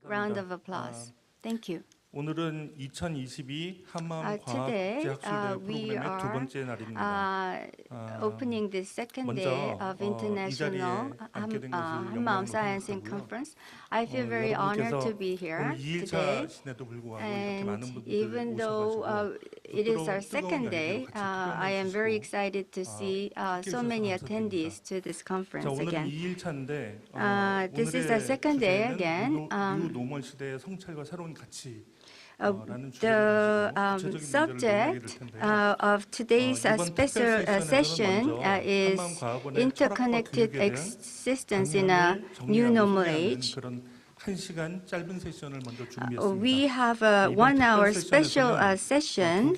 round of applause. Thank you. 오늘은 2022 한마음 과학 Today, 국제학술대회 we 프로그램의 두 are 번째 날입니다. opening the second day of International Hanmaum Science Conference. I feel very honored to be here today. And even though it is our second day, I am very excited to see so many attendees to this conference again. This is our second day again. 노멀 시대의 성찰과 새로운 가치. The subject of today's special session is interconnected existence in a new normal age. We have a 1-hour special session,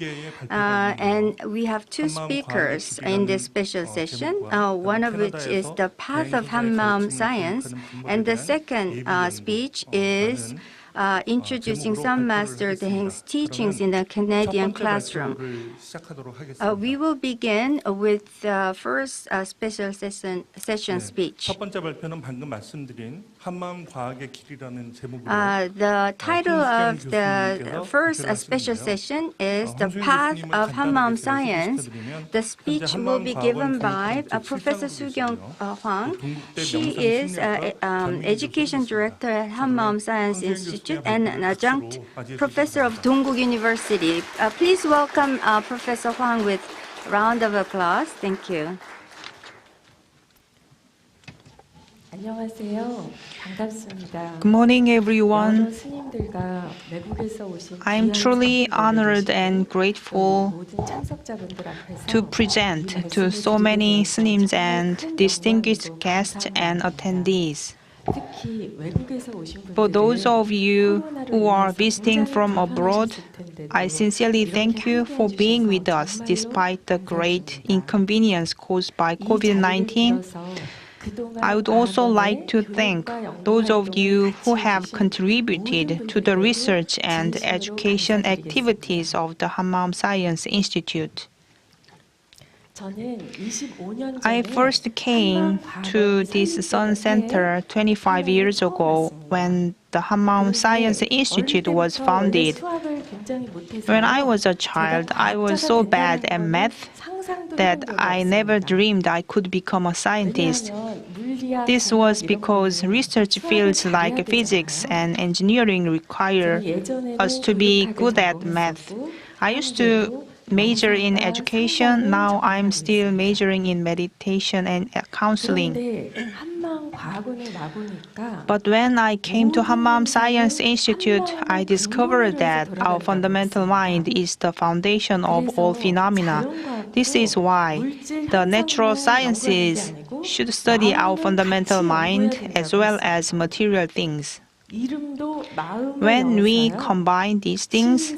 and we have two speakers in this special session, one of which is the path of Hanmaum science, and the second speech is introducing Sun Master Deheng's teachings in the Canadian classroom. We will begin with the first special session speech. 첫 번째 발표는 방금 말씀드린 한마음 과학의 길이라는 제목으로 The title of the first special session is The Path of Hanmaum Science. The speech will be given by Professor Soo-kyung Hwang. She is Education Director at Hanmaum Science Institute and an adjunct professor of Dongguk University. Please welcome Professor Hwang with a round of applause. Thank you. 안녕하세요. 반갑습니다. Good morning, everyone. 여러 스님들과 외국에서 오신 I'm truly honored and grateful 모든 참석자분들 앞에서 to present to so many snims and distinguished guests and attendees. 특히 외국에서 오신 For those 분들은 of you who are visiting from abroad, I sincerely thank you for being with us despite the great inconvenience caused by COVID-19. I would also like to thank those of you who have contributed to the research and education activities of the Hanmaum Science Institute. I first came to this Sun Center 25 years ago when the Hanmaum Science Institute was founded. When I was a child, I was so bad at math that I never dreamed I could become a scientist. This was because research fields like physics and engineering require us to be good at math. I used to major in education. Now I'm still majoring in meditation and counseling. But when I came to Hanmaum Science Institute, I discovered that our fundamental mind is the foundation of all phenomena. This is why the natural sciences should study our fundamental mind as well as material things. When we combine these things,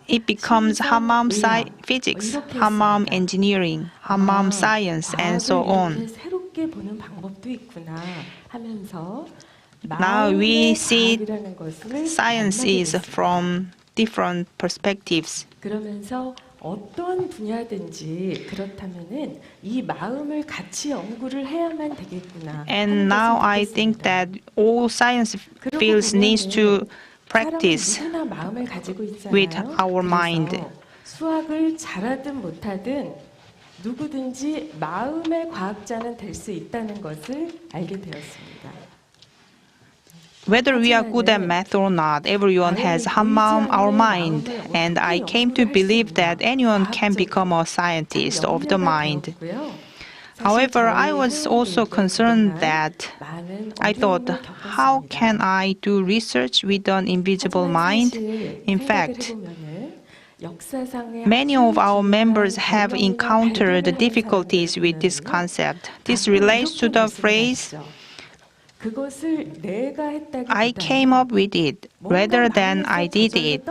it becomes Hanmaum physics, Hanmaum engineering, Hanmaum science, and so on. Now we see sciences from different perspectives. 어떤 분야든지 그렇다면은 이 마음을 같이 연구를 해야만 되겠구나. And now I think that all science fields needs to practice with our mind. 수학을 잘하든 못하든 누구든지 마음의 과학자는 될 수 있다는 것을 알게 되었습니다. Whether we are good at math or not, everyone has Hanmaum, our mind, and I came to believe that anyone can become a scientist of the mind. However, I was also concerned that I thought, how can I do research with an invisible mind? In fact, many of our members have encountered difficulties with this concept. This relates to the phrase, I came up with it rather than I did it.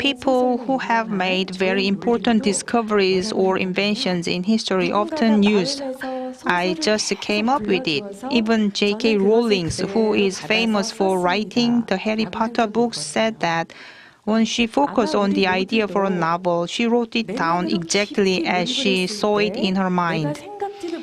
People who have made very important discoveries or inventions in history often use, I just came up with it. Even J.K. Rowling, who is famous for writing the Harry Potter books, said that when she focused on the idea for a novel, she wrote it down exactly as she saw it in her mind.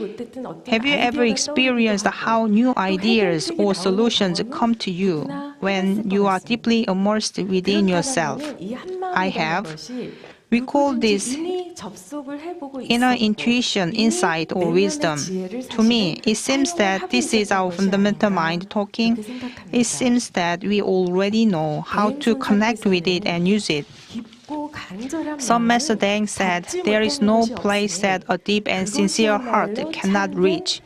못했던 어떤 Have you ever 아이디어가 experienced 떠오르기도 how 하고 new 또 ideas 해결책이 or 나오는 solutions 경험은 come to you 누구나 when 해봤을 you 것 are 같습니다. deeply immersed within yourself? 그렇다면은 이 I 한마음이라는 have. 것이 We call 누구든지 this 이미 접속을 해보고 inner 있었고 intuition, 이미 insight, or 내면의 wisdom. 지혜를 To me, 사실은 it seems 사용을 that 하고 this is 있었던 our 것이 fundamental 아닌가 mind talking. 그렇게 생각합니다. It seems that we already know how to connect with it and use it. 깊고 간절한 Some 마음을 Master Deng said 잡지 there is 못하는 no 것이 place 없으니 that a deep and sincere heart 그것이야말로 cannot 참된 reach.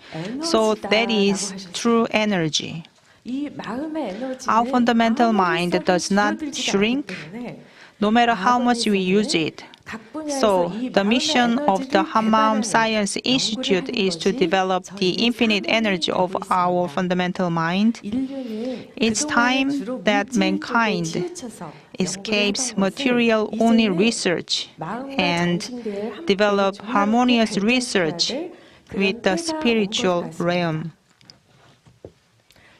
So that 에너지다라고 is 하셨어요. true energy. 이 마음의 에너지는 Our fundamental 아무리 mind 써도 does not 줄어들지가 shrink, 않기 때문에 no matter how much we use 과학원에서는 it. 각 분야에서 So, 이 the 마음의 mission of the 에너지를 Hammam 개발하는 Science 연구를 Institute 하는 is to 것이 develop the 저희의 infinite 사명이 energy 되고 of our 있습니다. fundamental mind. 인류는 It's 그동안은 time 주로 that 물질 쪽에 mankind 치우쳐서 escapes 연구를 하던 material 것을 only 이제는 research 마음과 and 정신계를 함께 develop 조화롭게 harmonious 발전시켜야 research 될 그런 with the 때가 온 것 spiritual 같습니다. realm.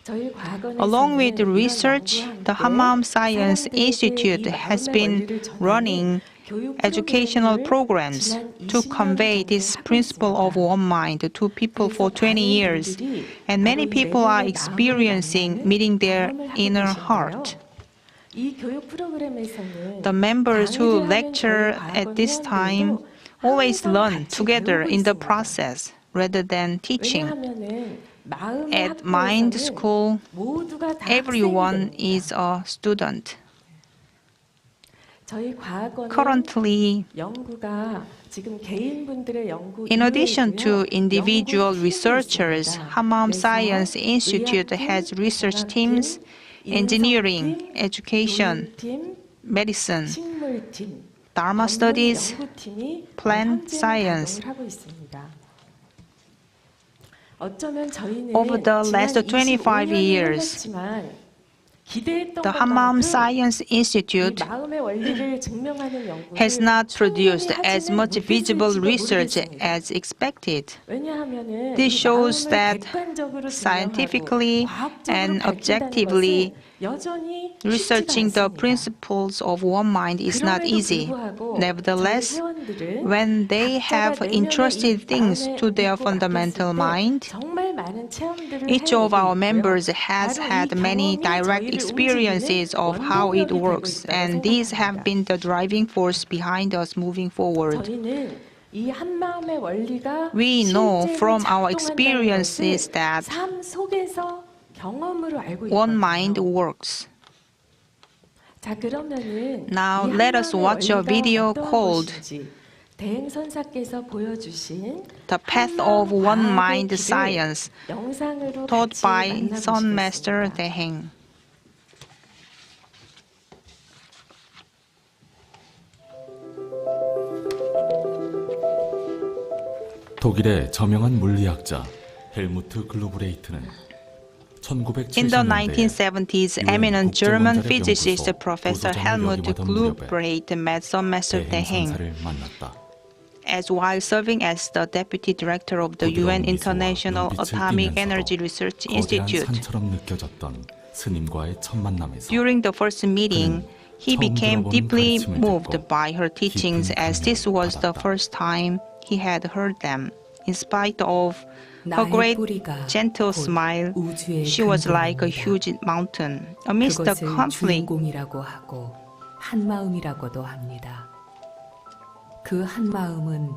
저희 과학원에서는 Along with the 이런 research, 연구와 the 함께 Hammam Science 사람들에게 Institute 이 has 마음의 been 원리를 전하는 running 교육 educational 프로그램을 programs 지난 to 20년 convey 정도 this 하고 principle of 있습니다. one mind to people for 그래서 20 많은 years, 분들이 and many 바로 이 people are 내면의 마음을 experiencing 만나는 meeting their 경험을 하고 inner 계신데요. heart. 이 교육 프로그램에서는 The members who 강의를 하는 lecture 저희 at this 과학원 time 회원들도 always 항상 learn 같이 together 배우고 in the 있습니다. process rather than teaching. 왜냐하면은 마음의 At Mind 학교에서는 School, 모두가 다 everyone 학생이 is 됩니다. a student. 저희 과학원은 Currently, 연구가 지금 개인분들의 연구 in addition to 이외에도요, individual 연구 팀이 researchers, 있습니다. Hammam 그래서 Science Institute 의학팀, has research 공학팀, teams, engineering, 인성팀, education, 교육팀, medicine, 식물팀, Dharma 전문 studies, 연구팀이 plant 현재 science. 가동을 하고 있습니다. 어쩌면 저희는 Over the last 지난 25 25년이 years, 흘렀지만 기대했던 the Hammam 것만큼 Science 이 Institute 마음의 원리를 증명하는 연구를 has not produced 충분히 as 하지는 much visible 못했을지도 research 모르겠습니다. as expected. 왜냐하면은 This 이 shows 마음을 that 객관적으로 scientifically 증명하고 과학적으로 and 밝힌다는 objectively 것은 여전히 researching 쉽지가 the 않습니다. principles of one mind is not 그럼에도 easy. 불구하고 Nevertheless, 저희 회원들은 when they 각자가 have 내면의 entrusted 이 things 마음에 to their 믿고 fundamental 맡겼을 때 mind, 정말 많은 체험들을 each of 해오고 our 있고요. members has 바로 이 had many 경험이 direct 저희를 experiences 움직이는 of how it 원동력이 되고 works, 있다고 and these have 생각합니다. been the driving force behind us moving forward. 저희는 이 한마음의 원리가 We know 실제로 from our 작동한다는 experiences 것을 that 삶 속에서 경험으로 알고 one mind 있거든요. works. 자, 그러면은 Now 이 let us 한마음의 watch a 원리가 video 어떠한 called 것인지 대행선사께서 보여주신 The Path 한마음 of One 과학의 Mind 길을 Science, 영상으로 taught 같이 by 만나보시겠습니다. Sun Master Daeng. 독일의 저명한 물리학자 헬무트 글루브레이트는 In the 1970s, eminent German physicist Professor Helmut Glubbreit met Sun Master Daeng. As while serving as the deputy director of the UN International Atomic Energy Research Institute. During the first meeting, he became deeply moved by her teachings as this was the first time he had heard them. In spite of her great gentle smile, she was like a huge mountain. Amidst the 그것을 conflict, 주인공이라고 하고 한마음이라고도 합니다. 그 한마음은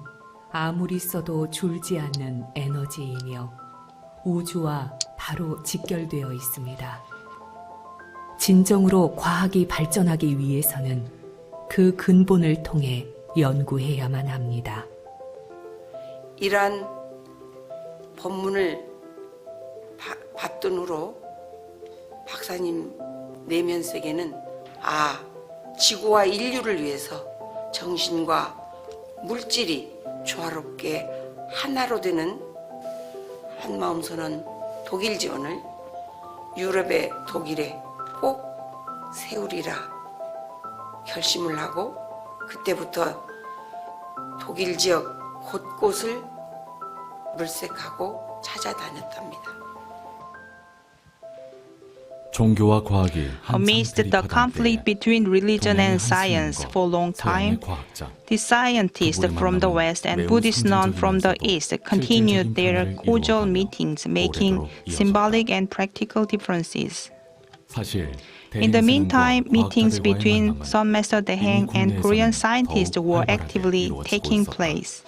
아무리 써도 줄지 않는 에너지이며 우주와 바로 직결되어 있습니다. 진정으로 과학이 발전하기 위해서는 그 근본을 통해 연구해야만 합니다. 이러한 법문을 받든으로 박사님 내면 세계는 지구와 인류를 위해서 정신과 물질이 조화롭게 하나로 되는 한마음 선언 독일 지원을 유럽의 독일에 꼭 세우리라 결심을 하고 그때부터 독일 지역 곳곳을 물색하고 찾아다녔답니다. 종교와 과학이 Amidst the conflict between religion and science for a long time, the scientists from the West and Buddhists known from the East continued their cordial meetings, making symbolic and practical differences. In the meantime, meetings between Sun Master Daeheng and Korean scientists were actively taking place.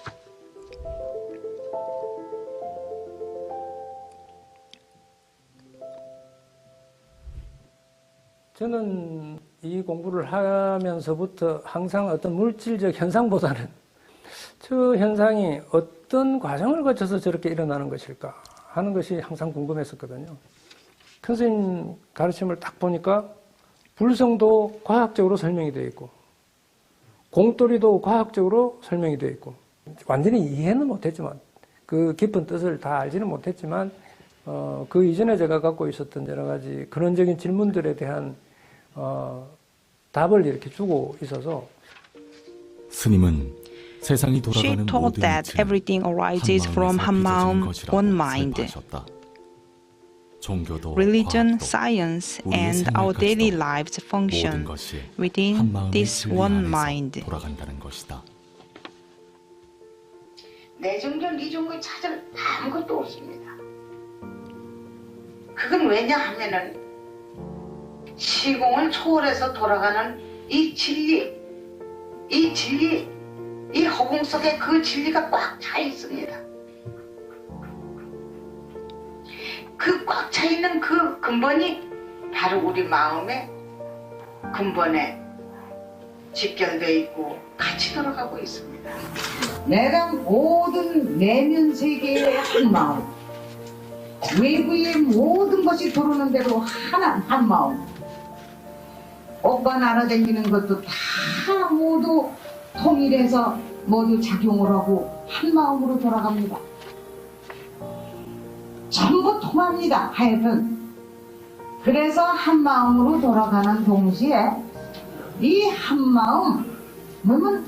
저는 이 공부를 하면서부터 항상 어떤 물질적 현상보다는 저 현상이 어떤 과정을 거쳐서 저렇게 일어나는 것일까 하는 것이 항상 궁금했었거든요. 큰 스님 가르침을 딱 보니까 불성도 과학적으로 설명이 되어 있고 공돌이도 과학적으로 설명이 되어 있고 완전히 이해는 못했지만 그 깊은 뜻을 다 알지는 못했지만 그 이전에 제가 갖고 있었던 여러 가지 근원적인 질문들에 대한 답을 이렇게 주고 있어서 스님은 세상이 She 돌아가는 taught 모든 that 이치는 everything arises from 한마음에서 Hanmaum, 빚어진 one 것이라고 mind. 설파하셨다. 종교도 Religion, 과학도 science, 우리의 and our daily 생활까지도 lives 모든 function 것이 within 한마음의 this 진리 one 안에서 mind. 돌아간다는 것이다. 내 종교, 네 종교 찾을 아무것도 없습니다. 그건 왜냐 하면은 시공을 초월해서 돌아가는 이 진리, 이 허공 속에 그 진리가 꽉 차 있습니다. 그 꽉 차 있는 그 근본이 바로 우리 마음의 근본에 직결되어 있고 같이 돌아가고 있습니다. 내가 모든 내면 세계의 한 마음, 외부의 모든 것이 들어오는 대로 한 마음, 옷과 날아다니는 것도 다 모두 통일해서 모두 작용을 하고 한 마음으로 돌아갑니다. 전부 통합니다. 하여튼 그래서 한 마음으로 돌아가는 동시에 이 한 마음은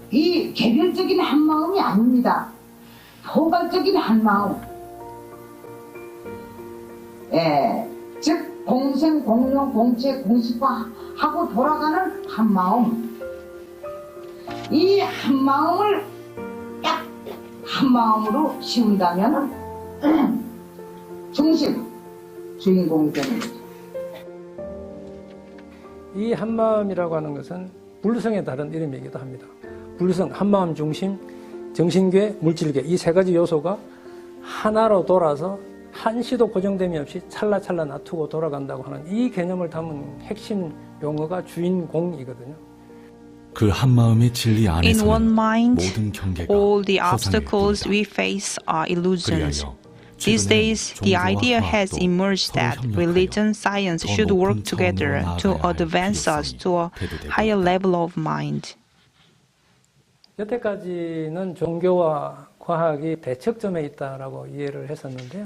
이 개별적인 한 마음이 아닙니다. 포괄적인 한 마음. 즉 공생, 공명, 공체, 공식화하고 돌아가는 한 마음. 이 한 마음을 딱 한 마음으로 씌운다면 중심, 주인공이 되는 거죠. 이 한마음이라고 하는 것은 불성의 다른 이름이기도 합니다. 불성, 한마음 중심, 정신계, 물질계 이 세 가지 요소가 하나로 돌아서 한시도 고정됨이 없이 찰나찰나 놔두고 돌아간다고 하는 이 개념을 담은 핵심 용어가 주인공이거든요. 그 한마음의 진리 In one 안에서는 mind, 모든 경계가 all the 허상일 obstacles 뿐이다. we face are illusions. 그리하여 These days, the 종교와 idea has 과학도 emerged 서로 that 협력하여 religion, science 더 should 높은 work together 차원으로 to 나아가야 할 advance us to a 필요성이 대두되고 higher 있다. level of mind. 여태까지는 종교와 과학이 대척점에 있다라고 이해를 했었는데요.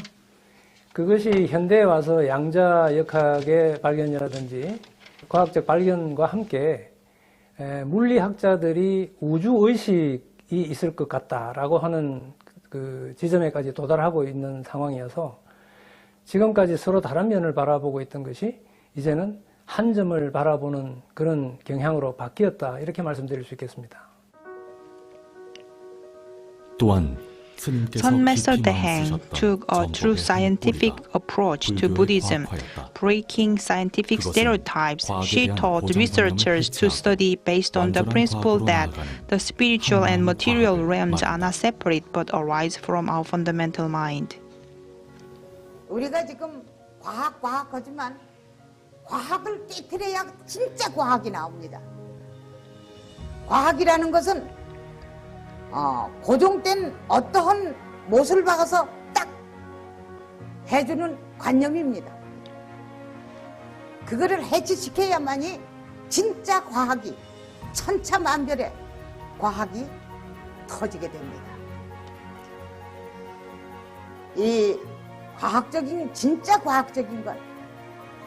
그것이 현대에 와서 양자역학의 발견이라든지 과학적 발견과 함께 물리학자들이 우주의식이 있을 것 같다라고 하는 그 지점에까지 도달하고 있는 상황이어서 지금까지 서로 다른 면을 바라보고 있던 것이 이제는 한 점을 바라보는 그런 경향으로 바뀌었다 이렇게 말씀드릴 수 있겠습니다. 또한 스님께서 Sun Master 깊이 Daeheng 마음쓰셨던 took a true 정법의 scientific 뿌리가 approach to 불교의 Buddhism, 과학화였다. breaking scientific 그것은 stereotypes. 과학에 She 대한 taught 고정 researchers 관념을 to 해체하고 study based on the 완전한 principle 과학으로 that 나아가는 the spiritual and 한마음 material 과학을 realms are 말한다. not separate but arise from our fundamental mind. 우리가 지금 과학하지만 과학을 깨트려야 진짜 과학이 나옵니다. 과학이라는 것은 고정된 어떠한 못을 박아서 딱 해주는 관념입니다. 그거를 해치시켜야만이 진짜 과학이 천차만별의 과학이 터지게 됩니다. 이 과학적인 진짜 과학적인 건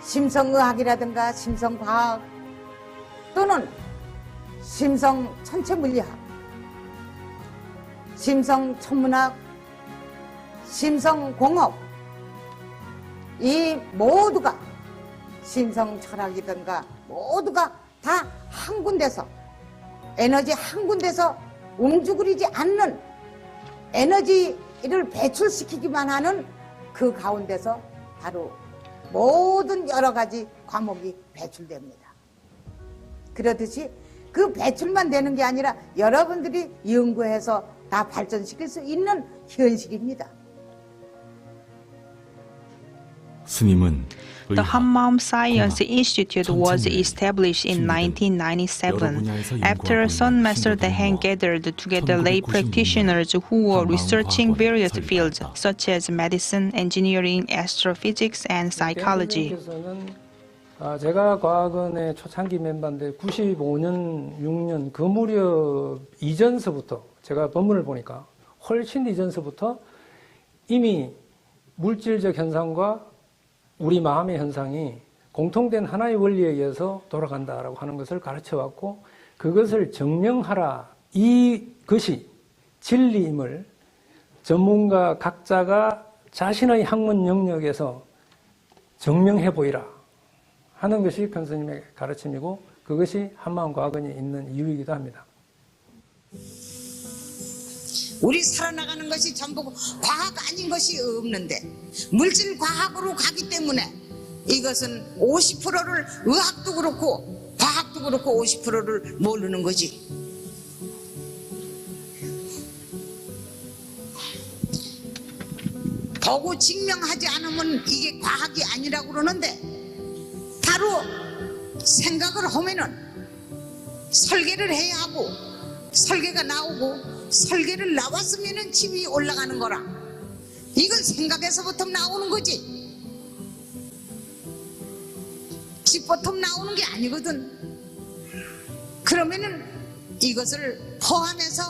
심성의학이라든가 심성과학 또는 심성 천체물리학 심성천문학, 심성공업 이 모두가 심성 철학이든가 모두가 다 한 군데서 에너지 한 군데서 움직이지 않는 에너지를 배출시키기만 하는 그 가운데서 바로 모든 여러 가지 과목이 배출됩니다. 그렇듯이 그 배출만 되는 게 아니라 여러분들이 연구해서 다 발전시킬 수 있는 현실입니다. 스님은 The 의학, Hammam Science 공학, Institute was 천체물, established in 심리등 1997 여러 after 분야에서 Sun Master 연구하고 Deheng 있는 gathered together lay 1996년 practitioners who were 한마음 researching 과학원을 various fields 설립했다. such as medicine, engineering, astrophysics, and psychology. 선생님께서는 제가 과학원의 초창기 멤버인데 95년, 6년 그 무렵 이전서부터 제가 본문을 보니까 훨씬 이전서부터 이미 물질적 현상과 우리 마음의 현상이 공통된 하나의 원리에 의해서 돌아간다라고 하는 것을 가르쳐왔고 그것을 증명하라. 이것이 진리임을 전문가 각자가 자신의 학문 영역에서 증명해 보이라 하는 것이 큰 스님의 가르침이고 그것이 한마음과학원이 있는 이유이기도 합니다. 우리 살아나가는 것이 전부 과학 아닌 것이 없는데 물질 과학으로 가기 때문에 이것은 50%를 의학도 그렇고 과학도 그렇고 50%를 모르는 거지. 보고 증명하지 않으면 이게 과학이 아니라고 그러는데 바로 생각을 하면은 설계를 해야 하고 설계가 나오고 설계를 나왔으면은 집이 올라가는 거라. 이건 생각에서부터 나오는 거지. 집부터 나오는 게 아니거든. 그러면은 이것을 포함해서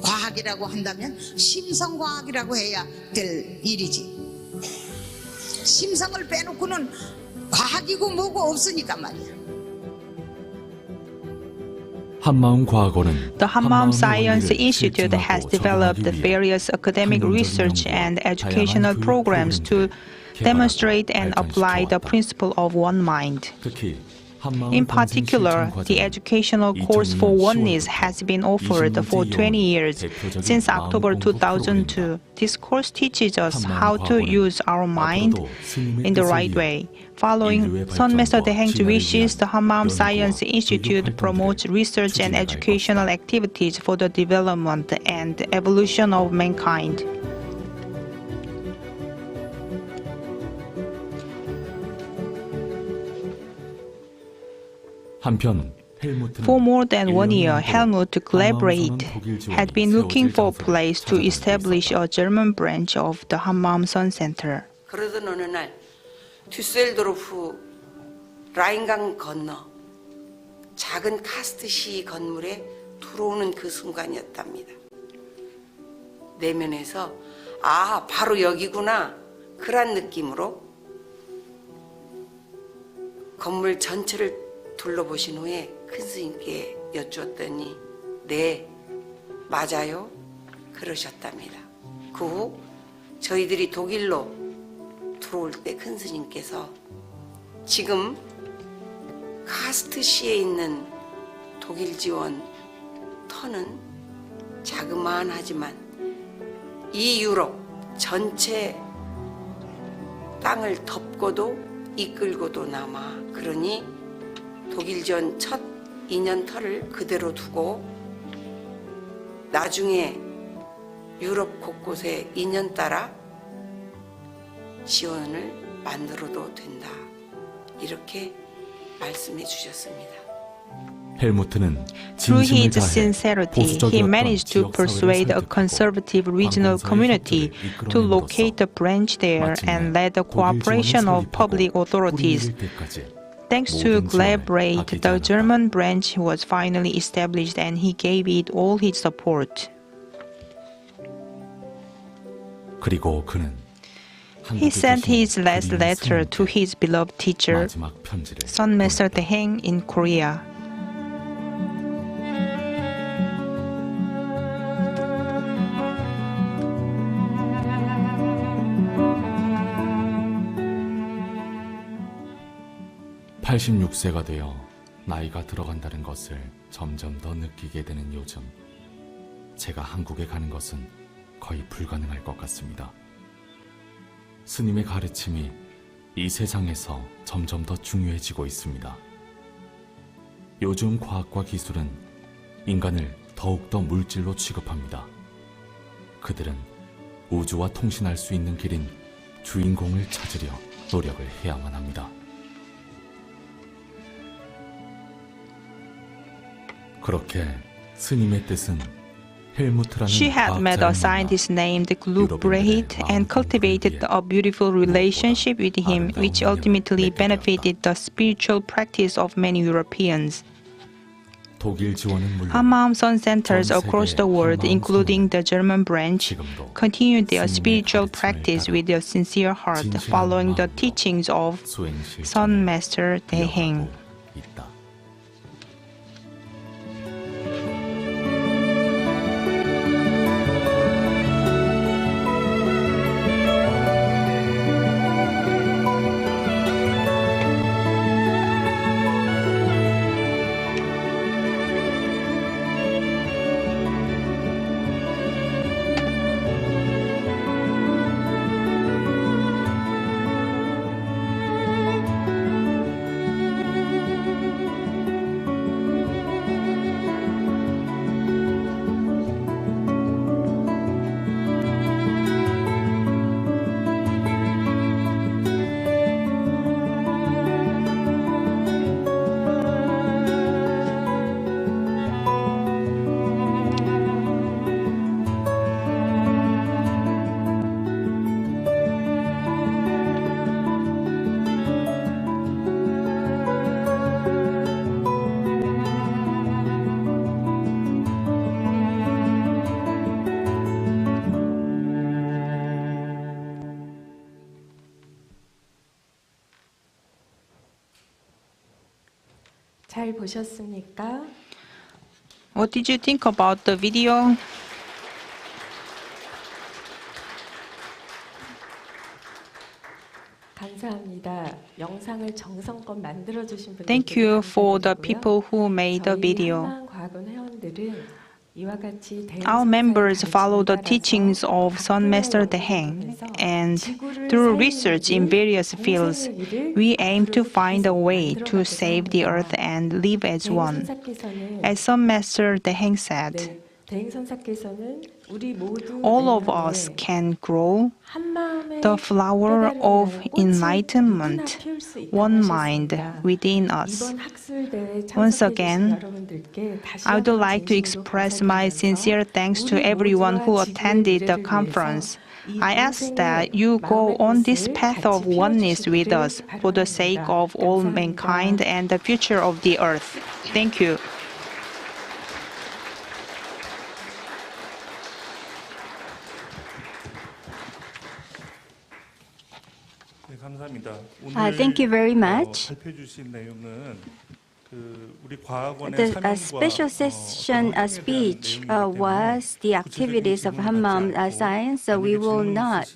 과학이라고 한다면 심성과학이라고 해야 될 일이지. 심성을 빼놓고는 과학이고 뭐고 없으니까 말이야. 한마음 과학원은 The Hammam 한마음의 Science 원리를 Institute has 실증하고 developed 적용하기 위해 various academic 학문적 research 연구와 and 다양한 educational 교육 programs to 프로그램들을 demonstrate and 개발하고 apply the 발전시켜왔다. principle of one mind. 특히 한마음 In 권생 particular, 실천 the 과정은 educational course for 2002년 oneness has been offered 20년째 for 20 years 대표적인 since 마음 October 공부 2002. This course teaches us 한마음 how to 과학원은 use our mind 앞으로도 스님의 in the 뜻을 right 위해 way. Following 인류의 Sun Master 발전과 Deheng's 진화를 wishes, the 위한 Hammam 연구와 Science 교육 Institute 활동들을 promotes research and 추진해 갈 educational 것이다. activities for the development and evolution of mankind. 한편 헬무트는 For more than 1 year, 1년 Helmut 넘게 Collaborate 한마음 독일 지원이 had been looking 세워질 for a 장소를 place to 찾아가고 establish 있었다. a German branch of the Hammam Sun Center. 그러던 어느 날 düsseldorf 라인강 건너 작은 카스트시 건물에 들어오는 그 순간이었답니다. 내면에서 아 바로 여기구나 그런 느낌으로 건물 전체를 둘러보신 후에 큰 스님께 여쭈었더니 네 맞아요 그러셨답니다. 그 후 저희들이 독일로 들어올 때 큰 스님께서 지금 카스트시에 있는 독일 지원 터는 자그마하지만 이 유럽 전체 땅을 덮고도 이끌고도 남아 그러니 독일 지원 첫 2년 터를 그대로 두고 나중에 유럽 곳곳에 2년 따라 지원을 만들어도 된다. 이렇게 말씀해 주셨습니다. 헬무트는 Through 진심을 his 다해 sincerity, he 보수적이었던 managed to 지역 사회를 persuade a 설득하고 conservative regional 방공사의 community 협조를 to 이끌어냄으로써 locate a branch there 마침내 and led the 독일 cooperation 지원을 of public 설립하고 authorities. 뿌리 내릴 때까지 Thanks to 모든 지원을 Collaborate, 아끼지 the 않았다. German branch was finally established and he gave it all his support. 그리고 그는 He 한국에 sent 계신 his last 그리운 letter to 스님께 his beloved teacher, 마지막 편지를 Sun Master 보냈다. Deheng in Korea. 86세가 되어 나이가 들어간다는 것을 점점 더 느끼게 되는 요즘, 제가 한국에 가는 것은 거의 불가능할 것 같습니다. 스님의 가르침이 이 세상에서 점점 더 중요해지고 있습니다. 요즘 과학과 기술은 인간을 더욱더 물질로 취급합니다. 그들은 우주와 통신할 수 있는 길인 주인공을 찾으려 노력을 해야만 합니다. 그렇게 스님의 뜻은 헬무트라는 She had met a scientist named Gluck Brecht and cultivated a beautiful relationship with him, which ultimately benefited the spiritual practice of many Europeans. 독일 지원은 물론 Hammam Sun centers across the world, including the German branch, continue their spiritual practice with a sincere heart, following the teachings of Sun Master Daeheng. 있다. 잘 보셨습니까? What did you think about the video? 감사합니다. 영상을 정성껏 만들어 주신 분들께 Thank you for the 감사드리고요. people who made the video. 한만과학원 회원들은 이와 같이 Our members follow the teachings of Sun Master Daeheng, and through research in various fields, we aim to find a way to save the earth and live as one. As Sun Master Daeheng said, 대행선사께서는 우리 모두 all of us can grow the flower of enlightenment, one mind within us. Once again, I would like to express my sincere thanks to everyone who attended the conference. I ask that you go on this path of oneness with us for the sake of all mankind and the future of the earth. Thank you. 네, 감사합니다. Thank you very much. 발표해 주신 내용은 우리 과학원의 The 사명과 special session speech was the activities of Hammam Science. So we will not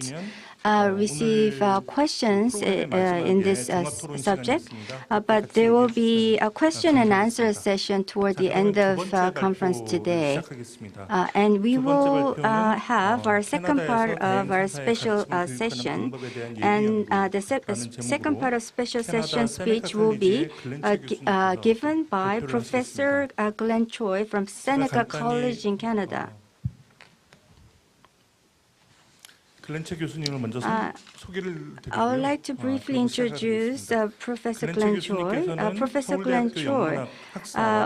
receive questions in this subject, but there will be a question and answer session toward the end of conference today. And we will have our second part of our special session. And the second part of special session speech will be given by Professor Glenn Choi from Seneca College in Canada. 글렌체 교수님을 먼저 소개를 I would 드리고요. like to briefly introduce Professor Glenn Choi. Professor Glenn Choi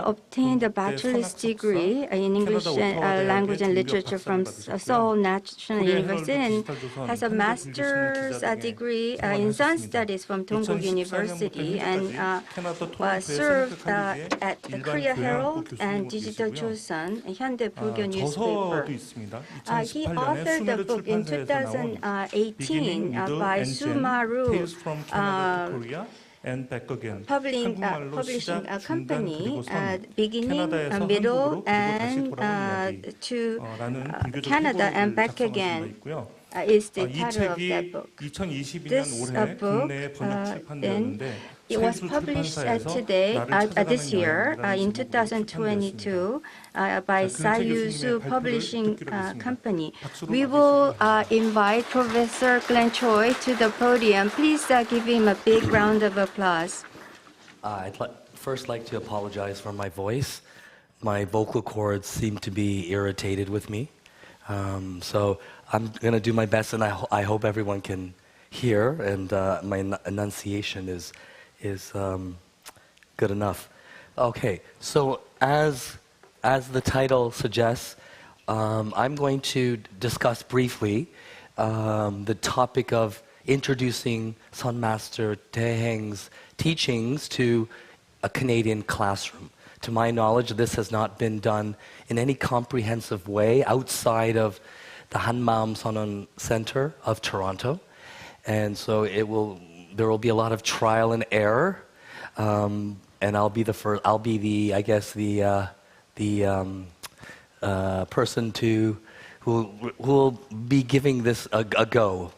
obtained a bachelor's degree in English language and literature from Seoul National University and has a master's degree in science studies from Dongguk University and served at the Korea Herald and Digital Chosun, Hyundai Bulgyo newspaper. He authored a book in 2018 by Sumaru publishing a company, beginning, middle, and to Canada and back again. is the 이 title of that 책이 book. 2022년 This 올해 book, 국내에 번역 출판되었는데 It was published today, this year, in 2022, by Sayusu Publishing Company. We will invite Professor Glenn Choi to the podium. Please give him a big round of applause. I'd first like to apologize for my voice. My vocal cords seem to be irritated with me. So I'm going to do my best, and I hope everyone can hear, and my enunciation is good enough. Okay, so as the title suggests, I'm going to discuss briefly the topic of introducing Sun Master Taeheng's teachings to a Canadian classroom. To my knowledge, this has not been done in any comprehensive way outside of the Hanmaum Sonon Center of Toronto. And so there will be a lot of trial and error, and I'll be the person who will be giving this a go.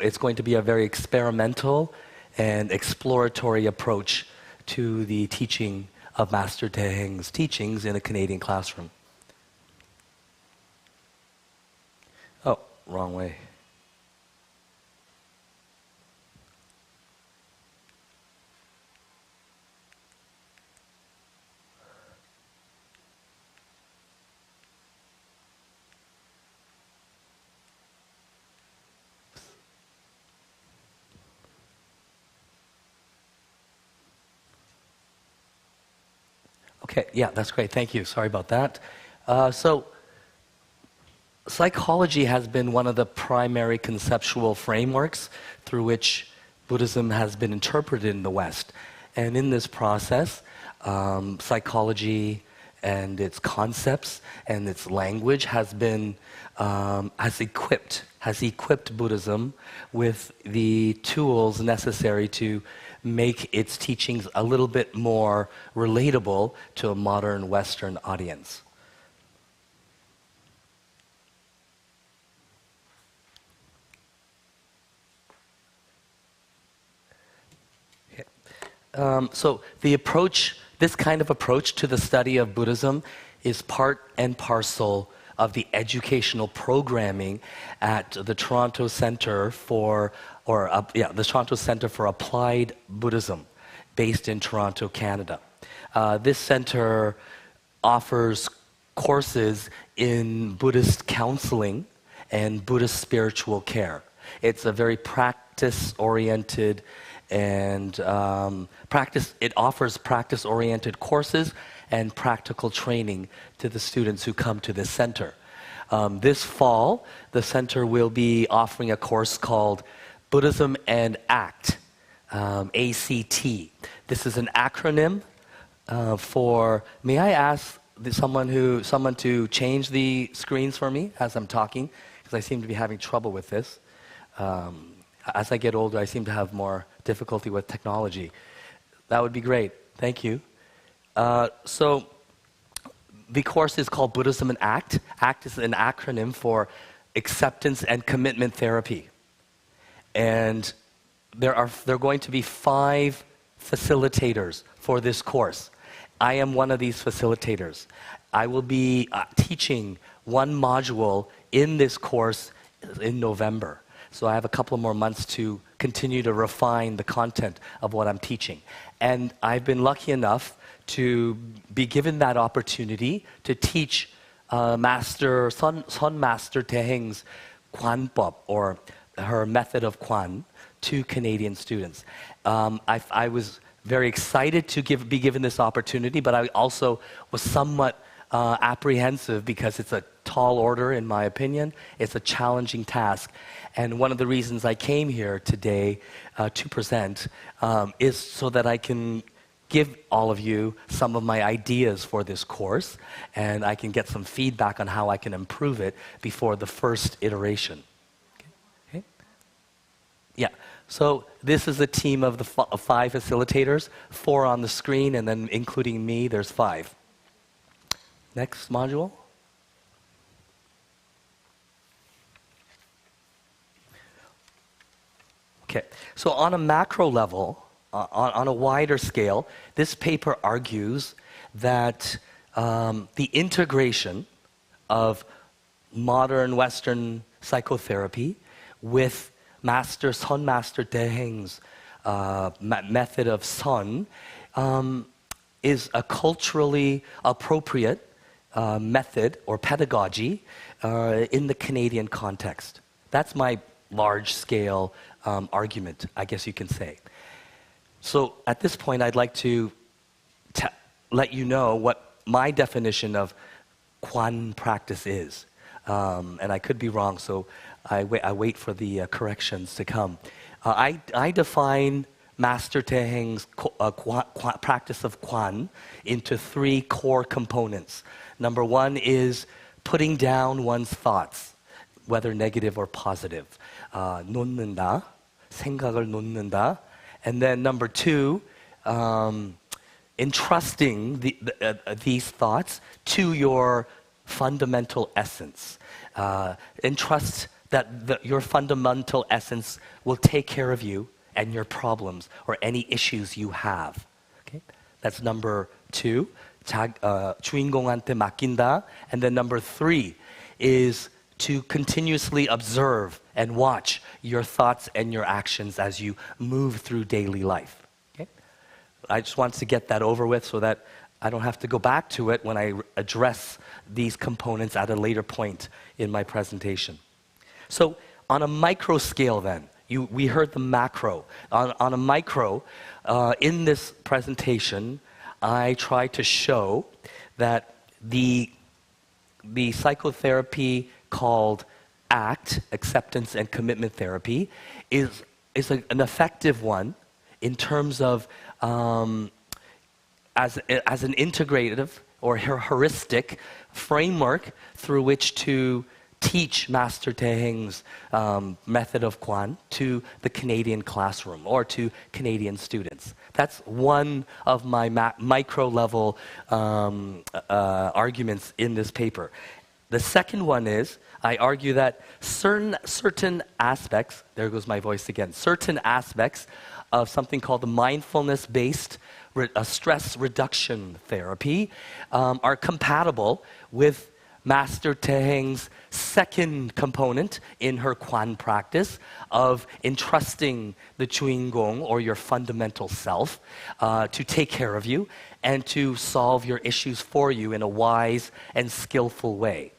It's going to be a very experimental and exploratory approach to the teaching of Master Taeheng's teachings in a Canadian classroom. Oh, wrong way. Okay, yeah, that's great. Thank you. Sorry about that. So, psychology has been one of the primary conceptual frameworks through which Buddhism has been interpreted in the West. And in this process, psychology and its concepts and its language has equipped Buddhism with the tools necessary to make its teachings a little bit more relatable to a modern Western audience. So this kind of approach to the study of Buddhism is part and parcel of the educational programming at the Toronto Center for Applied Buddhism, based in Toronto, Canada. This center offers courses in Buddhist counseling and Buddhist spiritual care. It's a very practice-oriented and it offers practice-oriented courses and practical training to the students who come to this center. This fall, the center will be offering a course called Buddhism and ACT, ACT. This is an acronym for. May I ask someone to change the screens for me as I'm talking, because I seem to be having trouble with this. As I get older, I seem to have more difficulty with technology. That would be great. Thank you. So the course is called Buddhism and ACT. ACT is an acronym for Acceptance and Commitment Therapy. And there are going to be 5 facilitators for this course. I am one of these facilitators. I will be teaching one module in this course in November. So I have a couple more months to continue to refine the content of what I'm teaching. And I've been lucky enough to be given that opportunity to teach Sun Master Taeheng's Kwanpop, or her method of Kwan, to Canadian students. I was very excited to be given this opportunity, but I also was somewhat apprehensive because it's a tall order, in my opinion. It's a challenging task. And one of the reasons I came here today to present is so that I can give all of you some of my ideas for this course, and I can get some feedback on how I can improve it before the first iteration. Okay? Yeah, so this is a team of 5 facilitators, 4 on the screen, and then including me, there's 5. Next module. Okay, so on a macro level, on a wider scale, this paper argues that the integration of modern Western psychotherapy with Sun Master Daeheng's method of Sun is a culturally appropriate method or pedagogy in the Canadian context. That's my large-scale argument, I guess you can say. So at this point, I'd like to let you know what my definition of Kwan practice is. And I could be wrong, so I wait for the corrections to come. I define Master Daeheng's practice of Kwan into 3 core components. Number 1 is putting down one's thoughts, whether negative or positive. 놓는다, 생각을 놓는다. And then number 2, entrusting these thoughts to your fundamental essence. Entrust that your fundamental essence will take care of you and your problems or any issues you have. Okay? That's number 2. 주인공한테 맡긴다. And then number 3 is to continuously observe and watch your thoughts and your actions as you move through daily life. Okay? I just want to get that over with so that I don't have to go back to it when I address these components at a later point in my presentation. So on a micro scale then, we heard the macro. On a micro, in this presentation, I try to show that the psychotherapy called ACT, Acceptance and Commitment Therapy, is an effective one in terms of as an integrative or heuristic framework through which to teach Master Daeheng's method of Kwan to the Canadian classroom or to Canadian students. That's one of my micro-level arguments in this paper. The second one is, I argue that certain aspects, there goes my voice again, certain aspects of something called the mindfulness-based stress reduction therapy are compatible with Master Daeheng's second component in her Kwan practice of entrusting the 주인공 or your fundamental self to take care of you and to solve your issues for you in a wise and skillful way.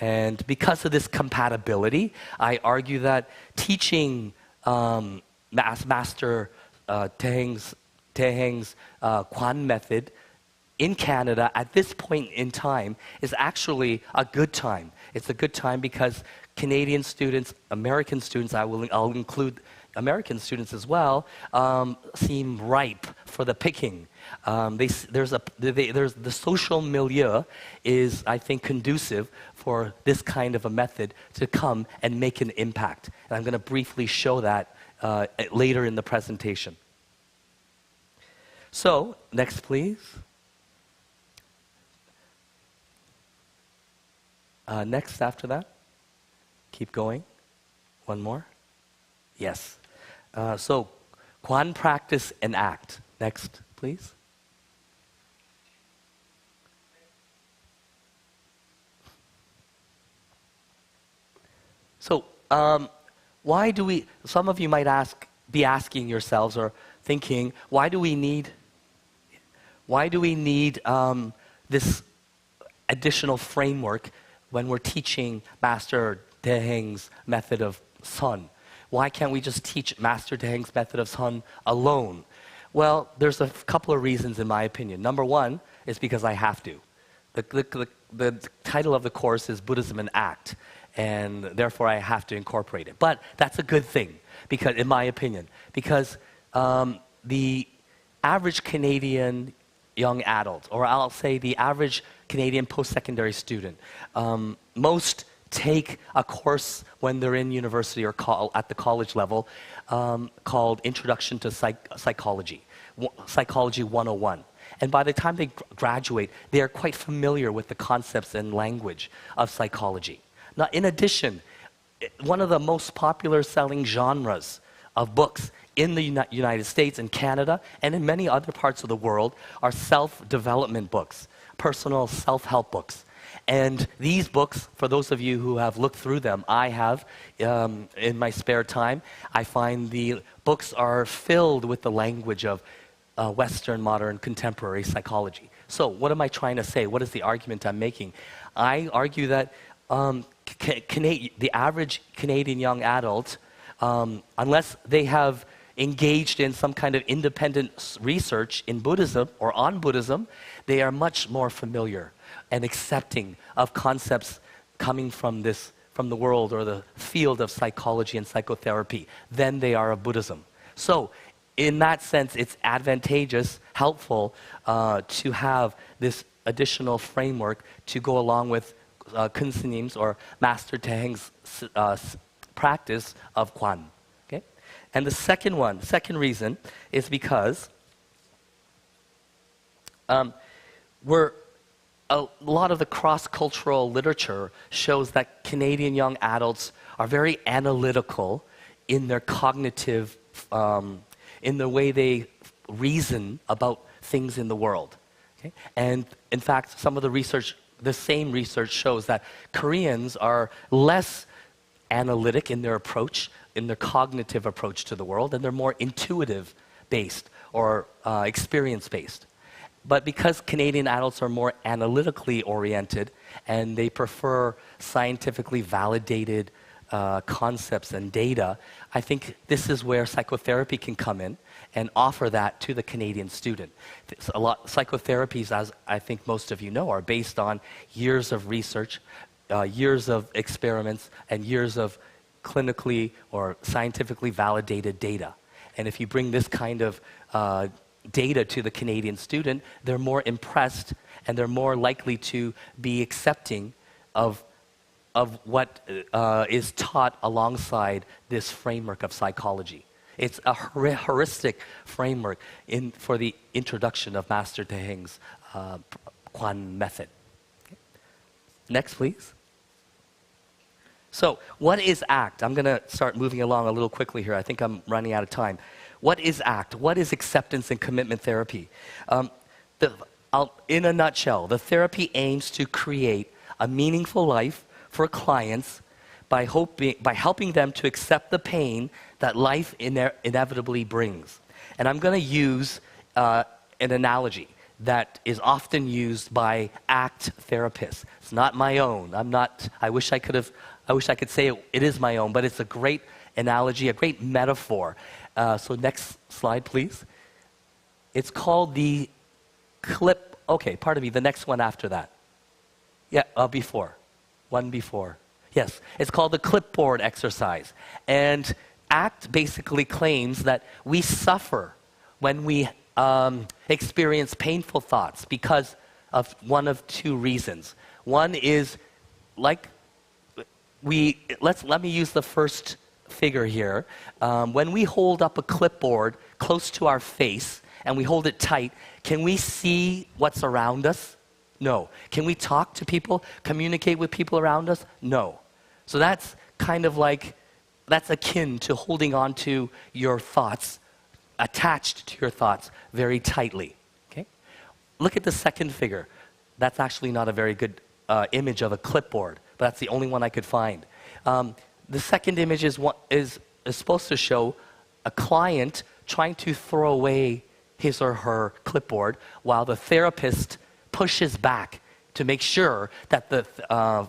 And because of this compatibility, I argue that teaching Master Daeheng's Kwan method in Canada at this point in time is actually a good time. It's a good time because Canadian students, American students, I'll include American students as well, seem ripe for the picking. The social milieu is, I think, conducive for this kind of a method to come and make an impact. And I'm going to briefly show that later in the presentation. So, next please. Next after that. Keep going. One more. Yes. So, Kwan practice and act. Next, please. So, why do we, some of you might be asking yourselves or thinking, why do we need this additional framework when we're teaching Master Daeheng's method of Sun? Why can't we just teach Master Daeheng's method of Sun alone? Well, there's a couple of reasons in my opinion. Number 1 is because I have to. The title of the course is Buddhism and Act, and therefore I have to incorporate it. But that's a good thing, because, in my opinion, because the average Canadian young adult, or I'll say the average Canadian post-secondary student, most take a course when they're in university or at the college level called Introduction to Psychology, Psychology 101. And by the time they graduate, they are quite familiar with the concepts and language of psychology. Now, in addition, one of the most popular selling genres of books in the United States and Canada and in many other parts of the world are self-development books, personal self-help books. And these books, for those of you who have looked through them, I have in my spare time, I find the books are filled with the language of Western, modern, contemporary psychology. So what am I trying to say? What is the argument I'm making? I argue that the average Canadian young adult, unless they have engaged in some kind of independent research in Buddhism or on Buddhism, they are much more familiar and accepting of concepts coming from the world or the field of psychology and psychotherapy than they are of Buddhism. So in that sense, it's advantageous, helpful to have this additional framework to go along with Khun Sanim's or Master Teheng's practice of Kwan. Okay? And the second reason is because a lot of the cross-cultural literature shows that Canadian young adults are very analytical in their cognitive, in the way they reason about things in the world. Okay? And in fact, some of the research, the same research shows that Koreans are less analytic in their approach, in their cognitive approach to the world, and they're more intuitive-based or experience-based. But because Canadian adults are more analytically oriented and they prefer scientifically validated concepts and data, I think this is where psychotherapy can come in and offer that to the Canadian student. Psychotherapies, as I think most of you know, are based on years of research, years of experiments, and years of clinically or scientifically validated data. And if you bring this kind of data to the Canadian student, they're more impressed and they're more likely to be accepting of what is taught alongside this framework of psychology. It's a heuristic framework for the introduction of Master Teheng's Kwan method. Okay. Next, please. So, what is ACT? I'm going to start moving along a little quickly here. I think I'm running out of time. What is ACT? What is acceptance and commitment therapy? In a nutshell, the therapy aims to create a meaningful life for clients by helping them to accept the pain that life inevitably brings. And I'm going to use an analogy that is often used by ACT therapists. It's not my own. I wish I could say it is my own, but it's a great analogy, a great metaphor. So next slide, please. It's called the clip. Okay, pardon me, the next one after that. Yeah, before. One before. Yes, it's called the clipboard exercise. And ACT basically claims that we suffer when we experience painful thoughts because of one of two reasons. One is, let me use the first figure here. When we hold up a clipboard close to our face and we hold it tight, can we see what's around us? No. Can we talk to people, communicate with people around us? No. So that's kind of like, that's akin to holding on to your thoughts, attached to your thoughts very tightly. Okay? Look at the second figure. That's actually not a very good image of a clipboard, but that's the only one I could find. The second image is supposed to show a client trying to throw away his or her clipboard while the therapist pushes back to make sure that the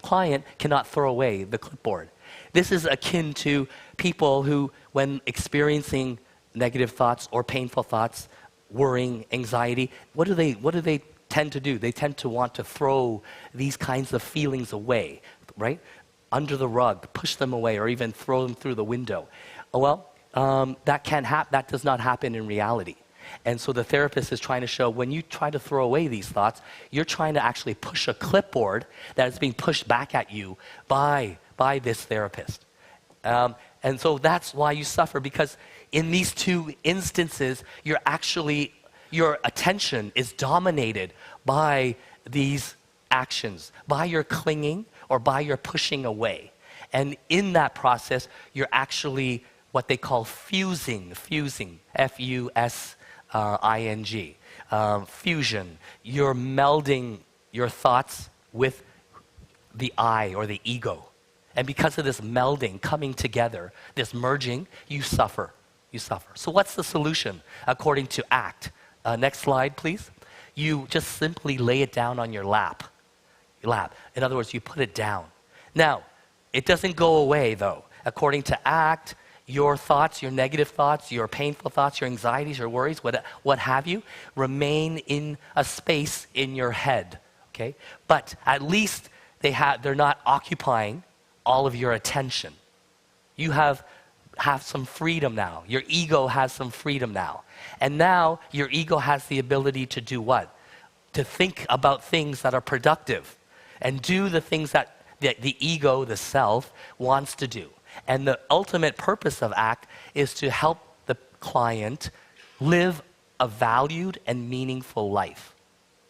client cannot throw away the clipboard. This is akin to people who, when experiencing negative thoughts or painful thoughts, worrying, anxiety, what do they tend to do? They tend to want to throw these kinds of feelings away, right? Under the rug, push them away, or even throw them through the window. Well, that does not happen in reality. And so the therapist is trying to show when you try to throw away these thoughts, you're trying to actually push a clipboard that is being pushed back at you by this therapist. And so that's why you suffer, because in these two instances, your attention is dominated by these actions, by your clinging or by your pushing away. And in that process, you're actually what they call fusing, F-U-S-I-N-G, fusion. You're melding your thoughts with the I or the ego. And because of this melding, coming together, this merging, you suffer. You suffer. So what's the solution according to ACT? Next slide, please. You just simply lay it down on your lap. In other words, you put it down. Now, it doesn't go away, though. According to ACT, your thoughts, your negative thoughts, your painful thoughts, your anxieties, your worries, what have you, remain in a space in your head. Okay? But at least they're not occupying all of your attention. You have some freedom now. Your ego has some freedom now. And now your ego has the ability to do what? To think about things that are productive and do the things that the ego, the self, wants to do. And the ultimate purpose of ACT is to help the client live a valued and meaningful life.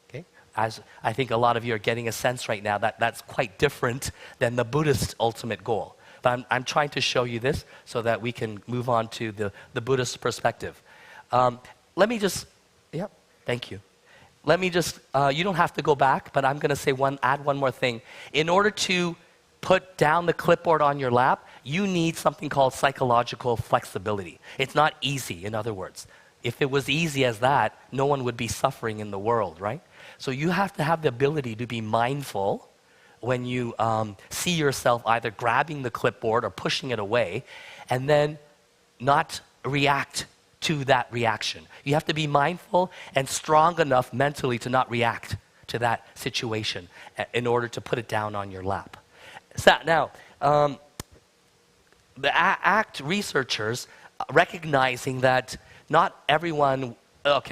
Okay? As I think a lot of you are getting a sense right now that that's quite different than the Buddhist ultimate goal. But I'm trying to show you this so that we can move on to the Buddhist perspective. Let me just, thank you. Let me just, you don't have to go back, but I'm going to say add one more thing. In order to put down the clipboard on your lap, you need something called psychological flexibility. It's not easy, in other words. If it was easy as that, no one would be suffering in the world, right? So you have to have the ability to be mindful when you see yourself either grabbing the clipboard or pushing it away, and then not react to that reaction. You have to be mindful and strong enough mentally to not react to that situation in order to put it down on your lap. So now, the ACT researchers recognizing that not everyone, let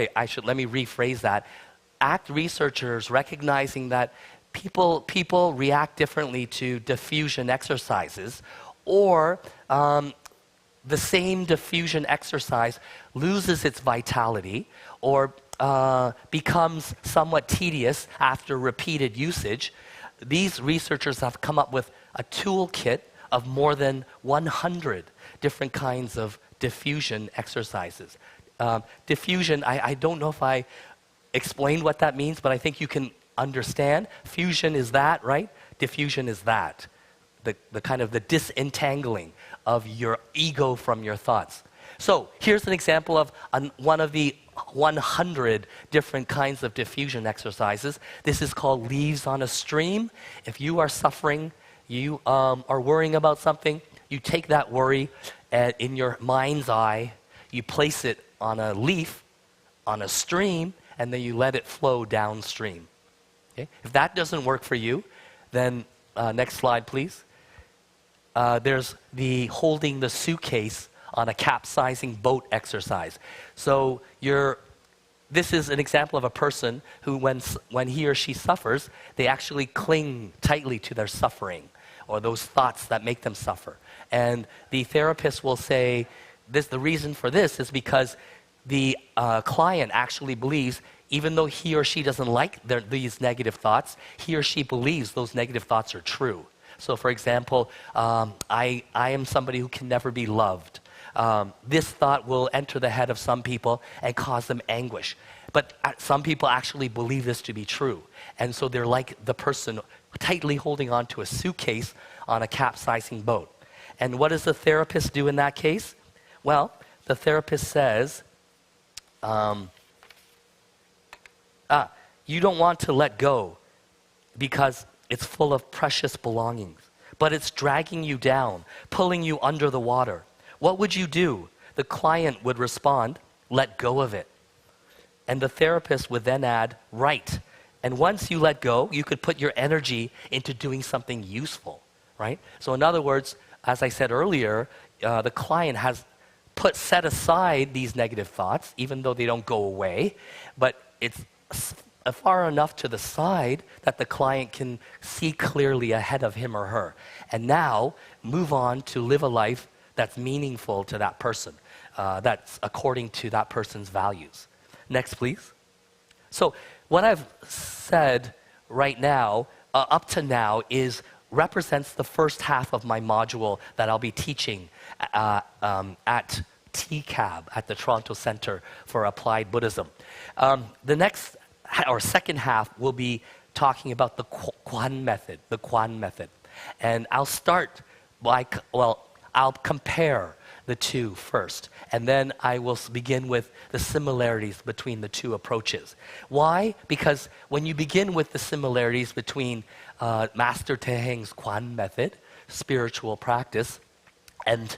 me rephrase that. ACT researchers recognizing that people react differently to diffusion exercises, or the same diffusion exercise loses its vitality or becomes somewhat tedious after repeated usage. These researchers have come up with a toolkit of more than 100 different kinds of diffusion exercises. Diffusion, I don't know if I explained what that means, but I think you can understand. Fusion is that, right? Diffusion is that. The kind of the disentangling of your ego from your thoughts. So here's an example of one of the 100 different kinds of diffusion exercises. This is called Leaves on a Stream. If you are suffering, you are worrying about something, you take that worry and in your mind's eye, you place it on a leaf, on a stream, and then you let it flow downstream. Okay? If that doesn't work for you, then next slide, please. There's the holding the suitcase on a capsizing boat exercise. So this is an example of a person who, when he or she suffers, they actually cling tightly to their suffering or those thoughts that make them suffer. And the therapist will say, the reason for this is because the client actually believes, even though he or she doesn't like these negative thoughts, he or she believes those negative thoughts are true. So for example, I am somebody who can never be loved. This thought will enter the head of some people and cause them anguish. But some people actually believe this to be true. And so they're like the person tightly holding on to a suitcase on a capsizing boat. And what does the therapist do in that case? Well, the therapist says, you don't want to let go because it's full of precious belongings, but it's dragging you down, pulling you under the water. What would you do? The client would respond, let go of it. And the therapist would then add, right. And once you let go, you could put your energy into doing something useful, right? So in other words, as I said earlier, the client has set aside these negative thoughts, even though they don't go away, but it's far enough to the side that the client can see clearly ahead of him or her, and now move on to live a life that's meaningful to that person, that's according to that person's values. Next, please. So what I've said right now, up to now, represents the first half of my module that I'll be teaching at TCAB, at the Toronto Centre for Applied Buddhism. The next or second half will be talking about the Kwan method, And I'll start by, I'll compare the two first, and then I will begin with the similarities between the two approaches. Why? Because when you begin with the similarities between Master Teheng's Kwan method, spiritual practice, and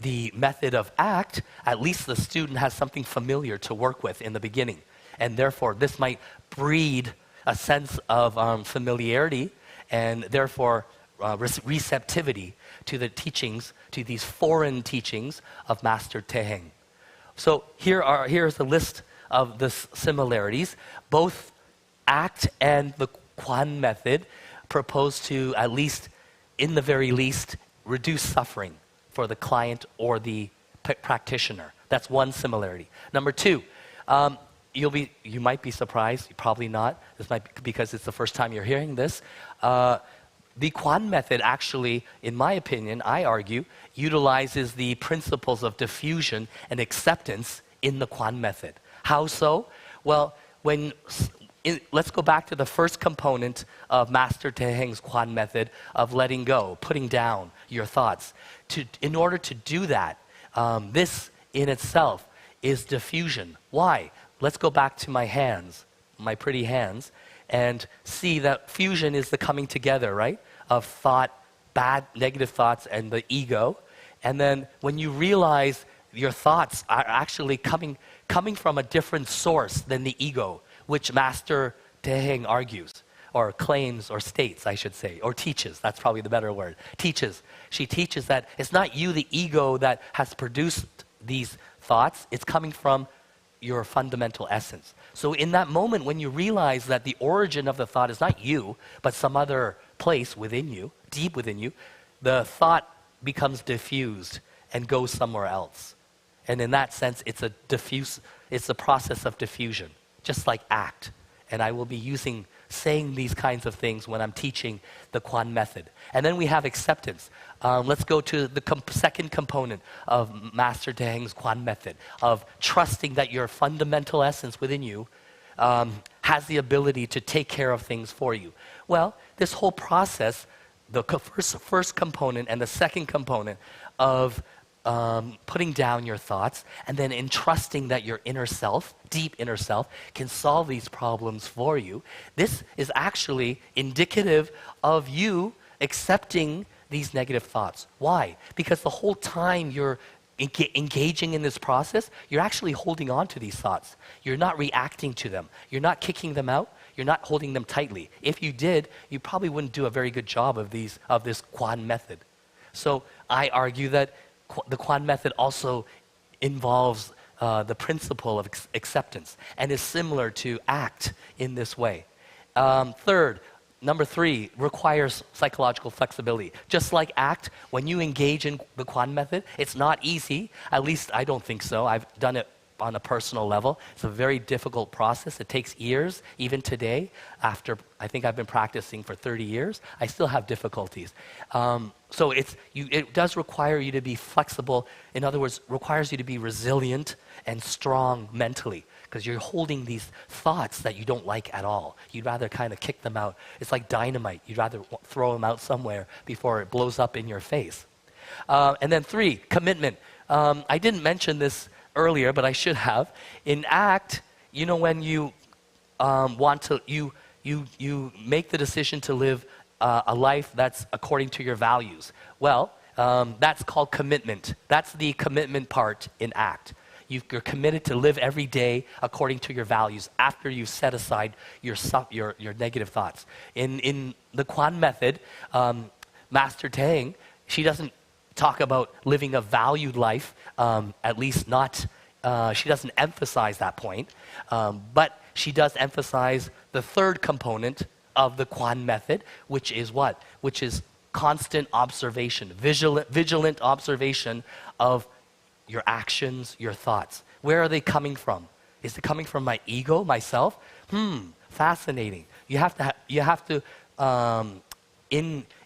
the method of ACT, at least the student has something familiar to work with in the beginning. And therefore, this might breed a sense of familiarity and therefore receptivity to the teachings, to these foreign teachings of Master Teheng. So here's a list of the similarities. Both ACT and the Kwan method propose to, at least, in the very least, reduce suffering for the client or the practitioner. That's one similarity. Number two, you might be surprised, probably not. This might be because it's the first time you're hearing this. The Kwan method actually, in my opinion, I argue, utilizes the principles of diffusion and acceptance in the Kwan method. How so? Well, let's go back to the first component of Master Teheng's Kwan method of letting go, putting down your thoughts. In order to do that, this in itself is diffusion. Why? Let's go back to my hands, my pretty hands, and see that fusion is the coming together, right, of thought, bad, negative thoughts, and the ego. And then when you realize your thoughts are actually coming from a different source than the ego, which Master Teheng argues, or claims, or states, I should say, or teaches. That's probably the better word. Teaches. She teaches that it's not you, the ego, that has produced these thoughts. It's coming from your fundamental essence. So in that moment, when you realize that the origin of the thought is not you, but some other place within you, deep within you, the thought becomes diffused and goes somewhere else. And in that sense, it's a process of diffusion, just like ACT. And I will be saying these kinds of things when I'm teaching the Kwan method. And then we have acceptance. Let's go to the second component of Master Teheng's Kwan method, of trusting that your fundamental essence within you has the ability to take care of things for you. Well, this whole process, the first component and the second component of putting down your thoughts and then entrusting that your inner self, deep inner self, can solve these problems for you. This is actually indicative of you accepting these negative thoughts. Why? Because the whole time you're engaging in this process, you're actually holding on to these thoughts. You're not reacting to them. You're not kicking them out. You're not holding them tightly. If you did, you probably wouldn't do a very good job of this Kwan method. So I argue that the Kwan method also involves the principle of acceptance and is similar to ACT in this way. Number three, requires psychological flexibility. Just like ACT, when you engage in the Kwan method, it's not easy. At least I don't think so. I've done it on a personal level. It's a very difficult process. It takes years. Even today, after I think I've been practicing for 30 years, I still have difficulties. So it does require you to be flexible. In other words, requires you to be resilient and strong mentally, because you're holding these thoughts that you don't like at all. You'd rather kind of kick them out. It's like dynamite. You'd rather throw them out somewhere before it blows up in your face. And then three, commitment. I didn't mention this earlier, but I should have. In ACT, when you you make the decision to live a life that's according to your values. Well, that's called commitment. That's the commitment part in ACT. You're committed to live every day according to your values after you set aside your negative thoughts. In the Kwan method, Master Teheng, she doesn't talk about living a valued life, at least not, she doesn't emphasize that point, but she does emphasize the third component of the Kwan method, which is what? Which is constant observation, vigilant observation of your actions, your thoughts. Where are they coming from? Is it coming from my ego, myself? Fascinating. You have to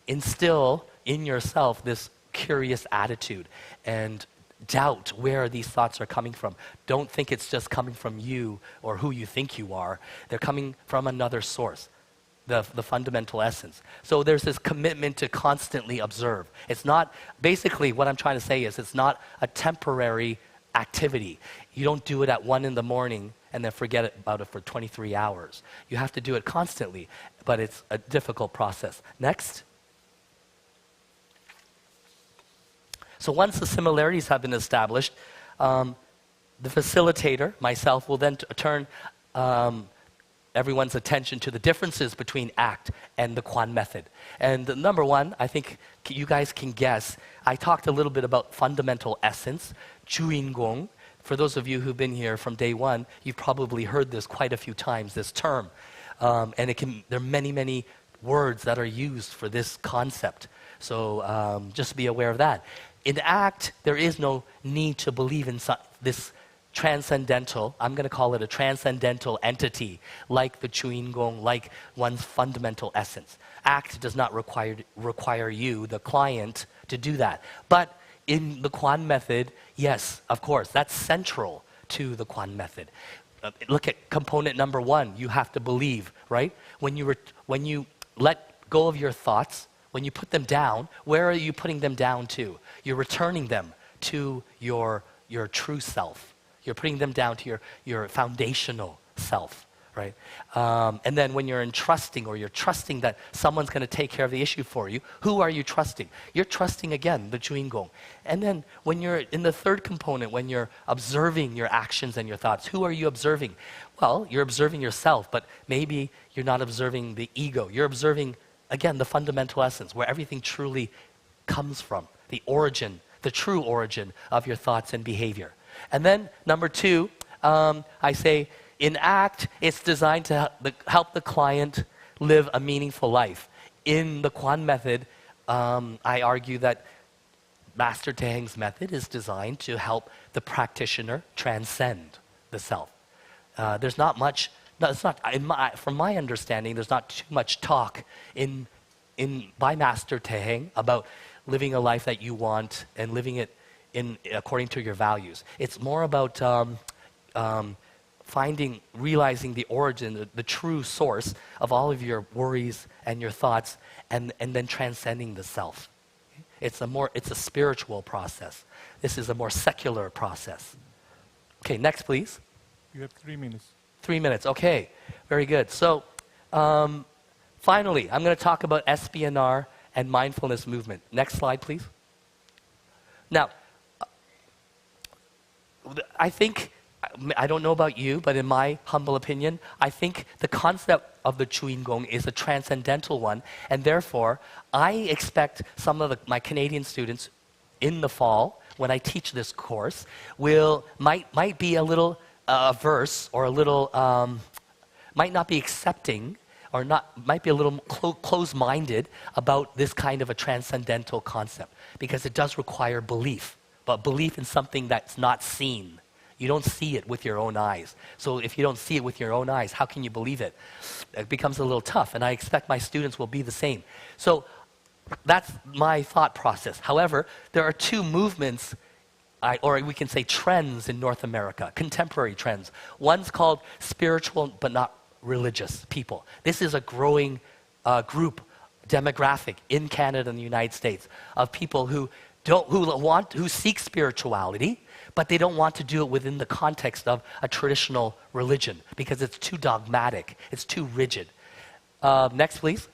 instill in yourself this curious attitude and doubt where these thoughts are coming from. Don't think it's just coming from you or who you think you are. They're coming from another source, the fundamental essence. So there's this commitment to constantly observe. It's not, basically what I'm trying to say is it's not a temporary activity. You don't do it at 1 in the morning and then forget about it for 23 hours. You have to do it constantly, but it's a difficult process. Next. So once the similarities have been established, the facilitator, myself, will then turn everyone's attention to the differences between ACT and the Kwan method. And number one, I think you guys can guess, I talked a little bit about fundamental essence, 주인공. For those of you who've been here from day one, you've probably heard this quite a few times, this term. And there are many, many words that are used for this concept. So just be aware of that. In ACT, there is no need to believe in this transcendental, I'm going to call it a transcendental entity, like the 주인공, like one's fundamental essence. ACT does not require you, the client, to do that. But in the Kwan method, yes, of course, that's central to the Kwan method. Look at component number 1, you have to believe, right? When you let go of your thoughts, when you put them down, where are you putting them down to? You're returning them to your true self. You're putting them down to your foundational self, right? And then when you're entrusting, or you're trusting that someone's going to take care of the issue for you, who are you trusting? You're trusting, again, the 주인공. And then when you're in the third component, when you're observing your actions and your thoughts, who are you observing? Well, you're observing yourself, but maybe you're not observing the ego. You're observing, again, the fundamental essence, where everything truly comes from, the origin, the true origin of your thoughts and behavior. And then number 2, I say in ACT, it's designed to help the client live a meaningful life. In the Kwan method, I argue that Master Teheng's method is designed to help the practitioner transcend the self. There's not much, from my understanding, there's not too much talk by Master Teheng about living a life that you want and living it according to your values. It's more about realizing the origin, the true source of all of your worries and your thoughts, and then transcending the self. It's a spiritual process. This is a more secular process. Okay, next please. You have 3 minutes. 3 minutes, okay, very good. So finally, I'm going to talk about SBNR and mindfulness movement. Next slide, please. Now, I think, I don't know about you, but in my humble opinion, I think the concept of the 주인공 is a transcendental one, and therefore, I expect some of my Canadian students in the fall, when I teach this course, might be a little averse, or a little, might not be accepting, or might be a little close-minded about this kind of a transcendental concept, because it does require belief, but belief in something that's not seen. You don't see it with your own eyes. So if you don't see it with your own eyes, how can you believe it? It becomes a little tough, and I expect my students will be the same. So that's my thought process. However, there are 2 movements, or we can say trends in North America, contemporary trends. One's called spiritual but not religious people. This is a growing group, demographic in Canada and the United States of people who seek spirituality, but they don't want to do it within the context of a traditional religion because it's too dogmatic, it's too rigid. Next, please.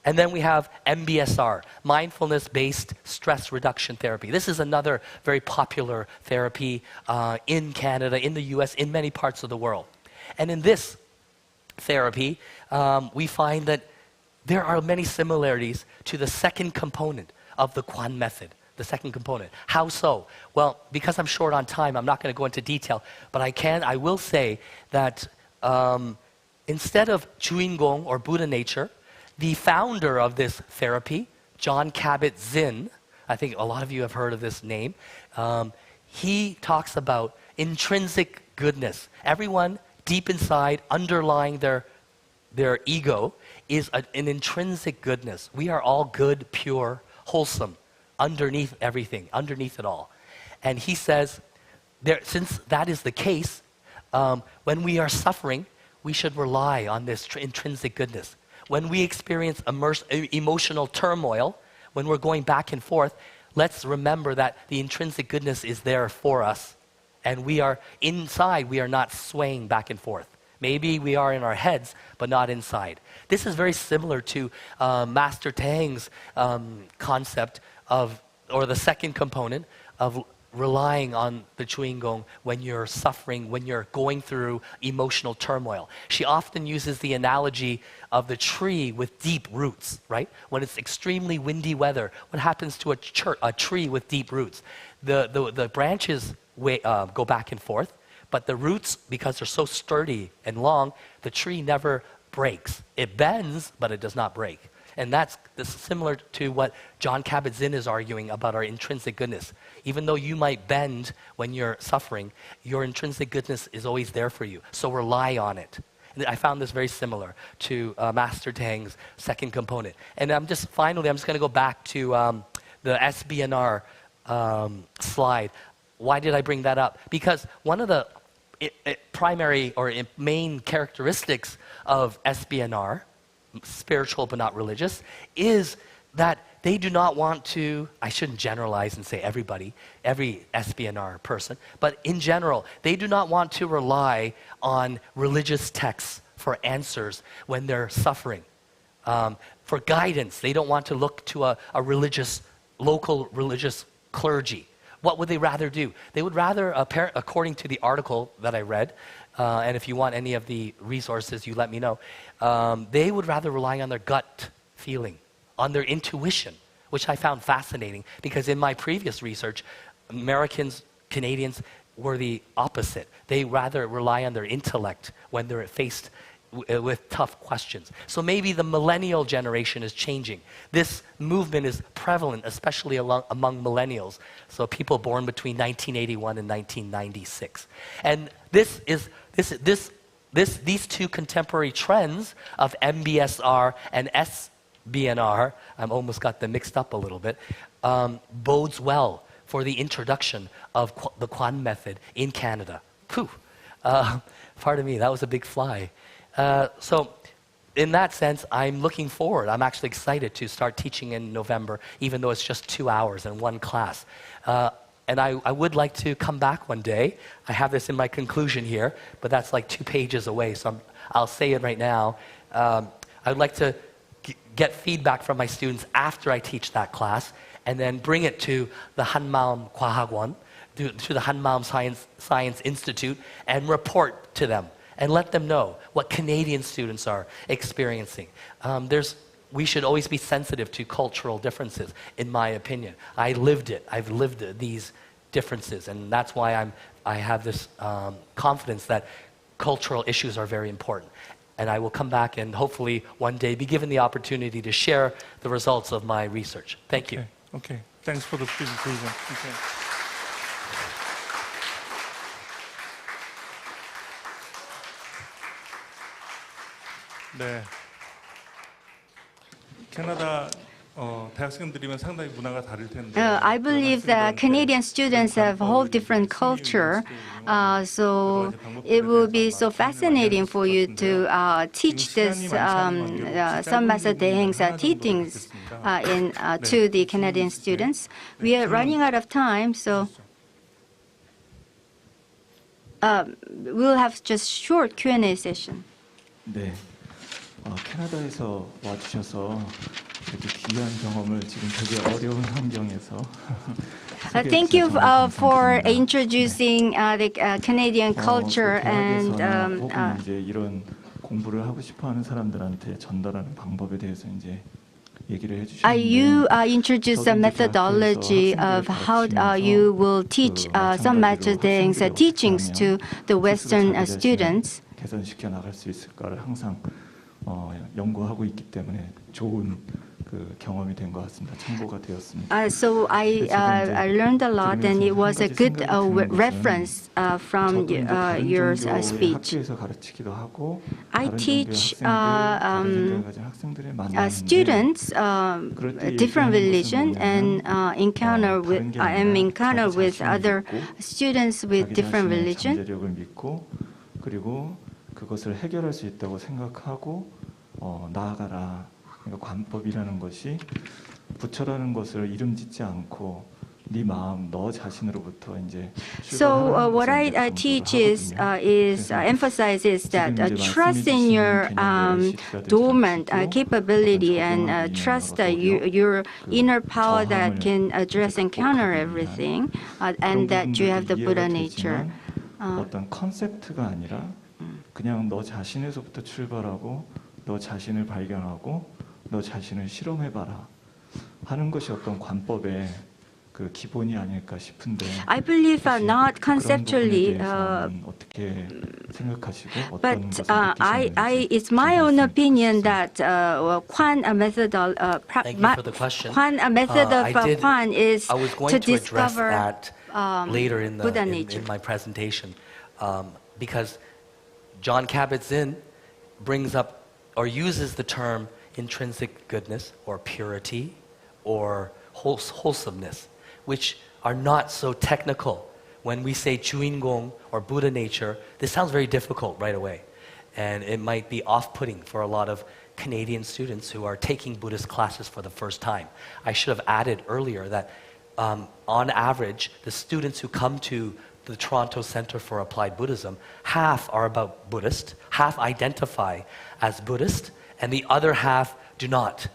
And then we have MBSR, mindfulness-based stress reduction therapy. This is another very popular therapy in Canada, in the US, in many parts of the world. And in this therapy, we find that there are many similarities to the second component of the Kwan method. The second component. How so? Well, because I'm short on time, I'm not going to go into detail, but I will say that instead of 주인공 or Buddha nature, the founder of this therapy, Jon Kabat-Zinn, I think a lot of you have heard of this name, he talks about intrinsic goodness. Everyone deep inside, underlying their ego, is an intrinsic goodness. We are all good, pure, wholesome. underneath everything, underneath it all. And he says, since that is the case, when we are suffering, we should rely on this intrinsic goodness. When we experience emotional turmoil, when we're going back and forth, let's remember that the intrinsic goodness is there for us. And we are inside, we are not swaying back and forth. Maybe we are in our heads, but not inside. This is very similar to Master Tang's concept of, or the second component of relying on the Juingong when you're suffering, when you're going through emotional turmoil. She often uses the analogy of the tree with deep roots, right? When it's extremely windy weather, what happens to a tree with deep roots? The branches go back and forth, but the roots, because they're so sturdy and long, the tree never breaks. It bends, but it does not break. And that's similar to what John Kabat-Zinn is arguing about our intrinsic goodness. Even though you might bend when you're suffering, your intrinsic goodness is always there for you. So rely on it. And I found this very similar to Master Tang's second component. And I'm just going to go back to the SBNR slide. Why did I bring that up? Because one of the primary or main characteristics of SBNR, spiritual but not religious, is that they do not want to, I shouldn't generalize and say everybody, every SBNR person, but in general, they do not want to rely on religious texts for answers when they're suffering. For guidance, they don't want to look to a local religious clergy. What would they rather do? They would rather, according to the article that I read, and if you want any of the resources, you let me know, they would rather rely on their gut feeling, on their intuition, which I found fascinating because in my previous research, Americans, Canadians were the opposite. They rather rely on their intellect when they're faced with tough questions. So maybe the millennial generation is changing. This movement is prevalent, especially among millennials, so people born between 1981 and 1996. And these two contemporary trends of MBSR and SBNR, I almost got them mixed up a little bit, bodes well for the introduction of the Kwan method in Canada. Pardon me, that was a big fly. So in that sense, I'm looking forward. I'm actually excited to start teaching in November, even though it's just 2 hours in one class. And I would like to come back one day. I have this in my conclusion here, but that's like 2 pages away, so I'll say it right now. I'd like to get feedback from my students after I teach that class, and then bring it to the Hanmaum Kwahagwon, to the Hanmaum Science Institute, and report to them. And let them know what Canadian students are experiencing. We should always be sensitive to cultural differences, in my opinion. I've lived these differences, and that's why I have this confidence that cultural issues are very important. And I will come back and hopefully one day be given the opportunity to share the results of my research. Thank you. Okay. Thanks for the presentation. Okay. 네. 캐나다 대학생들이면 상당히 문화가 다를 텐데. I believe that Canadian students have a whole different culture, so it will be so fascinating for you to teach this Son Master Daeng's teachings to the Canadian students. We are running out of time, so we'll have just short Q&A session. 네. 캐나다에서 와주셔서 이렇게 귀한 경험을 지금 되게 어려운 환경에서 Thank you for introducing the Canadian culture and 이제 이런 공부를 하고 싶어하는 사람들한테 전달하는 방법에 대해서 이제 얘기를 해주셨는데 you introduced the methodology of how you will teach Son Master Daeng's teachings to the Western students. 개선시켜 나갈 수 있을까를 항상 연구하고 있기 때문에 좋은 그 경험이 된 것 같습니다. 참고가 되었습니다. So I learned a lot, and it was a good reference from your speech. 학교에서 가르치기도 하고 I 다른 teach 종교의 학생들, 다른 생각을 가진 학생들을 만나는데 students 그럴 때 different 얘기하는 religion 것은 and 뭐냐면, I am encounter 자기 with 자신을 other 믿고, students with 자기 different 자신의 religion. 잠재력을 믿고 그리고 그것을 해결할 수 있다고 생각하고 나아가라. 그러니까 관법이라는 것이 부처라는 것을 이름 짓지 않고 네 마음, 너 자신으로부터 이제 So what I teach is emphasizes that trust in your dormant capability and trust your inner power that can address and counter everything, and that you have the Buddha nature. 어떤 컨셉트가 아니라 그냥 너 자신에서부터 출발하고 너 자신을 발견하고 너 자신을 실험해봐라 하는 것이 어떤 관법의 그 기본이 아닐까 싶은데. I believe not conceptually, 어떻게 생각하시고 but 어떤 것을 느끼시는지. it's my own opinion that Kwan method Thank you for the question. Kwan method of Kwan is I was going to to address discover that later in Buddha nature. my presentation, because John Kabat-Zinn brings up or uses the term intrinsic goodness or purity or wholesomeness, which are not so technical. When we say Chuingong or Buddha nature, this sounds very difficult right away. And it might be off-putting for a lot of Canadian students who are taking Buddhist classes for the first time. I should have added earlier that on average, the students who come to the Toronto Centre for Applied Buddhism, half are about Buddhist, half identify as Buddhist, and the other half do not.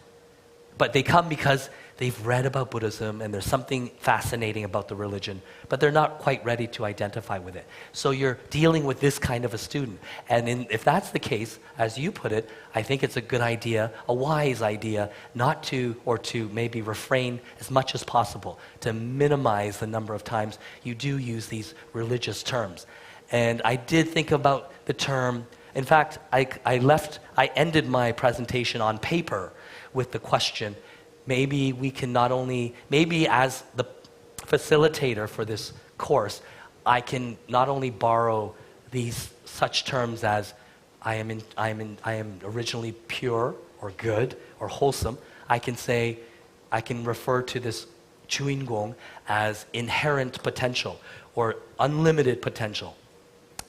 But they come because they've read about Buddhism and there's something fascinating about the religion, but they're not quite ready to identify with it. So you're dealing with this kind of a student. And if that's the case, as you put it, I think it's a good idea, a wise idea, not to, or to maybe refrain as much as possible, to minimize the number of times you do use these religious terms. And I did think about the term, in fact, I ended my presentation on paper with the question, maybe we can not only, maybe as the facilitator for this course, I can not only borrow these such terms as I am originally pure or good or wholesome. I can say, I can refer to this Chuingong as inherent potential or unlimited potential.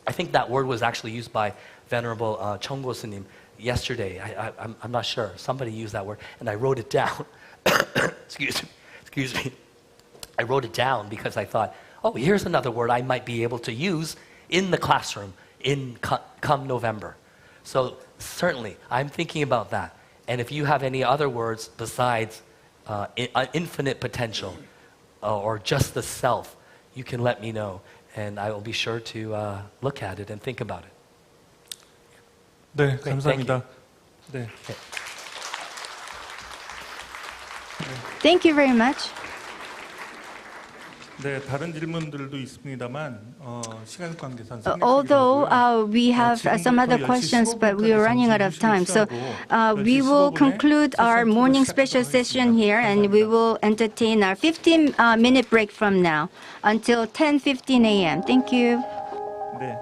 I think that word was actually used by Venerable Chonggo Sunim yesterday. I'm not sure. Somebody used that word, and I wrote it down. Excuse me. I wrote it down because I thought, oh, here's another word I might be able to use in the classroom come November. So certainly, I'm thinking about that. And if you have any other words besides infinite potential or just the self, you can let me know, and I will be sure to look at it and think about it. 네, 감사합니다. 네. Thank you very much. 네, 다른 질문들도 있습니다만 시간 관계상 although we have some other questions, but we are running out of time, so we will conclude our morning special session here, and we will entertain our 15-minute break from now until 10:15 a.m. Thank you. 네,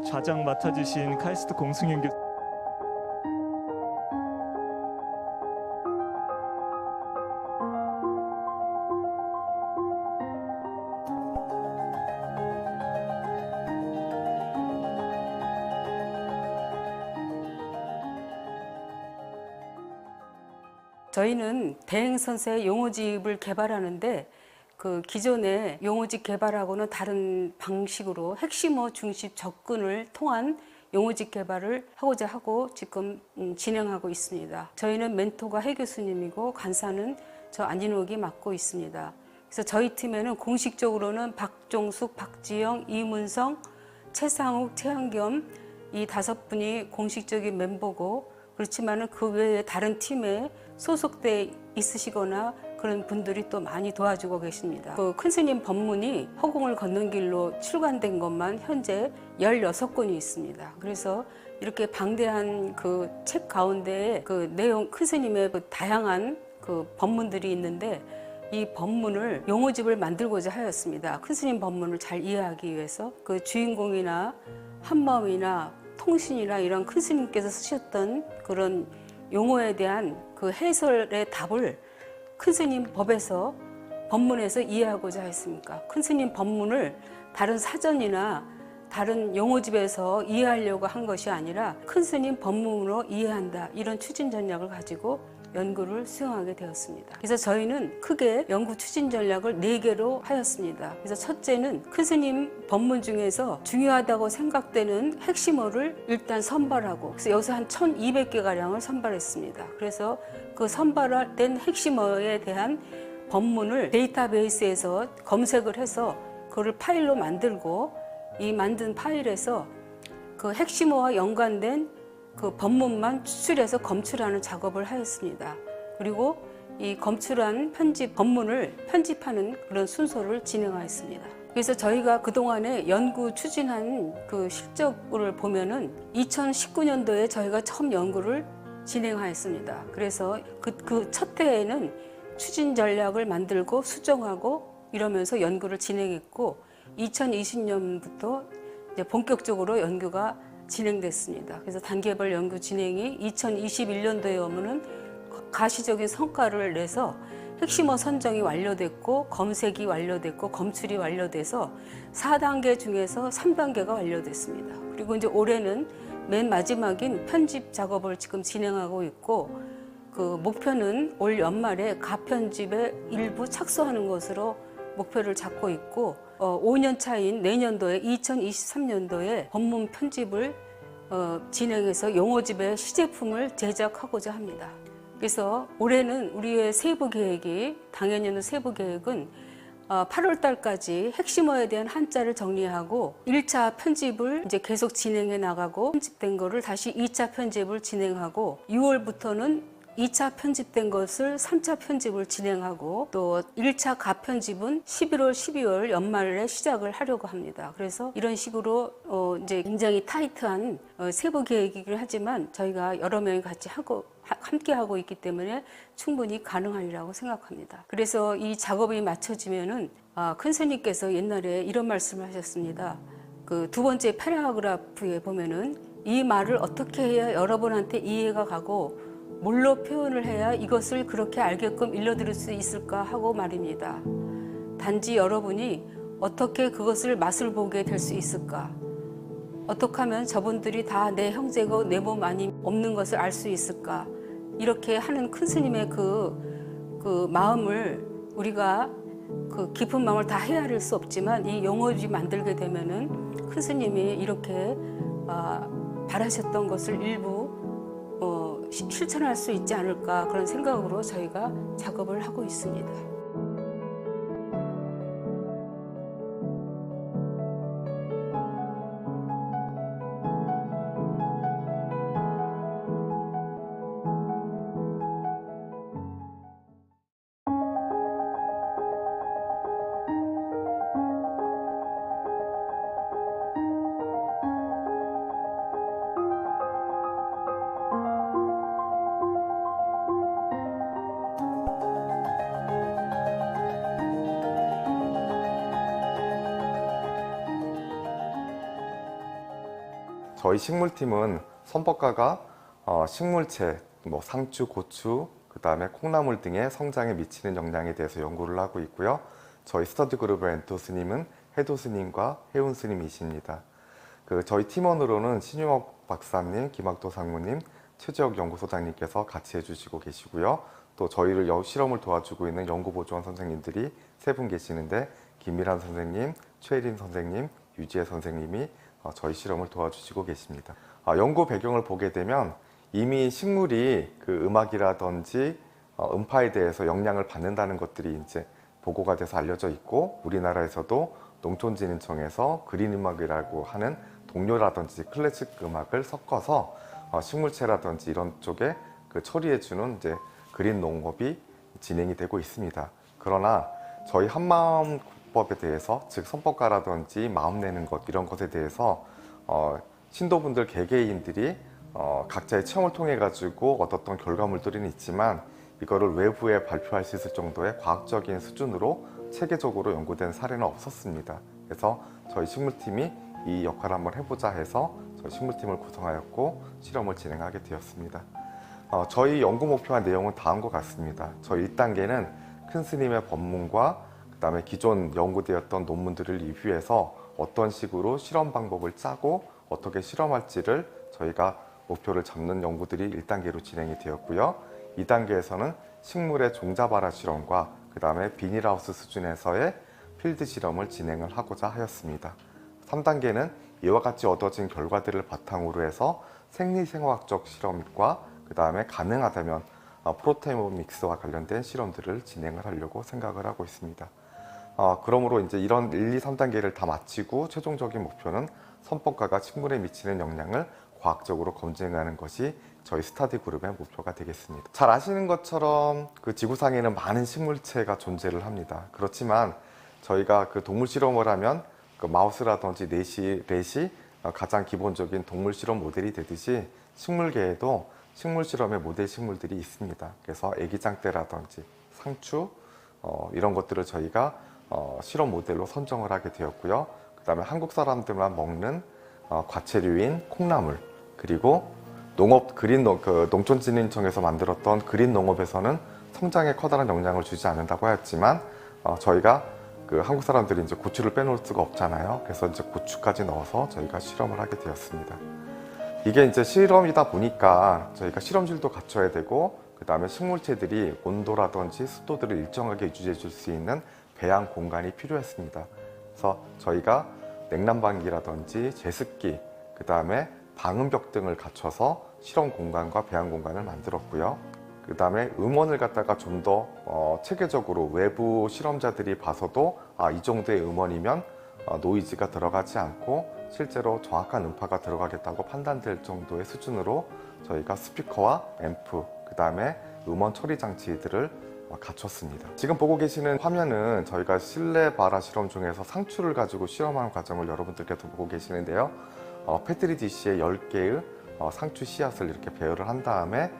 좌장 맡아주신 카이스트 공승현 교수. 저희는 대행선생 용어집을 개발하는데 그 기존의 용어집 개발하고는 다른 방식으로 핵심어 중심 접근을 통한 용어집 개발을 하고자 하고 지금 진행하고 있습니다. 저희는 멘토가 해 교수님이고 간사는 저 안진욱이 맡고 있습니다. 그래서 저희 팀에는 공식적으로는 박종숙, 박지영, 이문성, 최상욱, 최한겸 이 5분이 공식적인 멤버고, 그렇지만은 그 외에 다른 팀에 소속돼 있으시거나 그런 분들이 또 많이 도와주고 계십니다. 그 큰 스님 법문이 허공을 걷는 길로 출간된 것만 현재 16권이 있습니다. 그래서 이렇게 방대한 그 책 가운데에 그 내용, 큰 스님의 그 다양한 그 법문들이 있는데 이 법문을 용어집을 만들고자 하였습니다. 큰 스님 법문을 잘 이해하기 위해서 그 주인공이나 한마음이나 통신이나 이런 큰 스님께서 쓰셨던 그런 용어에 대한 그 해설의 답을 큰 스님 법에서 법문에서 이해하고자 했습니까? 큰 스님 법문을 다른 사전이나 다른 용어집에서 이해하려고 한 것이 아니라 큰 스님 법문으로 이해한다, 이런 추진 전략을 가지고 연구를 수행하게 되었습니다. 그래서 저희는 크게 연구 추진 전략을 4개로 하였습니다. 그래서 첫째는 큰 스님 법문 중에서 중요하다고 생각되는 핵심어를 일단 선발하고, 그래서 여기서 한 1200개 가량을 선발했습니다. 그래서 그 선발된 핵심어에 대한 법문을 데이터베이스에서 검색을 해서 그걸 파일로 만들고, 이 만든 파일에서 그 핵심어와 연관된 그 법문만 추출해서 검출하는 작업을 하였습니다. 그리고 이 검출한 법문을 편집하는 그런 순서를 진행하였습니다. 그래서 저희가 그동안에 연구 추진한 그 실적을 보면은 2019년도에 저희가 처음 연구를 진행하였습니다. 그래서 그 첫 해에는 추진 전략을 만들고 수정하고 이러면서 연구를 진행했고, 2020년부터 이제 본격적으로 연구가 진행됐습니다. 그래서 단계별 연구 진행이 2021년도에 오면은 가시적인 성과를 내서 핵심어 선정이 완료됐고, 검색이 완료됐고, 검출이 완료돼서 4단계 중에서 3단계가 완료됐습니다. 그리고 이제 올해는 맨 마지막인 편집 작업을 지금 진행하고 있고, 그 목표는 올 연말에 가편집의 일부 착수하는 것으로 목표를 잡고 있고, 5년 차인 내년도에 2023년도에 법문 편집을 진행해서 용어집의 시제품을 제작하고자 합니다. 그래서 올해는 우리의 세부 계획이, 당연히는 세부 계획은 8월 달까지 핵심어에 대한 한자를 정리하고 1차 편집을 이제 계속 진행해 나가고, 편집된 거를 다시 2차 편집을 진행하고, 6월부터는 2차 편집된 것을 3차 편집을 진행하고, 또 1차 가편집은 11월, 12월 연말에 시작을 하려고 합니다. 그래서 이런 식으로 이제 굉장히 타이트한 세부 계획이긴 하지만 저희가 여러 명이 같이 함께 하고 있기 때문에 충분히 가능하리라고 생각합니다. 그래서 이 작업이 마쳐지면은 큰 스님께서 옛날에 이런 말씀을 하셨습니다. 그 두 번째 패러그래프에 보면은 이 말을 어떻게 해야 여러분한테 이해가 가고 뭘로 표현을 해야 이것을 그렇게 알게끔 일러드릴 수 있을까 하고 말입니다. 단지 여러분이 어떻게 그것을 맛을 보게 될 수 있을까? 어떻게 하면 저분들이 다 내 형제고 내 몸 아니 없는 것을 알 수 있을까? 이렇게 하는 큰 스님의 그 마음을 우리가 그 깊은 마음을 다 헤아릴 수 없지만, 이 용어집 만들게 되면은 큰 스님이 이렇게 바라셨던 것을 일부 실천할 수 있지 않을까, 그런 생각으로 저희가 작업을 하고 있습니다. 저희 식물팀은 선법가가 식물체, 상추, 고추, 그 다음에 콩나물 등의 성장에 미치는 영향에 대해서 연구를 하고 있고요. 저희 스터디 그룹의 엔토 스님은 해도 스님과 혜운 스님이십니다. 저희 팀원으로는 신유옥 박사님, 김학도 상무님, 최지혁 연구소장님께서 같이 해주시고 계시고요. 또 저희를 실험을 도와주고 있는 연구보조원 선생님들이 3분 계시는데, 김미란 선생님, 최혜린 선생님, 유지혜 선생님이 저희 실험을 도와주시고 계십니다. 연구 배경을 보게 되면 이미 식물이 그 음악이라든지 음파에 대해서 영향을 받는다는 것들이 이제 보고가 돼서 알려져 있고, 우리나라에서도 농촌진흥청에서 그린 음악이라고 하는 동요라든지 클래식 음악을 섞어서 식물체라든지 이런 쪽에 처리해주는 이제 그린 농업이 진행이 되고 있습니다. 그러나 저희 한마음법에 대해서, 즉 선법가라든지 마음 내는 것, 이런 것에 대해서 신도분들 개개인들이 각자의 체험을 통해 가지고 얻었던 결과물들은 있지만 이거를 외부에 발표할 수 있을 정도의 과학적인 수준으로 체계적으로 연구된 사례는 없었습니다. 그래서 저희 식물팀이 이 역할을 한번 해보자 해서 저희 식물팀을 구성하였고 실험을 진행하게 되었습니다. 저희 연구 목표와 내용은 다음과 같습니다. 저희 1단계는 큰 스님의 법문과 그 다음에 기존 연구되었던 논문들을 리뷰해서 어떤 식으로 실험 방법을 짜고 어떻게 실험할지를 저희가 목표를 잡는 연구들이 1단계로 진행이 되었고요. 2단계에서는 식물의 종자발화 실험과 그 다음에 비닐하우스 수준에서의 필드 실험을 진행을 하고자 하였습니다. 3단계는 이와 같이 얻어진 결과들을 바탕으로 해서 생리생화학적 실험과 그 다음에 가능하다면 프로테오믹스와 관련된 실험들을 진행을 하려고 생각을 하고 있습니다. 그러므로 이제 이런 1, 2, 3단계를 다 마치고 최종적인 목표는 선법가가 식물에 미치는 영향을 과학적으로 검증하는 것이 저희 스터디 그룹의 목표가 되겠습니다. 잘 아시는 것처럼 그 지구상에는 많은 식물체가 존재를 합니다. 그렇지만 저희가 그 동물 실험을 하면 그 마우스라든지 렛이 가장 기본적인 동물 실험 모델이 되듯이 식물계에도 식물 실험의 모델 식물들이 있습니다. 그래서 애기장대라든지 상추 이런 것들을 저희가 실험 모델로 선정을 하게 되었고요. 그 다음에 한국 사람들만 먹는 과체류인 콩나물, 그리고 농촌진흥청에서 만들었던 그린 농업에서는 성장에 커다란 영향을 주지 않는다고 하였지만 저희가 그 한국 사람들이 이제 고추를 빼놓을 수가 없잖아요. 그래서 이제 고추까지 넣어서 저희가 실험을 하게 되었습니다. 이게 이제 실험이다 보니까 저희가 실험실도 갖춰야 되고 그 다음에 식물체들이 온도라든지 습도들을 일정하게 유지해 줄 수 있는 배양 공간이 필요했습니다. 그래서 저희가 냉난방기라든지 제습기, 그 다음에 방음벽 등을 갖춰서 실험 공간과 배양 공간을 만들었고요. 그 다음에 음원을 갖다가 좀 더 체계적으로 외부 실험자들이 봐서도 이 정도의 음원이면 노이즈가 들어가지 않고 실제로 정확한 음파가 들어가겠다고 판단될 정도의 수준으로 저희가 스피커와 앰프, 그 다음에 음원 처리 장치들을 갖췄습니다. 지금 보고 계시는 화면은 저희가 실내 발화 실험 중에서 상추를 가지고 실험하는 과정을 여러분들께서 보고 계시는데요. 페트리 디시에 10개의 상추 씨앗을 이렇게 배열을 한 다음에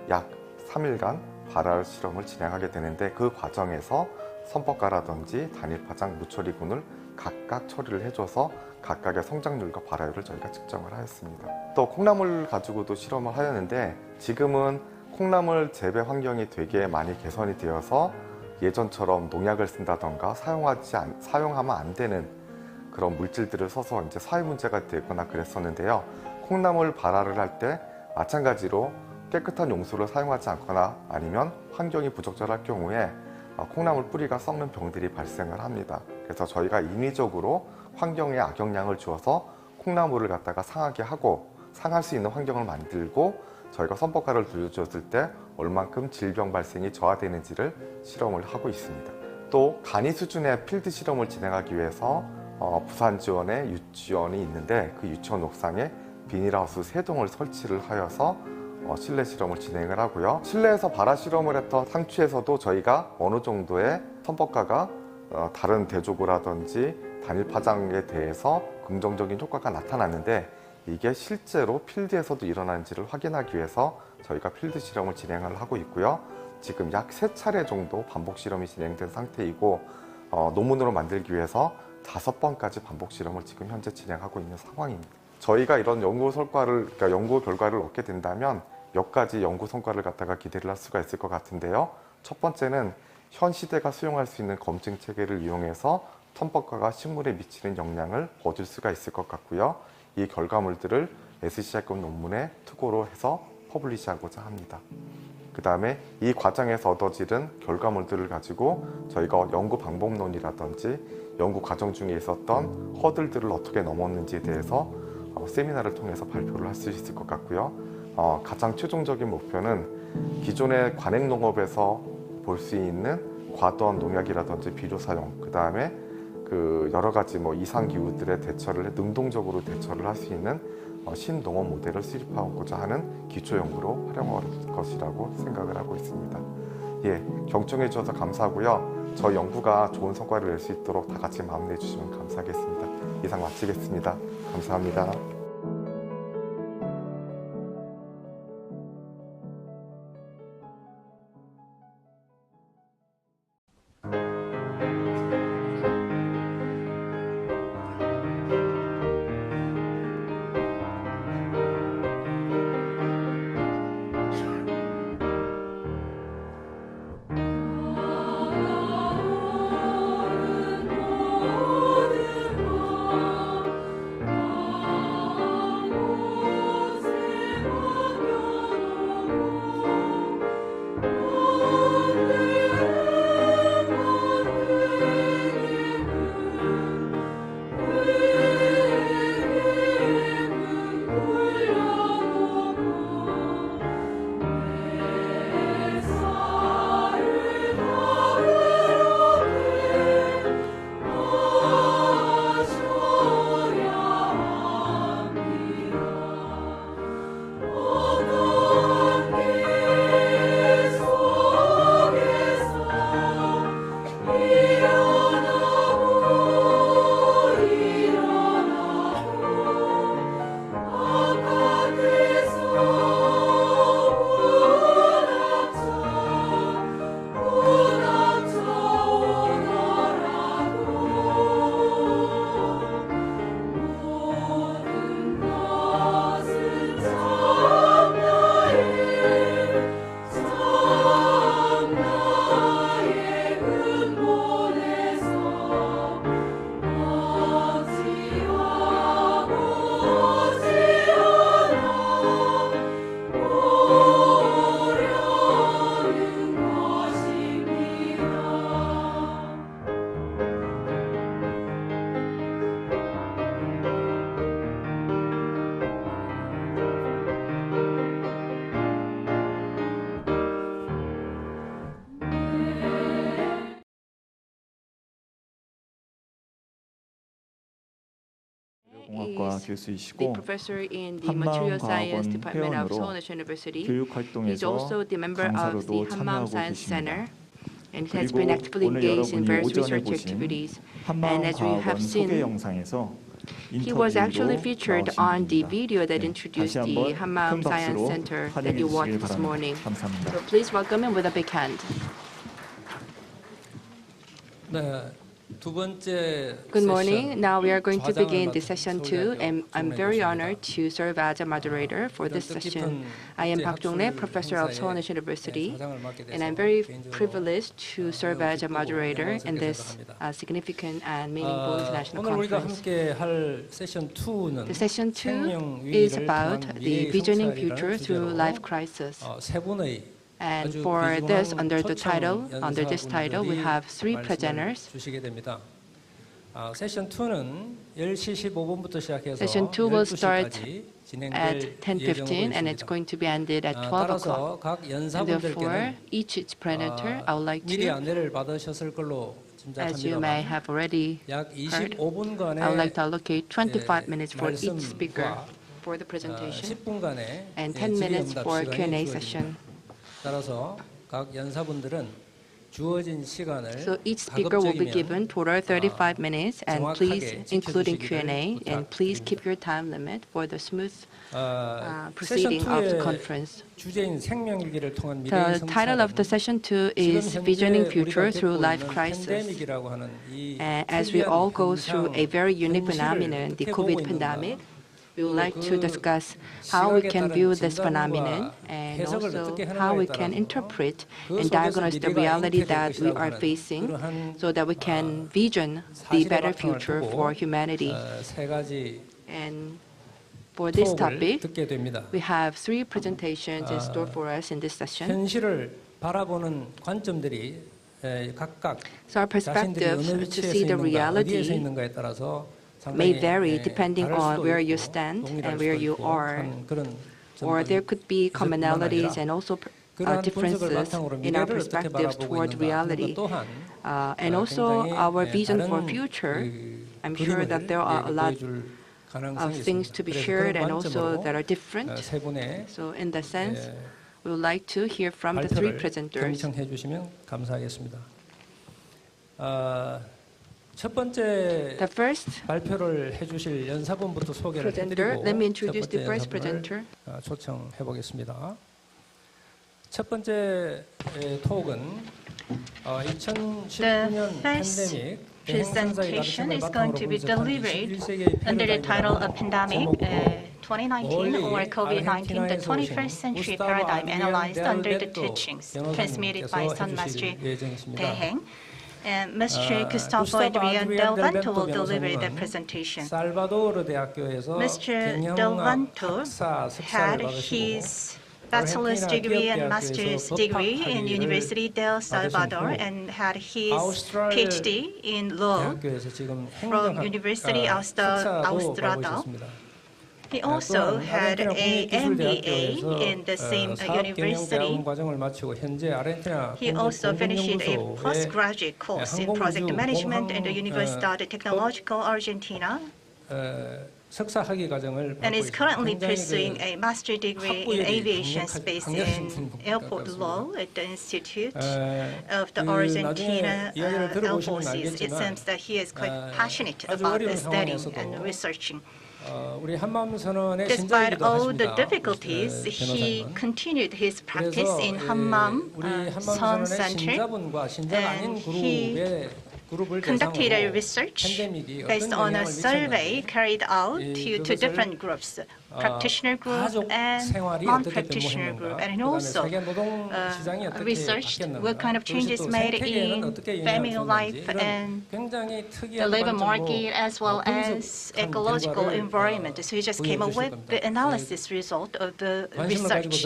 약 3일간 발화 실험을 진행하게 되는데 그 과정에서 선법가라든지 단일파장, 무처리군을 각각 처리를 해줘서 각각의 성장률과 발화율을 저희가 측정을 하였습니다. 또 콩나물 가지고도 실험을 하였는데 지금은 콩나물 재배 환경이 되게 많이 개선이 되어서 예전처럼 농약을 쓴다던가 사용하면 안 되는 그런 물질들을 써서 이제 사회 문제가 되거나 그랬었는데요. 콩나물 발화를 할 때 마찬가지로 깨끗한 용수를 사용하지 않거나 아니면 환경이 부적절할 경우에 콩나물 뿌리가 썩는 병들이 발생을 합니다. 그래서 저희가 인위적으로 환경에 악영향을 주어서 콩나물을 갖다가 상하게 하고 상할 수 있는 환경을 만들고 저희가 선법가를 들려주었을 때 얼만큼 질병 발생이 저하되는지를 실험을 하고 있습니다. 또 간이 수준의 필드 실험을 진행하기 위해서 부산 지원에 유치원이 있는데 그 유치원 옥상에 비닐하우스 3동을 설치를 하여서 실내 실험을 진행을 하고요. 실내에서 발화 실험을 했던 상추에서도 저희가 어느 정도의 선법가가 다른 대조구라든지 단일 파장에 대해서 긍정적인 효과가 나타났는데 이게 실제로 필드에서도 일어나는지를 확인하기 위해서 저희가 필드 실험을 진행을 하고 있고요. 지금 약 3차례 정도 반복 실험이 진행된 상태이고 논문으로 만들기 위해서 5번까지 반복 실험을 지금 현재 진행하고 있는 상황입니다. 저희가 이런 연구 결과를 얻게 된다면 몇 가지 연구 성과를 갖다가 기대를 할 수가 있을 것 같은데요. 첫 번째는 현 시대가 수용할 수 있는 검증 체계를 이용해서 선법가가 식물에 미치는 영향을 얻을 수가 있을 것 같고요. 이 결과물들을 SCI급 논문에 투고로 해서 퍼블리시하고자 합니다. 그 다음에 이 과정에서 얻어지는 결과물들을 가지고 저희가 연구 방법론이라든지 연구 과정 중에 있었던 허들들을 어떻게 넘었는지에 대해서 세미나를 통해서 발표를 할 수 있을 것 같고요. 가장 최종적인 목표는 기존의 관행농업에서 볼 수 있는 과도한 농약이라든지 비료 사용, 그 다음에 그 여러 가지 이상기후들의 대처를 능동적으로 대처를 할 수 있는 신농업 모델을 수립하고자 하는 기초 연구로 활용할 것이라고 생각을 하고 있습니다. 경청해 주셔서 감사하고요. 저희 연구가 좋은 성과를 낼 수 있도록 다 같이 마음내 주시면 감사하겠습니다. 이상 마치겠습니다. 감사합니다. 공학과 the 교수이시고 professor in the Material Science 한마음과학원 Department of 회원으로 Seoul University. 교육 He's 활동에서 also the member of the 강사로도 Hanmam 참여하고 Science 계십니다. Center and has been 그리고 actively 오늘 engaged in 여러분이 various 오전에 research 보신 activities. And as we have 한마음과학원 소개 seen, 영상에서 he was actually 인터뷰로 featured 나오신 on the 분입니다. video that 네, introduced 다시 the 한번 Hanmam 큰 Science 박수로 Center that 환영해 you 주시길 watched this 바랍니다. morning. 감사합니다. So please welcome him with a big hand. 네, 두 번째 Good morning. 세션 Now we are going to 좌장을 begin 맡은 the session 2, 서울대학교 and I'm very 박종래 honored to serve as a moderator for this 이런 session. 뜻깊은 I am 국제 Park Jong-rae, 학술 professor of 행사에 Seoul University, 좌장을 맡게 and I'm 돼서 very 개인적으로 privileged to serve as a 기쁘고 moderator in 영광스럽게 this 생각합니다. significant and meaningful international 오늘 우리가 conference. 함께 할 세션 2는 The session 2 생명 is 위기를 about 통한 the 미래의 visioning 성찰이라는 future through 주제로 life crisis. 세 분의 And 아주 for this, 귀중한 under this title, we 초청 have three 연사분들이 presenters. 말씀을 주시게 됩니다. 세션 2는 10시 15분부터 시작해서 Session 2 will start 12시까지 진행될 at 10:15 and it's 예정으로 going to be ended at 12 따라서 o'clock. 각 And therefore, 연사분들께는 each presenter, I would like 미리 to, 안내를 받으셨을 걸로 as you may 짐작합니다만 have already 약 heard, 25분간의 I would like to allocate 25 minutes for each 말씀과 speaker for the presentation 10분간의 and 10 minutes for Q&A 시간이 session. 주어집니다. 따라서 각 연사분들은 주어진 시간을 So each speaker will be given total 35 minutes, and please, 정확하게 including 지켜주시기를 Q&A, and please keep your time limit for the smooth proceeding of the conference. 주제인 생명위기를 통한 The 미래의 title of the session 2 is Visioning Future Through Life Crisis. 팬데믹이라고 하는 이 And as we all go through a very unique phenomenon, the COVID pandemic, we would like to discuss how we can view this phenomenon and also how we can interpret and diagnose the reality that we are facing so that we can vision the better future for humanity. 세 가지 And for this 톡을 topic, 듣게 됩니다. we have three presentations in store for us in this session. 현실을 바라보는 관점들이 각각 So our 자신들이 perspectives 어느 to 위치에서 see the 있는가, 어디에서 reality 있는가에 따라서 may 상당히 vary depending 다를 on 수도 where you 있고, stand 동일할 and where 수도 you 있고 are. 한 그런 Or there could be 있을 뿐만 commonalities 아니라 and also 그러한 분석을 differences 바탕으로 in our 미래를 어떻게 perspectives 바라보고 toward 있는가 하는 reality. 것 또한 And also 굉장히 our vision for 다른 future. 그 I'm sure that there are a lot 보여줄 가능성이 of things 있습니다. to be 그래서 shared 그런 and also 관점으로 that are different. 세 분의 So in that sense, We would like to hear from the three 발표를 presenters. 경청해 주시면 감사하겠습니다. 첫 번째 The first 발표를 해주실 연사분부터 소개를 presenter, 해드리고 let me 첫 introduce the 번째 first 연사분을 presenter. 초청해 보겠습니다. 첫 번째 톡은 2019년 팬데믹 presentation is going to be delivered under the title of Pandemic 2019 or COVID-19, the 21st Century Paradigm Analyzed under the Teachings, transmitted by Son Master Daeheng. And Mr. Gustavo Adrian Del Vanto will deliver the presentation. Mr. Del Vanto had his bachelor's degree and master's degree in University del Salvador and had his PhD in law from University Austrada. He also had an MBA in the same university. He also finished a postgraduate course in project management in the Universidad Tecnológica Argentina. And is currently pursuing a master's degree in aviation space in airport law at the Institute of the Argentina Air Forces. It seems that he is quite passionate about studying and researching. Despite all the difficulties, he continued his practice in Hammam Son Center, and he conducted a research based on a survey carried out to different groups, practitioner group and non-practitioner group, and also researched what kind of changes made in family life and the labor market as well as ecological environment. So he just came up with the analysis result of the research.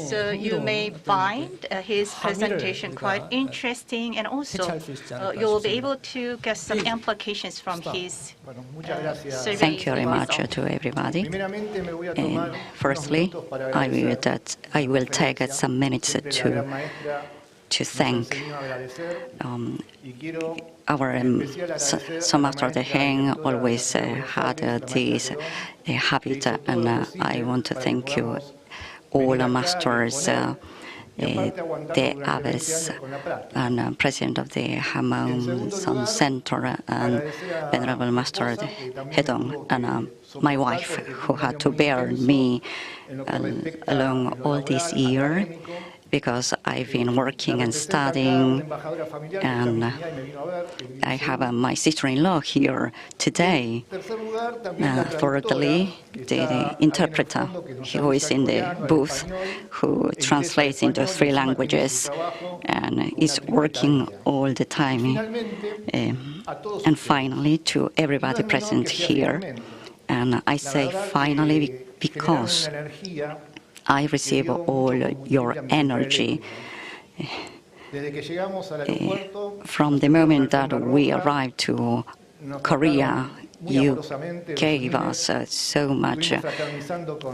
So you may find his presentation quite interesting, and also you will be able to get some implications from his survey. Thank you very much to everybody. Firstly, I will take some minutes to thank our Son Master Daeheng always had this habit, and I want to thank you all masters, the abbess and president of the Hammam Son Center, and Venerable Master Hedong, and my wife, who had to bear me along all this year, because I've been working and studying, and I have my sister-in-law here today. Thirdly, the interpreter who is in the booth, who translates into 3 languages and is working all the time. And finally, to everybody present here, and I say finally because I receive all your energy. From the moment that we arrived to Korea, you gave us so much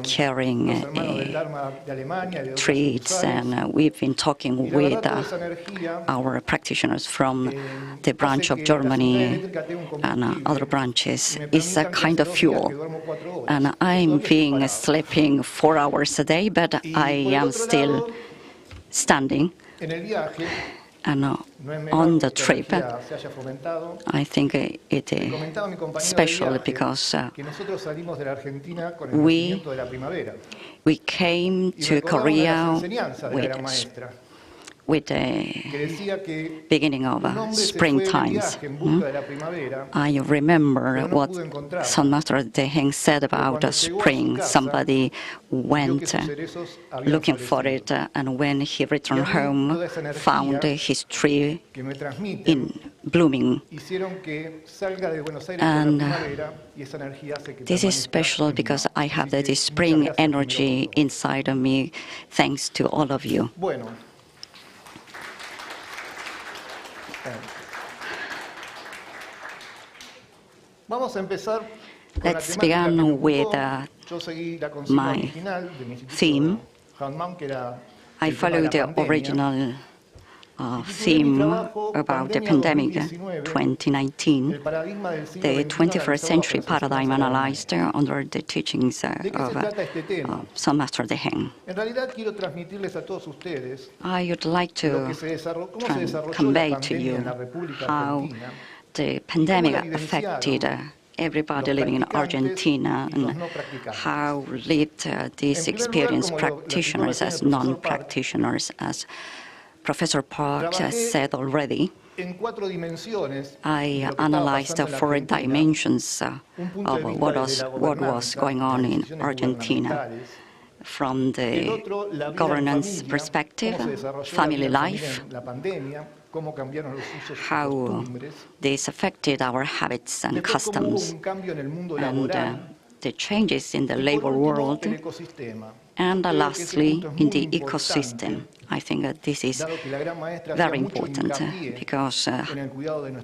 caring treats, and we've been talking with our practitioners from the branch of Germany and other branches. It's a kind of fuel, and I'm being sleeping 4 hours a day, but I am still standing. And on the trip, I think it is special because we came to Korea with the beginning of springtime. I remember what Son Master Daeheng said about spring. Somebody went looking for it, and when he returned home, found his tree in blooming. And this is special because I have this spring energy inside of me, thanks to all of you. Let's begin with my theme. I follow the original theme about the pandemic 2019, the 21st century paradigm analyzed under the teachings of Sun Master De Heng. I would like to convey to you how the pandemic affected everybody living in Argentina and how lived this experience practitioners as non-practitioners. As Professor Park has said already, I analyzed the 4 dimensions of what was going on in Argentina, from the governance perspective, family life, how this affected our habits and customs, and the changes in the labor world, and lastly, in the ecosystem. I think that this is very important because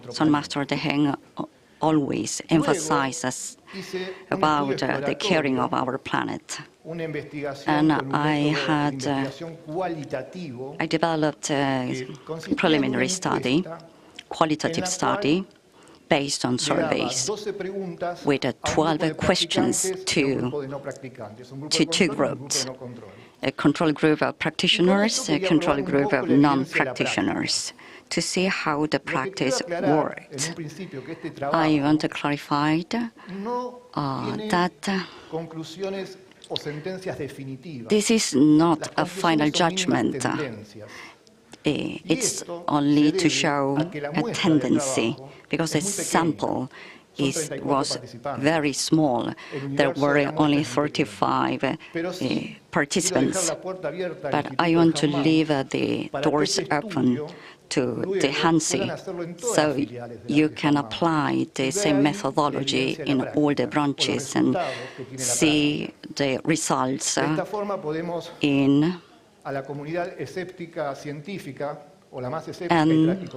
Sun Master De Heng always emphasizes about the caring of our planet. And I developed a preliminary study, qualitative study, based on surveys with 12 questions to 2 groups, a control group of practitioners, a control group of non-practitioners, to see how the practice worked. I want to clarify that this is not a final judgment. It's only to show a tendency, because the sample was very small. There were only 35 participants. But I want to leave the doors open to the HANSI, so you can apply the same methodology in all the branches and see the results in. And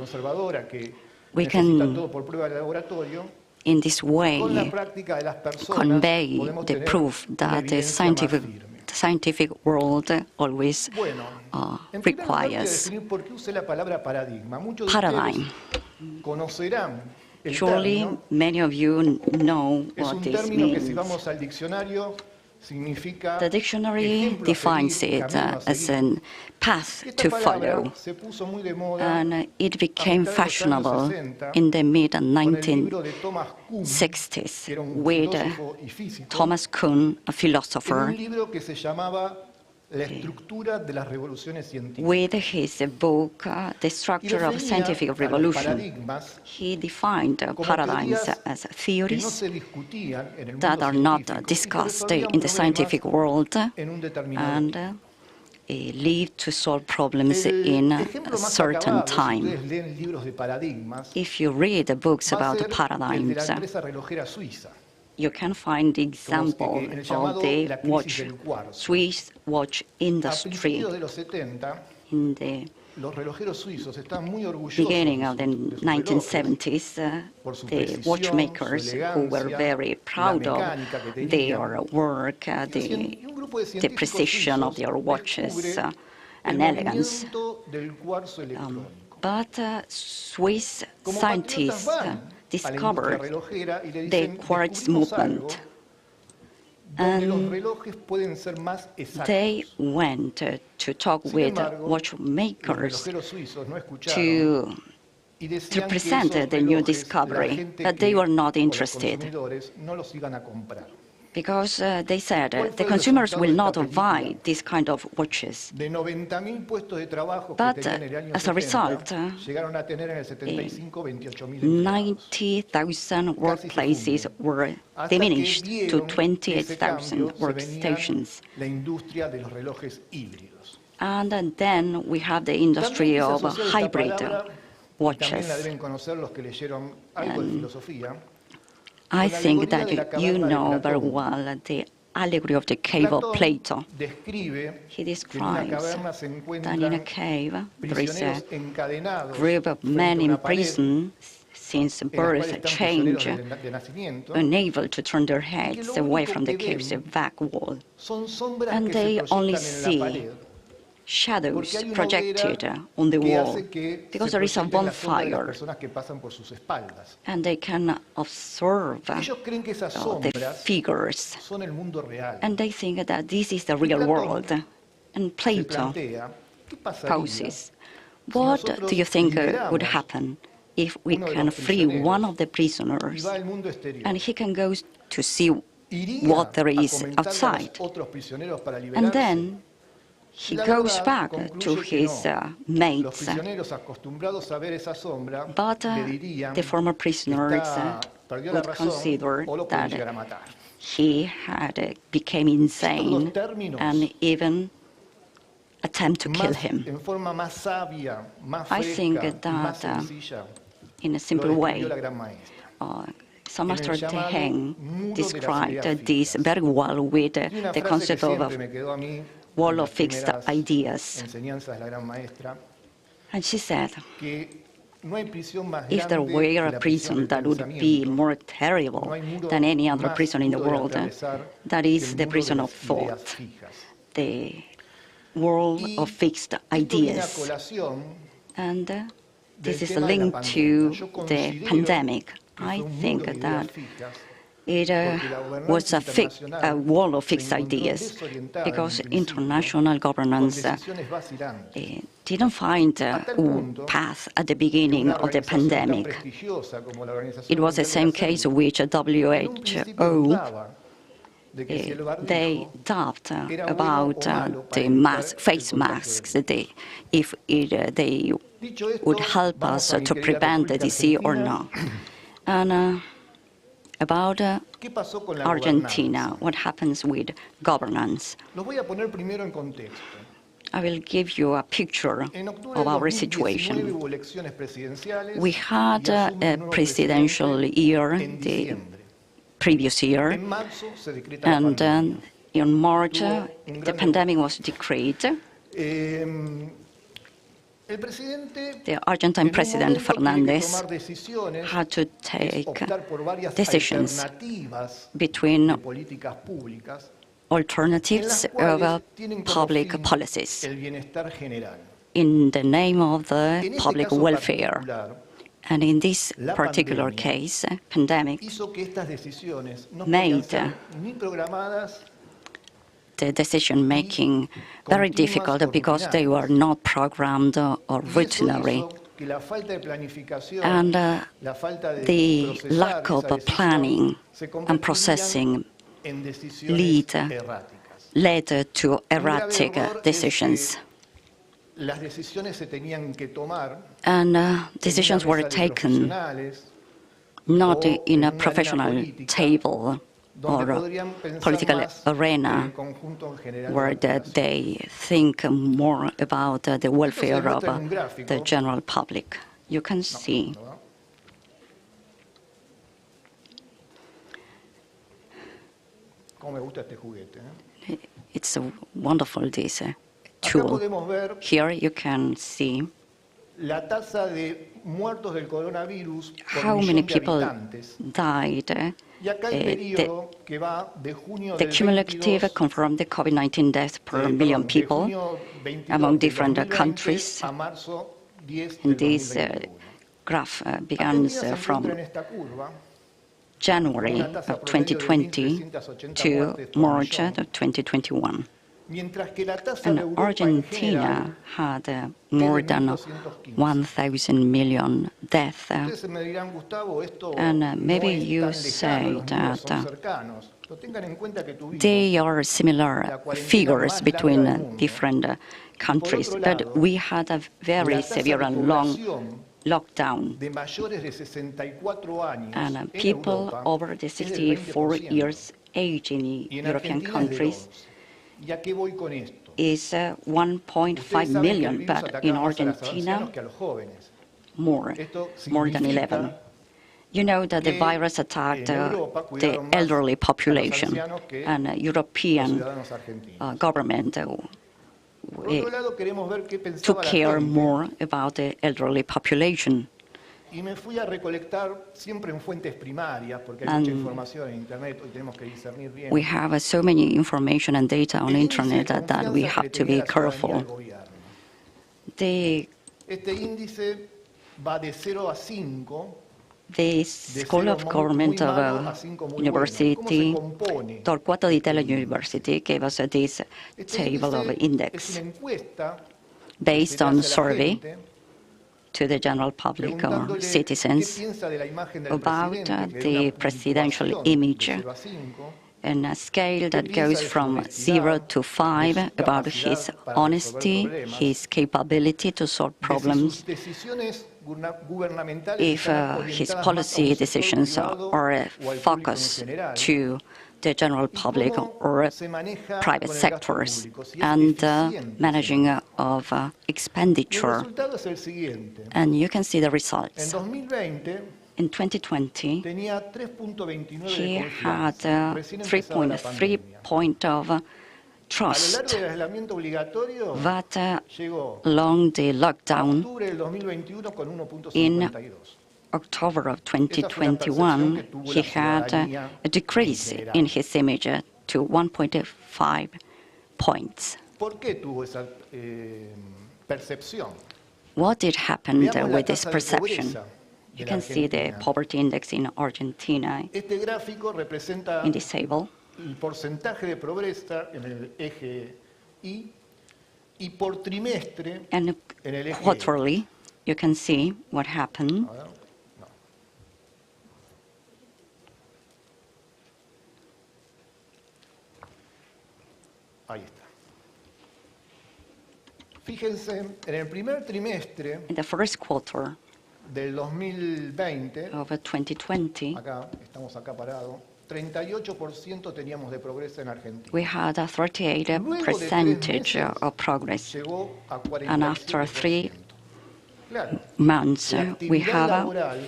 we can, in this way, convey the proof that the scientific world always requires paradigm. Surely many of you know what this means. The dictionary defines it as a path to follow, and it became fashionable in the mid-1960s with Thomas Kuhn, a philosopher, with his book, The Structure of Scientific Revolution. He defined paradigms as theories that are not discussed in the scientific world and lead to solve problems in a certain time. If you read the books about paradigms, you can find the example of the Swiss watch industry. In the beginning of the 1970s, the watchmakers, who were very proud of their work, the precision of their watches and elegance. But Swiss scientists discovered the quartz movement, and they went to talk with watchmakers to present the new discovery, but they were not interested, because they said the consumers will not buy this kind of watches. But as a result, 90,000 workplaces were diminished to 28,000 workstations. And then we have the industry of hybrid watches. I think that you know very well the allegory of the cave of Plato. He describes that in a cave there is a group of men in prison since birth, change, unable to turn their heads away from the cave's back wall. And they only see shadows projected on the wall because there is a bonfire and they can observe the figures and they think that this is the real world. And Plato poses, what do you think would happen if we can free one of the prisoners and he can go to see what there is outside? And then he goes back to his mates, but the former prisoners would consider that he had become insane and even attempt to kill him. I think that in a simple way, San Maestro Teheng described this very well with the concept of a wall of fixed ideas. And she said, if there were a prison that would be more terrible than any other prison in the world, that is the prison of thought, the world of fixed ideas. And this is linked to the pandemic. I think that it was a wall of fixed ideas because international governance didn't find a path at the beginning of the pandemic. It was the same case which WHO they doubt about the face masks, if they would help us to prevent the disease or not. And about Argentina, what happens with governance? I will give you a picture of our situation. We had a presidential year, the previous year, and in March, the pandemic was decreed. The Argentine President Fernandez had to take decisions between alternatives of public policies in the name of the public welfare. And in this particular case, pandemic made the decision-making very difficult because they were not programmed or routinary. And the lack of planning and processing led to erratic decisions. And decisions were taken not in a professional table or a political arena where they think more about the welfare of the general public. You can see it's a wonderful this tool. Here you can see how many people died. The cumulative confirmed the COVID-19 deaths per million people among different countries. And this graph begins from January of 2020 to March of 2021. And Argentina had more than 1,000 million deaths. And maybe you say that they are similar figures between different countries, but we had a very severe and long lockdown. And people over the 64 years age in European countries is 1.5 million, but in Argentina, more than 11. You know that the virus attacked the elderly population, and European government took care more about the elderly population. Y me fui a recolectar siempre en fuentes primarias, porque hay mucha información en Internet, hoy tenemos que discernir bien. We have so many information and data on internet that we have to be careful. Este índice va de 0 a 5. The School of Government of University, Torquato Di Tella University, gave us this table of index based on survey to the general public or citizens about the presidential image in a scale that goes from 0 to 5 about his honesty, his capability to solve problems, if his policy decisions are focused to the general public or private sectors, and managing of expenditure. And you can see the results. In 2020, he had 3.3 point of trust, but along the lockdown in October of 2021, he had a decrease in his image to 1.5 points. What did happen with this perception? You can see the poverty index in Argentina in this table. El porcentaje de pobreza en el eje Y y por trimestre and en el eje quarterly, you can see what happened. Ahí está. Fíjense, en el primer trimestre In the first quarter del 2020, of 2020, acá, estamos acá parados, 38% teníamos de progreso en Argentina. we had a 38% of progress, and after 3 months, we have a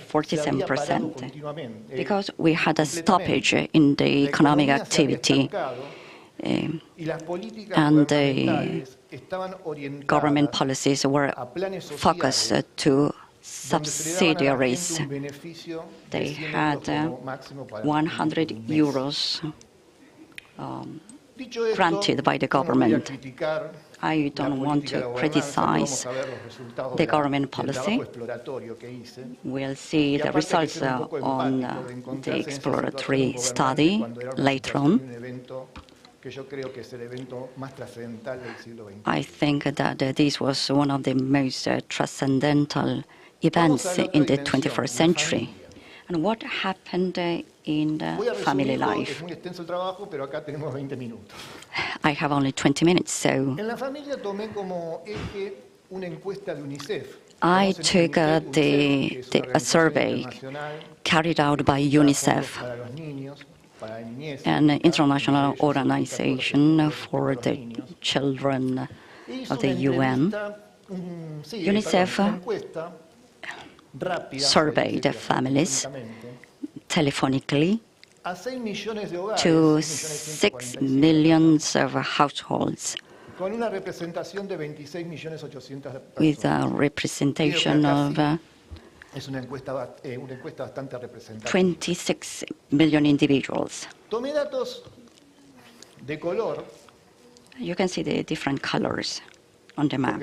47%, because we had a stoppage in the economic activity, and the government policies were focused to subsidiaries. They had 100 euros granted by the government. I don't want to criticize the government policy. We'll see the results on the exploratory study later on. I think that this was one of the most transcendental events in the 21st century. And what happened in the family life? I have only 20 minutes, so I took a survey carried out by UNICEF, an international organization for the children of the UN. UNICEF surveyed the families telephonically to 6 million of households with a representation of 26 million individuals. You can see the different colors on the map.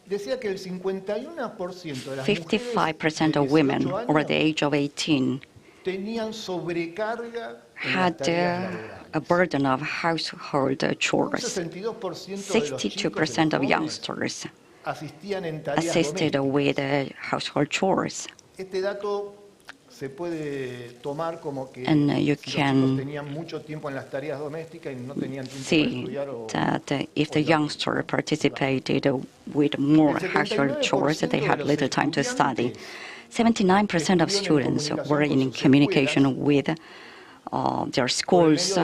55% of women over the age of 18 had a burden of household chores. 62% of youngsters assisted with household chores. And you can see that if the youngster participated with more household chores, they had little time to study. 79% of students were in communication with their schools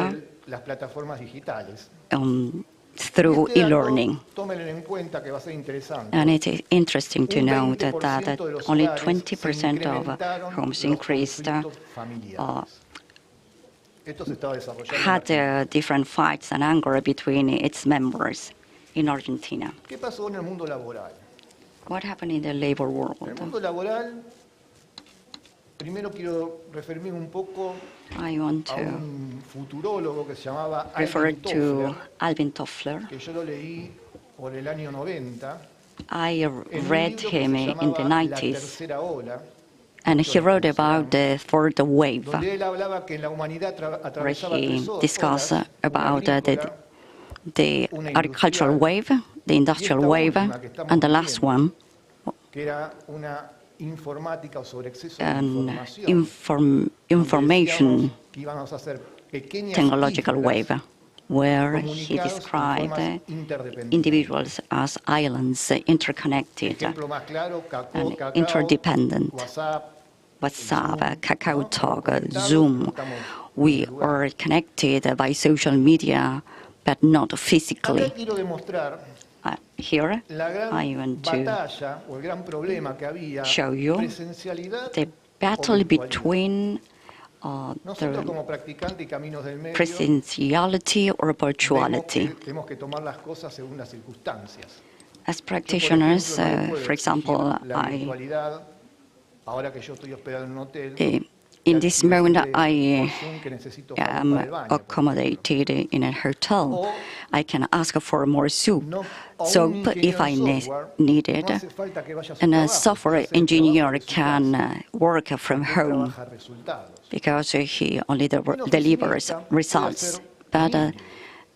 through e-learning. And it is interesting to know that only 20% of homes increased had different fights and anger between its members in Argentina. What happened in the labor En el world? mundo laboral, primero quiero referirme un poco I want a to un futurólogo que se llamaba refer Alvin to Toffler, Alvin Toffler. que yo lo leí por el año 90. I en un read libro que him se in llamaba the La 90s, tercera ola, and he wrote about the third wave, donde él hablaba que la humanidad where atravesaba he tres discussed olas, una about agrícola, the una agricultural industrial, wave, the industrial esta wave, última que estamos and the last viviendo, one, que era una informática o sobre exceso de an información. information Que íbamos a hacer pequeñas technological islas wave, where he comunicados en described formas interdependentes. individuals as islands, interconnected Ejemplo más claro, and Kakao, interdependent. WhatsApp, WhatsApp, Kakao Talk, Zoom. We are connected by social media, but not Acá physically. quiero demostrar Here, la gran I want to batalla o el gran problema que había, show you presencialidad the o battle virtualidad. between Nosotros the como practicantes y caminos del medio presentiality or virtuality. tenemos que tomar las cosas según las circunstancias. As Yo, por practitioners, ejemplo, no le puedo for example, exigir la I virtualidad, ahora que yo estoy hospedado en un hotel, in this moment, I por Zoom que necesito am para el baño. accommodated in a hotel. I can ask for more soap if I need it. No hace falta que vaya a su And a trabajo, software puede hacer el engineer trabajo de su casa, can work from porque home trabaja resultados. because he only Un delivers oficinista puede results. ser But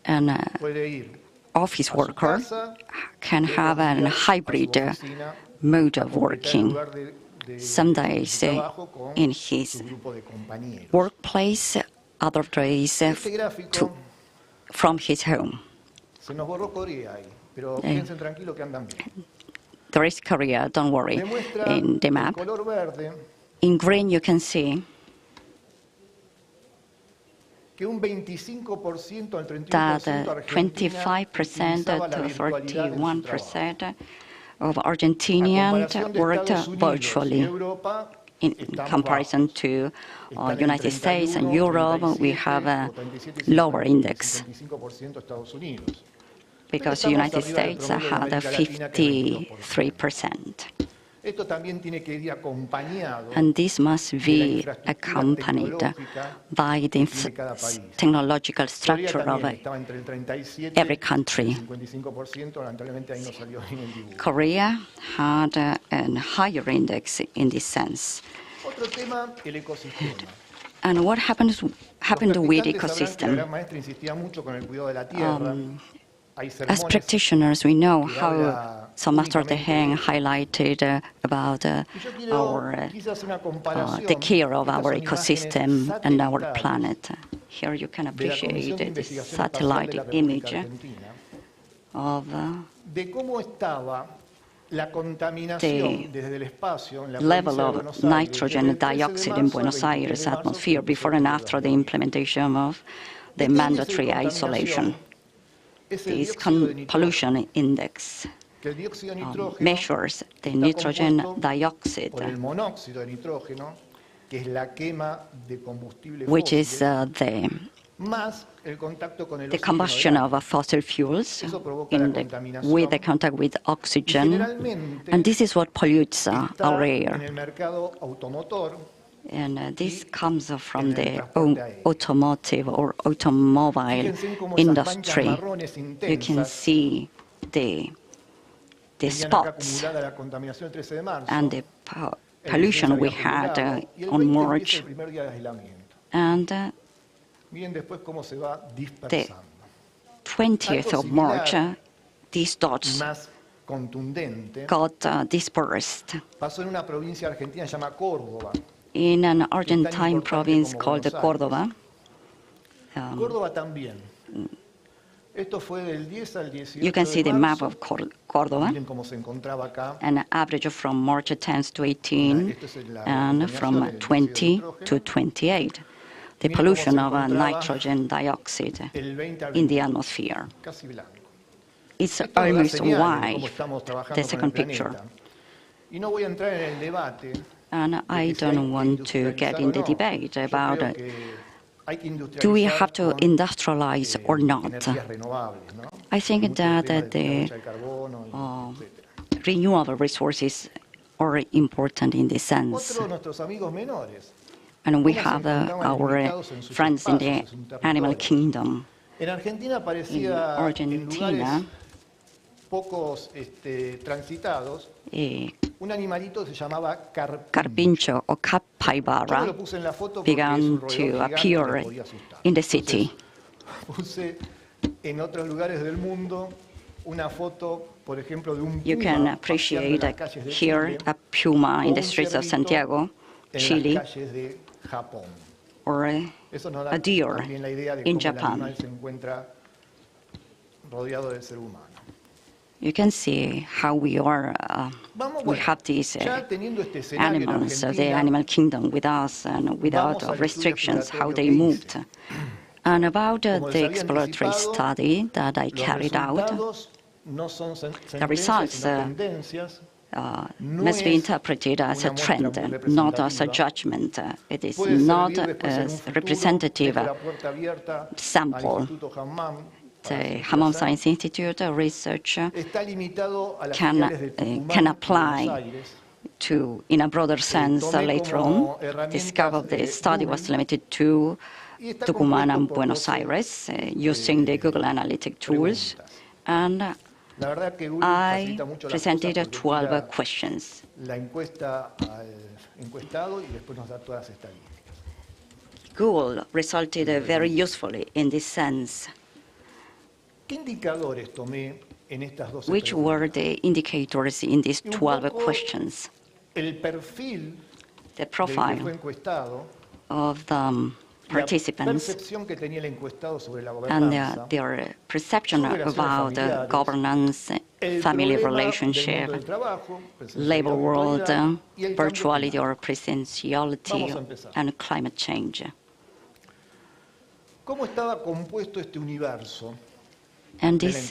an puede ir office a su worker casa, can have a a su hybrid oficina, mode a of completar el working. lugar de Some days su trabajo con in su his grupo de compañeros. workplace, other days Este gráfico from his home. se nos borró Corea ahí, pero piensen tranquilo que andan bien. There is Korea, don't worry, Demuestra in the el map. color verde In green, you can see que un 25% al 31% that Argentina 25% utilizaba la to virtualidad en su trabajo. 31% of A Argentinians comparación de worked Estados Unidos y virtually. Europa, In estamos comparison bajos. to Están en United States and 31, Europe, we 37, have a o 37, lower index 55% Estados Unidos. because Pero United estamos arriba del States promedio de had a América Latina, que es 22%. 53%. Esto también tiene que ir acompañado And this must de la be infraestructura accompanied tecnológica by the que tiene cada país. technological Corea structure of también estaba entre el 37 every y country. el 55%, lamentablemente ahí no salió bien el dibujo. Korea had a higher index in this sense. Otro tema, el ecosistema. And what happened with Los practicantes sabrán que la ecosystem? gran maestra insistía mucho con el cuidado de la tierra. Hay As sermones practitioners, we know que how habla Master únicamente de Heng ello. highlighted about Y yo quiero quise hacer una comparación. the care of Estas our son ecosystem imágenes and our satelitales planet. Here you can de la Comisión appreciate de the Investigación Espacial de satellite la República image Argentina of de cómo estaba la the contaminación desde el espacio en la level provincia de of Buenos Aires, nitrogen desde el 13 de dioxide in marzo al Buenos 23 Aires de marzo atmosphere del before and 18 de after the 2020. implementation of the Este índice de mandatory contaminación isolation. es el This dióxido de nitrógeno, pollution index que el dióxido de nitrógeno measures the está nitrogen compuesto dioxide, por el monóxido de nitrógeno, que es la quema de combustibles which is fósiles, más el contacto con el the oxígeno combustion del aire. of fossil fuels Eso provoca la with contaminación. the contact with Y oxygen, generalmente and this is what pollutes está our en air. el mercado automotor, And this comes from en el the transporte aéreo. automotive or automobile Fíjense en cómo esas manchas industry. marrones You can intensas see the tenían acá spots acumulada la contaminación el 13 de marzo, and the el 16 pollution we había had acumulado, y el on 20 empieza March, el primer día de aislamiento. and Miren después cómo se va the dispersando. 20th Algo of March, similar these y dots más contundente got dispersed pasó en una provincia argentina llamada Córdoba. in an tan Argentine importante province como called Buenos Aires. Córdoba. Córdoba también. Esto fue del 10 al 18 You can see de the map marzo. of Córdoba, Miren cómo se encontraba acá. an average from March 10th to 18 Esto es la and contaminación from del 20 dióxido de to nitrógeno. 28. The Miren pollution cómo of se encontraba nitrogen dioxide el 20 al in the 21, atmosphere. casi blanco. It's Esto nos da almost señales de cómo white, estamos the trabajando con el second picture. planeta. Y no voy a entrar en el debate. And I don't want to get in the debate about Yo creo que hay que do we have industrializar to con, industrialize or not. energías renovables, ¿no? I think Mucho that tema de tirar the mucha el carbono, y etcétera. renewable resources are important in this sense. Otro de nuestros amigos menores. And we have our friends in the animal kingdom. En Argentina In aparecía en Argentina, lugares pocos transitados a un animalito que se llamaba carpincho or Yo me capybara lo puse en la foto porque es began un to roedor gigante que appear podía asustar. in the city. Puse en otros lugares del mundo una foto, por ejemplo, de un You puma can paseando en appreciate las calles de here Chile, a puma in o the un streets of cerdito Santiago, en Chile, las calles de Japón. or Eso nos da a deer también la idea de in cómo el Japan. animal se encuentra rodeado del ser humano. You can see how we are. We have these Ya teniendo este escenario en animals of the Argentina, animal kingdom with us and without vamos al restrictions, estudio how they exploratorio moved. And about Como les the había exploratory anticipado, study that I los carried out, resultados no son the results sino tendencias. No must be es interpreted as a una muestra trend, muy not as a representativa. judgment. It is Puede not servir después en un a futuro, representative dejo la puerta abierta al sample. Instituto Hammam para The hacer Hammam cosas. Science Institute research Está limitado a las can, filiales de Tucumán can y Buenos apply Aires. to, in a broader sense, tomé later como on. herramientas, Discovered the study was Google, limited to y está Tucumán compuesto and por Buenos 12 Aires, using the Google Analytic tools. And La verdad que Google I facilita mucho las presented cosas porque 12 tira questions. la encuesta al encuestado y después nos da todas las estadísticas. Google resulted very usefully in this sense. ¿Qué indicadores tomé en estas 12 Which preguntas? were the indicators in these Y un 12 poco questions? El perfil The del que profile fue encuestado, of the la participants percepción que tenía el encuestado sobre la and gobernanza, their perception sus relaciones about familiares, governance, el family problema relationship, del mundo del trabajo, labor presencialidad, world, virtualidad, y el cambio virtuality climático. or presentiality, Vamos a empezar. and climate change. ¿Cómo estaba compuesto este universo? And this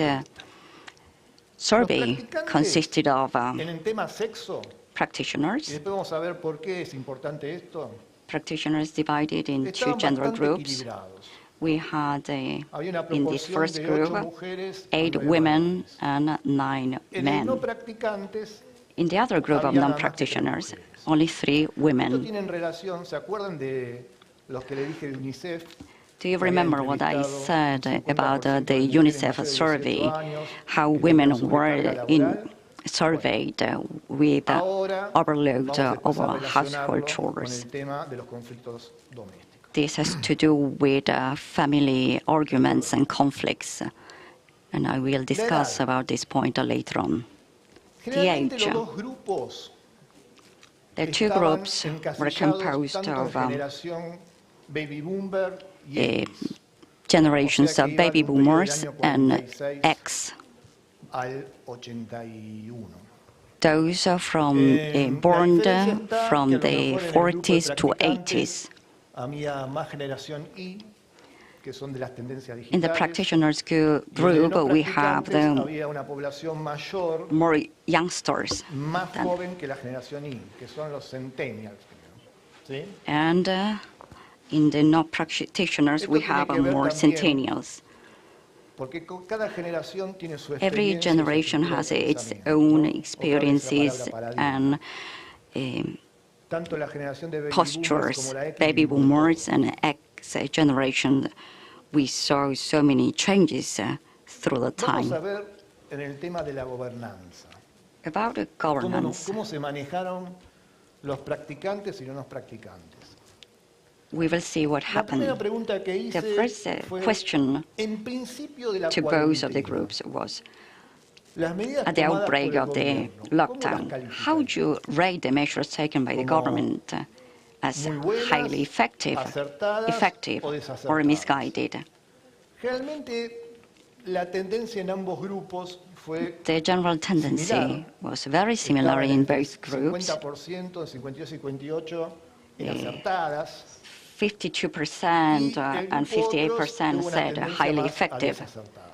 survey consisted of En el tema sexo, y practitioners después vamos a ver por qué es importante esto, divided into estaban gender bastante groups. equilibrados. We had Había una in this proporción first de group 8 mujeres a 8 9 women varones. and 9 En el no men. practicantes, In the other group of había nada más que 3 non-practitioners, mujeres. only 3 Esto women. tiene en relación, ¿se acuerdan de los que le dije de UNICEF? Do you que había remember what I entrevistado said about 50% the de mujeres UNICEF mayores de survey, 18 años, how que women tenían were sobrecarga surveyed with Ahora overload vamos después a over household relacionarlo con chores? el tema de los conflictos domésticos. This has to do with family arguments and conflicts, and I will discuss about this point later on. The Generalmente age. los dos grupos The two estaban groups were encasillados composed tanto en of generación baby boomer y X, generations O sea of que iban baby de un periodo del boomers año and 46 X, al 81. those from born from the 40s to 80s. Había más generación Y, que son de las tendencias In the digitales. practitioners Y en el group, no we have practicantes the había una población mayor, more youngsters. más joven que la generación Y, que son los centennials. ¿Sí? And in the no practitioners, we Esto tiene have que ver more también centennials. Porque cada generación tiene su Every experiencia y su generation estructura has de its pensamiento, own ¿no? Otra vez la experiences palabra paradigma. and Tanto la generación de baby boomers postures, como la X baby vivimos boomers and X generation. We saw so many changes through the Vamos a time. ver en el tema de la gobernanza. About the governance, ¿Cómo se manejaron los practicantes y no los practicantes? we will see what La primera happened. pregunta que hice The first fue, question en principio de la to both of the cuarentena, groups was, las medidas at the tomadas outbreak por el of the gobierno, ¿cómo las lockdown, califican? how would you rate the measures taken by the Como government as muy buenas, highly effective, acertadas o or desacertadas? misguided? Realmente la tendencia en ambos grupos fue The general tendency similar. was very similar in Estaban both groups. 50%, en 52 y 58 en acertadas. 52% el and grupo otros 58% tuvo una said tendencia highly más a effective. desacertadas.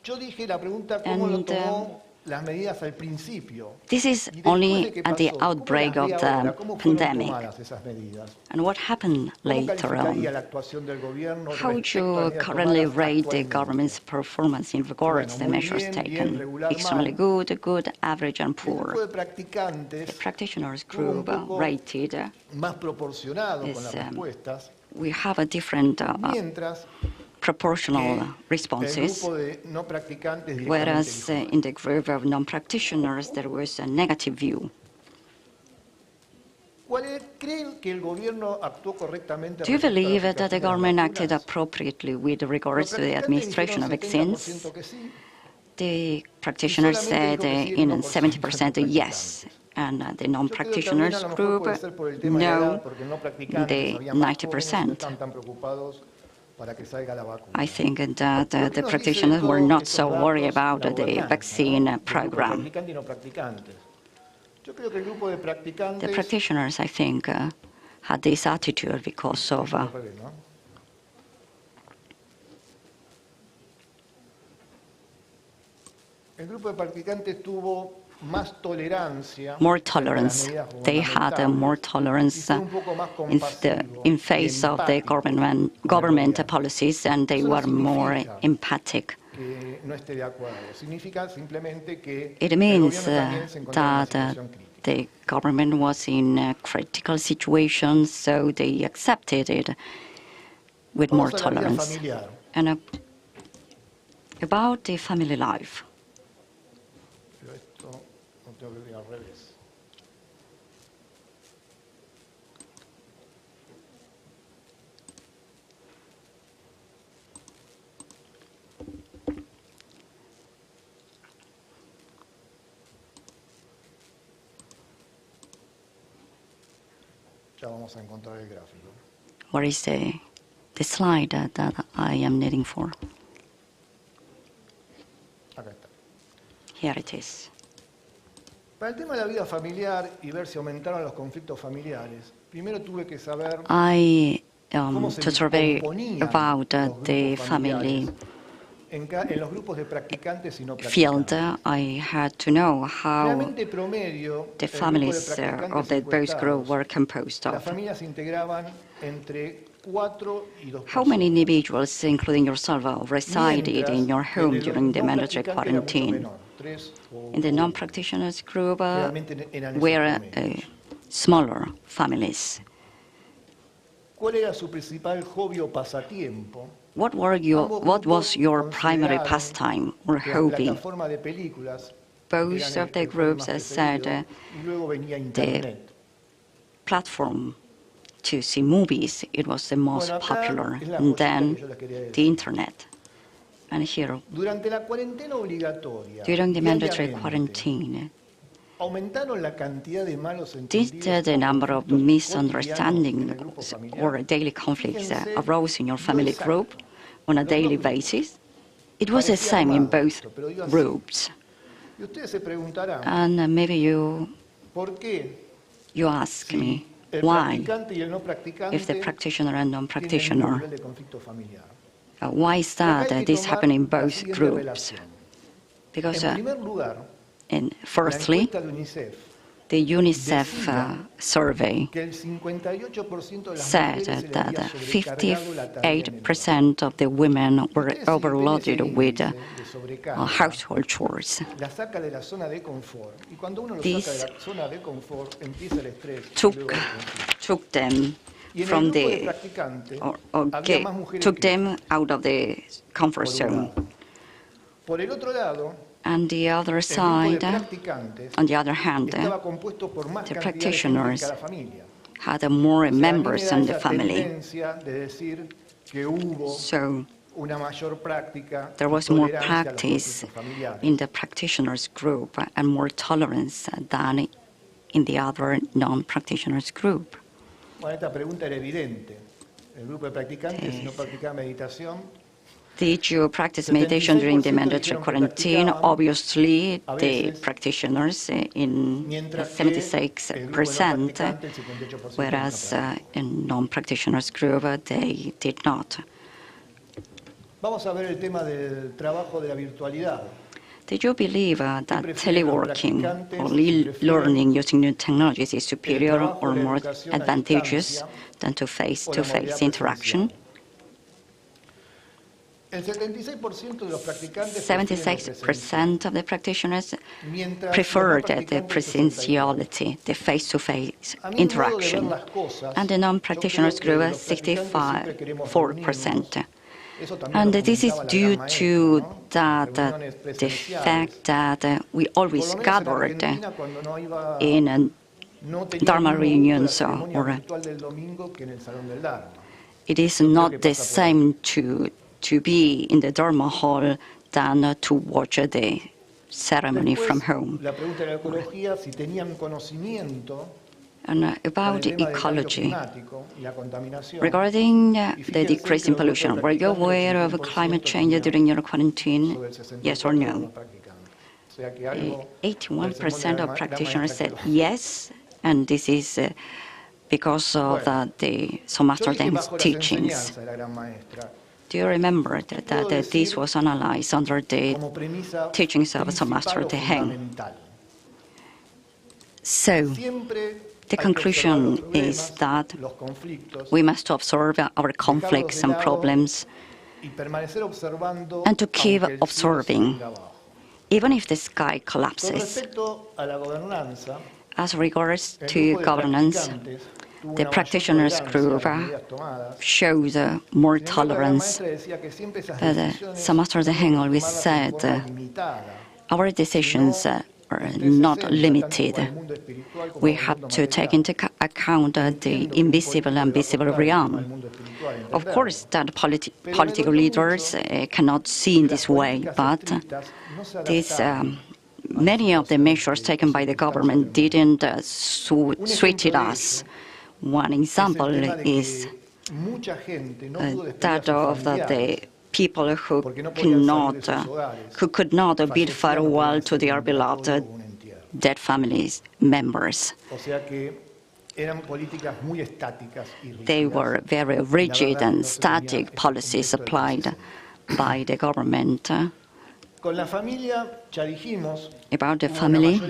Yo dije la pregunta cómo lo tomó las medidas al principio. This is only at the outbreak of the pandemic. And what happened later on? How would you currently rate the government's performance in regards to the measures taken? Extremely good, good, average, and poor. The practitioners group rated is, we have a different proportional responses, whereas in the group of non-practitioners there was a negative view. Do you believe that the government acted appropriately with regards to the administration of vaccines? The practitioners said in 70% yes, and the non-practitioners group no, the 90%. I think that the practitioners were not so worried about the vaccine program. The practitioners, I think, had this attitude because of more tolerance. They had more tolerance in face of the government policies, and they were more empathic. It means that the government was in critical situations, so they accepted it with more tolerance. And about the family life. What is the slide that I am needing for? Here it is. Para el tema de la vida familiar y ver si aumentaron los conflictos familiares, primero tuve que saber to survey about the family en los grupos de practicantes y no field, I had to know how promedio, the families of the both groups were composed las of. familias se integraban entre 4 y 2 How many individuals, including yourself, resided in your home during the mandatory quarantine? In the non-practitioners group were smaller families. ¿Cuál era su principal hobby o pasatiempo? What was your primary pastime or hobby? Plataforma de películas. Both of the groups said the platform to see movies, it was the most popular, and then the internet. And here, Durante la cuarentena obligatoria, during the mandatory diariamente, quarantine, aumentaron la cantidad de malos did the number of misunderstandings or daily conflicts arose in your family group on a daily basis? It was the same in both groups. Y ustedes se preguntarán, And maybe you ¿por qué ask me el why, practicante y el no practicante if the practitioner and tienen un non-practitioner, nivel de conflicto familiar? why is that this happened in both groups? Because En primer lugar, firstly, la encuesta de UNICEF the UNICEF survey que el 58% de las said mujeres that les había sobrecargado la tarea menor. 58% of the women were overloaded with de sobrecarga household chores. la saca de la zona de confort. Y cuando uno lo This saca de la zona de confort, empieza el estrés. y took luego el conflicto. took them Y en el from grupo de the practicantes or había más mujeres took que them out of the comfort por un zone. lado. Por el otro lado, And the other el grupo de side, practicantes on the other hand, estaba compuesto por más the cantidad de gente en practitioners cada familia. had more O sea, a mí me members da in the esa family. tendencia de decir que hubo So una mayor práctica there y was more tolerancia a los practice conflictos familiares. in the practitioners group and more tolerance than in the other non-practitioners group. Bueno, esta pregunta era evidente. El grupo de practicantes, si no practicaba meditación, Did you practice meditation during the mandatory quarantine? Obviously, the practitioners in 76%, whereas in non-practitioners group, they did not. vamos a ver el tema del trabajo de la virtualidad. Did you believe that teleworking or learning using new technologies is superior or more advantageous than face-to-face interaction? 76% of the practitioners preferred the presentiality, the face-to-face interaction, and the non-practitioners grew at 64%. And this is due to the fact that we always gathered in Dharma reunions, or it is not the same to be in the Dharma hall than to watch the ceremony from home. And about ecology, regarding the decrease in pollution, were you aware of climate change during your quarantine? Yes or no? 81% of practitioners said yes, and this is because of the Master Deng's teachings. Do you remember that this was analyzed under the teachings of Master Deng? So, the conclusion is that we must observe our conflicts and problems and to keep observing, even if the sky collapses. As regards to governance, the practitioners group shows more tolerance. Master Deng always said our decisions are not limited. We have to take into account the invisible and visible realm. Of course, that political leaders cannot see in this way, but many of the measures taken by the government didn't suit us. One example is that of the people who could not bid farewell to their beloved dead families members. They were very rigid and static policies applied by the government. About the family,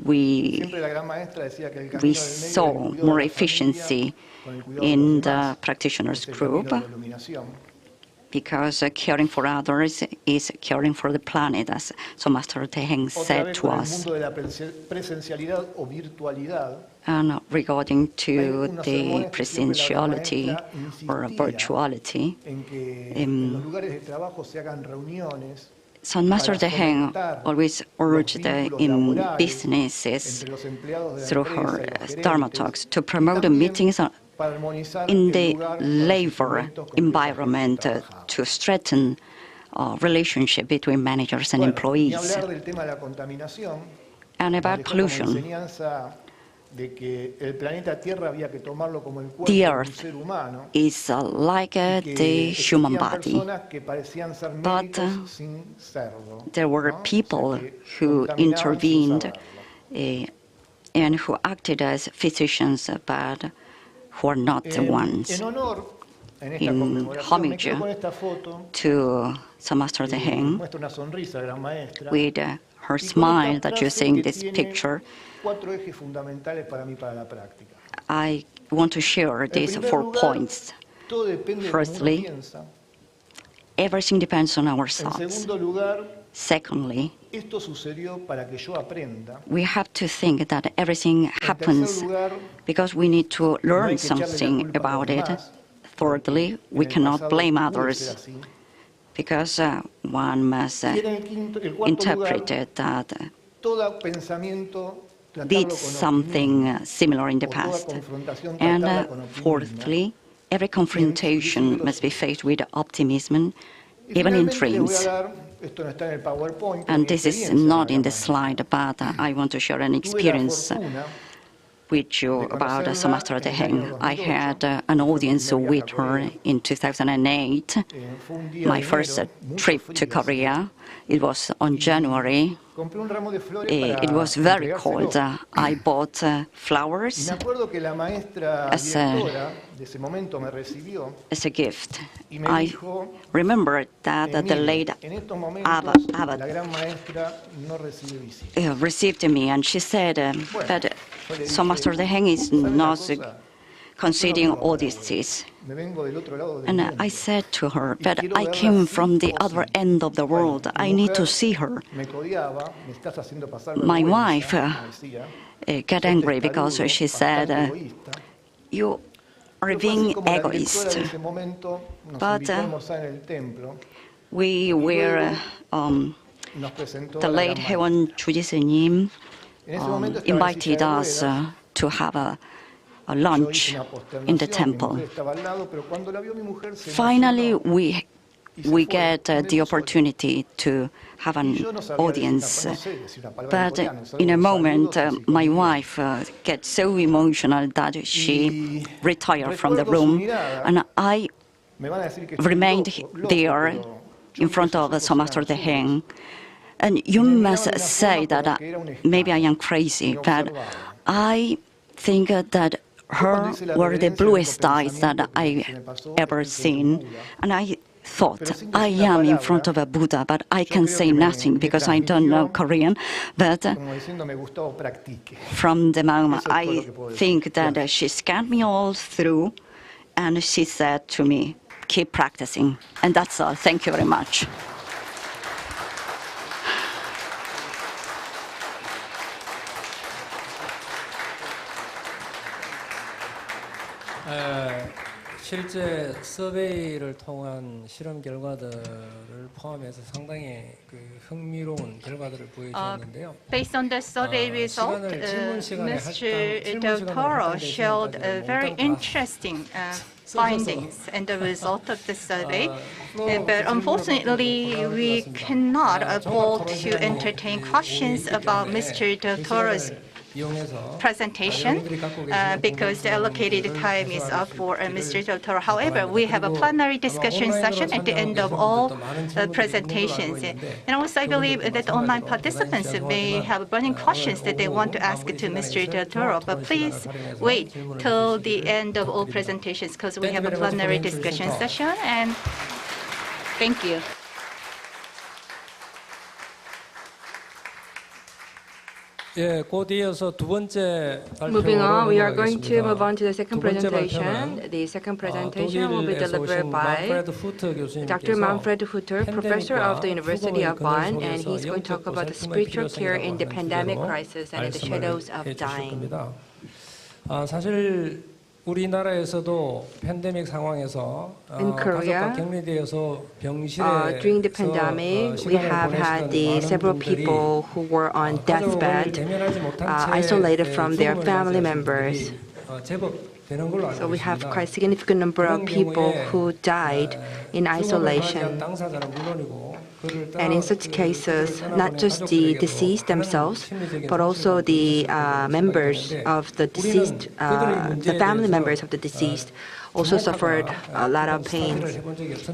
we saw more efficiency in the practitioners group because caring for others is caring for the planet, as Master Deng said to us. And regarding to the presentiality or virtuality, so Master Deng always urged in businesses through her Dharma talks to promote meetings in the labor environment to strengthen relationship between managers and employees. And about pollution, the Earth is like the human body, but there were people who intervened and who acted as physicians, but who are not the ones. In homage to Master Deng, with her smile that you see in this picture, I want to share these 4 points. Firstly, everything depends on our thoughts. Secondly, we have to think that everything happens because we need to learn something about it. Thirdly, we cannot blame others because one must interpret it that did something similar in the past. And fourthly, every confrontation must be faced with optimism, even in dreams. And this is not in the slide, but I want to share an experience. with you about Somastra Deheng. I had an audience with her in 2008, my first trip to Korea. It was on January. It was very cold. I bought flowers as a gift. I remember that the late abbot received me, and she said that Somastra Deheng is not conceding Odysseus. And I said to her, but I came from the other end of the world. I need to see her. My wife got angry because she said, you are being egoist. But we were, the late Haewon Juji invited us to have a lunch in the temple. Finally, we get the opportunity to have an audience. But in a moment, my wife gets so emotional that she retired from the room, and I remained there in front of Somastra Deheng. And you must say that maybe I am crazy, but I think that her were the bluest eyes that I ever seen. And I thought, I am in front of a Buddha, but I can say nothing because I don't know Korean. But from the moment, I think that she scanned me all through, and she said to me, keep practicing. And that's all. Thank you very much. 실제 서베이를 통한 실험 결과들을 포함해서 상당히 흥미로운 결과들을 보여주었는데요. Based on the survey result, Mr. Del Toro showed very interesting findings and the result of the survey. But unfortunately, we cannot afford to entertain questions about Mr. Del Toro's presentation because the allocated time is up for Mr. Del Toro. However, we have a plenary discussion session at the end of all presentations. And also, I believe that online participants may have burning questions that they want to ask to Mr. Del Toro. But please wait till the end of all presentations because we have a plenary discussion session. And thank you. Moving on, we are going to move on to the second presentation. The second presentation will be delivered by Dr. Manfred Hutter, professor of the University of Bonn, and he's going to talk about the spiritual care in the pandemic crisis and in the shadows of dying. 사실 우리나라에서도 팬데믹 상황에서 가족과 격리되어서 병실에 during the pandemic, we have had several people who were on deathbed, isolated from their family members. So we have quite a significant number of people who died in isolation. And in such cases, not just the deceased themselves, but also the members of the deceased, the family members of the deceased also suffered a lot of pain.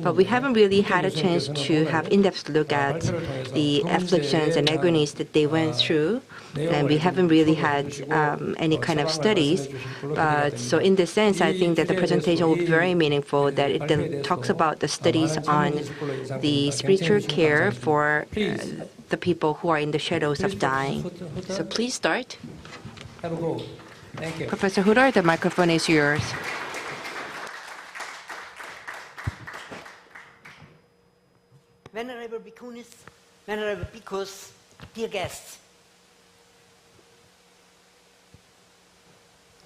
But we haven't really had a chance to have in-depth look at the afflictions and agonies that they went through. And we haven't really had any kind of studies. But so in this sense, I think that the presentation will be very meaningful, that it then talks about the studies on the spiritual care for the people who are in the shadows of dying. So please start. Thank you. Professor Hutter, the microphone is yours. Venerable Bhikkhunis, Venerable Bhikkhus, dear guests,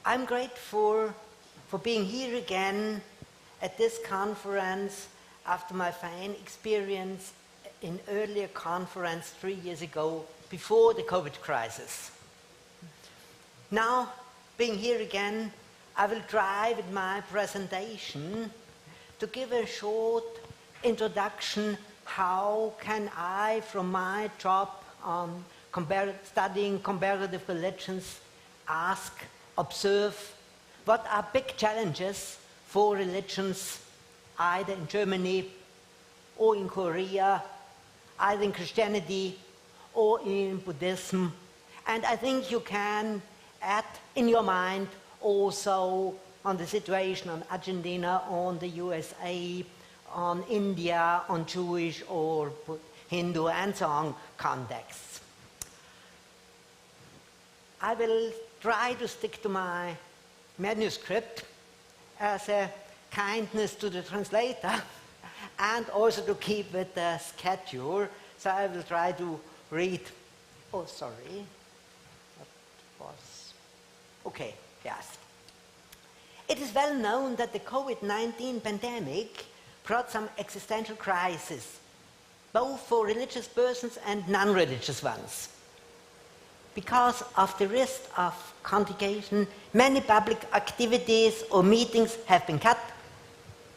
I'm grateful for being here again at this conference after my fine experience in earlier conference 3 years ago before the COVID crisis. Now, being here again, I will try with my presentation to give a short introduction. How can I, from my job on studying comparative religions, ask observe what are big challenges for religions either in Germany or in Korea, either in Christianity or in Buddhism. And I think you can add in your mind also on the situation on Argentina, on the USA, on India, on Jewish or Hindu and so on contexts. I will try to stick to my manuscript as a kindness to the translator and also to keep with the schedule. So I will try to read. Oh, sorry. Okay, yes. It is well known that the COVID-19 pandemic brought some existential crises, both for religious persons and non-religious ones. Because of the risk of contagion, many public activities or meetings have been cut.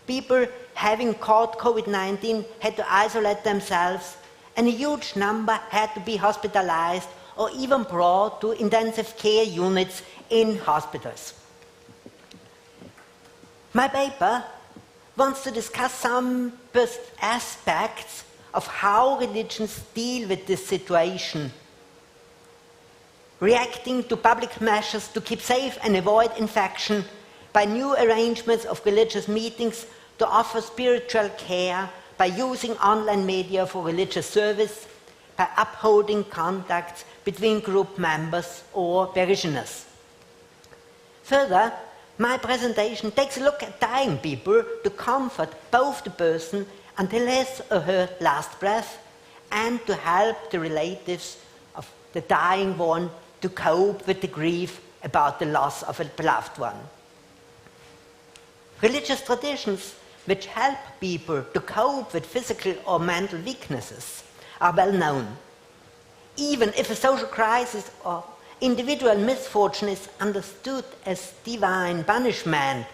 People having caught COVID-19 had to isolate themselves, and a huge number had to be hospitalized or even brought to intensive care units in hospitals. My paper wants to discuss some aspects of how religions deal with this situation, reacting to public measures to keep safe and avoid infection by new arrangements of religious meetings to offer spiritual care, by using online media for religious service, by upholding contacts between group members or parishioners. Further, my presentation takes a look at dying people to comfort both the person until his or her last breath and to help the relatives of the dying one to cope with the grief about the loss of a beloved one. Religious traditions which help people to cope with physical or mental weaknesses are well known. Even if a social crisis or individual misfortune is understood as divine punishment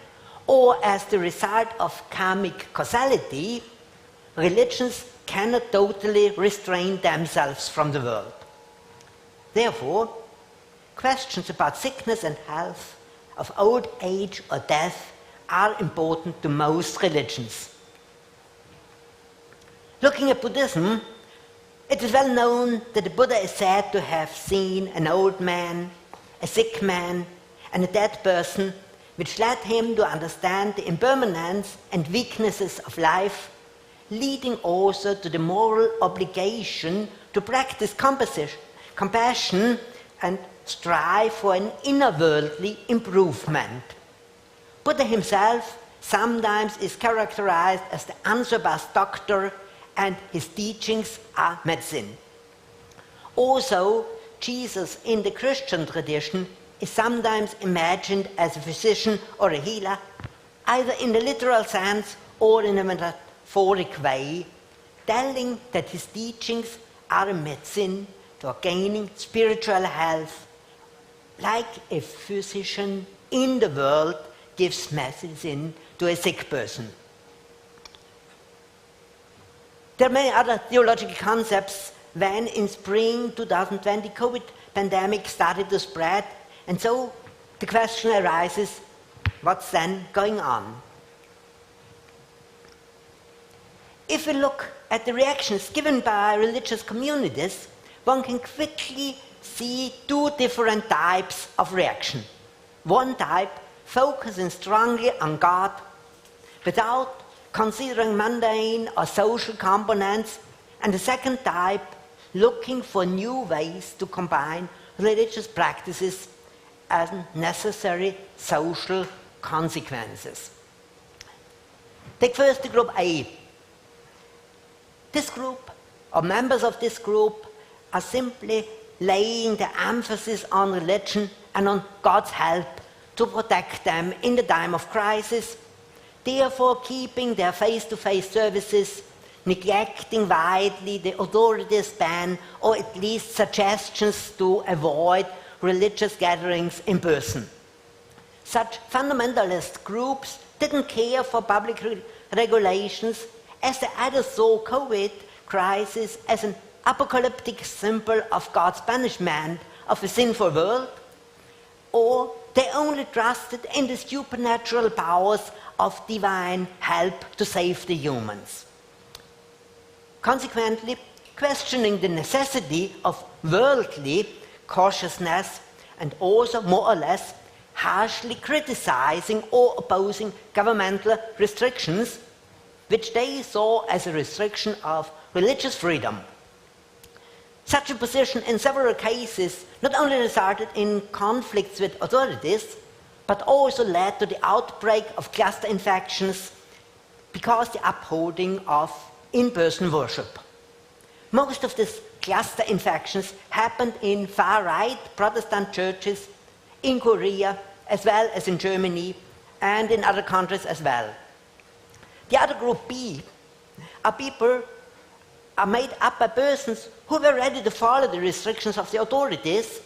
or as the result of karmic causality, religions cannot totally restrain themselves from the world. Therefore, questions about sickness and health, of old age or death, are important to most religions. Looking at Buddhism, it is well known that the Buddha is said to have seen an old man, a sick man, and a dead person, which led him to understand the impermanence and weaknesses of life, leading also to the moral obligation to practice compassion and strive for an inner-worldly improvement. Buddha himself sometimes is characterized as the unsurpassed doctor, and his teachings are medicine. Also, Jesus in the Christian tradition is sometimes imagined as a physician or a healer, either in the literal sense or in a metaphoric way, telling that his teachings are a medicine for gaining spiritual health, like a physician in the world gives medicine to a sick person. There are many other theological concepts when in spring 2020 COVID pandemic started to spread, and so the question arises, what's then going on? If we look at the reactions given by religious communities, one can quickly see two different types of reaction. One type focusing strongly on God without considering mundane or social components, and the second type looking for new ways to combine religious practices as necessary social consequences. Take first the group A. This group, or members of this group, are simply laying the emphasis on religion and on God's help to protect them in the time of crisis, therefore keeping their face-to-face services, neglecting widely the authorities' ban or at least suggestions to avoid religious gatherings in person. Such fundamentalist groups didn't care for public regulations, as they either saw COVID crisis as an apocalyptic symbol of God's punishment of a sinful world, or they only only trusted in the supernatural powers of divine help to save the humans. Consequently, questioning the necessity of worldly cautiousness and also more or less harshly criticizing or opposing governmental restrictions, which they saw as a restriction of religious freedom. Such a position in several cases not only resulted in conflicts with authorities, but also led to the outbreak of cluster infections because the upholding of in-person worship. Most of these cluster infections happened in far-right Protestant churches in Korea as well as in Germany and in other countries as well. The other group B are made up by persons who were ready to follow the restrictions of the authorities,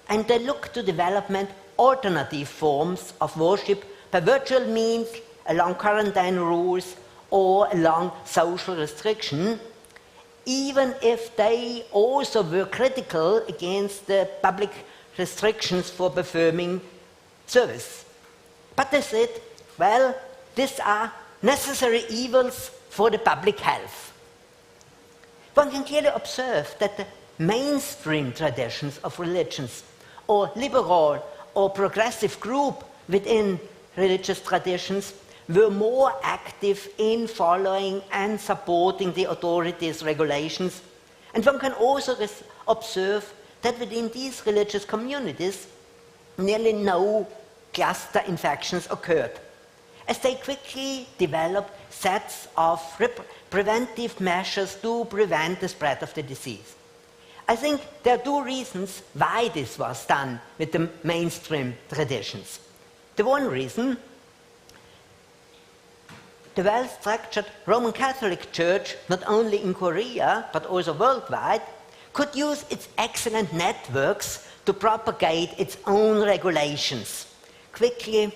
and they look to development alternative forms of worship by virtual means, along quarantine rules or along social restriction, even if they also were critical against the public restrictions for performing service. But they said, well, these are necessary evils for the public health. One can clearly observe that the mainstream traditions of religions, or liberal or progressive group within religious traditions, were more active in following and supporting the authorities' regulations. And one can also observe that within these religious communities, nearly no cluster infections occurred, as they quickly developed sets of preventive measures to prevent the spread of the disease. I think there are two reasons why this was done with the mainstream traditions. The one reason, the well-structured Roman Catholic Church, not only in Korea but also worldwide, could use its excellent networks to propagate its own regulations quickly,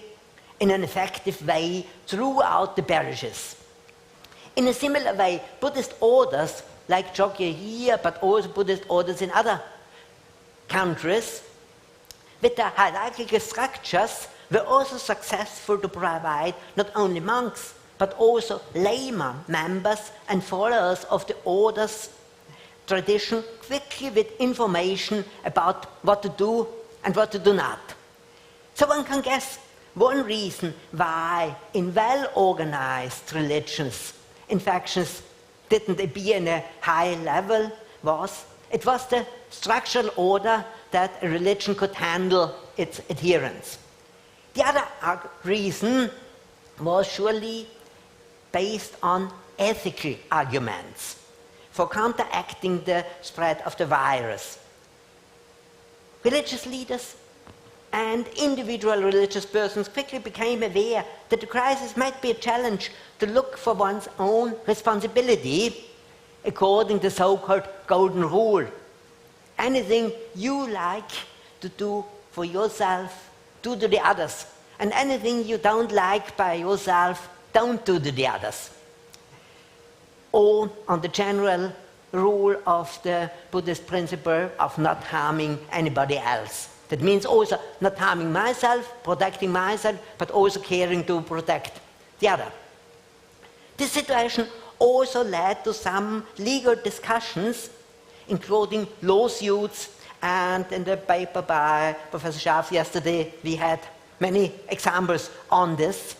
in an effective way, throughout the parishes. In a similar way, Buddhist orders like Chogye here, but also Buddhist orders in other countries, with their hierarchical structures, were also successful to provide not only monks, but also layman members and followers of the order's tradition quickly with information about what to do and what to do not. So one can guess one reason why in well-organized religions infections didn't appear in a high level was the structural order that a religion could handle its adherents. The other reason was surely based on ethical arguments for counteracting the spread of the virus. Religious leaders and individual religious persons quickly became aware that the crisis might be a challenge to look for one's own responsibility according to the so-called golden rule. Anything you like to do for yourself, do to the others. And anything you don't like by yourself, don't do to the others. Or on the general rule of the Buddhist principle of not harming anybody else. That means also not harming myself, protecting myself, but also caring to protect the other. This situation also led to some legal discussions, including lawsuits, and in the paper by Professor Scharf yesterday we had many examples on this.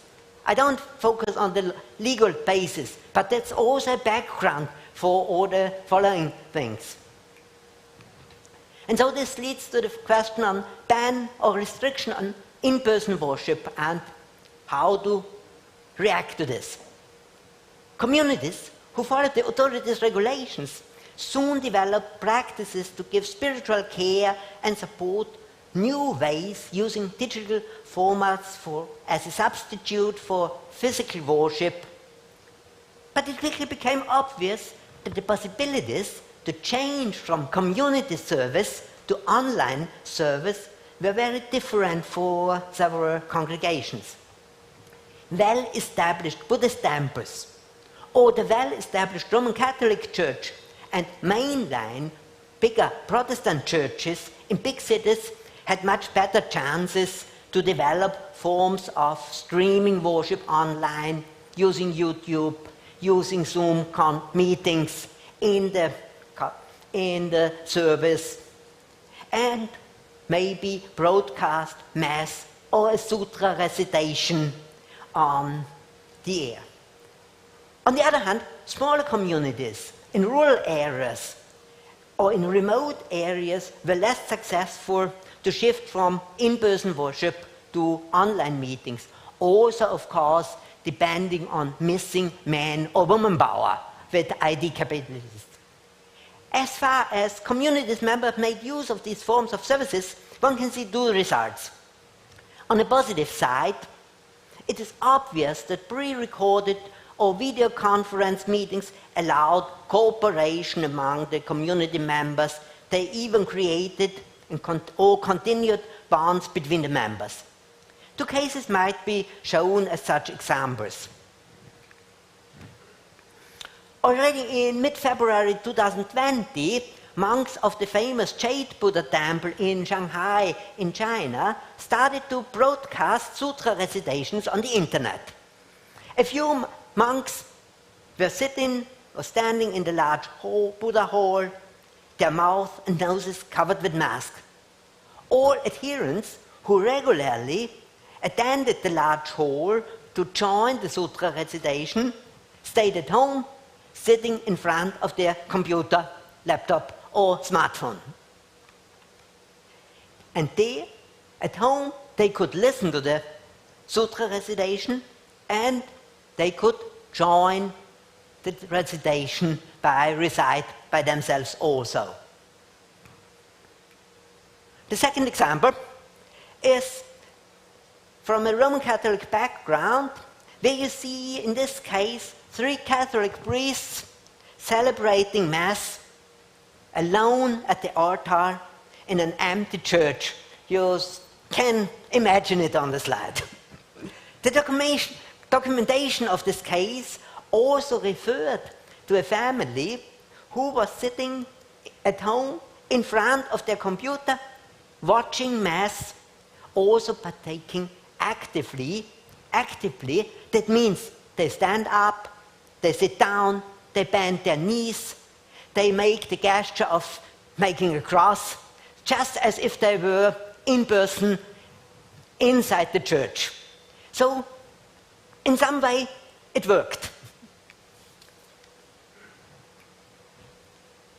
I don't focus on the legal basis, but that's also a background for all the following things. And so this leads to the question on ban or restriction on in-person worship and how to react to this. Communities who followed the authorities' regulations soon developed practices to give spiritual care and support new ways using digital formats as a substitute for physical worship. But it quickly became obvious that the possibilities to change from community service to online service were very different for several congregations. Well-established Buddhist temples or the well-established Roman Catholic Church and mainline bigger Protestant churches in big cities had much better chances to develop forms of streaming worship online, using YouTube, using Zoom meetings in the service, and maybe broadcast Mass or a sutra recitation on the air. On the other hand, smaller communities in rural areas or in remote areas were less successful to shift from in-person worship to online meetings. Also, of course, depending on missing man or woman power with ID capabilities. As far as communities members made use of these forms of services, one can see two results. On the positive side, it is obvious that pre-recorded or video conference meetings allowed cooperation among the community members. They even created or continued bonds between the members. Two cases might be shown as such examples. Already in mid-February 2020, monks of the famous Jade Buddha Temple in Shanghai in China started to broadcast sutra recitations on the internet. A few monks were sitting or standing in the large Buddha hall, their mouth and noses covered with masks. All adherents who regularly attended the large hall to join the sutra recitation stayed at home, sitting in front of their computer, laptop, or smartphone. And there, at home, they could listen to the sutra recitation and they could join the recitation recite by themselves also. The second example is from a Roman Catholic background, where you see, in this case, 3 Catholic priests celebrating Mass alone at the altar in an empty church. You can imagine it on the slide. The documentation of this case also referred to a family who was sitting at home in front of their computer, watching Mass, also partaking actively. That means they stand up, they sit down, they bend their knees, they make the gesture of making a cross, just as if they were in person inside the church. So, in some way, it worked.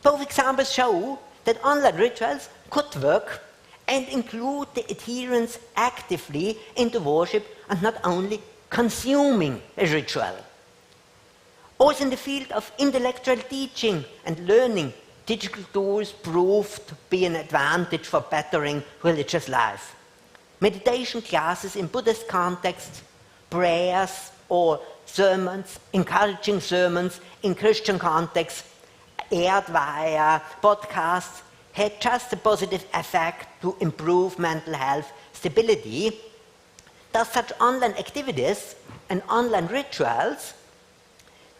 Both examples show that online rituals could work and include the adherents actively into worship and not only consuming a ritual. Also in the field of intellectual teaching and learning, digital tools proved to be an advantage for bettering religious life. Meditation classes in Buddhist contexts, prayers or sermons, encouraging sermons in Christian contexts, aired via podcasts, had just a positive effect to improve mental health stability. Thus, such online activities and online rituals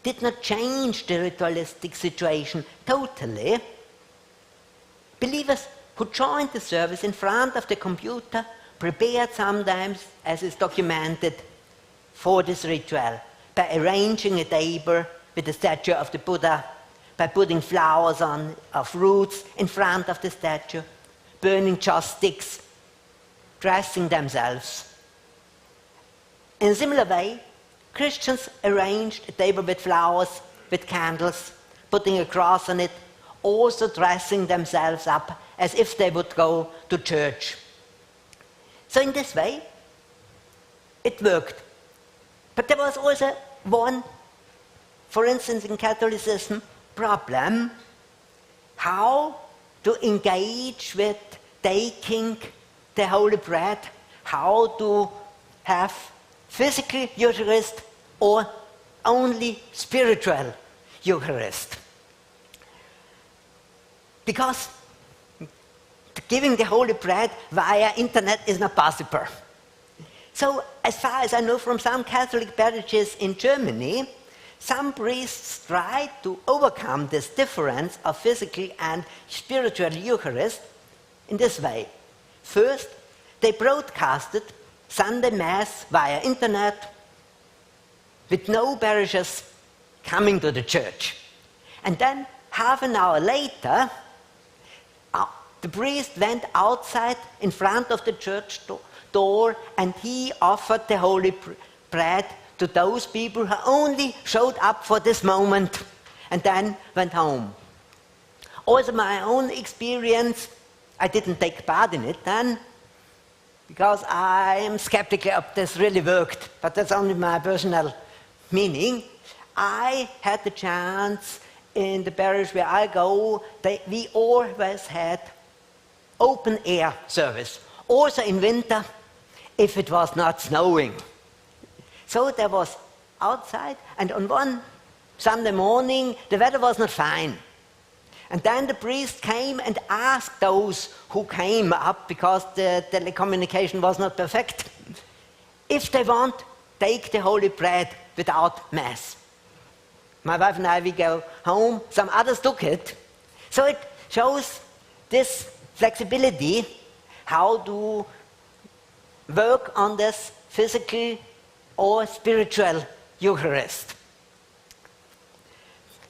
did not change the ritualistic situation totally. Believers who joined the service in front of the computer prepared sometimes, as is documented, for this ritual by arranging a table with the statue of the Buddha, by putting flowers of roots in front of the statue, burning joss sticks, dressing themselves. In a similar way, Christians arranged a table with flowers, with candles, putting a cross on it, also dressing themselves up as if they would go to church. So in this way, it worked. But there was also one, for instance in Catholicism, problem, how to engage with taking the Holy Bread, how to have physical Eucharist or only spiritual Eucharist. Because giving the Holy Bread via internet is not possible. So, as far as I know from some Catholic parishes in Germany, some priests tried to overcome this difference of physical and spiritual Eucharist in this way. First, they broadcasted Sunday Mass via internet, with no parishioners coming to the church. And then half an hour later, the priest went outside in front of the church door and he offered the holy bread to those people who only showed up for this moment and then went home. Also my own experience, I didn't take part in it then, because I am skeptical if this really worked, but that's only my personal meaning. I had the chance in the parish where I go, we always had open air service, also in winter if it was not snowing. So there was outside, and on one Sunday morning the weather was not fine. And then the priest came and asked those who came up, because the telecommunication was not perfect, if they want, take the holy bread without Mass. My wife and I, we go home, some others took it. So it shows this flexibility, how to work on this physical or spiritual Eucharist.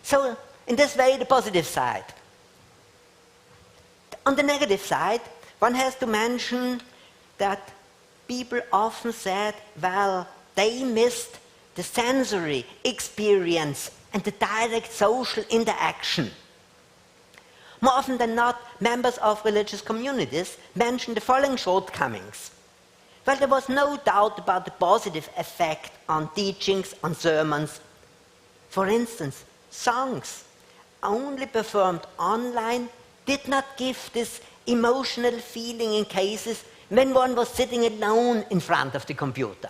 So in this way, the positive side. On the negative side, one has to mention that people often said, well, they missed the sensory experience and the direct social interaction. More often than not, members of religious communities mentioned the following shortcomings. Well, there was no doubt about the positive effect on teachings, on sermons. For instance, songs only performed online did not give this emotional feeling in cases when one was sitting alone in front of the computer.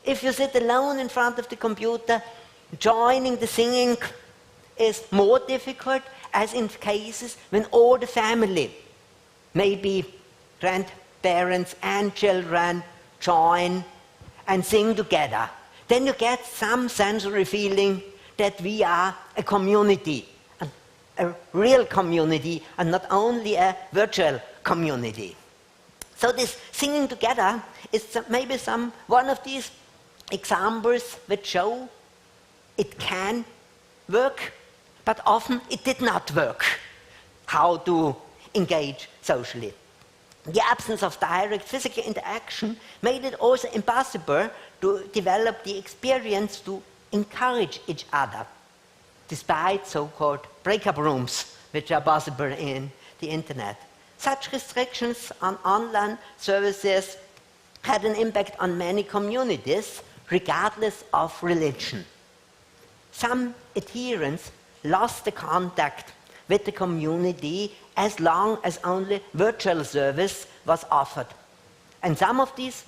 If you sit alone in front of the computer, joining the singing is more difficult, as in cases when all the family, maybe grandparents and children, join and sing together. Then you get some sensory feeling that we are a community, a real community, and not only a virtual community. So this singing together is maybe one of these examples which show it can work, but often it did not work, how to engage socially. The absence of direct physical interaction made it also impossible to develop the experience to encourage each other, despite so-called breakup rooms, which are possible in the internet. Such restrictions on online services had an impact on many communities, regardless of religion. Some adherents lost the contact with the community as long as only virtual service was offered. And some of these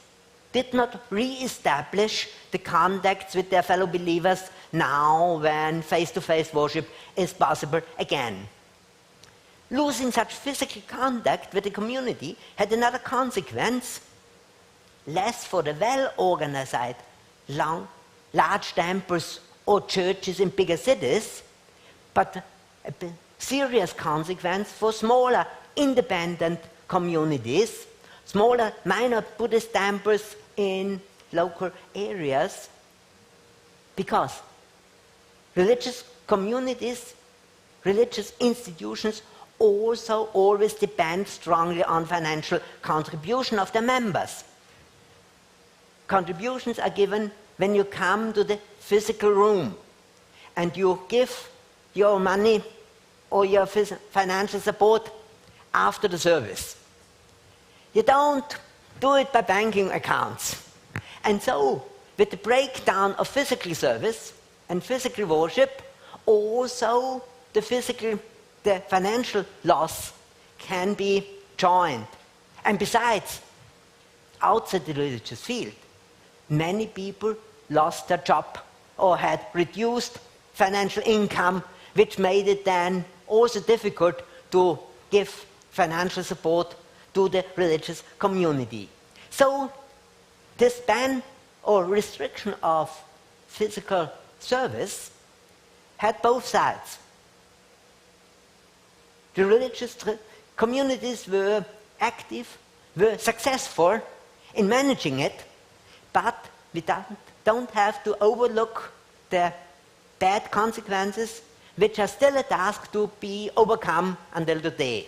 did not re-establish the contacts with their fellow believers now when face-to-face worship is possible again. Losing such physical contact with the community had another consequence: less for the well-organized large temples or churches in bigger cities, but a serious consequence for smaller independent communities, smaller minor Buddhist temples in local areas, because religious communities, religious institutions also always depend strongly on financial contribution of their members. Contributions are given when you come to the physical room and you give your money or your financial support after the service. You don't do it by banking accounts. And so, with the breakdown of physical service and physical worship, also the financial loss can be joined. And besides, outside the religious field, many people lost their job or had reduced financial income, which made it then also difficult to give financial support to the religious community. So this ban or restriction of physical service had both sides. The religious communities were active, were successful in managing it, but we don't have to overlook the bad consequences, which are still a task to be overcome until today.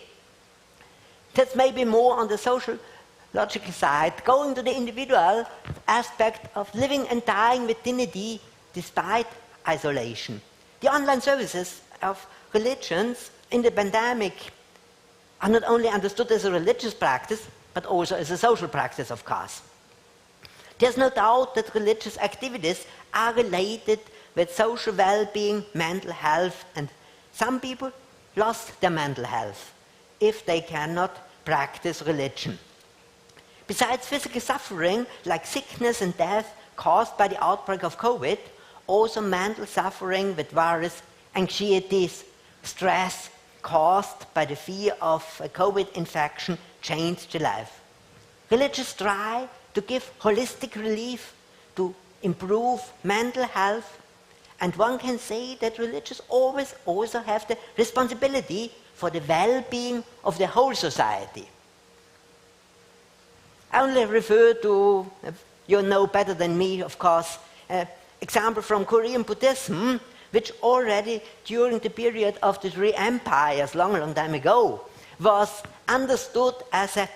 That's maybe more on the social logical side, going to the individual aspect of living and dying with dignity despite isolation. The online services of religions in the pandemic are not only understood as a religious practice, but also as a social practice, of course. There's no doubt that religious activities are related with social well-being, mental health, and some people lost their mental health if they cannot practice religion. Besides physical suffering, like sickness and death caused by the outbreak of COVID, also mental suffering with various anxieties, stress caused by the fear of a COVID infection changed the life. Religious try to give holistic relief, to improve mental health, and one can say that religious always also have the responsibility for the well-being of the whole society. I only refer to, you know better than me, of course, example from Korean Buddhism, which already during the period of the three empires, long time ago, was understood as a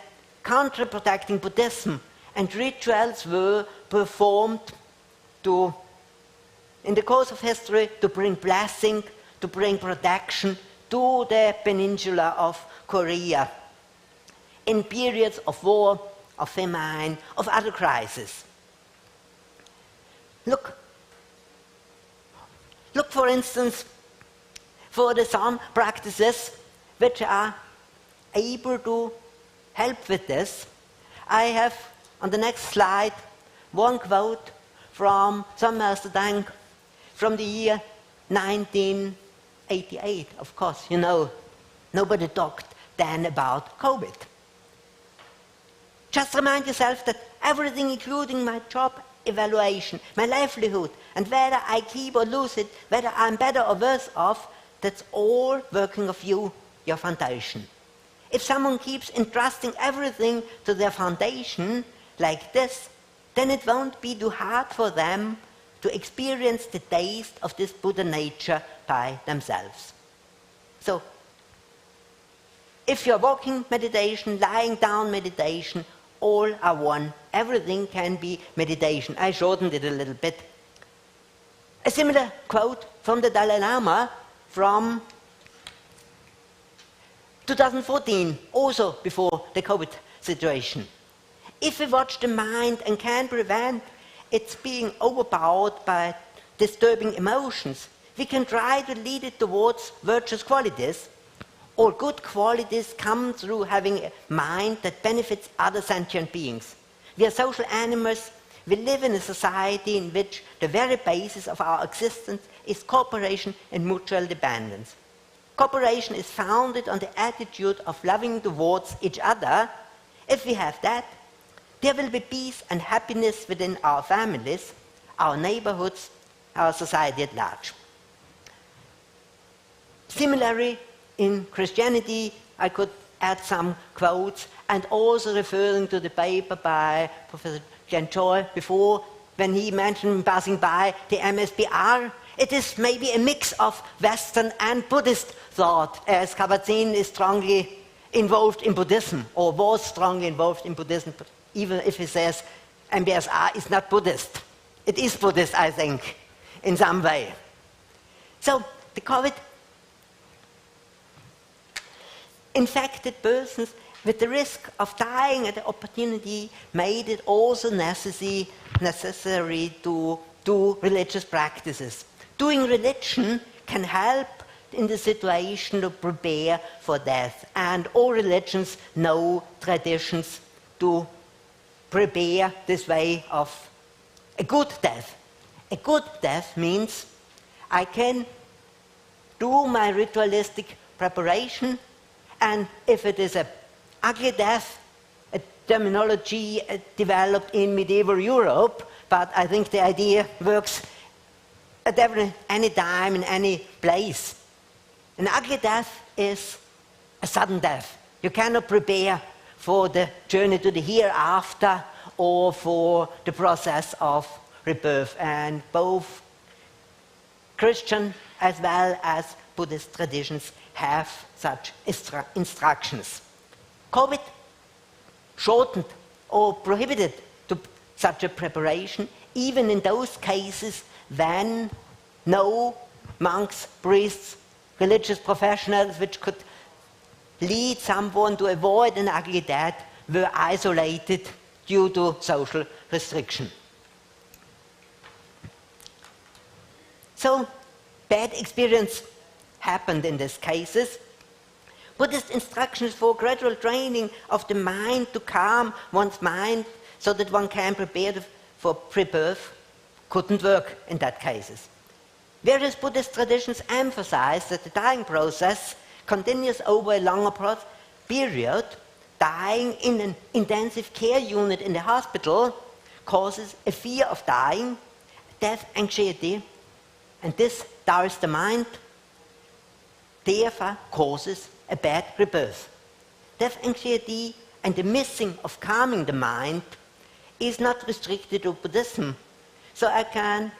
counterprotecting Buddhism, and rituals were performed to, in the course of history, to bring blessing, to bring protection to the peninsula of Korea in periods of war, of famine, of other crises. Look for instance, for the Sun practices which are able to help with this. I have on the next slide one quote from Sun Master Dang from the year 1988. Of course, you know, nobody talked then about COVID. Just remind yourself that everything, including my job evaluation, my livelihood, and whether I keep or lose it, whether I'm better or worse off, that's all working of you, your foundation. If someone keeps entrusting everything to their foundation like this, then it won't be too hard for them to experience the taste of this Buddha nature by themselves. So, if you're walking meditation, lying down meditation, all are one. Everything can be meditation. I shortened it a little bit. A similar quote from the Dalai Lama from 2014, also before the COVID situation. If we watch the mind and can prevent its being overpowered by disturbing emotions, we can try to lead it towards virtuous qualities. All good qualities come through having a mind that benefits other sentient beings. We are social animals. We live in a society in which the very basis of our existence is cooperation and mutual dependence. Cooperation is founded on the attitude of loving towards each other. If we have that, there will be peace and happiness within our families, our neighborhoods, our society at large. Similarly, in Christianity, I could add some quotes, and also referring to the paper by Professor Jen Choi before, when he mentioned passing by the MSBR. It is maybe a mix of Western and Buddhist thought, as Kabat-Zinn is strongly involved in Buddhism, or was strongly involved in Buddhism, but even if he says MBSR is not Buddhist. It is Buddhist, I think, in some way. So, the COVID infected persons with the risk of dying at the opportunity made it also necessary to do religious practices. Doing religion can help in the situation to prepare for death, and all religions know traditions to prepare this way of a good death. A good death means I can do my ritualistic preparation, and if it is an ugly death, a terminology developed in medieval Europe, but I think the idea works at any time, in any place. An ugly death is a sudden death. You cannot prepare for the journey to the hereafter, or for the process of rebirth. And both Christian as well as Buddhist traditions have such instructions. COVID shortened or prohibited such a preparation, even in those cases when no monks, priests, religious professionals which could lead someone to avoid an ugly death were isolated due to social restriction. So, bad experience happened in these cases. Buddhist instructions for gradual training of the mind to calm one's mind so that one can prepare for rebirth couldn't work in that cases. Various Buddhist traditions emphasize that the dying process continues over a longer period. Dying in an intensive care unit in the hospital causes a fear of dying, death anxiety, and this tires the mind, therefore causes a bad rebirth. Death anxiety and the missing of calming the mind is not restricted to Buddhism. So I can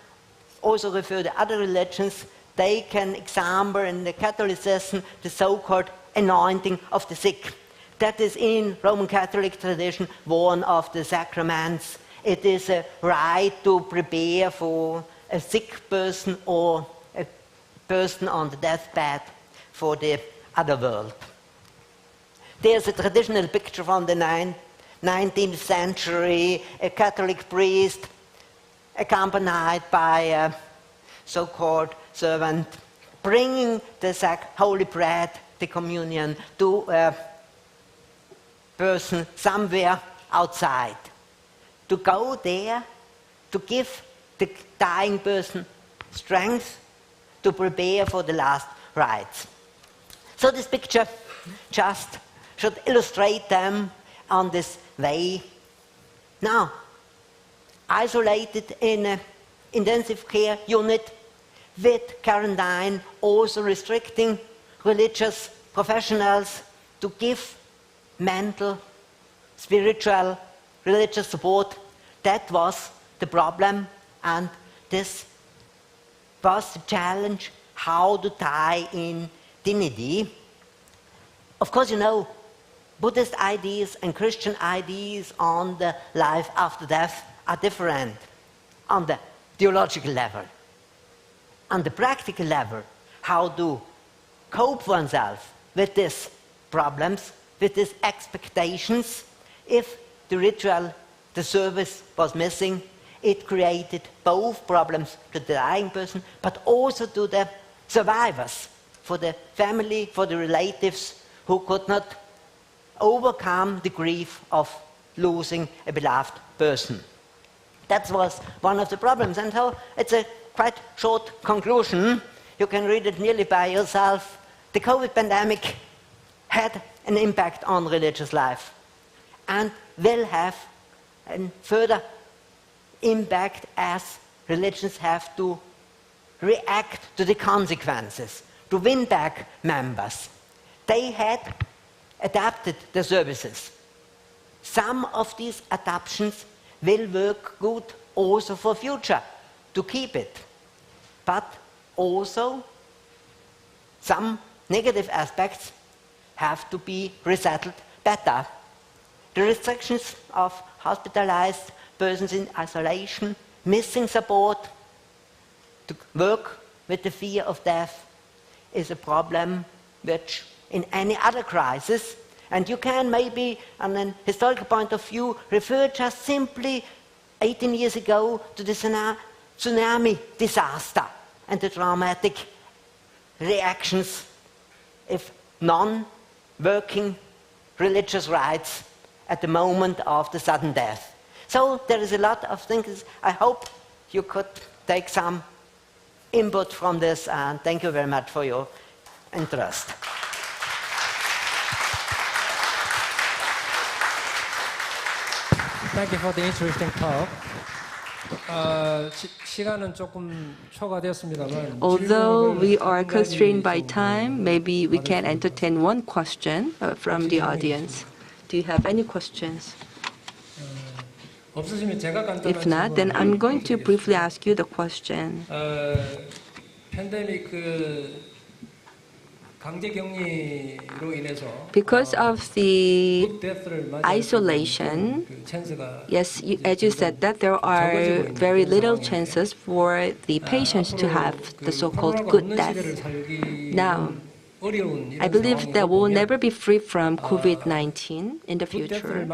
also refer to other religions. They can example in the Catholicism the so-called anointing of the sick. That is in Roman Catholic tradition one of the sacraments. It is a right to prepare for a sick person or a person on the deathbed for the other world. There's a traditional picture from the 19th century, a Catholic priest accompanied by a so-called servant bringing the holy bread, the communion, to a person somewhere outside. To go there, to give the dying person strength to prepare for the last rites. So this picture just should illustrate them on this way. Now, isolated in an intensive care unit with quarantine, also restricting religious professionals to give mental, spiritual, religious support. That was the problem, and this was the challenge, how to tie in dignity. Of course, you know, Buddhist ideas and Christian ideas on the life after death are different on the theological level. On the practical level, how to cope oneself with these problems, with these expectations. If the ritual, the service was missing, it created both problems to the dying person, but also to the survivors, for the family, for the relatives who could not overcome the grief of losing a beloved person. That was one of the problems, and so it's a quite short conclusion. You can read it nearly by yourself. The COVID pandemic had an impact on religious life and will have a further impact as religions have to react to the consequences, to win back members. They had adapted the services. Some of these adaptations will work good also for future, to keep it. But also some negative aspects have to be resettled better. The restrictions of hospitalized persons in isolation, missing support to work with the fear of death is a problem which in any other crisis, and you can maybe on an historical point of view refer just simply 18 years ago to the tsunami disaster and the dramatic reactions if non-working religious rites at the moment of the sudden death. So there is a lot of things. I hope you could take some input from this, and thank you very much for your interest. Thank you for the interesting talk. 시간은 조금 초과됐습니다만. Although we are constrained by time, maybe we can entertain one question from the audience. Do you have any questions? If not, then I'm going to briefly ask you the question. Because of the isolation, yes, as you said, that there are very little chances for the patients to have the so-called good death. Now, I believe that we'll never be free from COVID-19 in the future.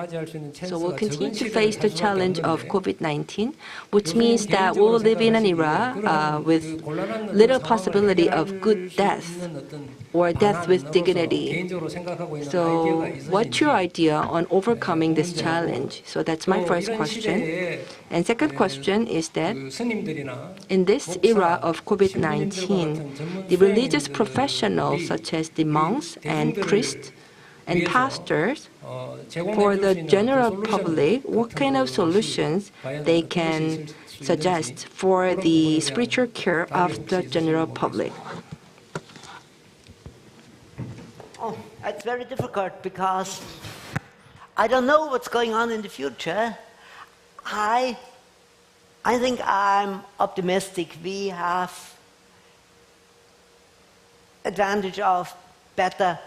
So we'll continue to face the challenge of COVID-19, which means that we'll live in an era with little possibility of good death or death with dignity. So what's your idea on overcoming this challenge? So that's my first question. And second question is that in this era of COVID-19, the religious professionals such as the monks and priests and pastors, for the general public, what kind of solutions they can suggest for the spiritual care of the general public? Oh, it's very difficult because I don't know what's going on in the future. I think I'm optimistic. We have advantage of better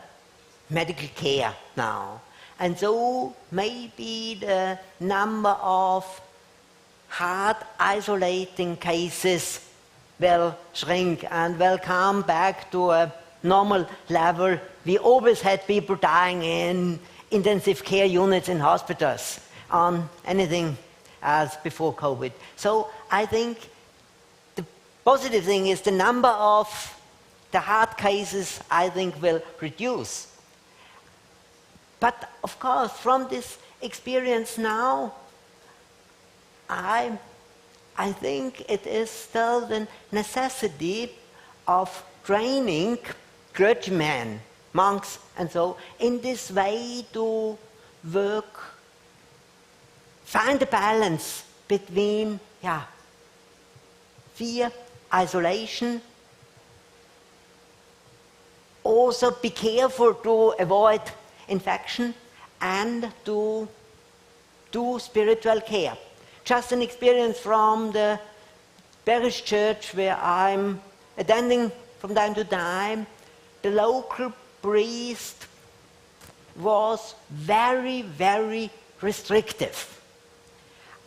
medical care now. And so maybe the number of hard isolating cases will shrink and will come back to a normal level. We always had people dying in intensive care units in hospitals on anything as before COVID. So I think the positive thing is the number of the hard cases, I think, will reduce. But of course, from this experience now, I think it is still the necessity of training clergymen, monks, and so in this way to work, find a balance between fear, isolation. Also be careful to avoid infection and to do spiritual care. Just an experience from the parish church where I'm attending from time to time. The local priest was very, very restrictive.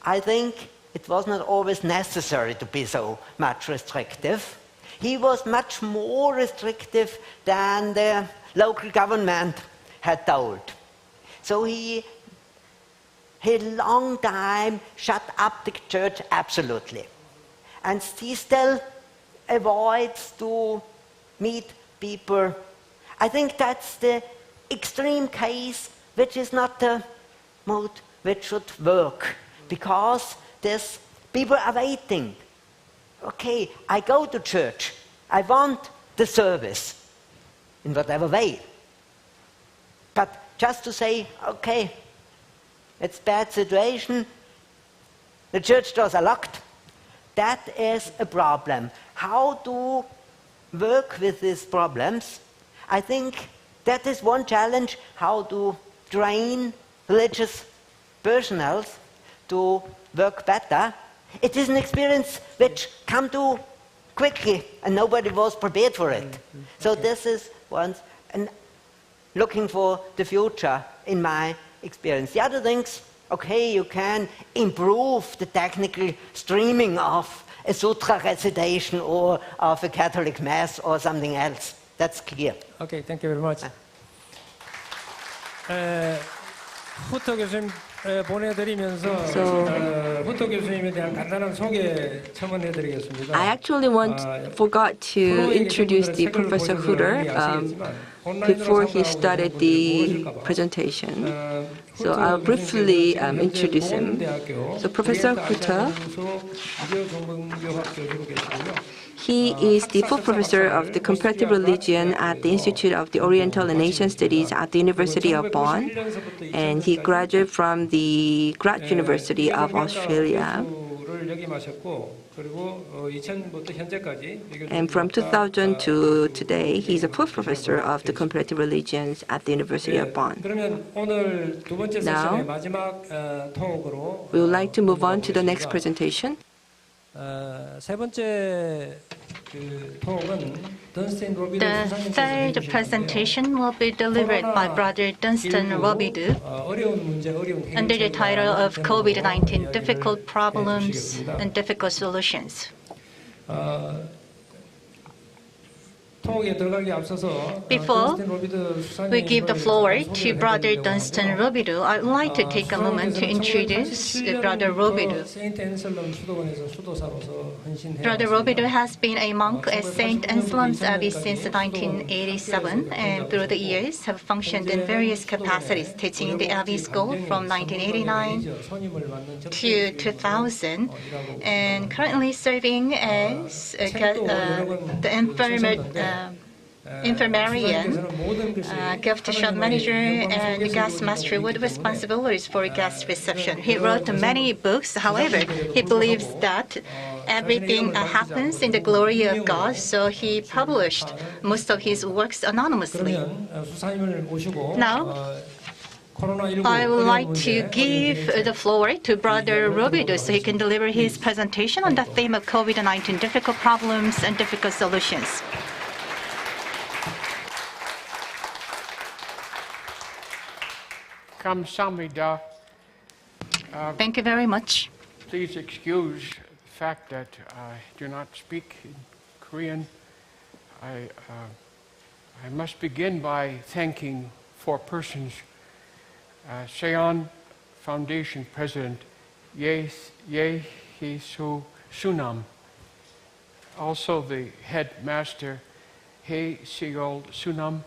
I think it was not always necessary to be so much restrictive. He was much more restrictive than the local government had told. So he long time shut up the church absolutely. And he still avoids to meet people. I think that's the extreme case which is not the mode which should work, because there's people are waiting. Okay, I go to church, I want the service in whatever way. But just to say, okay, it's a bad situation, the church doors are locked, that is a problem. How to work with these problems? I think that is one challenge, how to train religious personnel to work better. It is an experience which came too quickly and nobody was prepared for it. So this is one, and looking for the future in my experience. The other things, okay, you can improve the technical streaming of a sutra recitation or of a Catholic Mass or something else. That's clear. Okay, thank you very much. 후토 교수님 보내드리면서 후토 교수님에 대한 간단한 소개 첨언해드리겠습니다. I actually forgot to introduce the Professor Hutter before he started the presentation. So I'll briefly introduce him. So Professor Hutter, he is the full professor of the comparative religion at the Institute of the Oriental and Asian Studies at the University of Bonn, and he graduated from the Grad University of Australia. 교수를 역임하셨고 그리고 2000부터 현재까지 And from 2000 to today, he's a full professor of the comparative religions at the University of Bonn. 그러면 오늘 두 번째 세션의 마지막 토크로 We would like to move on to the next presentation. 세 번째 The third presentation will be delivered by Brother Dunstan Robidoux under the title of COVID-19 Difficult Problems and Difficult Solutions. Before we give the floor to Brother Dunstan Robidoux, I would like to take a moment to introduce Brother Robidoux. Brother Robidoux has been a monk at St. Anselm's Abbey since 1987, and through the years have functioned in various capacities, teaching in the Abbey School from 1989 to 2000, and currently serving as the infirmarian, gift shop manager, and guest master with responsibilities for guest reception. He wrote many books. However, he believes that everything happens in the glory of God, so he published most of his works anonymously. Now, I would like to give the floor to Brother Robidoux so he can deliver his presentation on the theme of COVID-19 difficult problems and difficult solutions. 감사합니다. Thank you very much. Please excuse the fact that I do not speak in Korean. I must begin by thanking four persons. Seon Foundation President Ye Hee-soo Sunam, also the headmaster Hee Seol Sunam,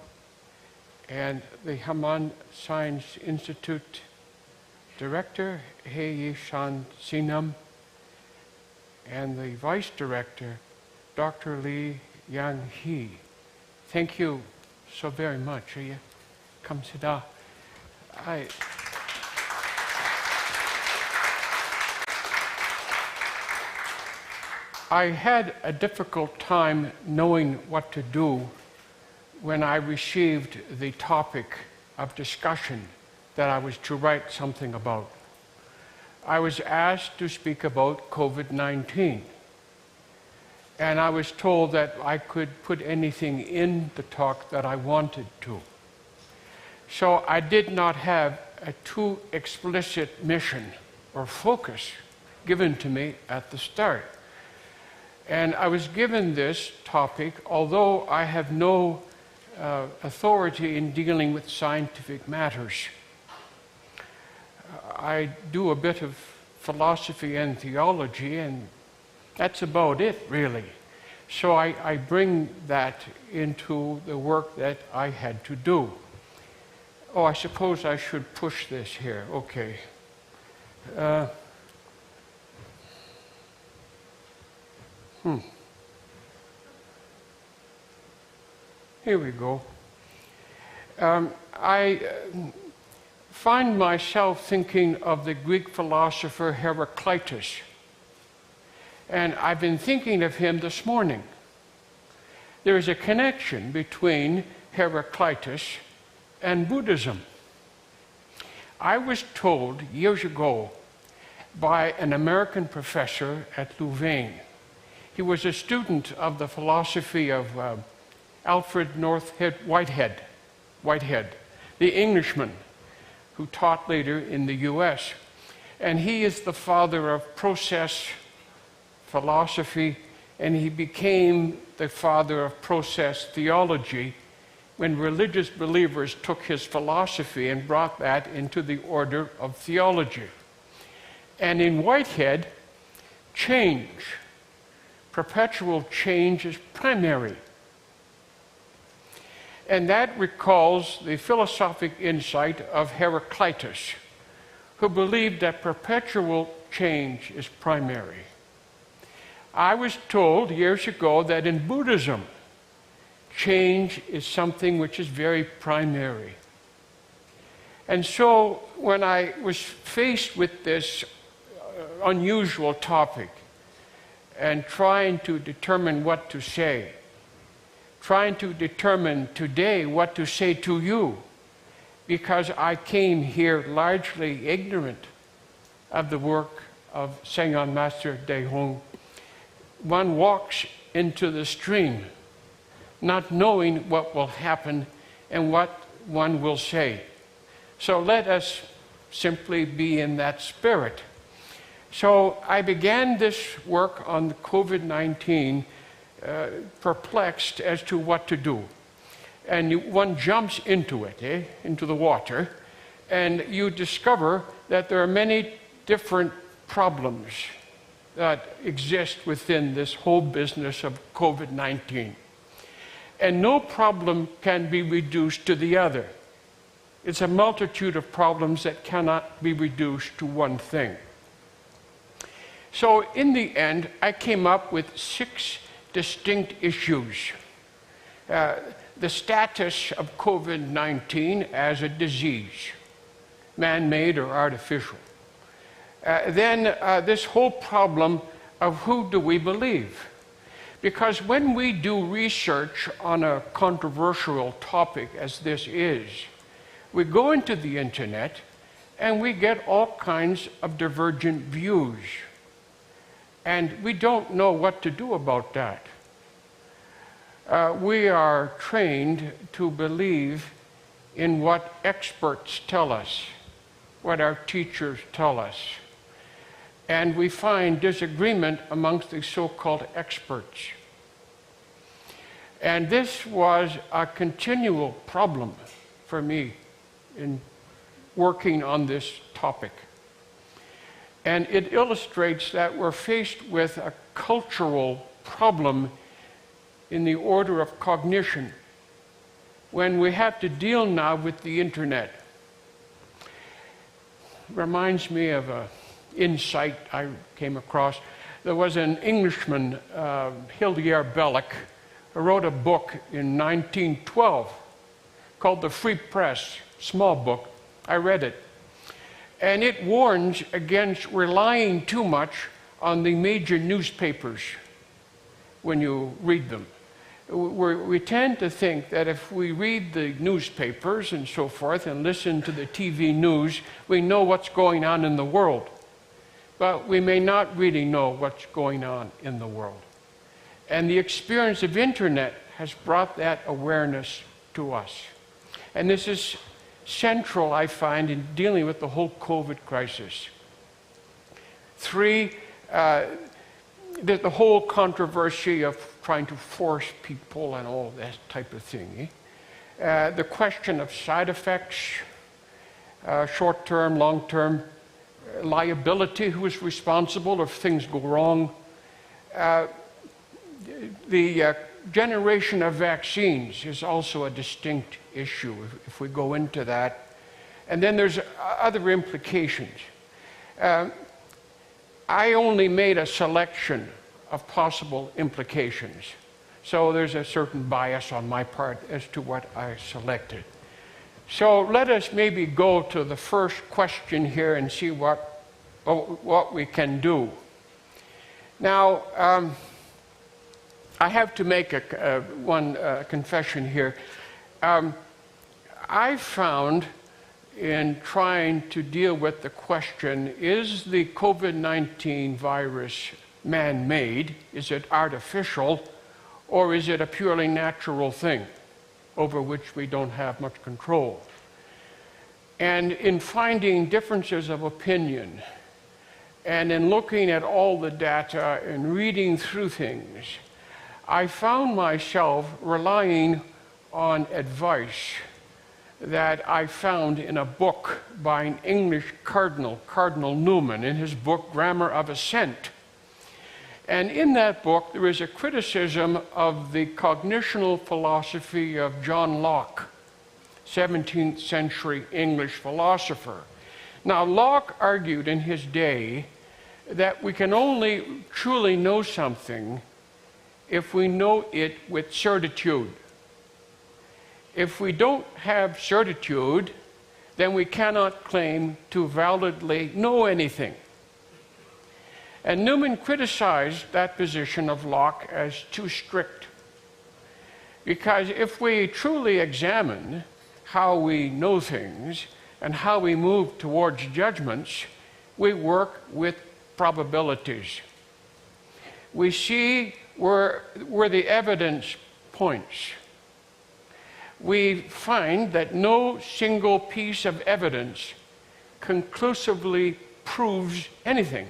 and the Haman Science Institute Director Hee Yi-shan Sinam, and the Vice Director Dr. Lee Yang-hee. Thank you so very much. 감사합니다. I had a difficult time knowing what to do when I received the topic of discussion that I was to write something about. I was asked to speak about COVID-19, and I was told that I could put anything in the talk that I wanted to. So I did not have a too explicit mission or focus given to me at the start. And I was given this topic, although I have no authority in dealing with scientific matters. I do a bit of philosophy and theology, and that's about it, really. So I bring that into the work that I had to do. Oh, I suppose I should push this here. Okay. Here we go. I find myself thinking of the Greek philosopher Heraclitus, and I've been thinking of him this morning. There is a connection between Heraclitus and Buddhism. I was told years ago by an American professor at Louvain. He was a student of the philosophy of Alfred Whitehead, the Englishman who taught later in the US. And he is the father of process philosophy, and he became the father of process theology when religious believers took his philosophy and brought that into the order of theology. And in Whitehead, change, perpetual change is primary. And that recalls the philosophic insight of Heraclitus, who believed that perpetual change is primary. I was told years ago that in Buddhism, change is something which is very primary. And so when I was faced with this unusual topic and trying to determine what to say, trying to determine today what to say to you, because I came here largely ignorant of the work of Sengye Master Daehong. One walks into the stream not knowing what will happen and what one will say. So let us simply be in that spirit. So I began this work on COVID-19 perplexed as to what to do. And one jumps into it, into the water, and you discover that there are many different problems that exist within this whole business of COVID-19. And no problem can be reduced to the other. It's a multitude of problems that cannot be reduced to one thing. So in the end, I came up with 6 distinct issues. The status of COVID-19 as a disease, man-made or artificial. Then this whole problem of who do we believe? Because when we do research on a controversial topic as this is, we go into the internet and we get all kinds of divergent views. And we don't know what to do about that. We are trained to believe in what experts tell us, what our teachers tell us. And we find disagreement amongst the so-called experts. And this was a continual problem for me in working on this topic. And it illustrates that we're faced with a cultural problem in the order of cognition when we have to deal now with the internet. Reminds me of an insight I came across. There was an Englishman, Hilaire Belloc, who wrote a book in 1912 called The Free Press, small book. I read it. And it warns against relying too much on the major newspapers when you read them. We tend to think that if we read the newspapers and so forth and listen to the TV news, we know what's going on in the world. But we may not really know what's going on in the world. And the experience of internet has brought that awareness to us. And this is central, I find, in dealing with the whole COVID crisis. 3, the whole controversy of trying to force people and all that type of thing. The question of side effects, short-term, long-term, liability, who is responsible if things go wrong. The generation of vaccines is also a distinct issue if we go into that. And then there's other implications. I only made a selection of possible implications. So there's a certain bias on my part as to what I selected. So let us maybe go to the first question here and see what we can do. Now, I have to make one confession here. I found in trying to deal with the question, is the COVID-19 virus man-made? Is it artificial? Or is it a purely natural thing over which we don't have much control? And in finding differences of opinion, and in looking at all the data and reading through things, I found myself relying on advice that I found in a book by an English cardinal, Cardinal Newman, in his book, Grammar of Assent. And in that book, there is a criticism of the cognitional philosophy of John Locke, 17th century English philosopher. Now, Locke argued in his day that we can only truly know something if we know it with certitude. If we don't have certitude, then we cannot claim to validly know anything. And Newman criticized that position of Locke as too strict. Because if we truly examine how we know things and how we move towards judgments, we work with probabilities. We see where the evidence points. We find that no single piece of evidence conclusively proves anything.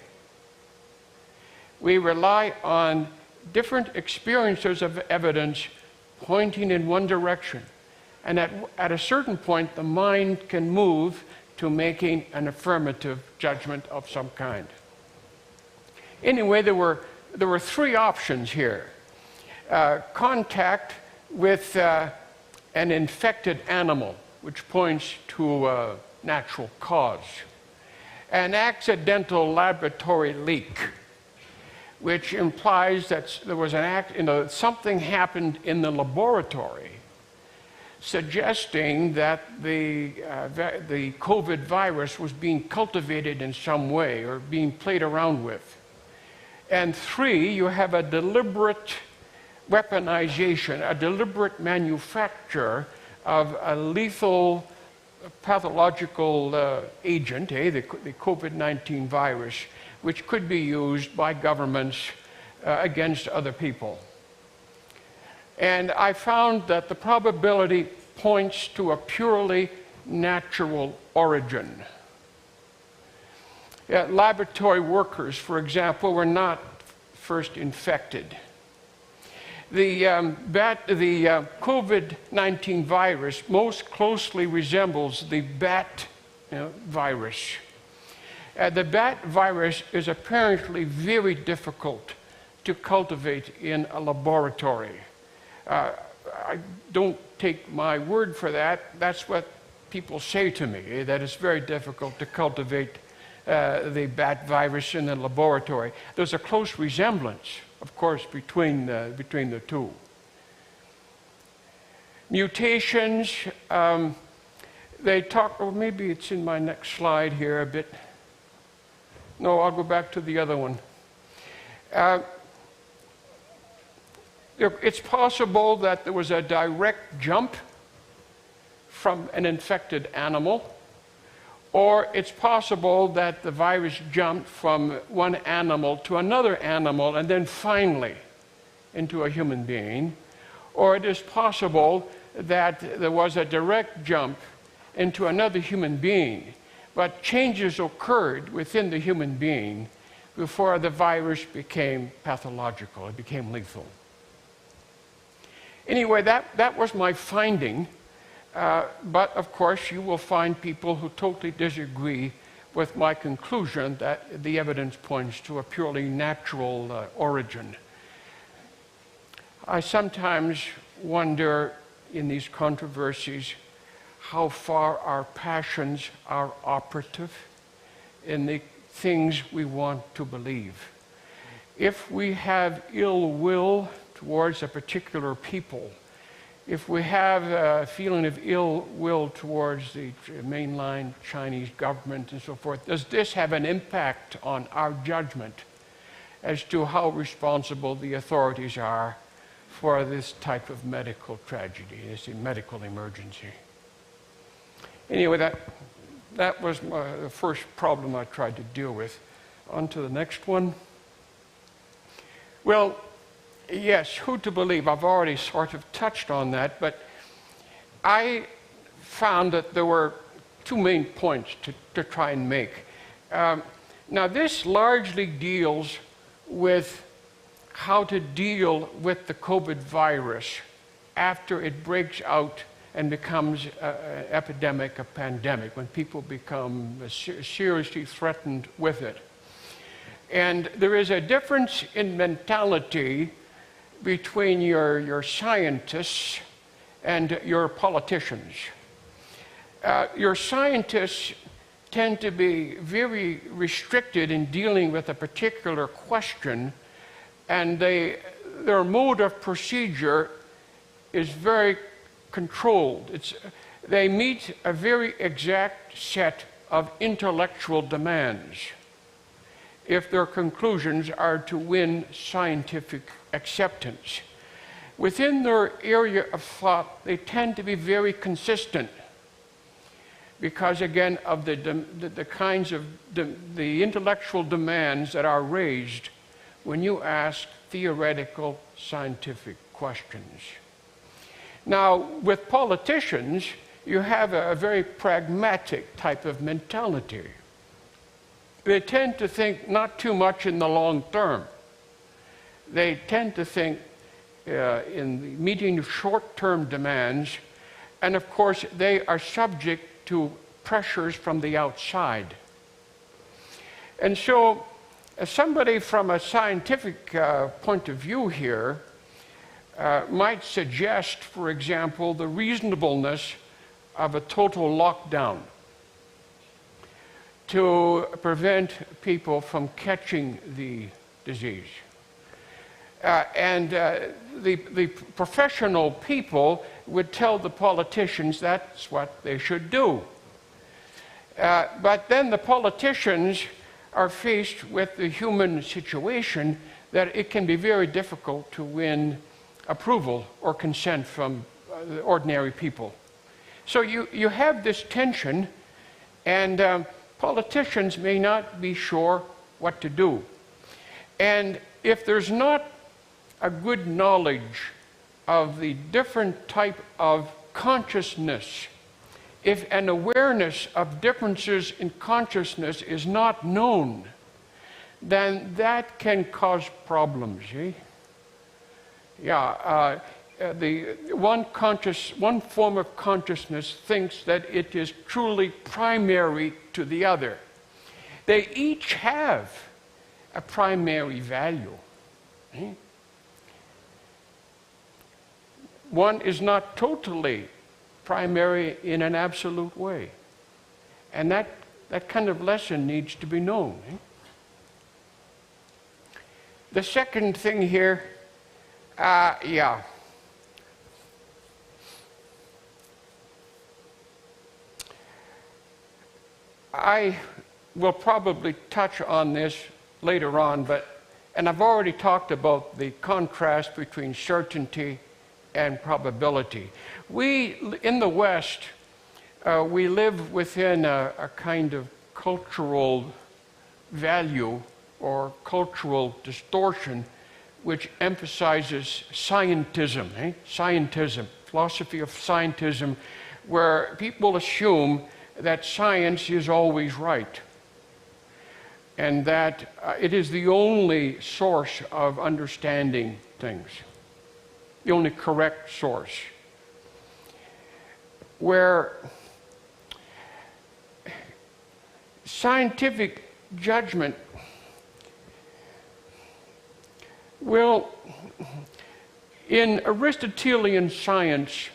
We rely on different experiences of evidence pointing in one direction. And at a certain point, the mind can move to making an affirmative judgment of some kind. Anyway, there were three options here. Contact with an infected animal, which points to a natural cause. An accidental laboratory leak, which implies that there was something happened in the laboratory, suggesting that the COVID virus was being cultivated in some way or being played around with. And three, you have a deliberate weaponization, a deliberate manufacture of a lethal pathological agent, the COVID-19 virus, which could be used by governments against other people. And I found that the probability points to a purely natural origin. Laboratory workers, for example, were not first infected. The COVID-19 virus most closely resembles the bat virus. The bat virus is apparently very difficult to cultivate in a laboratory. I don't take my word for that. That's what people say to me, that it's very difficult to cultivate the bat virus in the laboratory. There's a close resemblance, of course, between the two. Mutations, they talk, or maybe it's in my next slide here a bit. No, I'll go back to the other one. It's possible that there was a direct jump from an infected animal, or it's possible that the virus jumped from one animal to another animal and then finally into a human being, or it is possible that there was a direct jump into another human being, but changes occurred within the human being before the virus became pathological, it became lethal. Anyway, that was my finding, but of course you will find people who totally disagree with my conclusion that the evidence points to a purely natural origin. I sometimes wonder in these controversies how far our passions are operative in the things we want to believe. If we have ill will towards a particular people, if we have a feeling of ill will towards the mainline Chinese government and so forth, does this have an impact on our judgment as to how responsible the authorities are for this type of medical tragedy, this medical emergency? Anyway, that was the first problem I tried to deal with. On to the next one. Well, yes, who to believe? I've already sort of touched on that, but I found that there were two main points to try and make. Now, this largely deals with how to deal with the COVID virus after it breaks out and becomes an epidemic, a pandemic, when people become seriously threatened with it. And there is a difference in mentality between your scientists and your politicians. Your scientists tend to be very restricted in dealing with a particular question, and their mode of procedure is very controlled. They meet a very exact set of intellectual demands. if their conclusions are to win scientific acceptance. Within their area of thought, they tend to be very consistent because, again, of the kinds of the intellectual demands that are raised when you ask theoretical scientific questions. Now, with politicians, you have a very pragmatic type of mentality. They tend to think not too much in the long term. They tend to think in the meeting of short-term demands, and of course they are subject to pressures from the outside. And so somebody from a scientific point of view here might suggest, for example, the reasonableness of a total lockdown to prevent people from catching the disease. The professional people would tell the politicians that's what they should do. But then the politicians are faced with the human situation that it can be very difficult to win approval or consent from the ordinary people. So you have this tension, and politicians may not be sure what to do. And if there's not a good knowledge of the different type of consciousness, if an awareness of differences in consciousness is not known, then that can cause problems. Yeah, one form of consciousness thinks that it is truly primary to the other. They each have a primary value. One is not totally primary in an absolute way. And that kind of lesson needs to be known. The second thing here, I will probably touch on this later on, and I've already talked about the contrast between certainty and probability. We, in the West, we live within a kind of cultural value or cultural distortion which emphasizes scientism, scientism, philosophy of scientism, where people assume that science is always right and that it is the only source of understanding things, the only correct source. Where scientific judgment will, in Aristotelian science,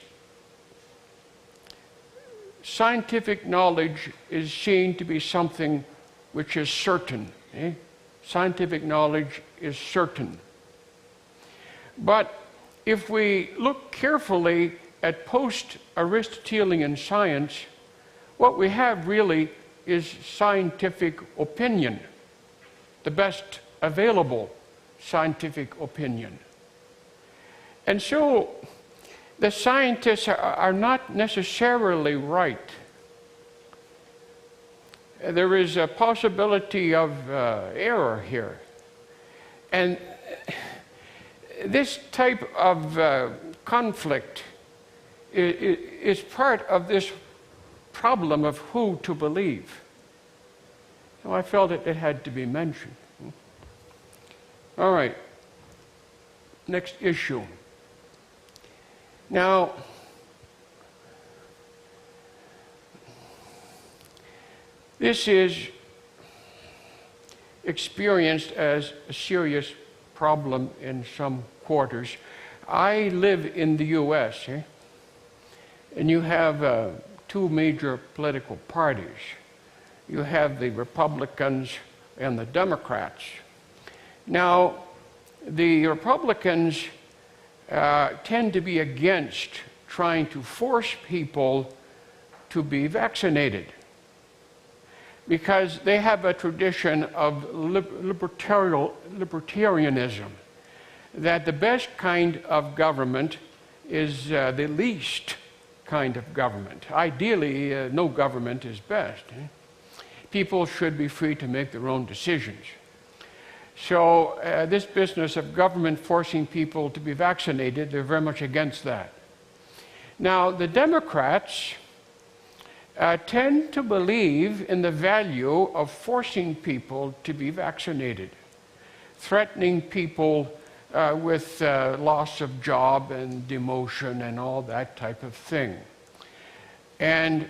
scientific knowledge is seen to be something which is certain. Scientific knowledge is certain. But if we look carefully at post-Aristotelian science, what we have really is scientific opinion, the best available scientific opinion. And so the scientists are not necessarily right. There is a possibility of error here. And this type of conflict is part of this problem of who to believe. So I felt it had to be mentioned. All right, next issue. Now, this is experienced as a serious problem in some quarters. I live in the US, and you have two major political parties. You have the Republicans and the Democrats. Now, the Republicans tend to be against trying to force people to be vaccinated. because they have a tradition of libertarianism, that the best kind of government is the least kind of government. Ideally, no government is best. People should be free to make their own decisions. So this business of government forcing people to be vaccinated, they're very much against that. Now, the Democrats tend to believe in the value of forcing people to be vaccinated, threatening people with loss of job and demotion and all that type of thing. And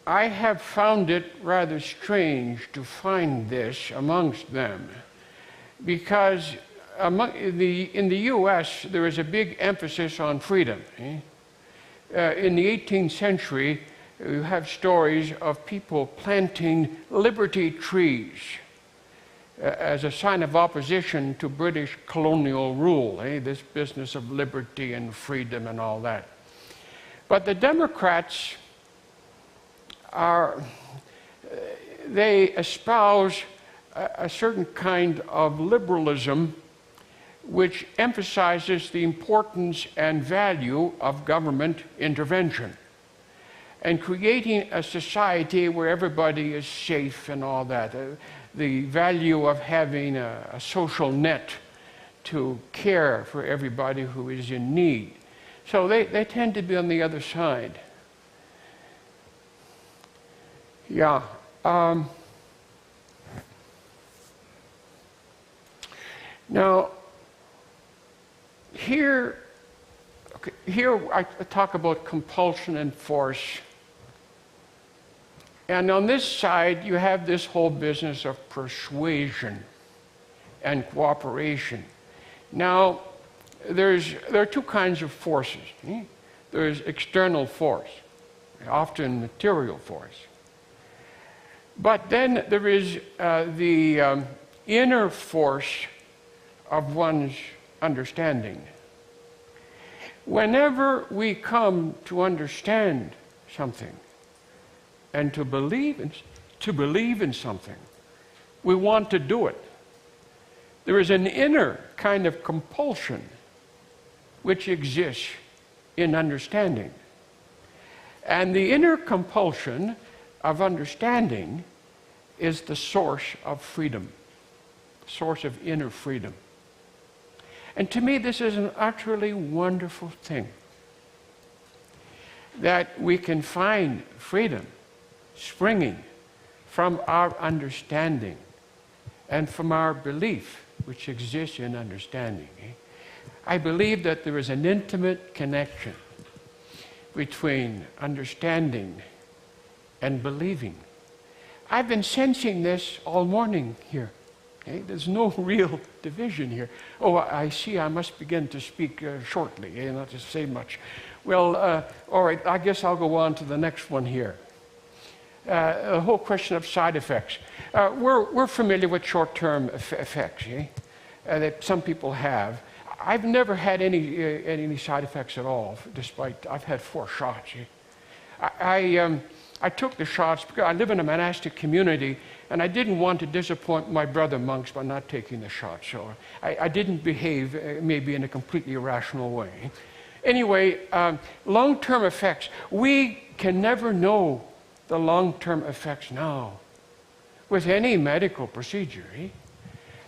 I have found it rather strange to find this amongst them, because in the US there is a big emphasis on freedom. In the 18th century, you have stories of people planting liberty trees as a sign of opposition to British colonial rule, this business of liberty and freedom and all that. But the Democrats they espouse a certain kind of liberalism which emphasizes the importance and value of government intervention and creating a society where everybody is safe and all that. The value of having a social net to care for everybody who is in need. So they tend to be on the other side. Yeah. Now, here I talk about compulsion and force. And on this side, you have this whole business of persuasion and cooperation. Now, there are two kinds of forces. There's external force, often material force. But then there is the inner force of one's understanding. Whenever we come to understand something and to believe in something, we want to do it. There is an inner kind of compulsion which exists in understanding. And the inner compulsion of understanding is the source of freedom, source of inner freedom. And to me, this is an utterly wonderful thing, that we can find freedom springing from our understanding and from our belief, which exists in understanding. I believe that there is an intimate connection between understanding and believing. I've been sensing this all morning here. There's no real division here. Oh, I see I must begin to speak shortly, not to say much. Well, all right, I guess I'll go on to the next one here. The whole question of side effects. We're familiar with short-term effects that some people have. I've never had any side effects at all, despite I've had 4 shots. I took the shots because I live in a monastic community, and I didn't want to disappoint my brother monks by not taking the shot. So I didn't behave maybe in a completely irrational way. Anyway, long-term effects. We can never know the long-term effects now with any medical procedure.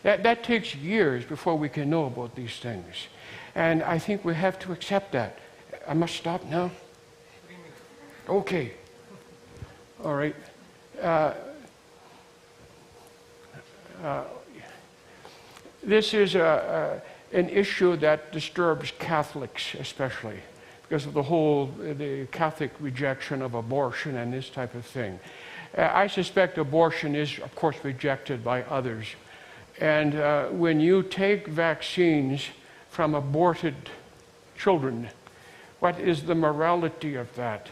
That takes years before we can know about these things. And I think we have to accept that. I must stop now? Okay. All right. This is an issue that disturbs Catholics especially, because of the Catholic rejection of abortion and this type of thing. I suspect abortion is, of course, rejected by others. And when you take vaccines from aborted children, what is the morality of that?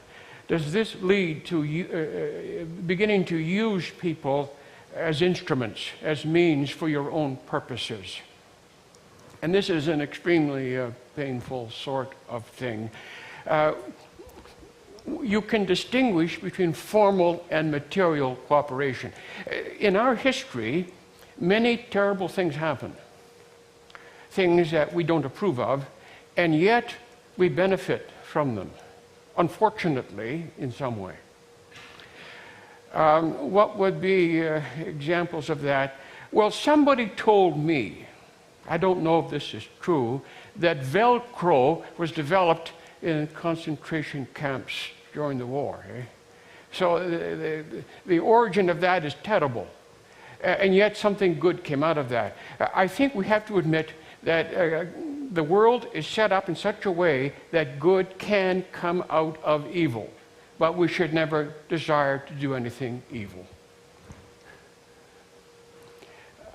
Does this lead to beginning to use people as instruments, as means for your own purposes? And this is an extremely painful sort of thing. you can distinguish between formal and material cooperation. In our history, many terrible things happen, things that we don't approve of, and yet we benefit from them, unfortunately, in some way. What would be examples of that? Well, somebody told me, I don't know if this is true, that Velcro was developed in concentration camps during the war. So the origin of that is terrible, and yet something good came out of that. I think we have to admit that the world is set up in such a way that good can come out of evil, but we should never desire to do anything evil.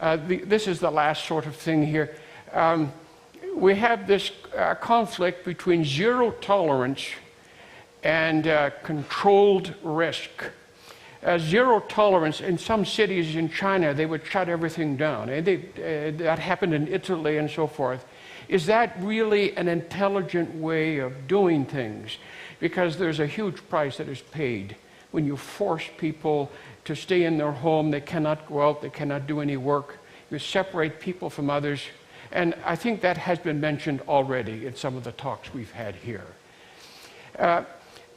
This is the last sort of thing here. We have this conflict between zero tolerance and controlled risk. Zero tolerance, in some cities in China, they would shut everything down. And that happened in Italy and so forth. Is that really an intelligent way of doing things? Because there's a huge price that is paid when you force people to stay in their home. They cannot go out, they cannot do any work. You separate people from others. And I think that has been mentioned already in some of the talks we've had here.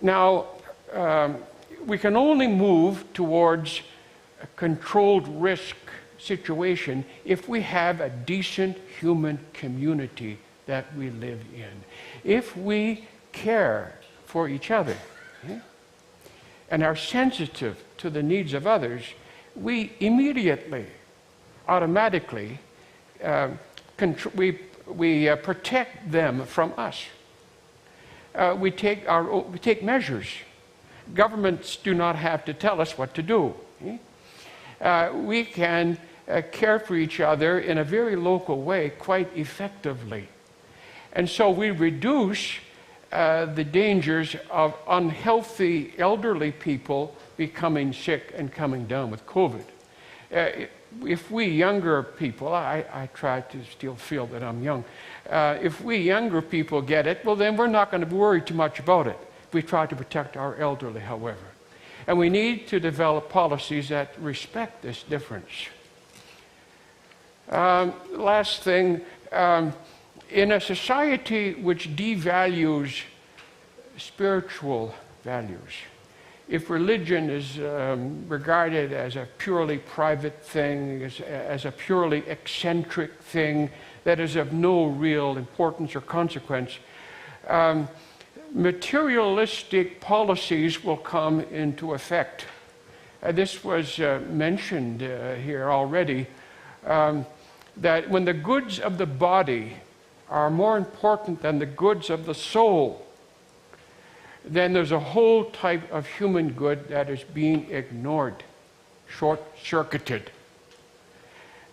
Now, we can only move towards a controlled risk situation if we have a decent human community that we live in. If we care for each other and are sensitive to the needs of others, we immediately, automatically, we protect them from us. We take measures. Governments do not have to tell us what to do. We can care for each other in a very local way quite effectively. And so we reduce the dangers of unhealthy elderly people becoming sick and coming down with COVID. If we younger people, I try to still feel that I'm young, if we younger people get it, well then we're not going to worry too much about it. We try to protect our elderly, however. And we need to develop policies that respect this difference. Last thing, in a society which devalues spiritual values, if religion is regarded as a purely private thing, as a purely eccentric thing that is of no real importance or consequence, materialistic policies will come into effect. This was mentioned here already, that when the goods of the body are more important than the goods of the soul, then there's a whole type of human good that is being ignored, short-circuited.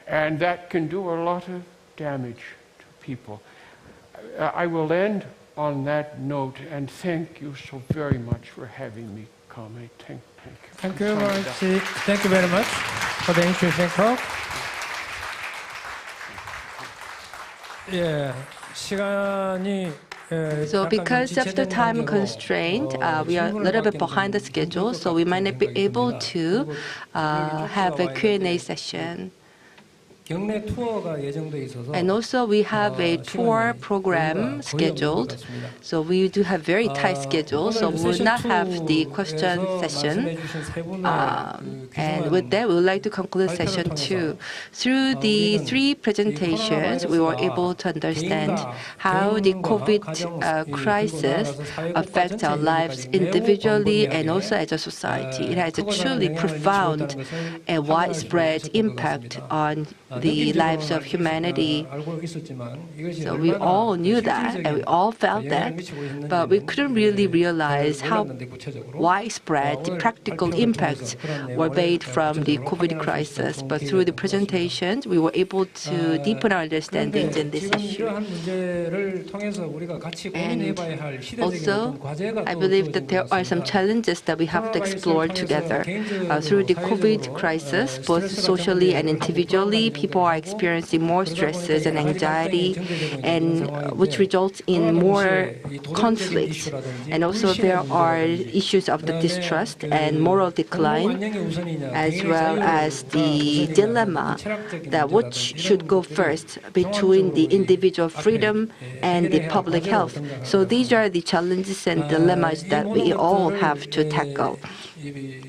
And that can do a lot of damage to people. I will end on that note, and thank you so very much for having me come. Thank you. Thank you very much. Thank you very much for the interesting talk. Yeah, 시간이 So because of the time constraint, we are a little bit behind the schedule, so we might not be able to have a Q&A session. And also we have a tour program scheduled, so we do have very tight schedule, so we will not have the question session. And with that, we would like to conclude session 2. Through the 3 presentations, we were able to understand how the COVID crisis affects our lives individually and also as a society. It has a truly profound and widespread impact on the lives of humanity. So we all knew that and we all felt that, but we couldn't really realize how widespread the practical impacts were made from the COVID crisis. But through the presentations, we were able to deepen our understandings in this issue. And also, I believe that there are some challenges that we have to explore together. Through the COVID crisis, both socially and individually, people people are experiencing more stresses and anxiety, and which results in more conflicts. And also there are issues of the distrust and moral decline, as well as the dilemma that which should go first between the individual freedom and the public health. So these are the challenges and dilemmas that we all have to tackle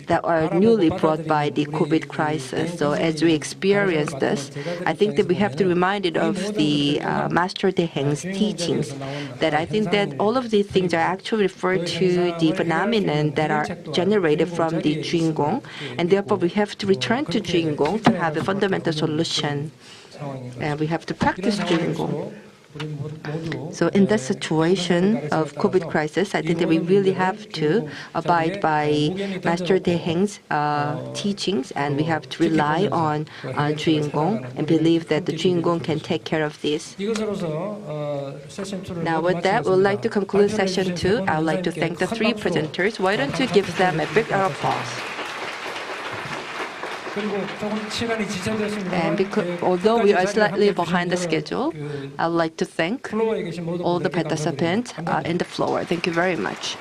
that are newly brought by the COVID crisis. So as we experience this, I think that we have to be reminded of the Master Deheng's teachings, that I think that all of these things are actually referred to the phenomenon that are generated from the Juingong, and therefore we have to return to Juingong to have a fundamental solution. And we have to practice Juingong. So in this situation of COVID crisis, I think that we really have to abide by Master Deheng's teachings, and we have to rely on Juingong and believe that the Juingong can take care of this. Now with that, we would like to conclude session 2. I would like to thank the 3 presenters. Why don't you give them a big applause? And although we are slightly behind the schedule, I would like to thank all the participants in the floor. Thank you very much.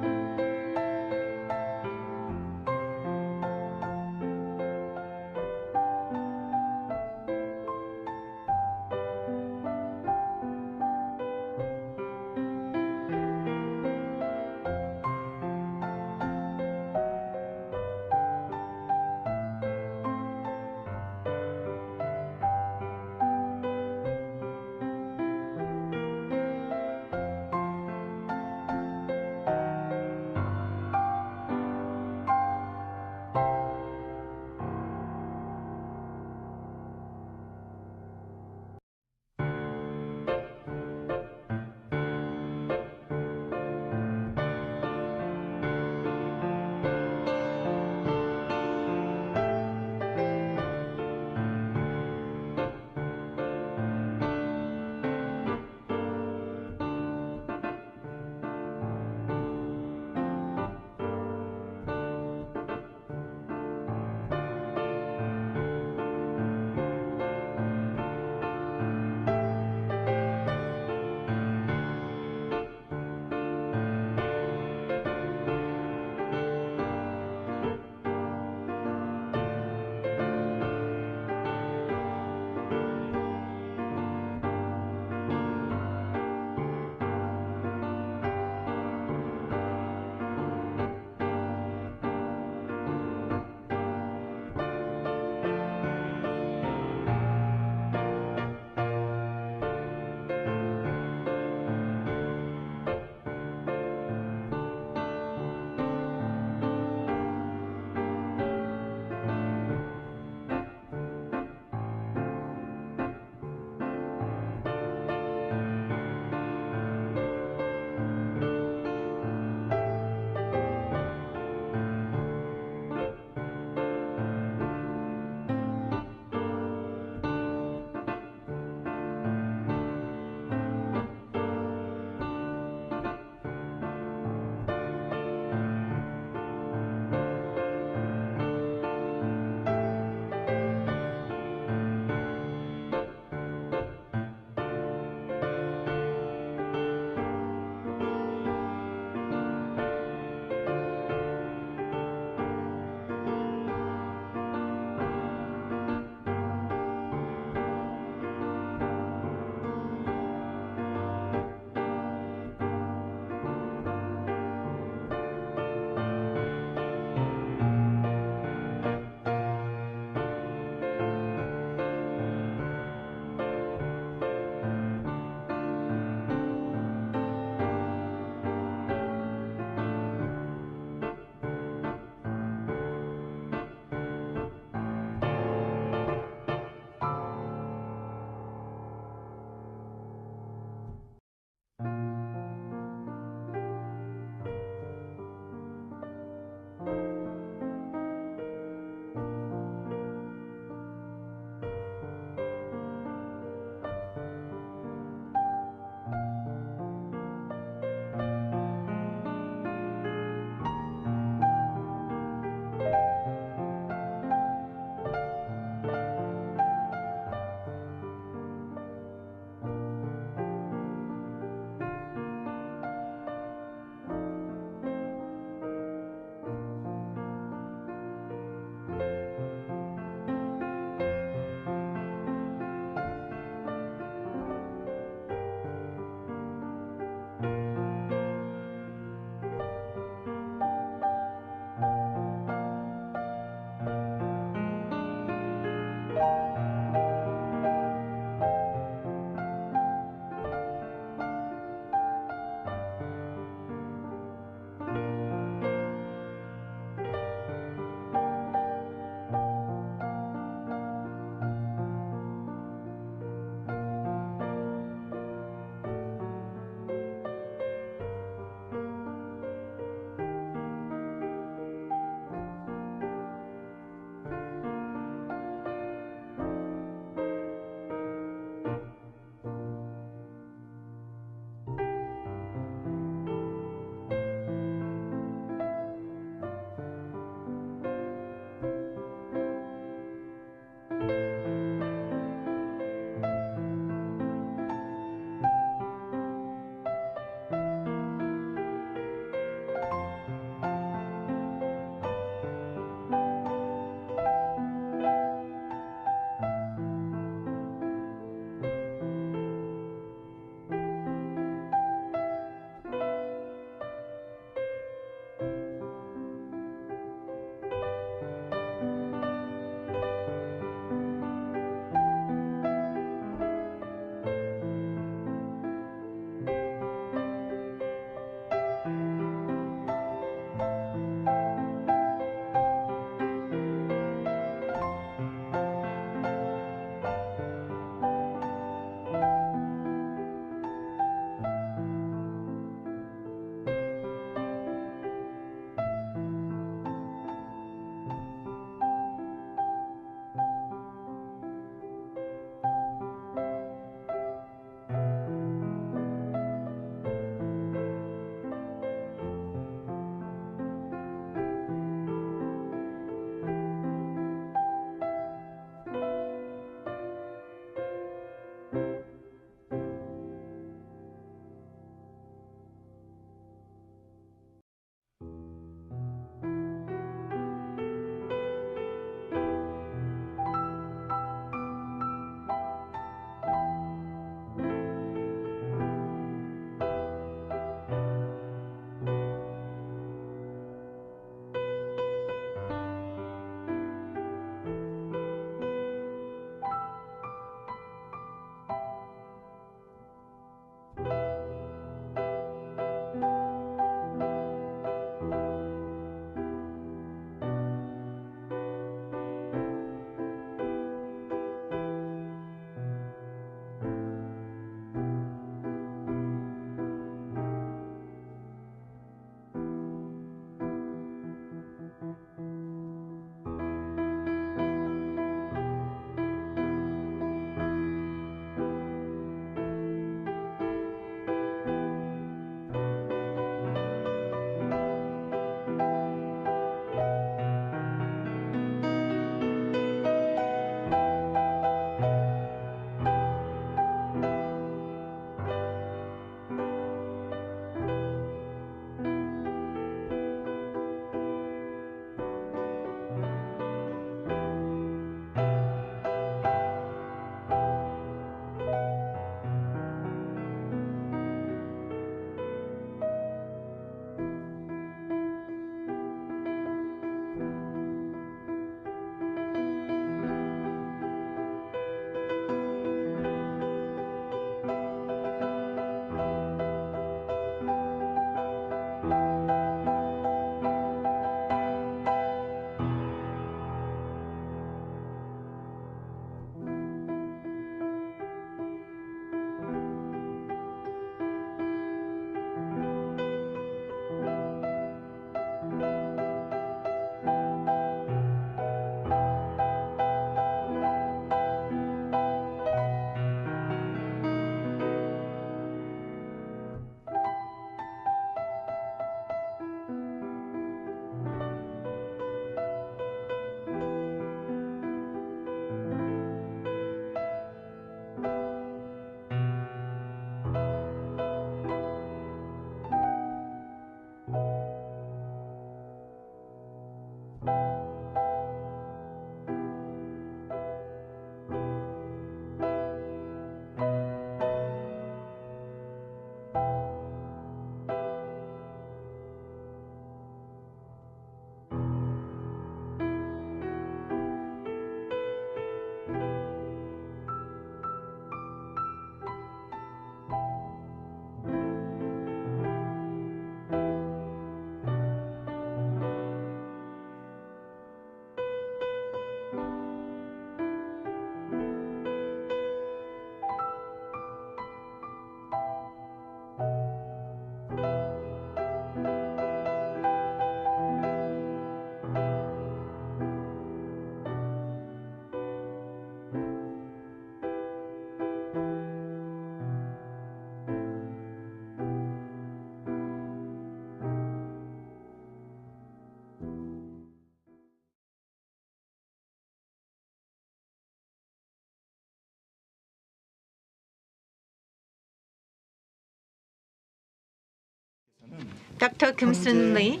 Dr. Kim Soon Lee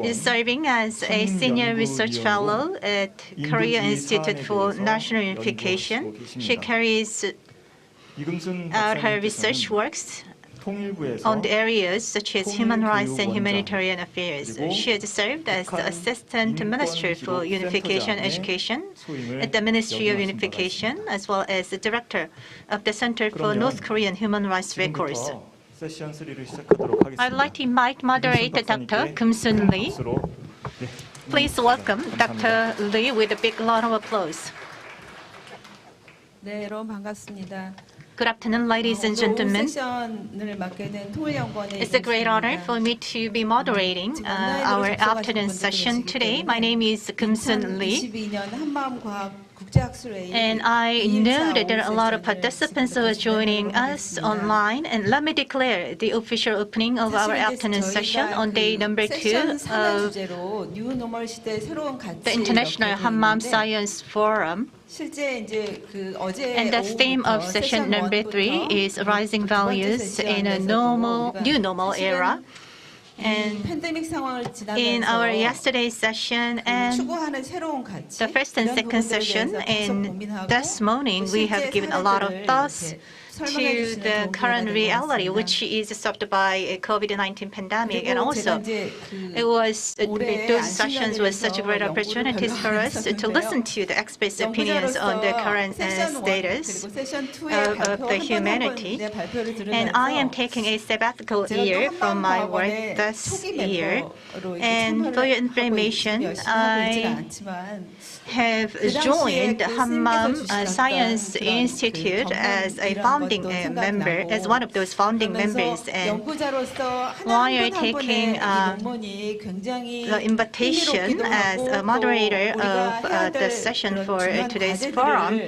is serving as a senior research fellow at Korea Institute for National Unification. She carries out her research works on the areas such as human rights and humanitarian affairs. She has served as the Assistant Minister for Unification Education at the Ministry of Unification, as well as the Director of the Center for North Korean Human Rights Records. I'd like to invite moderator Dr. Kim Soon Lee. Please welcome Dr. Lee with a big round of applause. 네, 여러분 반갑습니다. Good afternoon, ladies and gentlemen. 세션을 맡게 된 통일연구원의 It's a great honor for me to be moderating our afternoon session today. My name is Kim Soon Lee. 22년 한마음과학 국제학술회의 And I know that there are a lot of participants who are joining us online. And let me declare the official opening of our afternoon session on day number 2 of the International Hammam Science Forum. And the theme of session number 3 is Rising Values in a New Normal Era. And in our yesterday's session and the first and second session, and this morning we have given a lot of thoughts to the current reality, which is swept by a COVID-19 pandemic. And also, those sessions were such great opportunities for us to listen to the experts' opinions on the current status of the humanity. And I am taking a sabbatical year from my work this year. And for your information, I have joined Hammam Science Institute as a founding member, as one of those founding members. And while taking the invitation as a moderator of the session for today's forum,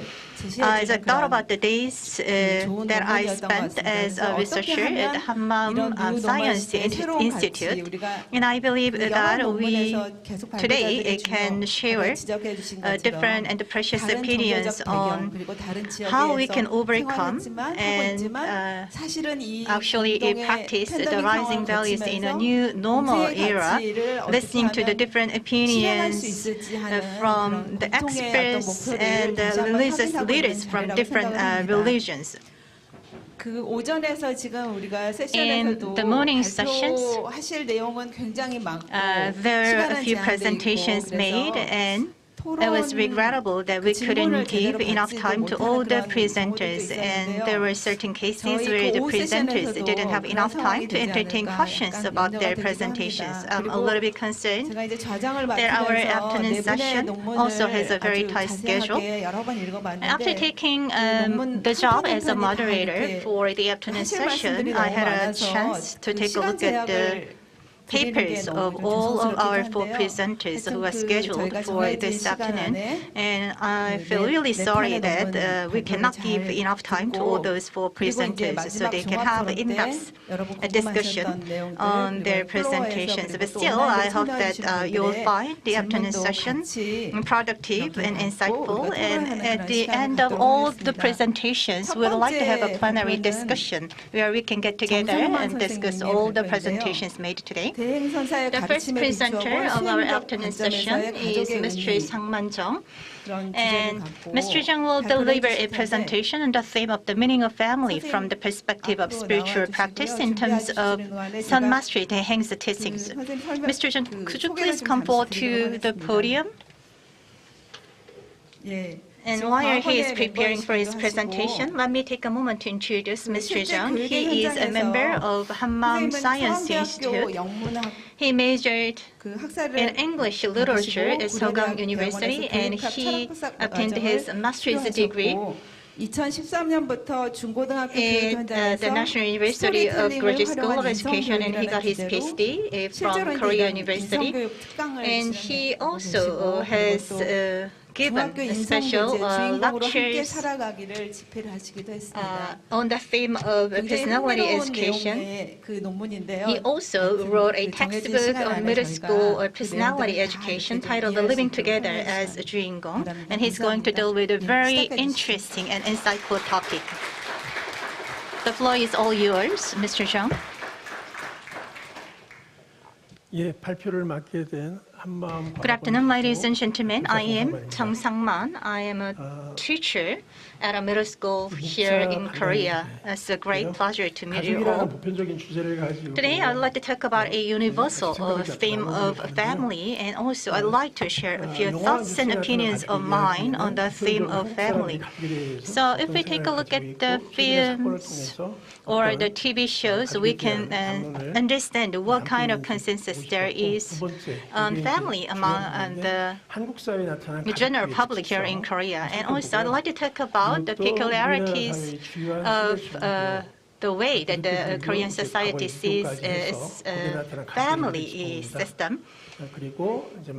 as I thought about the days that I spent as a researcher at the Hammam Science Institute, and I believe that we today can share different and precious opinions on how we can overcome and actually practice the rising values in a new normal era, listening to the different opinions from the experts and the religious leaders from different religions. In the morning sessions, there are a few presentations made, and it was regrettable that we couldn't give enough time to all the presenters, and there were certain cases where the presenters didn't have enough time to entertain questions about their presentations. I'm a little bit concerned that our afternoon session also has a very tight schedule. After taking the job as a moderator for the afternoon session, I had a chance to take a look at the papers of all of our 4 presenters who are scheduled for this afternoon, and I feel really sorry that we cannot give enough time to all those 4 presenters so they can have in-depth discussion on their presentations. But still, I hope that you'll find the afternoon session productive and insightful, and at the end of all the presentations, we would like to have a plenary discussion where we can get together and discuss all the presentations made today. The first presenter of our afternoon session is Mr. Sang Man-jung, and Mr. Jung will deliver a presentation on the theme of the meaning of family from the perspective of spiritual practice in terms of Son Mastery Daeheng's teachings. Mr. Jung, could you please come forward to the podium? And while he is preparing for his presentation, let me take a moment to introduce Mr. Jung. He is a member of Hammam Science Institute. He majored in English literature at Sogang University, and he obtained his master's degree at the National University of Graduate School of Education, and he got his PhD from Korea University. And he also has given special lectures on the theme of personality education. He also wrote a textbook on middle school or personality education titled Living Together as a Juingong, and he's going to deal with a very interesting and insightful topic. The floor is all yours, Mr. Jung. Good afternoon, ladies and gentlemen. I am Chung Sang-man. I am a teacher at a middle school here in Korea. It's a great pleasure to meet you all. Today, I'd like to talk about a universal theme of family, and also I'd like to share a few thoughts and opinions of mine on the theme of family. So if we take a look at the films or the TV shows, we can understand what kind of consensus there is on family among the general public here in Korea. And also, I'd like to talk about the peculiarities of the way that the Korean society sees its family system.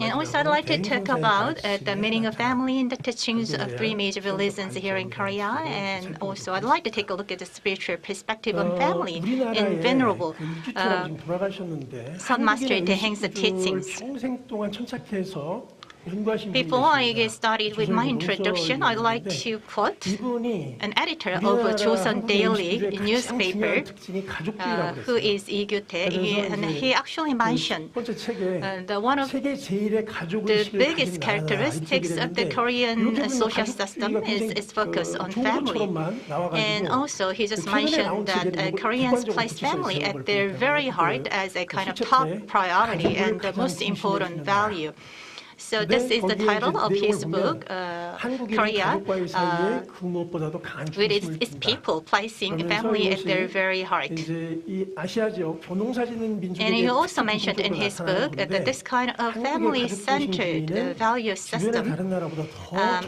And also, I'd like to talk about the meaning of family and the teachings of three major religions here in Korea. And also, I'd like to take a look at the spiritual perspective on family in Venerable Son Master Daeheng's teachings. Before I get started with my introduction, I'd like to quote an editor of Joseon Daily newspaper, who is Lee Kyu-tae, and he actually mentioned one of the biggest characteristics of the Korean social system is its focus on family. And also, he just mentioned that Koreans place family at their very heart as a kind of top priority and the most important value. So this is the title of his book, Korea, with its people placing family at their very heart. And he also mentioned in his book that this kind of family-centered value system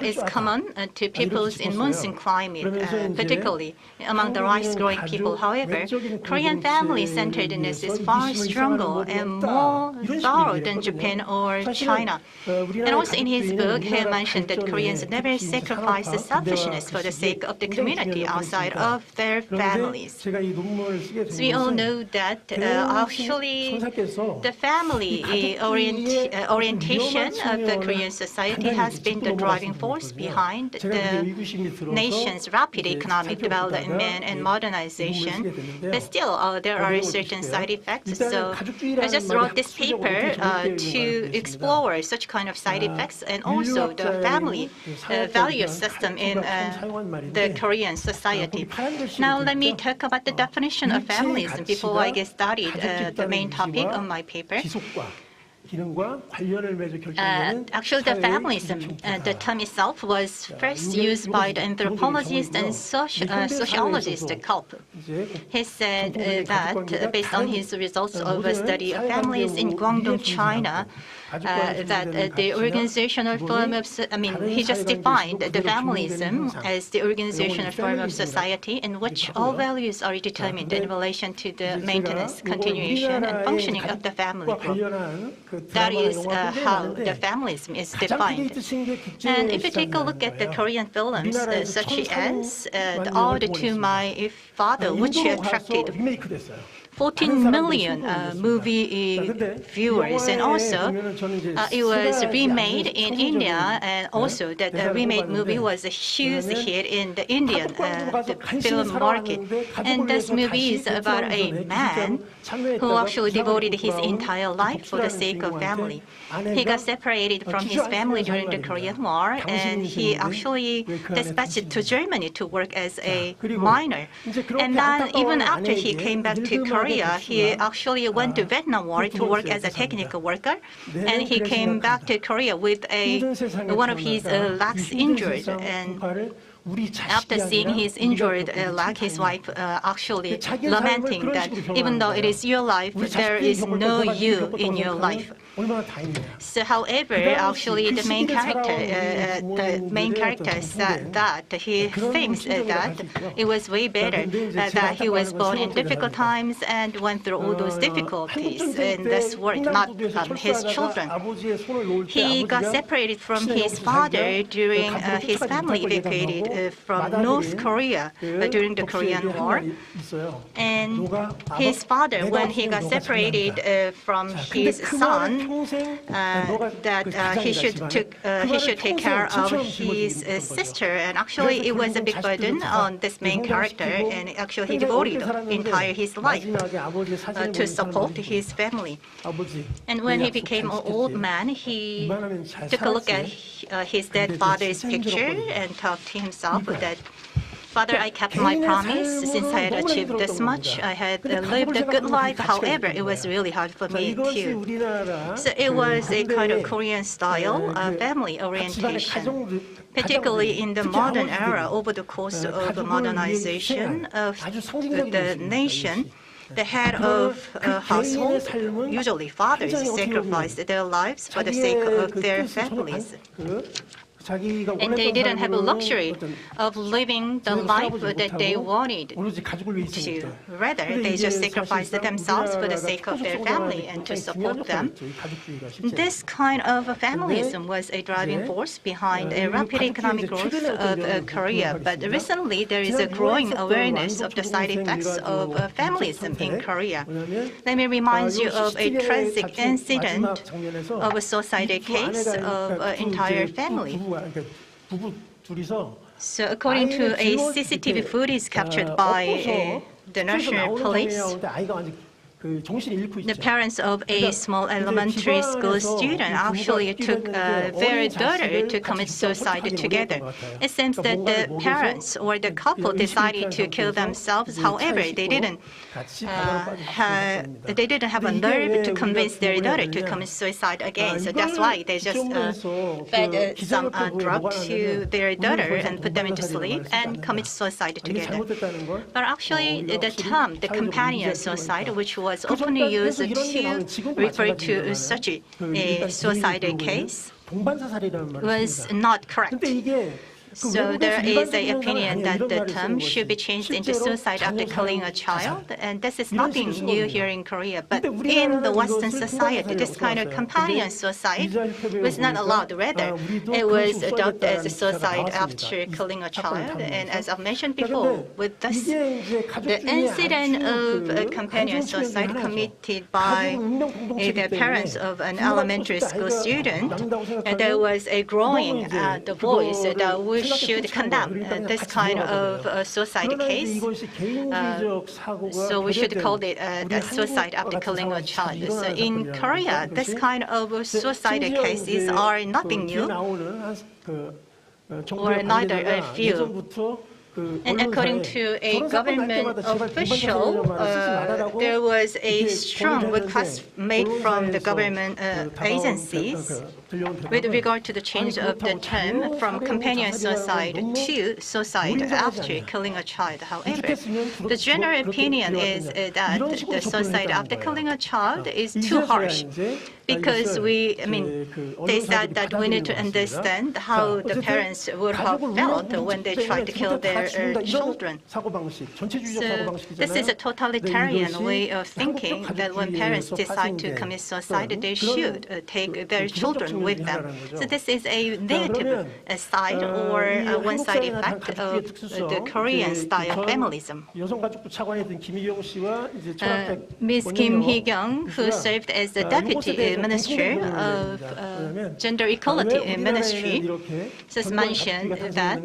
is common to peoples in monsoon climate, particularly among the rice-growing people. However, Korean family-centeredness is far stronger and more thorough than Japan or China. And also in his book, he mentioned that Koreans never sacrifice selfishness for the sake of the community outside of their families. So we all know that actually the family orientation of the Korean society has been the driving force behind the nation's rapid economic development and modernization. But still, there are certain side effects. So I just wrote this paper to explore such kind of side effects and also the family value system in the Korean society. Now let me talk about the definition of families before I get started the main topic on my paper. Actually, the feminism, the term itself was first used by the anthropologist and sociologist Kulp. He said that based on his results of a study of families in Guangdong, China, that the organizational form of, he just defined the feminism as the organizational form of society in which all values are determined in relation to the maintenance, continuation, and functioning of the family group. That is how the feminism is defined. And if you take a look at the Korean films, such as The Ode to My Father, which attracted 14 million movie viewers, and also it was remade in India, and also that remade movie was a huge hit in the Indian film market. And this movie is about a man who actually devoted his entire life for the sake of family. He got separated from his family during the Korean War, and he actually dispatched to Germany to work as a miner. And then even after he came back to Korea, he actually went to Vietnam War to work as a technical worker, and he came back to Korea with one of his legs injured. And after seeing his injured leg, his wife actually lamenting that even though it is your life, there is no you in your life. So, however, actually the main character said that he thinks that it was way better that he was born in difficult times and went through all those difficulties in this world, not his children. He got separated from his father during his family evacuated from North Korea during the Korean War. And his father, when he got separated from his son, that he should take care of his sister. And actually, it was a big burden on this main character. And actually, he devoted entire his life to support his family. And when he became an old man, he took a look at his dead father's picture and talked to himself that, Father, I kept my promise since I had achieved this much. I had lived a good life. However, it was really hard for me too. So it was a kind of Korean style family orientation, particularly in the modern era. Over the course of the modernization of the nation, the head of a household, usually fathers, sacrificed their lives for the sake of their families. And they didn't have a luxury of living the life that they wanted to. Rather, they just sacrificed themselves for the sake of their family and to support them. This kind of familism was a driving force behind a rapid economic growth of Korea. But recently, there is a growing awareness of the side effects of familism in Korea. Let me remind you of a tragic incident of a suicide case of an entire family. So according to a CCTV footage captured by the national police, the parents of a small elementary school student actually took their daughter to commit suicide together. It seems that the parents or the couple decided to kill themselves. However, they didn't have a nerve to convince their daughter to commit suicide again. So that's why they just fed some drug to their daughter and put them into sleep and commit suicide together. But actually, the term, the companion suicide, which was often used to refer to such a suicide case, was not correct. So there is an opinion that the term should be changed into suicide after killing a child, and this is nothing new here in Korea. But in the Western society, this kind of companion suicide was not allowed. Rather, it was adopted as a suicide after killing a child. And as I've mentioned before, with this, the incident of a companion suicide committed by the parents of an elementary school student, there was a growing voice that we should condemn this kind of suicide case. So we should call it a suicide after killing a child. So in Korea, this kind of suicide cases are nothing new, or neither a few. And according to a government official, there was a strong request made from the government agencies with regard to the change of the term from companion suicide to suicide after killing a child. However, the general opinion is that the suicide after killing a child is too harsh, because they said that we need to understand how the parents would have felt when they tried to kill their children. So this is a totalitarian way of thinking, that when parents decide to commit suicide, they should take their children with them. So this is a negative side or a one-side effect of the Korean style familism. Ms. Kim Hee-kyung, who served as the deputy minister of Gender Equality Ministry, just mentioned that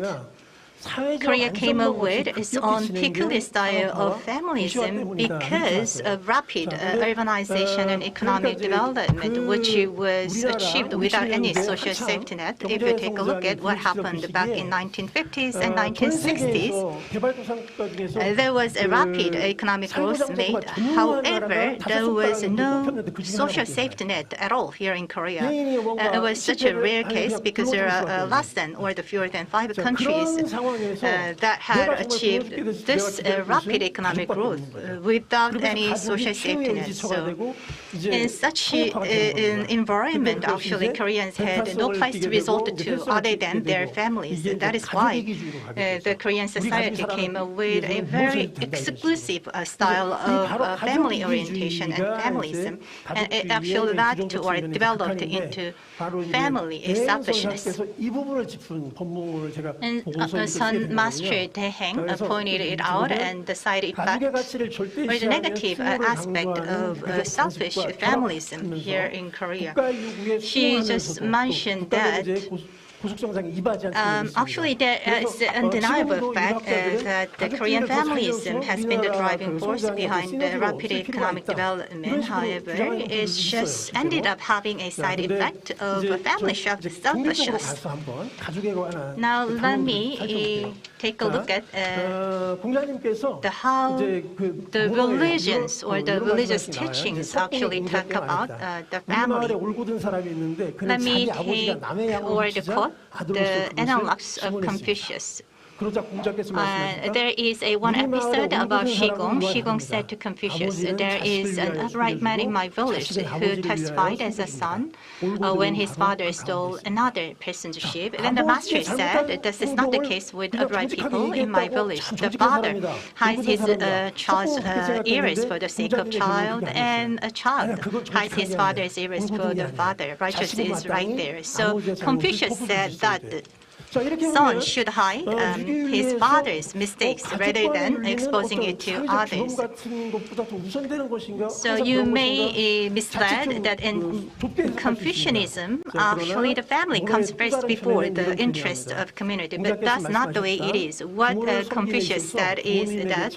Korea came up with its own peculiar style of familism because of rapid urbanization and economic development, which was achieved without any social safety net. If you take a look at what happened back in 1950s and 1960s, there was a rapid economic growth made. However, there was no social safety net at all here in Korea. It was such a rare case because there are less than or fewer than 5 countries that had achieved this rapid economic growth without any social safety net. So in such an environment, actually, Koreans had no place to resort to other than their families. That is why the Korean society came up with a very exclusive style of family orientation and familism, and it actually led to or developed into family selfishness. And Sun Master Daeheng pointed it out, and the side effect or the negative aspect of selfish familism here in Korea. She just mentioned that actually, there is an undeniable fact that the Korean familism has been the driving force behind the rapid economic development. However, it's just ended up having a side effect of family selfishness. Now, let me take a look at how the religions or the religious teachings actually talk about the family. Let me take or the quote the analogs of Confucius. There is one episode about Shigong. Shigong said to Confucius, "There is an upright man in my village who testified as a son when his father stole another person's sheep." Then the master said, "This is not the case with upright people in my village. The father hides his child's ears for the sake of child, and a child hides his father's ears for the father. Righteousness is right there." So Confucius said that son should hide his father's mistakes rather than exposing it to others. So you may misled that in Confucianism, actually the family comes first before the interest of community, but that's not the way it is. What Confucius said is that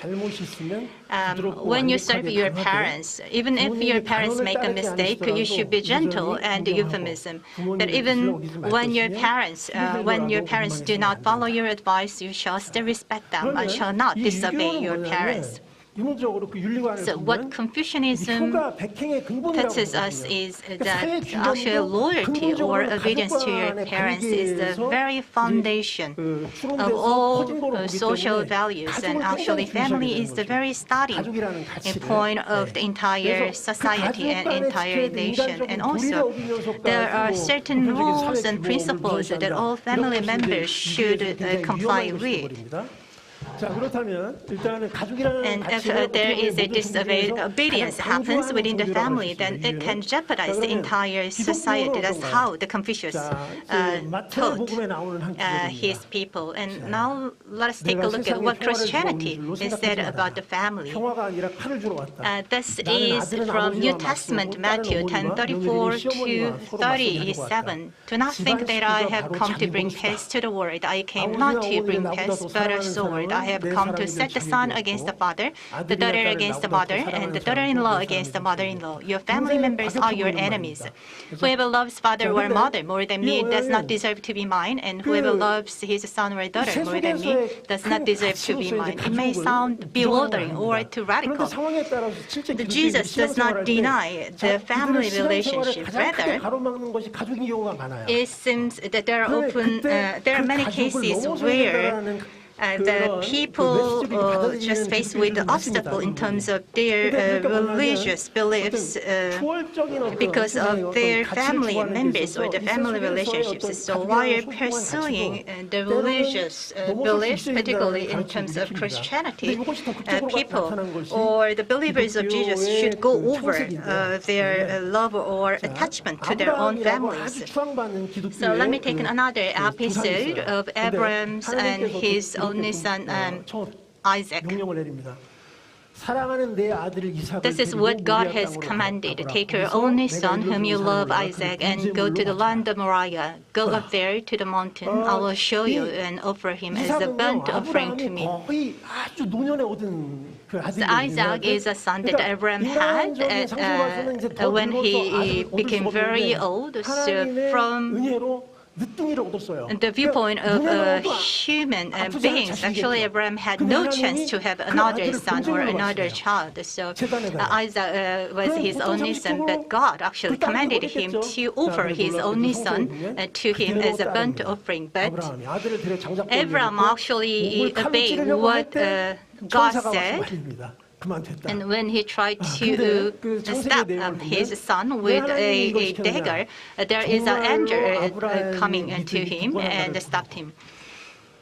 when you serve your parents, even if your parents make a mistake, you should be gentle and euphemism. But even when your parents do not follow your advice, you shall still respect them and shall not disobey your parents. So what Confucianism teaches us is that actually loyalty or obedience to your parents is the very foundation of all social values, and actually family is the very starting point of the entire society and entire nation. And also there are certain rules and principles that all family members should comply with. And if there is a disobedience happens within the family, then it can jeopardize the entire society. That's how the Confucius taught his people. And now let us take a look at what Christianity said about the family. This is from New Testament, Matthew 10:34 to 37. "Do not think that I have come to bring peace to the world. I came not to bring peace, but a sword. I have come to set the son against the father, the daughter against the mother, and the daughter-in-law against the mother-in-law. Your family members are your enemies. Whoever loves father or mother more than me does not deserve to be mine, and whoever loves his son or daughter more than me does not deserve to be mine." It may sound bewildering or too radical. Jesus does not deny the family relationship. Rather, it seems that there are many cases where the people just faced with the obstacle in terms of their religious beliefs because of their family members or the family relationships. So while pursuing the religious beliefs, particularly in terms of Christianity, people or the believers of Jesus should go over their love or attachment to their own families. So let me take another episode of Abraham and his only son Isaac. This is what God has commanded. Take your only son whom you love, Isaac, and go to the land of Moriah. Go up there to the mountain. I will show you and offer him as a burnt offering to me. So Isaac is a son that Abraham had when he became very old. So from the viewpoint of human beings, actually Abraham had no chance to have another son or another child. So Isaac was his only son, but God actually commanded him to offer his only son to him as a burnt offering. But Abraham actually obeyed what God said. And when he tried to stab his son with a dagger, there is an angel coming to him and stopped him.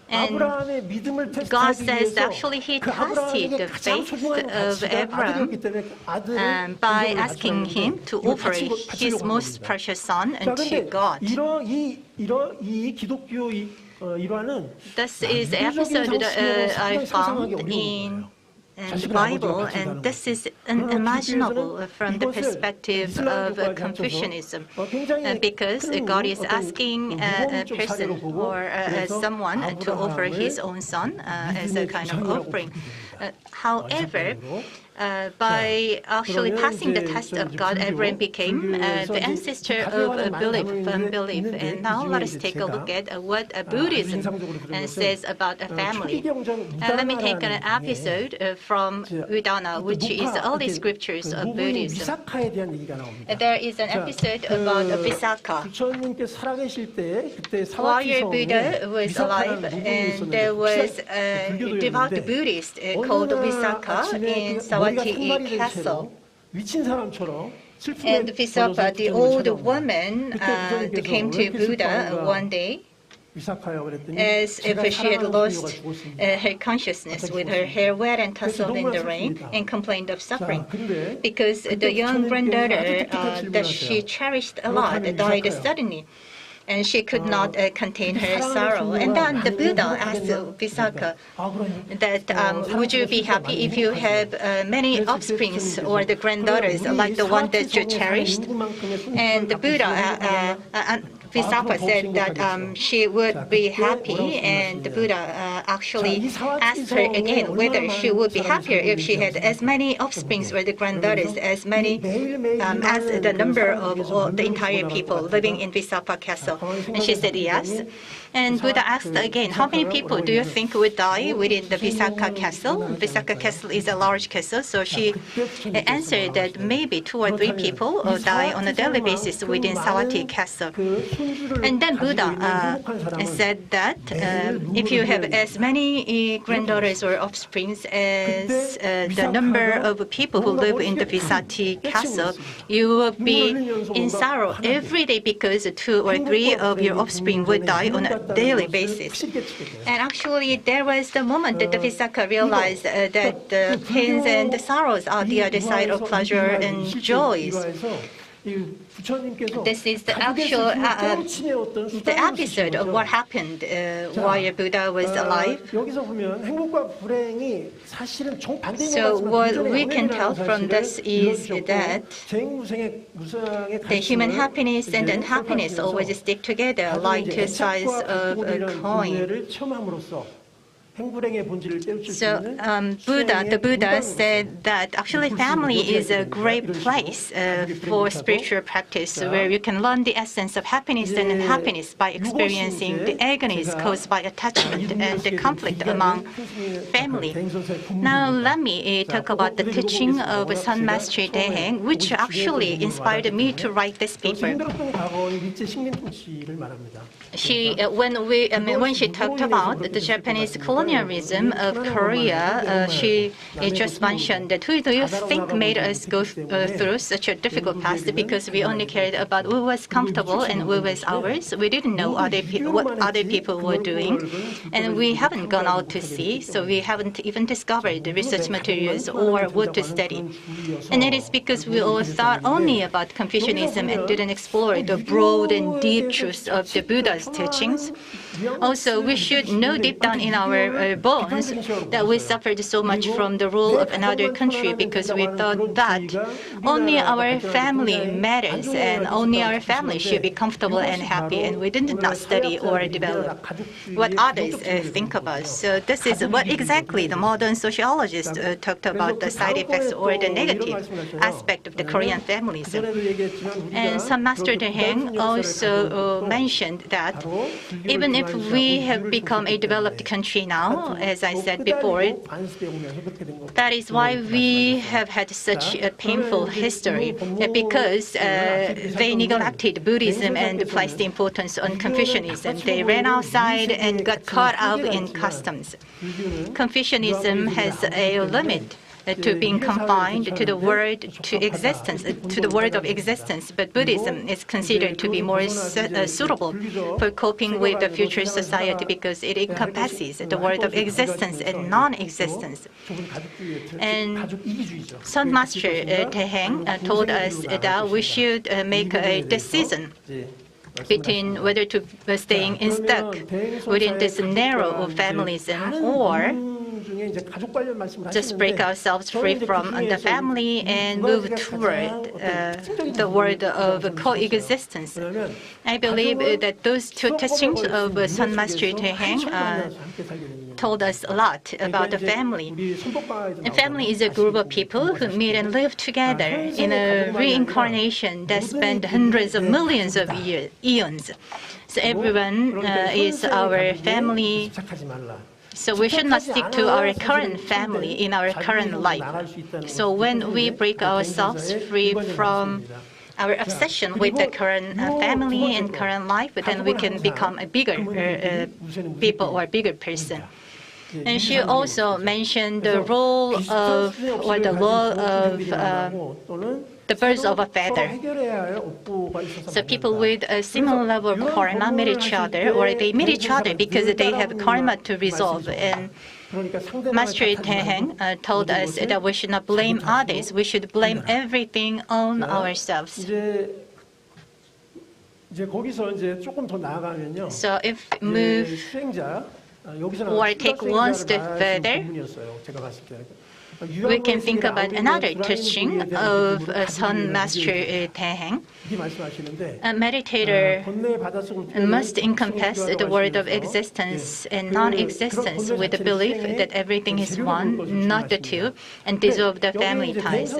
And God says actually he tested the faith of Abraham by asking him to offer his most precious son to God. This is the episode that I found in the Bible, and this is unimaginable from the perspective of Confucianism, because God is asking a person or someone to offer his own son as a kind of offering. However, by actually passing the test of God, Abraham became the ancestor of firm belief. And now let us take a look at what Buddhism says about a family. Let me take an episode from Udana, which is the early scriptures of Buddhism. There is an episode about Visakha. While Buddha was alive, and there was a devout Buddhist called Visakha in Savatthi Castle. And Visakha, the old woman, came to Buddha one day as if she had lost her consciousness with her hair wet and tousled in the rain, and complained of suffering because the young granddaughter that she cherished a lot died suddenly, and she could not contain her sorrow. And then the Buddha asked Visakha that would you be happy if you have many offsprings or the granddaughters like the one that you cherished? And the Buddha, Visakha said that she would be happy, and the Buddha actually asked her again whether she would be happier if she had as many offsprings or the granddaughters as many as the number of the entire people living in Visakha Castle. And she said yes. And Buddha asked again, how many people do you think would die within the Visakha Castle? Visakha Castle is a large castle, so she answered that maybe 2 or 3 people die on a daily basis within Savatthi Castle. And then Buddha said that if you have as many granddaughters or offsprings as the number of people who live in the Visakha Castle, you will be in sorrow every day because 2 or 3 of your offspring would die on a daily basis. And actually, there was the moment that the Visakha realized that the pains and the sorrows are the other side of pleasure and joys. This is the actual the episode of what happened while Buddha was alive. So what we can tell from this is that the human happiness and unhappiness always stick together like 2 sides of a coin. So the Buddha said that actually family is a great place for spiritual practice, where you can learn the essence of happiness and unhappiness by experiencing the agonies caused by attachment and the conflict among family. Now let me talk about the teaching of Sun Master Daeheng, which actually inspired me to write this paper. When she talked about the Japanese colonialism of Korea, she just mentioned that who do you think made us go through such a difficult past? Because we only cared about what was comfortable and what was ours. We didn't know what other people were doing, and we haven't gone out to see, so we haven't even discovered the research materials or what to study. And it is because we all thought only about Confucianism and didn't explore the broad and deep truths of the Buddha's teachings. Also, we should know deep down in our bones that we suffered so much from the rule of another country because we thought that only our family matters and only our family should be comfortable and happy, and we did not study or develop what others think of us. So this is what exactly the modern sociologists talked about, the side effects or the negative aspect of the Korean families. And Sun Master Daeheng also mentioned that even if we have become a developed country now, as I said before, that is why we have had such a painful history, because they neglected Buddhism and placed the importance on Confucianism. They ran outside and got caught up in customs. Confucianism has a limit to being confined to the word of existence, but Buddhism is considered to be more suitable for coping with the future society because it encompasses the word of existence and non-existence. And Sun Master Daeheng told us that we should make a decision between whether to staying stuck within this narrow familism or just break ourselves free from the family and move toward the world of coexistence. I believe that those two teachings of Son Master Taeheng told us a lot about the family. A family is a group of people who meet and live together in a reincarnation that spanned hundreds of millions of eons. So everyone is our family. So we should not stick to our current family in our current life. So when we break ourselves free from our obsession with the current family and current life, then we can become a bigger people or a bigger person. And she also mentioned the role of or the law of the birds of a feather. So people with a similar level of karma meet each other, or they meet each other because they have karma to resolve. And Master Taeheng told us that we should not blame others. We should blame everything on ourselves. So if we move or take one step further, we can think about another teaching of Son Master Taeheng. A meditator must encompass the world of existence and non-existence with the belief that everything is one, not the two, and dissolve the family ties.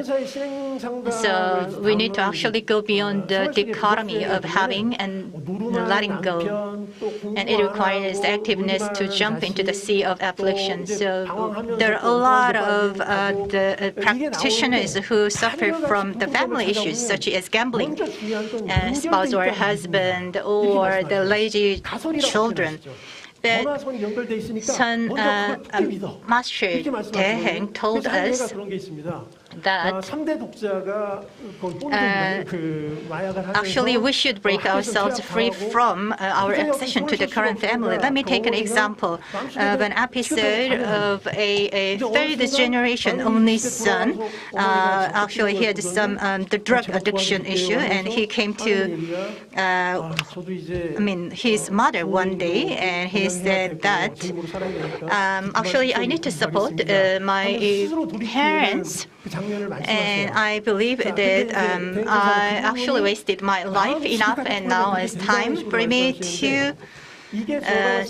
So we need to actually go beyond the dichotomy of having and letting go. And it requires activeness to jump into the sea of affliction. So there are a lot of the practitioners who suffer from the family issues such as gambling, spouse or husband, or the lazy children. But Master Taeheng told us that actually we should break ourselves free from our obsession to the current family. Let me take an example of an episode of a third generation only son. Actually, he had some the drug addiction issue, and he came to his mother one day, and he said that actually I need to support my parents. And I believe that I actually wasted my life enough, and now it's time for me to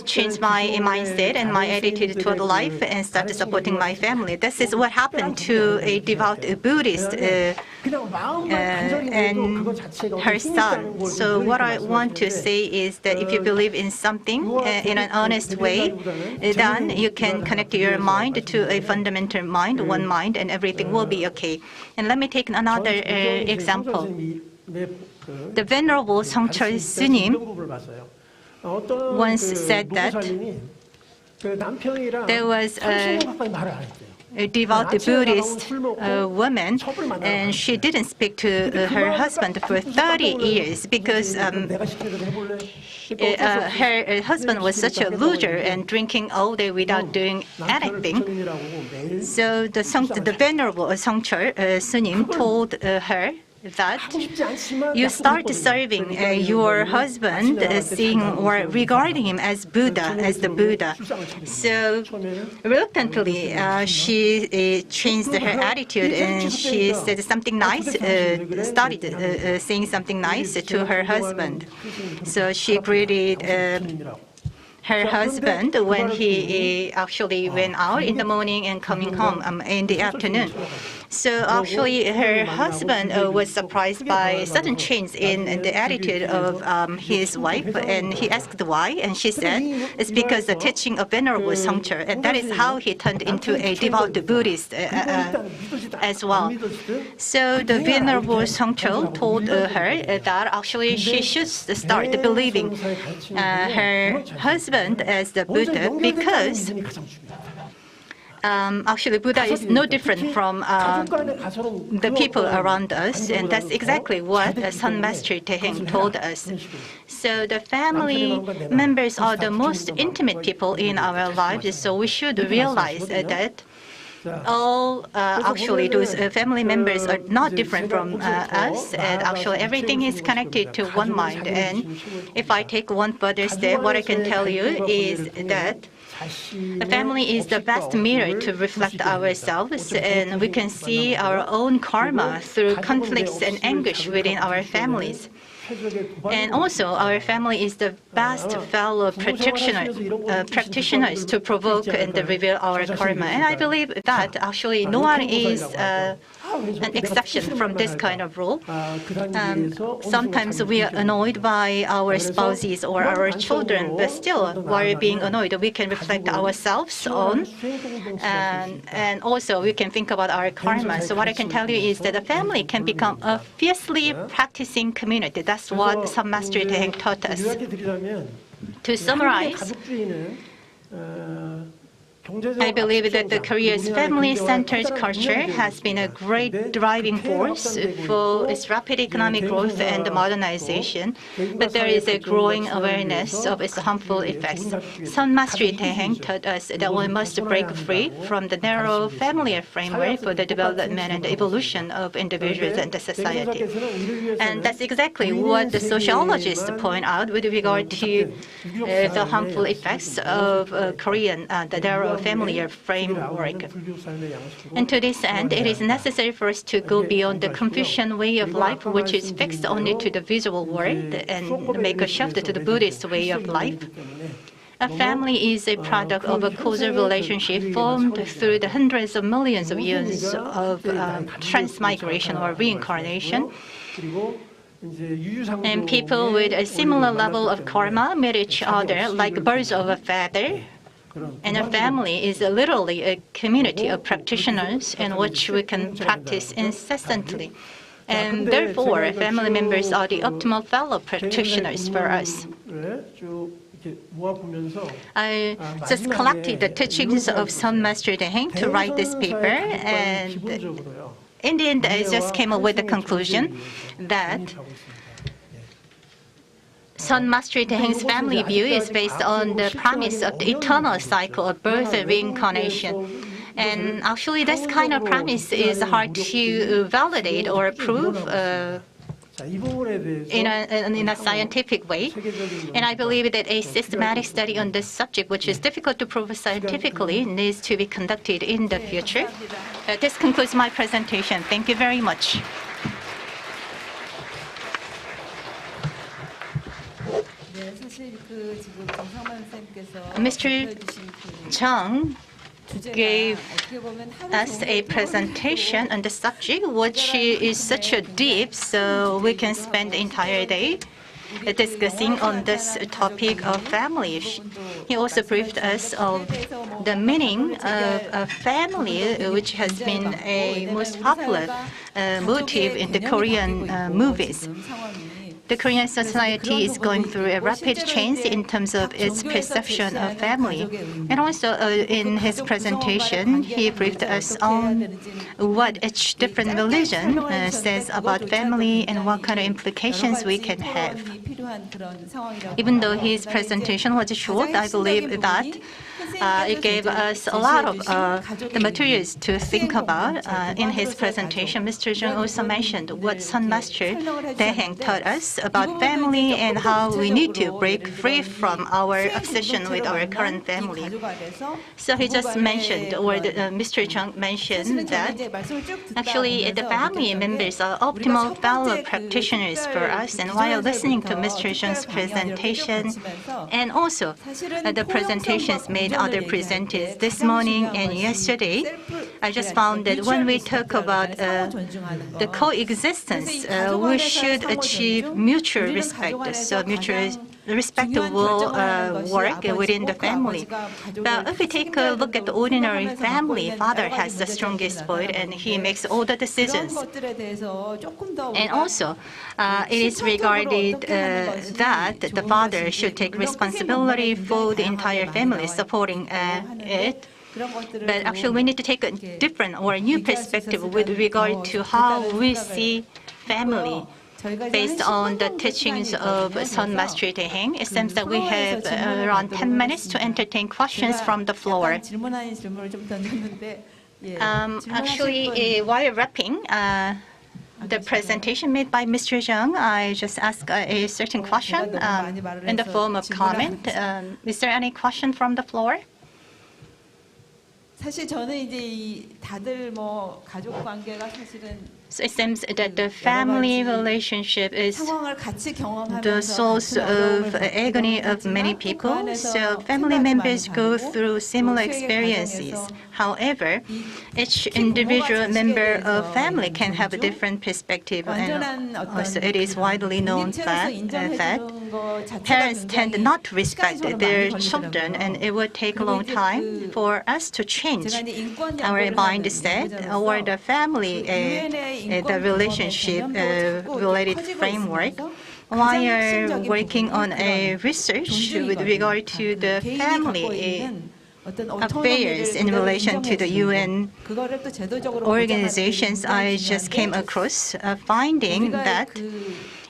change my mindset and my attitude toward life and start supporting my family. This is what happened to a devout Buddhist and her son. So what I want to say is that if you believe in something in an honest way, then you can connect your mind to a fundamental mind, one mind, and everything will be okay. And let me take another example. The Venerable Songchol Sunim once said that there was a devout Buddhist woman, and she didn't speak to her husband for 30 years because her husband was such a loser and drinking all day without doing anything. So the Venerable Songchol Sunim told her that you start serving your husband, seeing or regarding him as Buddha, as the Buddha. So reluctantly, she changed her attitude, and she said something nice, started saying something nice to her husband. So she greeted her husband when he actually went out in the morning and coming home in the afternoon. So actually, her husband was surprised by a sudden change in the attitude of his wife, and he asked why, and she said it's because the teaching of Venerable Songchol, and that is how he turned into a devout Buddhist as well. So the Venerable Songchol told her that actually she should start believing her husband as the Buddha because actually, Buddha is no different from the people around us, and that's exactly what Son Master Taeheng told us. So the family members are the most intimate people in our lives, so we should realize that all actually those family members are not different from us, and actually everything is connected to one mind. And if I take one further step, what I can tell you is that the family is the best mirror to reflect ourselves, and we can see our own karma through conflicts and anguish within our families. And also, our family is the best fellow practitioners to provoke and reveal our karma. And I believe that actually no one is an exception from this kind of rule. Sometimes we are annoyed by our spouses or our children, but still, while being annoyed, we can reflect ourselves on, and also we can think about our karma. So what I can tell you is that a family can become a fiercely practicing community. That's what Son Master Daeng taught us. To summarize, I believe that Korea's family-centered culture has been a great driving force for its rapid economic growth and modernization, but there is a growing awareness of its harmful effects. Son Master Daeng taught us that we must break free from the narrow familiar framework for the development and evolution of individuals and the society. And that's exactly what the sociologists point out with regard to the harmful effects of Korean, the narrow familiar framework. And to this end, it is necessary for us to go beyond the Confucian way of life, which is fixed only to the visual world, and make a shift to the Buddhist way of life. A family is a product of a causal relationship formed through the hundreds of millions of years of transmigration or reincarnation. And people with a similar level of karma meet each other like birds of a feather. And a family is literally a community of practitioners in which we can practice incessantly. And therefore, family members are the optimal fellow practitioners for us. I just collected the teachings of Son Master Daeng to write this paper, and in the end, I just came up with the conclusion that Son Master Daeng's family view is based on the premise of the eternal cycle of birth and reincarnation. And actually, this kind of premise is hard to validate or prove in a scientific way. And I believe that a systematic study on this subject, which is difficult to prove scientifically, needs to be conducted in the future. This concludes my presentation. Thank you very much. Mr. Chung gave us a presentation on the subject, which is such a deep, so we can spend the entire day discussing on this topic of family. He also briefed us of the meaning of a family, which has been a most popular motif in the Korean movies. The Korean society is going through a rapid change in terms of its perception of family. And also in his presentation, he briefed us on what each different religion says about family and what kind of implications we can have. Even though his presentation was short, I believe that it gave us a lot of the materials to think about. In his presentation, Mr. Chung also mentioned what Son Master Daeng taught us about family and how we need to break free from our obsession with our current family. So he just mentioned, or Mr. Chung mentioned, that actually the family members are optimal fellow practitioners for us. And while listening to Mr. Chung's presentation, and also the presentations made other presenters this morning and yesterday, I just found that when we talk about the coexistence, we should achieve mutual respect. So mutual respect will work within the family. But if we take a look at the ordinary family, father has the strongest voice and he makes all the decisions. And also, it is regarded that the father should take responsibility for the entire family, supporting it. But actually, we need to take a different or a new perspective with regard to how we see family. Based on the teachings of Son Master Daeng, it seems that we have around 10 minutes to entertain questions from the floor. Actually, while wrapping the presentation made by Mr. Jung, I just asked a certain question in the form of comment. Is there any question from the floor? 사실 저는 이제 다들 뭐 가족 관계가 사실은 So it seems that the family relationship is the source of agony of many people. So family members go through similar experiences. However, each individual member of family can have a different perspective, and also it is widely known that parents tend not to respect their children, and it will take a long time for us to change our mindset or the family the relationship related framework. While working on a research with regard to the family affairs in relation to the UN organizations, I just came across a finding that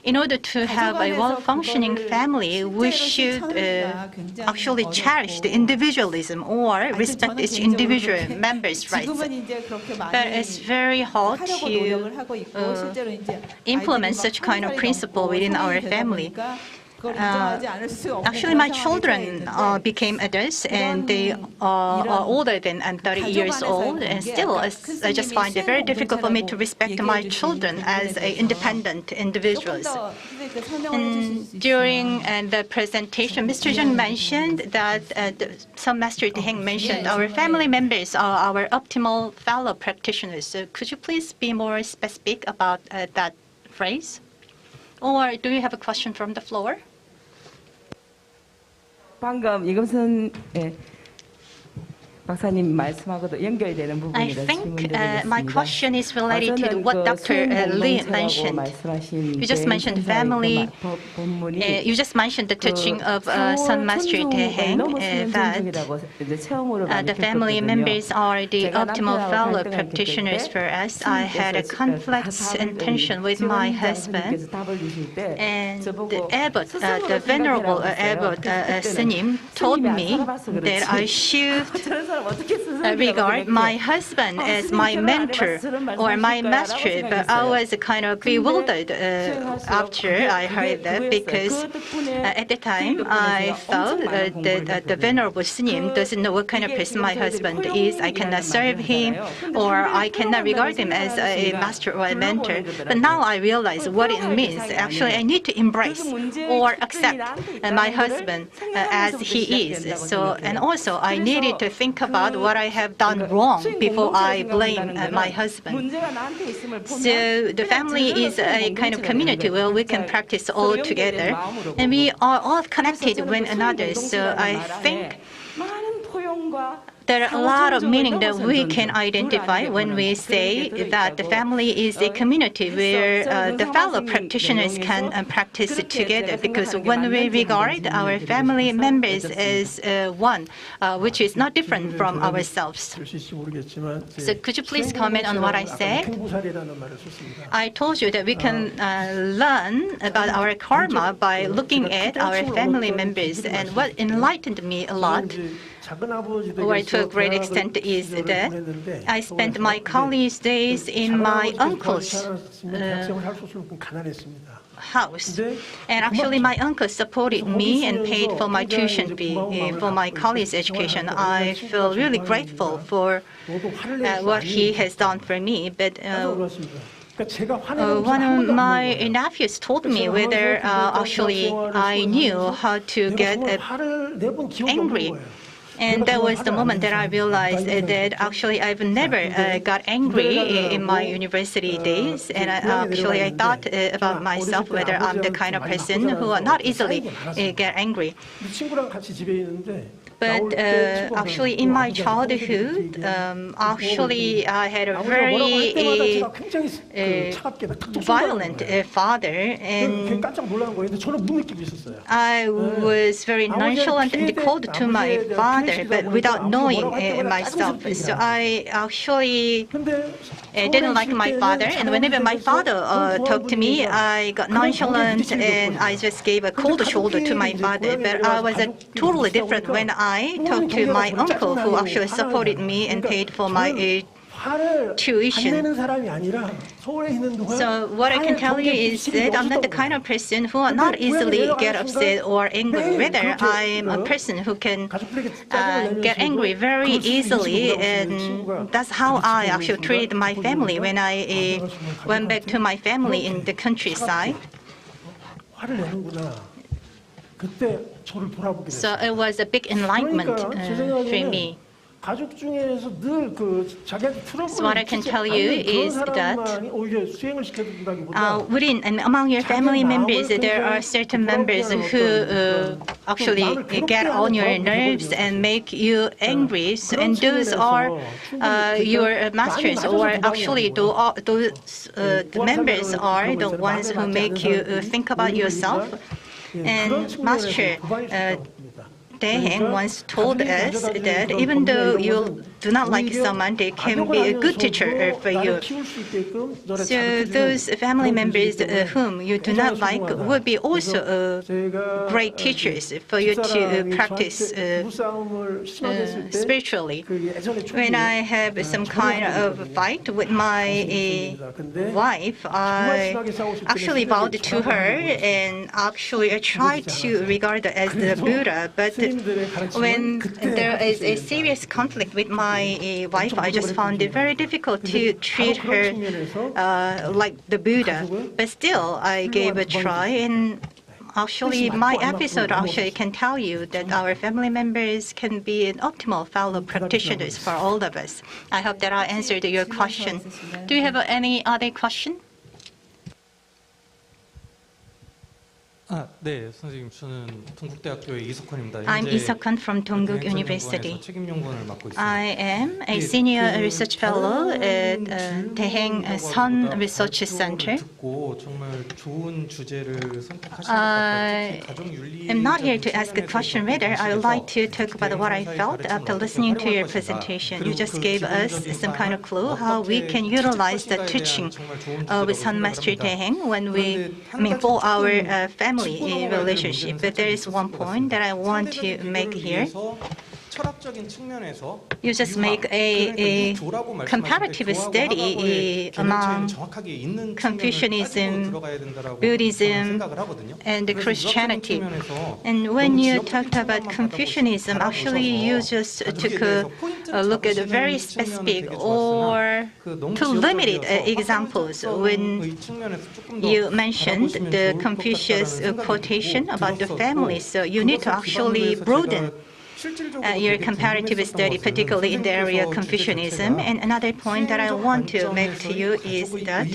in order to have a well-functioning family, we should actually cherish the individualism or respect each individual member's rights. But it's very hard to implement such kind of principle within our family. Actually, my children became adults, and they are older than 30 years old, and still I just find it very difficult for me to respect my children as independent individuals. And during the presentation, Mr. Jung mentioned that some Master Deng mentioned our family members are our optimal fellow practitioners. So could you please be more specific about that phrase? Or do you have a question from the floor? 방금 이것은 박사님 말씀하고도 연결이 되는 I 부분이라 think my question is related to what Dr. Lee mentioned. You just mentioned family. You just mentioned the teaching of Sun Master Deng that the family members are the optimal fellow practitioners for us. I had a conflict and tension with my husband, and the abbot, the venerable abbot S님, told me that I should regard my husband as my mentor or my master, but I was kind of bewildered after I heard that, because at the time I felt that the Venerable S님 doesn't know what kind of person my husband is. I cannot serve him, or I cannot regard him as a master or a mentor. But now I realize what it means. Actually, I need to embrace or accept my husband as he is. So, and also I needed to think about what I have done wrong before I blame my husband. So the family is a kind of community where we can practice all together, and we are all connected with one another. So I think there are a lot of meaning that we can identify when we say that the family is a community where the fellow practitioners can practice together, because when we regard our family members as one, which is not different from ourselves. So could you please comment on what I said? I told you that we can learn about our karma by looking at our family members, and what enlightened me a lot, or to a great extent, is that I spent my college days in my uncle's house. And actually, my uncle supported me and paid for my tuition fee for my college education. I feel really grateful for what he has done for me. But one of my nephews told me whether actually I knew how to get angry. And that was the moment that I realized that actually I've never got angry in my university days. And I thought about myself whether I'm the kind of person who are not easily get angry. But actually, in my childhood, actually, I had a very violent father, and I was very nonchalant and cold to my father, but without knowing myself. So I actually didn't like my father, and whenever my father talked to me, I got nonchalant and I just gave a cold shoulder to my father. But I was totally different when I talked to my uncle, who actually supported me and paid for my tuition. So what I can tell you is that I'm not the kind of person who are not easily get upset or angry. Rather, I'm a person who can get angry very easily, and that's how I actually treated my family when I went back to my family in the countryside. So it was a big enlightenment for me. So what I can tell you is that within and among your family members, there are certain members who actually get on your nerves and make you angry, and those are your masters, or actually those members are the ones who make you think about yourself. And Master Dae-haeng once told us that even though you do not like someone, they can be a good teacher for you. So those family members whom you do not like would be also great teachers for you to practice spiritually. When I have some kind of fight with my wife, I actually bowed to her, and actually I tried to regard her as the Buddha, but when there is a serious conflict with my wife, I just found it very difficult to treat her like the Buddha. But still, I gave a try, and actually my episode actually can tell you that our family members can be an optimal fellow practitioners for all of us. I hope that I answered your question. Do you have any other question? 네, 선생님, 저는 동국대학교의 이석환입니다. I'm Isokhan from Dongguk University. I am a senior research fellow at Daehaeng Sun Research Center. I am not here to ask a question. Rather, I would like to talk about what I felt after listening to your presentation. You just gave us some kind of clue how we can utilize the teaching of Sun Master Daehaeng for our family relationship. But there is one point that I want to make here. You just make a comparative study among Confucianism, Buddhism, and Christianity. And when you talked about Confucianism, actually you just took a look at very specific or too limited examples when you mentioned the Confucius quotation about the family. So you need to actually broaden your comparative study, particularly in the area of Confucianism. And another point that I want to make to you is that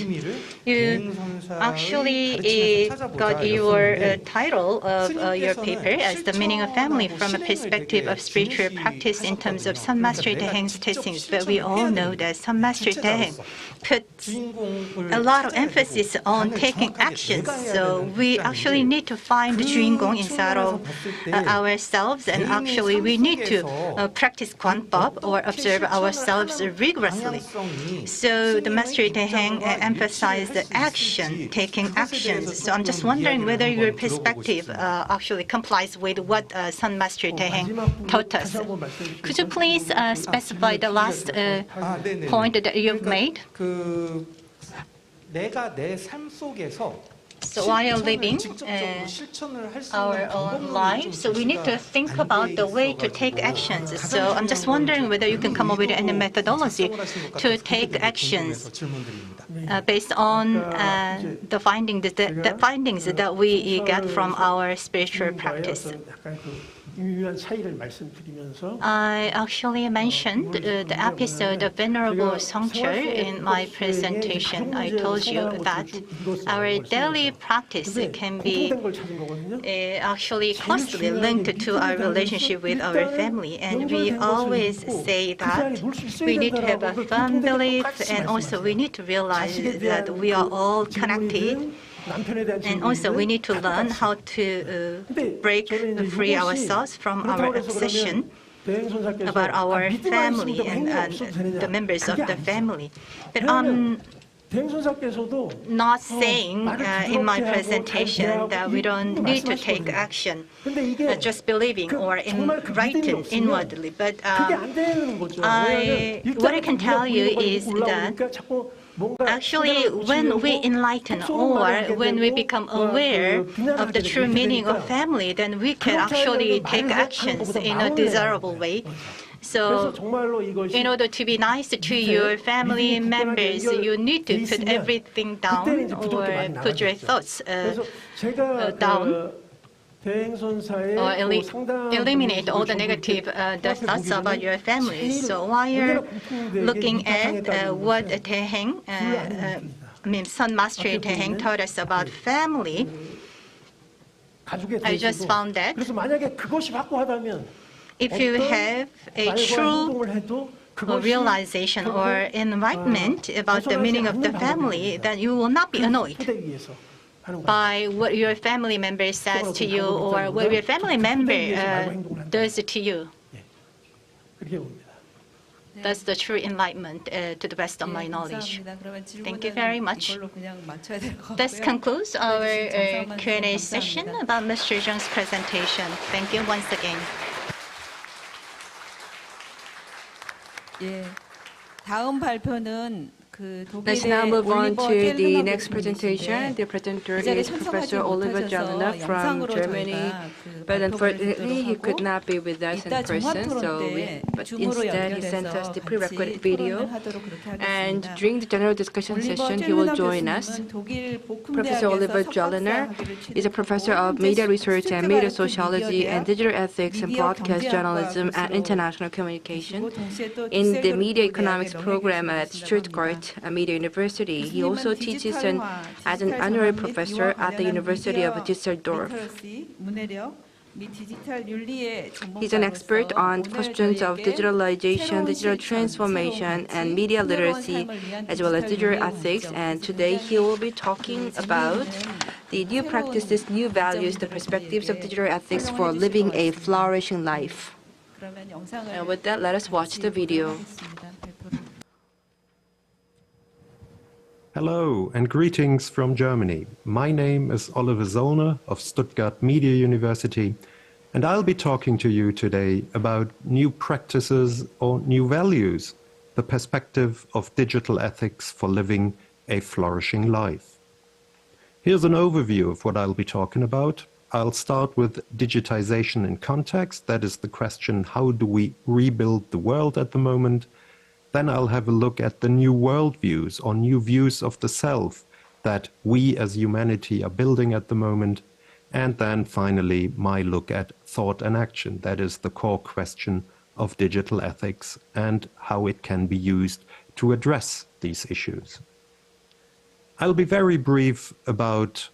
you actually got your title of your paper as the meaning of family from a perspective of spiritual practice in terms of Sun Master Daehaeng's teachings. But we all know that Sun Master Daehaeng puts a lot of emphasis on taking actions. So we actually need to find the 주인공 inside of ourselves, and actually we need to practice Kwanpop or observe ourselves rigorously. So the Master Daehaeng emphasized the action, taking actions. So I'm just wondering whether your perspective actually complies with what Sun Master Daehaeng taught us. Could you please specify the last point that you've made? So while living our own lives, so we need to think about the way to take actions. So I'm just wondering whether you can come up with any methodology to take actions based on the findings that we get from our spiritual practice. I actually mentioned the episode of Venerable Songchul in my presentation. I told you that our daily practice can be actually closely linked to our relationship with our family. And we always say that we need to have a firm belief, and also we need to realize that we are all connected. And also we need to learn how to break free ourselves from our obsession about our family and the members of the family. But I'm not saying in my presentation that we don't need to take action, just believing or in writing inwardly. But what I can tell you is that actually, when we enlighten or when we become aware of the true meaning of family, then we can actually take actions in a desirable way. So, in order to be nice to your family members, you need to put everything down or put your thoughts down. Or eliminate all the negative thoughts about your family. So while you're looking at what Tae-heng, Son Master Tae-heng taught us about family, I just found that if you have a true realization or enlightenment about the meaning of the family, then you will not be annoyed by what your family member says to you or what your family member does to you. That's the true enlightenment to the best of my knowledge. Thank you very much. This concludes our Q&A session about Mr. Jung's presentation. Thank you once again. Let's now move on to the next presentation. The presenter is Professor Oliver Jellner from Germany, but unfortunately he could not be with us in person, but instead he sent us the prerecorded video, and during the general discussion session he will join us. Professor Oliver Jellner is a professor of media research and media sociology and digital ethics and broadcast journalism at international communication in the media economics program at Stuttgart Media University. He also teaches as an honorary professor at the University of Düsseldorf. He's an expert on questions of digitalization, digital transformation, and media literacy, as well as digital ethics. And today he will be talking about the new practices, new values, the perspectives of digital ethics for living a flourishing life. And with that, let us watch the video. Hello and greetings from Germany. My name is Oliver Zollner of Stuttgart Media University, and I'll be talking to you today about new practices or new values, the perspective of digital ethics for living a flourishing life. Here's an overview of what I'll be talking about. I'll start with digitization in context. That is the question, how do we rebuild the world at the moment? Then I'll have a look at the new worldviews or new views of the self that we as humanity are building at the moment. And then finally, my look at thought and action. That is the core question of digital ethics and how it can be used to address these issues. I'll be very brief about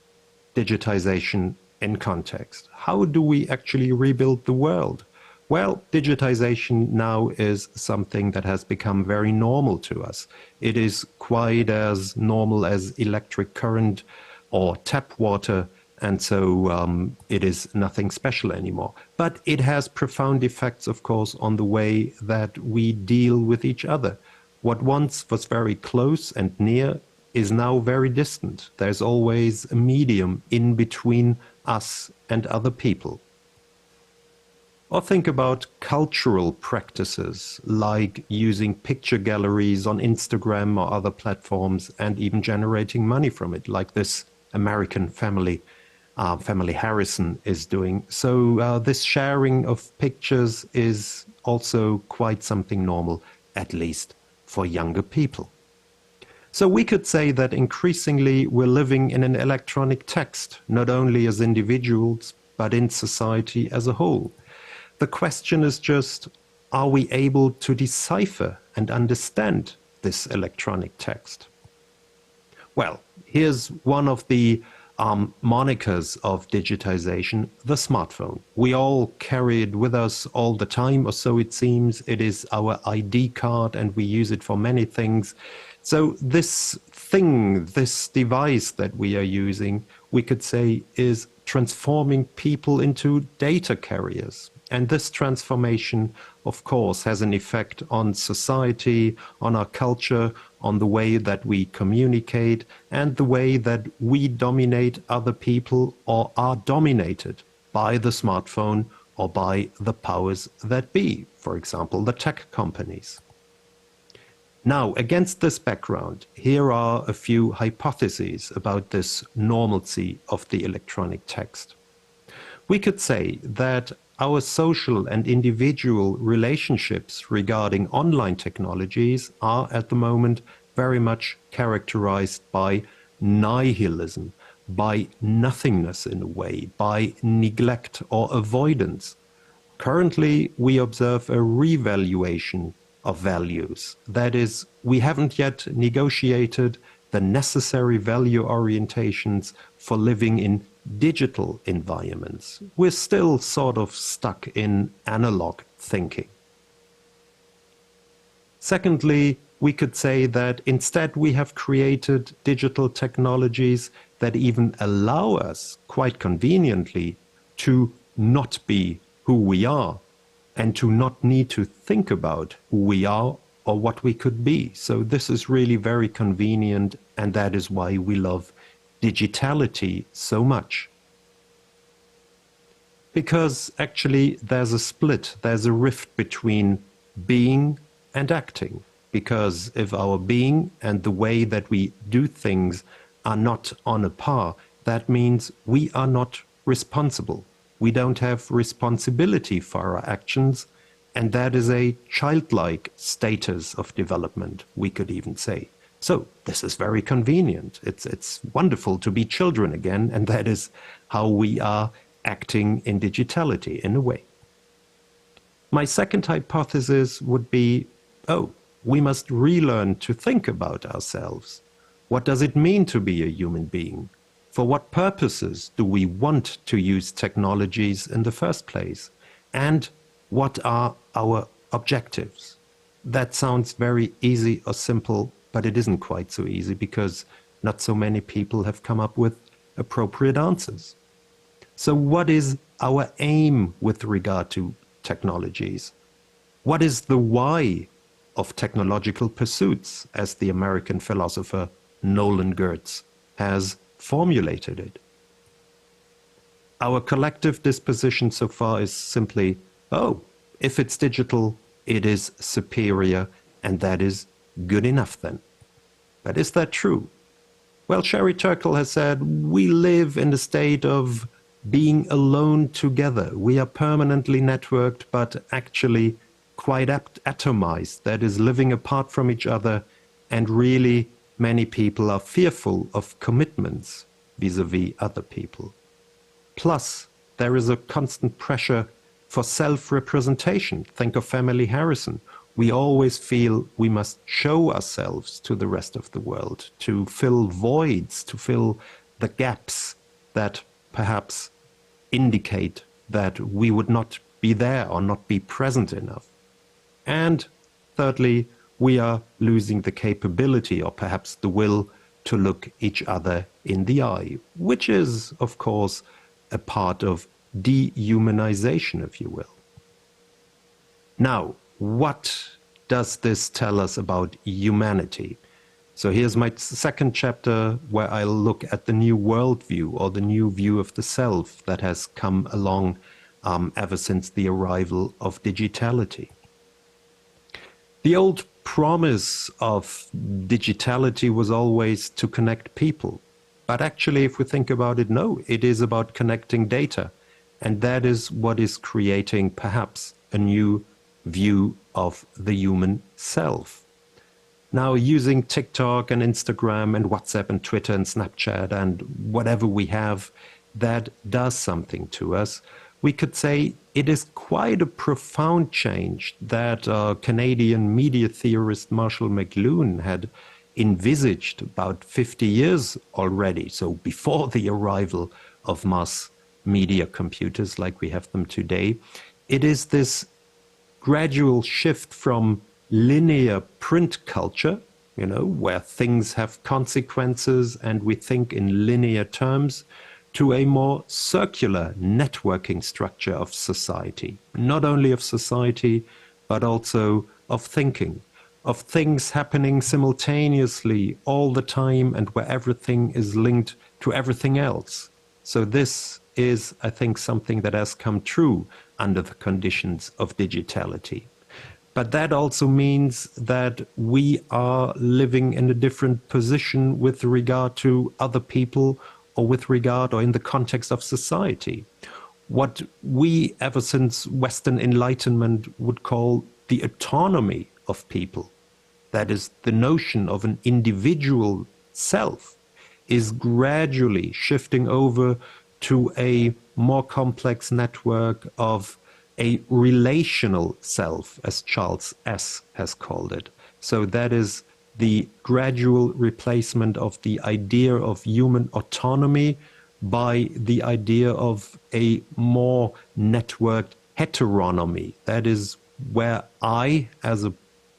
digitization in context. How do we actually rebuild the world? Well, digitization now is something that has become very normal to us. It is quite as normal as electric current or tap water, and so it is nothing special anymore. But it has profound effects, of course, on the way that we deal with each other. What once was very close and near is now very distant. There's always a medium in between us and other people. Or think about cultural practices like using picture galleries on Instagram or other platforms and even generating money from it, like this American family, Family Harrison, is doing. So this sharing of pictures is also quite something normal, at least for younger people. So we could say that increasingly we're living in an electronic text, not only as individuals, but in society as a whole. The question is just, are we able to decipher and understand this electronic text? Well, here's one of the monikers of digitization, the smartphone. We all carry it with us all the time, or so it seems. It is our ID card, and we use it for many things. So this thing, this device that we are using, we could say is transforming people into data carriers. And this transformation, of course, has an effect on society, on our culture, on the way that we communicate and the way that we dominate other people or are dominated by the smartphone or by the powers that be, for example, the tech companies. Now, against this background, here are a few hypotheses about this normalcy of the electronic text. We could say that our social and individual relationships regarding online technologies are at the moment very much characterized by nihilism, by nothingness in a way, by neglect or avoidance. Currently, we observe a revaluation of values. That is, we haven't yet negotiated the necessary value orientations for living in digital environments. We're still sort of stuck in analog thinking. Secondly, we could say that instead we have created digital technologies that even allow us, quite conveniently, to not be who we are and to not need to think about who we are or what we could be. So this is really very convenient, and that is why we love digitality so much. Because actually there's a split, there's a rift between being and acting. Because if our being and the way that we do things are not on a par, that means we are not responsible. We don't have responsibility for our actions, and that is a childlike status of development, we could even say. So this is very convenient. It's wonderful to be children again, and that is how we are acting in digitality in a way. My second hypothesis would be, we must relearn to think about ourselves. What does it mean to be a human being? For what purposes do we want to use technologies in the first place? And what are our objectives? That sounds very easy or simple, but it isn't quite so easy because not so many people have come up with appropriate answers. So what is our aim with regard to technologies? What is the why of technological pursuits, as the American philosopher Nolan Gertz has formulated it? Our collective disposition so far is simply, if it's digital, it is superior, and that is good enough then. But is that true? Well, Sherry Turkle has said, we live in a state of being alone together. We are permanently networked, but actually quite atomized, that is, living apart from each other, and really many people are fearful of commitments vis-à-vis other people. Plus, there is a constant pressure for self-representation. Think of Family Harrison. We always feel we must show ourselves to the rest of the world, to fill voids, to fill the gaps that perhaps indicate that we would not be there or not be present enough. And thirdly, we are losing the capability or perhaps the will to look each other in the eye, which is, of course, a part of dehumanization, if you will. Now, what does this tell us about humanity? So here's my second chapter where I'll look at the new worldview or the new view of the self that has come along ever since the arrival of digitality. The old promise of digitality was always to connect people. But actually, if we think about it, no, it is about connecting data. And that is what is creating perhaps a new view of the human self. Now, using TikTok and Instagram and WhatsApp and Twitter and Snapchat and whatever we have that does something to us, we could say it is quite a profound change that Canadian media theorist Marshall McLuhan had envisaged about 50 years already, so before the arrival of mass media computers like we have them today. It is this gradual shift from linear print culture, where things have consequences and we think in linear terms, to a more circular networking structure of society, not only of society, but also of thinking, of things happening simultaneously all the time and where everything is linked to everything else. So this is, I think, something that has come true under the conditions of digitality. But that also means that we are living in a different position with regard to other people or with regard or in the context of society. What we, ever since Western Enlightenment, would call the autonomy of people, that is, the notion of an individual self, is gradually shifting over to a more complex network of a relational self, as Charles S. has called it. So that is the gradual replacement of the idea of human autonomy by the idea of a more networked heteronomy. That is where I, as a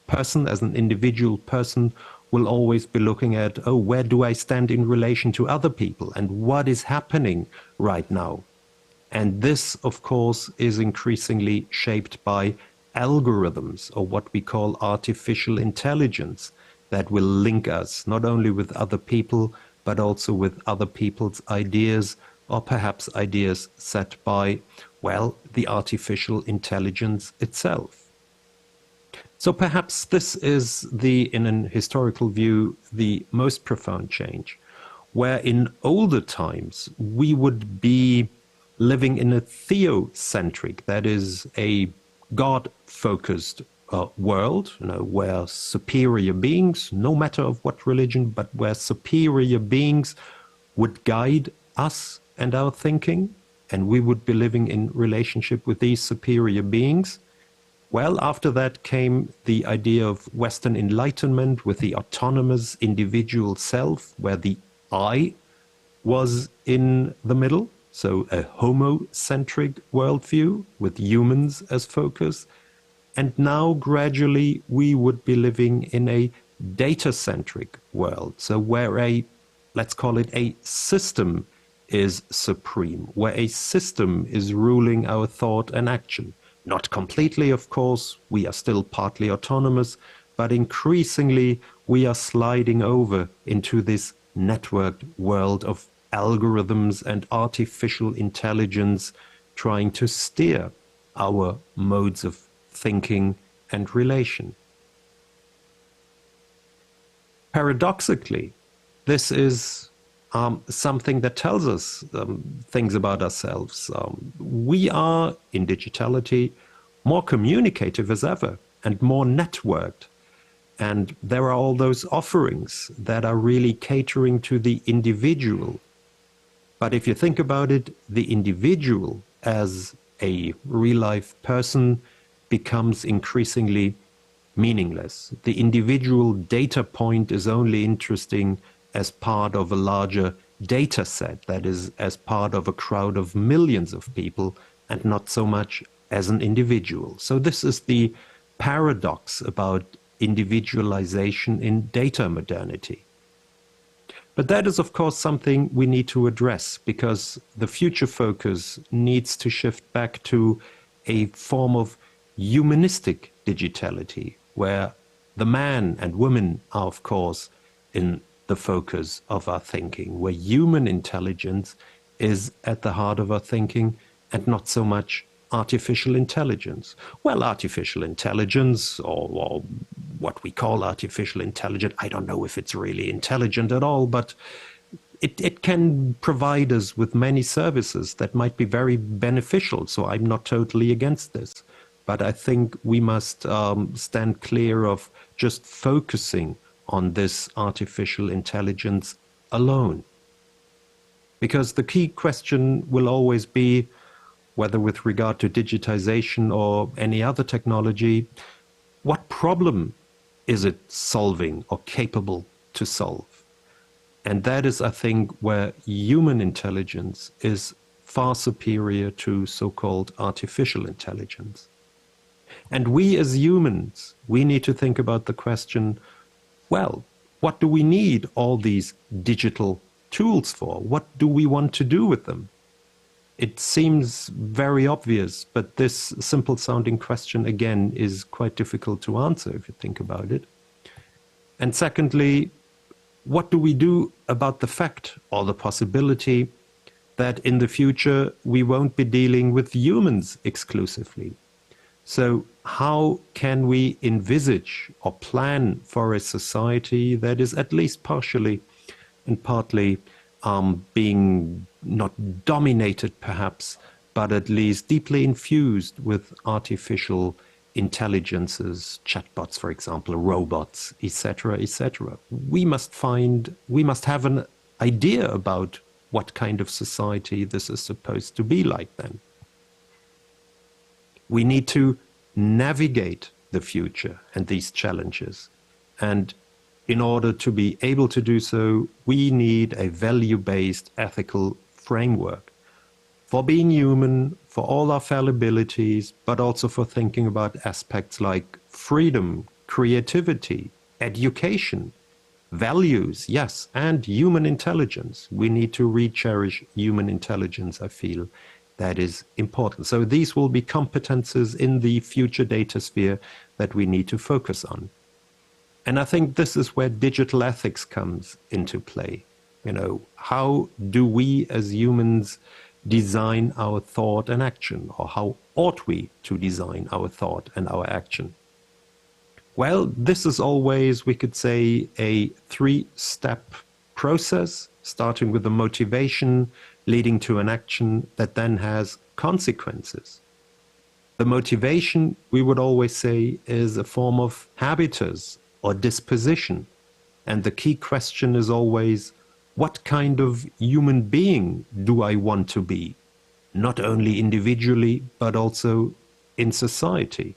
person, as an individual person, will always be looking at, oh, where do I stand in relation to other people and what is happening right now? And this, of course, is increasingly shaped by algorithms, or what we call artificial intelligence, that will link us not only with other people, but also with other people's ideas, or perhaps ideas set by, well, the artificial intelligence itself. So perhaps this is in an historical view, the most profound change, where in older times we would be living in a theocentric, that is a God-focused world, where superior beings, no matter of what religion, but where superior beings would guide us and our thinking, and we would be living in relationship with these superior beings. Well, after that came the idea of Western Enlightenment with the autonomous individual self, where the I was in the middle. So a homocentric worldview with humans as focus. And now gradually we would be living in a data-centric world. So where let's call it a system is supreme, where a system is ruling our thought and action. Not completely, of course, we are still partly autonomous, but increasingly we are sliding over into this networked world of algorithms and artificial intelligence trying to steer our modes of thinking and relation. Paradoxically, this is something that tells us things about ourselves. We are, in digitality, more communicative as ever and more networked. And there are all those offerings that are really catering to the individual. But if you think about it, the individual as a real-life person becomes increasingly meaningless. The individual data point is only interesting as part of a larger data set, that is, as part of a crowd of millions of people, and not so much as an individual. So this is the paradox about individualization in data modernity. But that is, of course, something we need to address, because the future focus needs to shift back to a form of humanistic digitality, where the man and woman are, of course, in the focus of our thinking, where human intelligence is at the heart of our thinking and not so much artificial intelligence. Well, artificial intelligence, or what we call artificial intelligence, I don't know if it's really intelligent at all, but it can provide us with many services that might be very beneficial. So I'm not totally against this. But I think we must stand clear of just focusing on this artificial intelligence alone. Because the key question will always be, whether with regard to digitization or any other technology, what problem is it solving or capable to solve? And that is, I think, where human intelligence is far superior to so-called artificial intelligence. And we as humans, we need to think about the question, well, what do we need all these digital tools for? What do we want to do with them? It seems very obvious, but this simple sounding question, again, is quite difficult to answer if you think about it. And secondly, what do we do about the fact or the possibility that in the future we won't be dealing with humans exclusively? So how can we envisage or plan for a society that is at least partially and partly being not dominated perhaps, but at least deeply infused with artificial intelligences, chatbots, for example, robots, etc., etc. We must have an idea about what kind of society this is supposed to be like then. We need to navigate the future and these challenges. And in order to be able to do so, we need a value-based ethical framework for being human, for all our fallibilities, but also for thinking about aspects like freedom, creativity, education, values, yes, and human intelligence. We need to re-cherish human intelligence, I feel. That is important. So these will be competences in the future data sphere that we need to focus on. And I think this is where digital ethics comes into play. You know, how do we as humans design our thought and action, or how ought we to design our thought and our action? Well, this is always, we could say, a three-step process, starting with the motivation, leading to an action that then has consequences. The motivation, we would always say, is a form of habitus or disposition. And the key question is always, what kind of human being do I want to be? Not only individually, but also in society.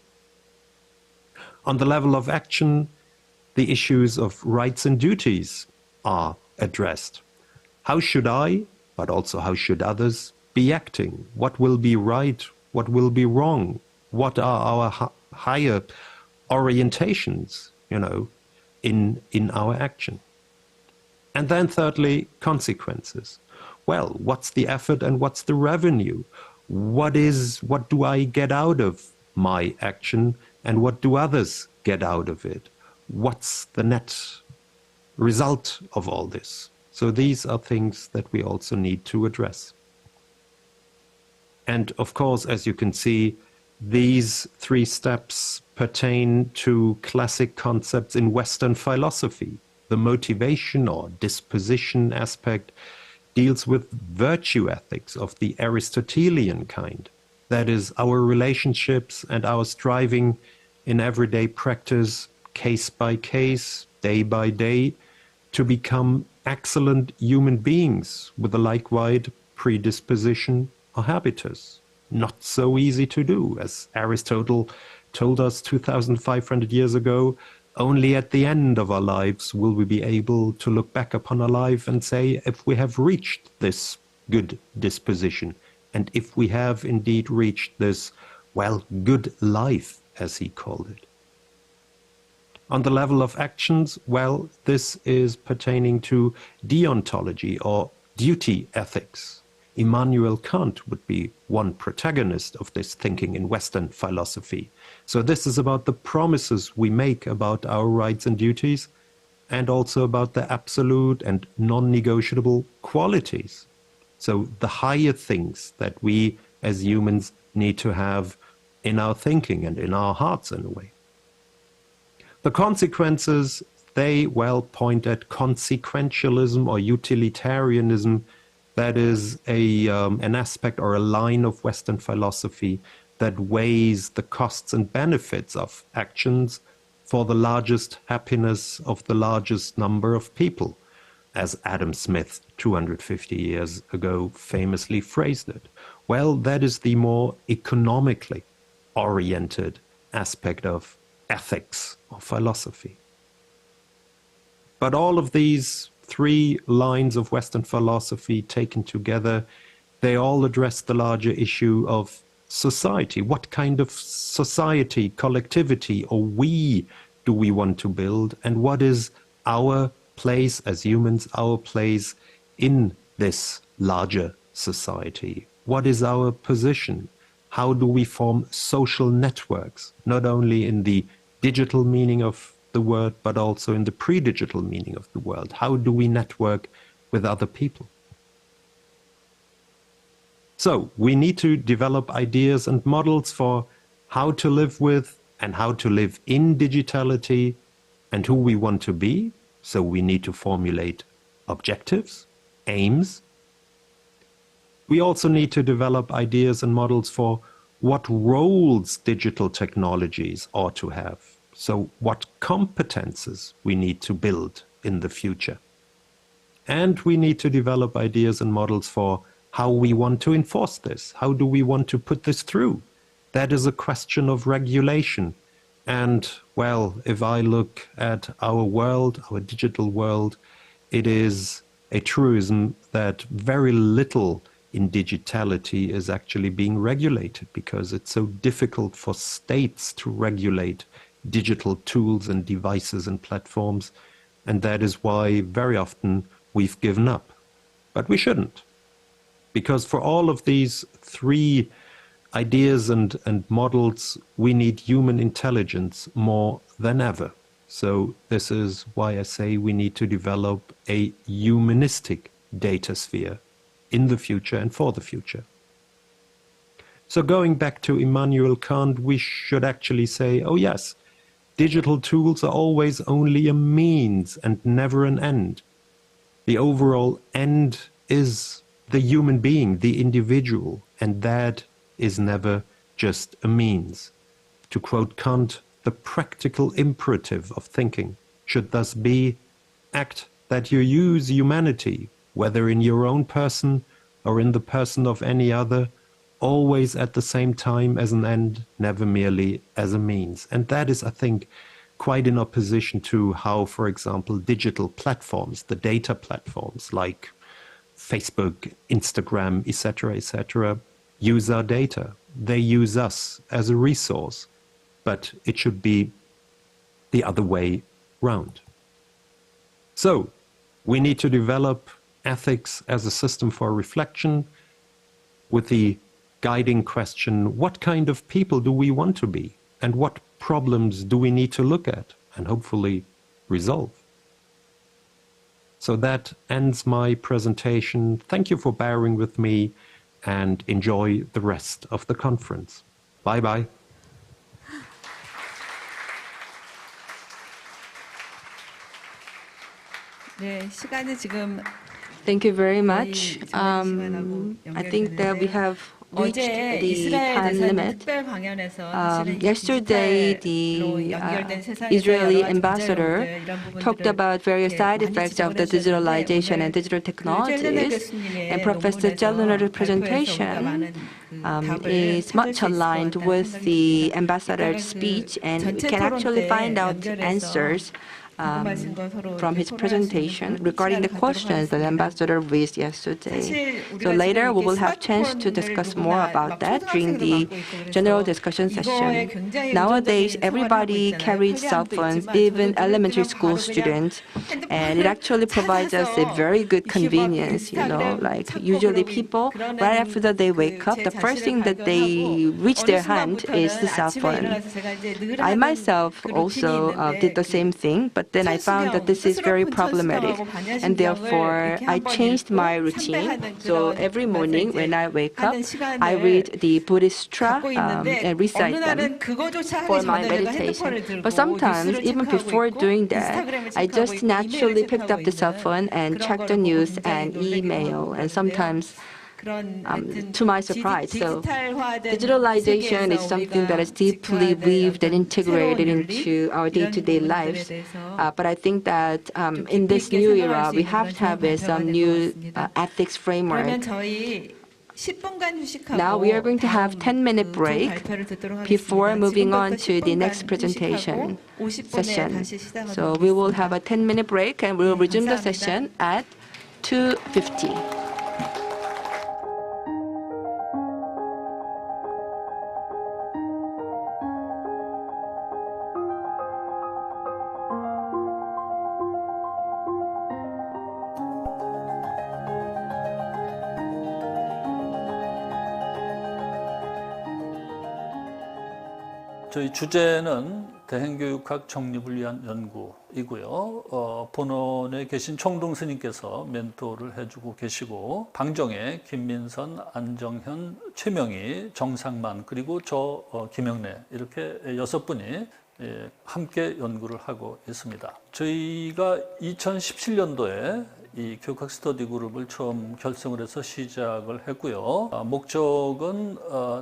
On the level of action, the issues of rights and duties are addressed. How should I, but also how should others, be acting? What will be right? What will be wrong? What are our higher orientations, you know, in our action? And then thirdly, consequences. Well, what's the effort and what's the revenue? What do I get out of my action, and what do others get out of it? What's the net result of all this? So these are things that we also need to address. And of course, as you can see, these three steps pertain to classic concepts in Western philosophy. The motivation or disposition aspect deals with virtue ethics of the Aristotelian kind. That is, our relationships and our striving in everyday practice, case by case, day by day, to become excellent human beings with a like-wise predisposition or habitus. Not so easy to do, as Aristotle told us 2,500 years ago. Only at the end of our lives will we be able to look back upon our life and say if we have reached this good disposition, and if we have indeed reached this, well, good life, as he called it. On the level of actions, well, this is pertaining to deontology or duty ethics. Immanuel Kant would be one protagonist of this thinking in Western philosophy. So this is about the promises we make about our rights and duties, and also about the absolute and non-negotiable qualities. So the higher things that we as humans need to have in our thinking and in our hearts in a way. The consequences, they well point at consequentialism or utilitarianism. That is an aspect or a line of Western philosophy that weighs the costs and benefits of actions for the largest happiness of the largest number of people, as Adam Smith 250 years ago famously phrased it. Well, that is the more economically oriented aspect of ethics or philosophy. But all of these three lines of Western philosophy taken together, they all address the larger issue of society. What kind of society, collectivity, or we do we want to build? And what is our place as humans, our place in this larger society? What is our position? How do we form social networks, not only in the digital meaning of the word, but also in the pre-digital meaning of the word. How do we network with other people? So we need to develop ideas and models for how to live with and how to live in digitality and who we want to be. So we need to formulate objectives, aims. We also need to develop ideas and models for what roles digital technologies ought to have. So what competences we need to build in the future. And we need to develop ideas and models for how we want to enforce this. How do we want to put this through? That is a question of regulation. And, well, if I look at our world, our digital world, it is a truism that very little in digitality is actually being regulated because it's so difficult for states to regulate digital tools and devices and platforms. And that is why very often we've given up. But we shouldn't. Because for all of these three ideas and models, we need human intelligence more than ever. So this is why I say we need to develop a humanistic data sphere in the future and for the future. So going back to Immanuel Kant, we should actually say, oh yes, digital tools are always only a means and never an end. The overall end is the human being, the individual, and that is never just a means. To quote Kant, the practical imperative of thinking should thus be, act that you use humanity, whether in your own person or in the person of any other, always at the same time as an end, never merely as a means. And that is, I think, quite in opposition to how, for example, digital platforms, the data platforms like Facebook, Instagram, etc., use our data. They use us as a resource, but it should be the other way round. So, we need to develop ethics as a system for reflection with the guiding question, what kind of people do we want to be? And what problems do we need to look at and hopefully resolve? So that ends my presentation. Thank you for bearing with me and enjoy the rest of the conference. Bye-bye. Thank you very much. I think that we have reached the time limit. Yesterday, the Israeli ambassador talked about various side effects of the digitalization and digital technologies, and Professor Chelluner's presentation is much aligned with the ambassador's speech, and we can actually find out answers from his presentation regarding the questions that the ambassador raised yesterday. So later we will have chance to discuss more about that during the general discussion session. Nowadays, everybody carries cell phones, even elementary school students, and it actually provides us a very good convenience, you know, like usually people, right after they wake up, the first thing that they reach their hand is the cell phone. I myself also did the same thing, but then I found that this is very problematic, and therefore I changed my routine. So every morning when I wake up, I read the Buddhist sutra and recite them for my meditation. But sometimes, even before doing that, I just naturally picked up the cell phone and checked the news and email, and sometimes to my surprise. So digitalization is something that is deeply weaved and integrated into our day-to-day lives. But I think that in this new era, we have to have some new ethics framework. Now we are going to have 10-minute break before moving on to the next presentation session. So we will have a 10-minute break and we will resume the session at 2:50. 저희 주제는 대행교육학 정립을 위한 연구이고요. 본원에 계신 총동 스님께서 멘토를 해주고 계시고 방정혜, 김민선, 안정현, 최명희, 정상만 그리고 저 김영래 이렇게 6분이 함께 연구를 하고 있습니다. 저희가 2017년도에 이 교육학 스터디 그룹을 처음 결성을 해서 시작을 했고요. 목적은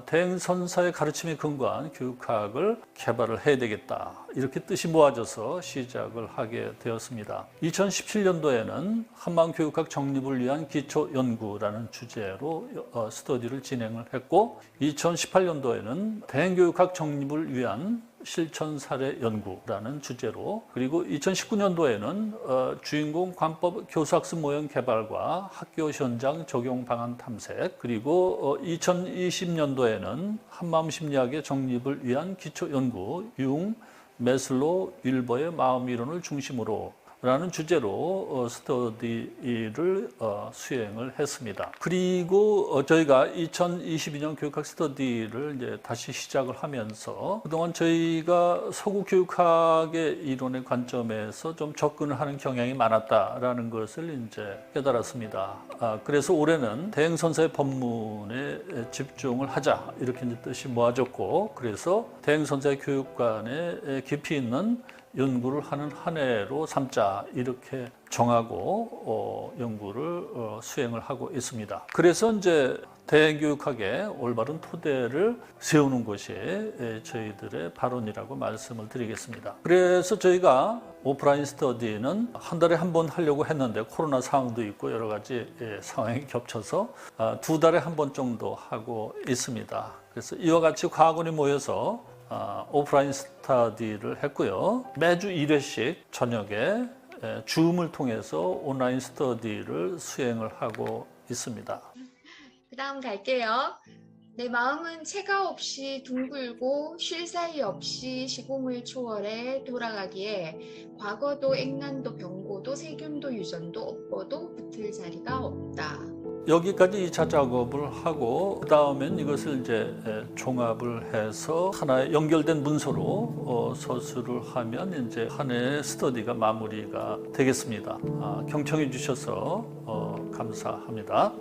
대행선사의 가르침에 근거한 교육학을 개발을 해야 되겠다. 이렇게 뜻이 모아져서 시작을 하게 되었습니다. 2017년도에는 한마음교육학 정립을 위한 기초연구라는 주제로 스터디를 진행을 했고 2018년도에는 대행교육학 정립을 위한 실천 사례 연구라는 주제로 그리고 2019년도에는 주인공 관법 교수학습 모형 개발과 학교 현장 적용 방안 탐색 그리고 2020년도에는 한마음 심리학의 정립을 위한 기초 연구 융, 메슬로, 윌버의 마음 이론을 중심으로 라는 주제로 스터디를 수행을 했습니다. 그리고 저희가 2022년 교육학 스터디를 이제 다시 시작을 하면서 그동안 저희가 서구 교육학의 이론의 관점에서 좀 접근을 하는 경향이 많았다라는 것을 이제 깨달았습니다. 그래서 올해는 대행선사의 법문에 집중을 하자 이렇게 이제 뜻이 모아졌고 그래서 대행선사의 교육관에 깊이 있는 연구를 하는 한 해로 삼자 이렇게 정하고 연구를 수행을 하고 있습니다. 그래서 이제 대행교육학의 올바른 토대를 세우는 것이 저희들의 발언이라고 말씀을 드리겠습니다. 그래서 저희가 오프라인 스터디는 한 달에 한 번 하려고 했는데 코로나 상황도 있고 여러 가지 상황이 겹쳐서 2달에 한 번 정도 하고 있습니다. 그래서 이와 같이 과학원이 모여서 오프라인 스터디를 했고요. 매주 1회씩 저녁에 줌을 통해서 온라인 스터디를 수행을 하고 있습니다. 그 다음 갈게요. 내 마음은 체가 없이 둥글고 쉴 사이 없이 시공을 초월해 돌아가기에 과거도 액난도 병고도 세균도 유전도 업보도 붙을 자리가 없다. 여기까지 2차 작업을 하고 그 다음엔 이것을 이제 종합을 해서 하나의 연결된 문서로 서술을 하면 이제 한 해의 스터디가 마무리가 되겠습니다. 경청해 주셔서 감사합니다.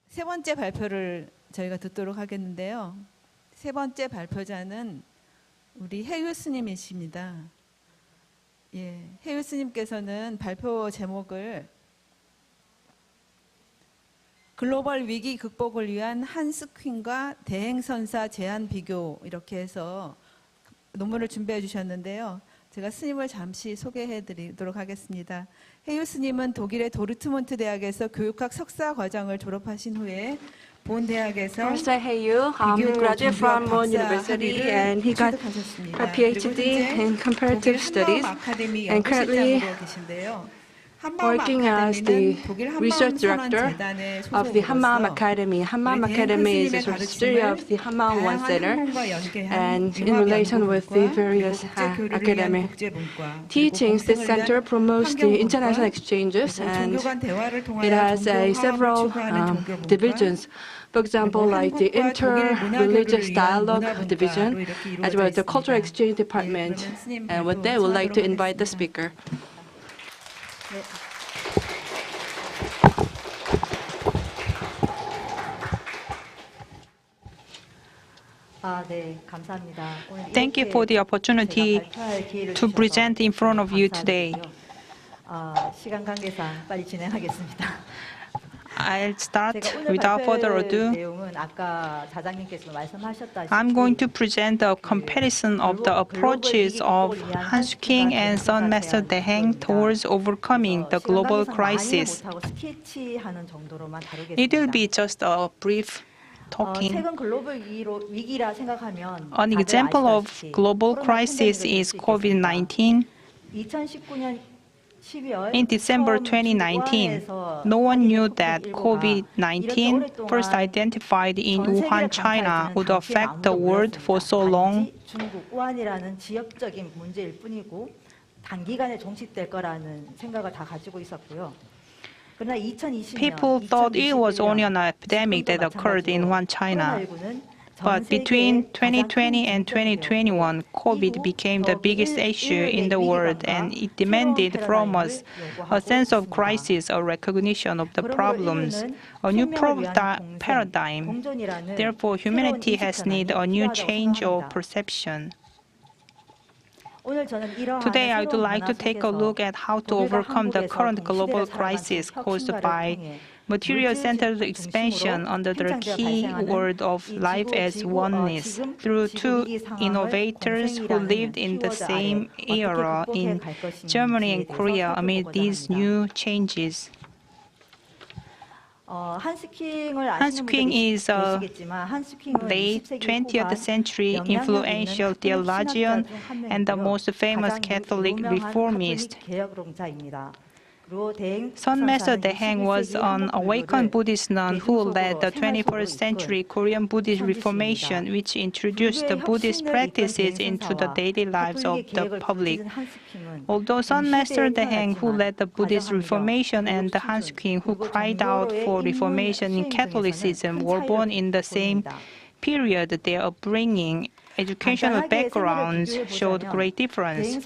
세 번째 발표를 저희가 듣도록 하겠는데요. 세 번째 발표자는 우리 해유 스님이십니다. 예, 해유 스님께서는 발표 제목을 글로벌 위기 극복을 위한 한스퀸과 대행선사 제한 비교 이렇게 해서 논문을 준비해 주셨는데요. 제가 스님을 잠시 소개해 드리도록 하겠습니다. 해유 스님은 독일의 도르트문트 대학에서 교육학 석사 과정을 졸업하신 후에 본 대학에서 Professor Heyu graduated from Bonn University and he got a PhD in comparative studies and currently working as the research director of the Hammam Academy. Hammam Academy is a subsidiary of the Hammam One Center and in relation with the various academic teachings, this center promotes the international exchanges and it has several divisions. For example, like the inter-religious dialogue division, as well as the cultural exchange department. And with that, we'd like to invite the speaker. Thank you for the opportunity to present in front of you today. I'll start without further ado. I'm going to present a comparison of the approaches of Han Suu-king and Sun Master Daeng towards overcoming the global crisis. It will be just a brief talking. An example of global crisis is COVID-19. In December 2019, no one knew that COVID-19, first identified in Wuhan, China, would affect the world for so long. People thought it was only an epidemic that occurred in Wuhan, China. But between 2020 and 2021, COVID became the biggest issue in the world, and it demanded from us a sense of crisis, a recognition of the problems, a new paradigm. Therefore, humanity has needed a new change of perception. Today, I would like to take a look at how to overcome the current global crisis caused by material-centered expansion under the key word of life as oneness through two innovators who lived in the same era in Germany and Korea amid these new changes. Han Suu-king is a late 20th century influential theologian and the most famous Catholic reformist. Sun Master Daeng was an awakened Buddhist nun who led the 21st century Korean Buddhist Reformation, which introduced the Buddhist practices into the daily lives of the public. Although Sun Master Daeng, who led the Buddhist Reformation, and Han Suu-king, who cried out for reformation in Catholicism, were born in the same period, their upbringing, educational backgrounds showed great difference.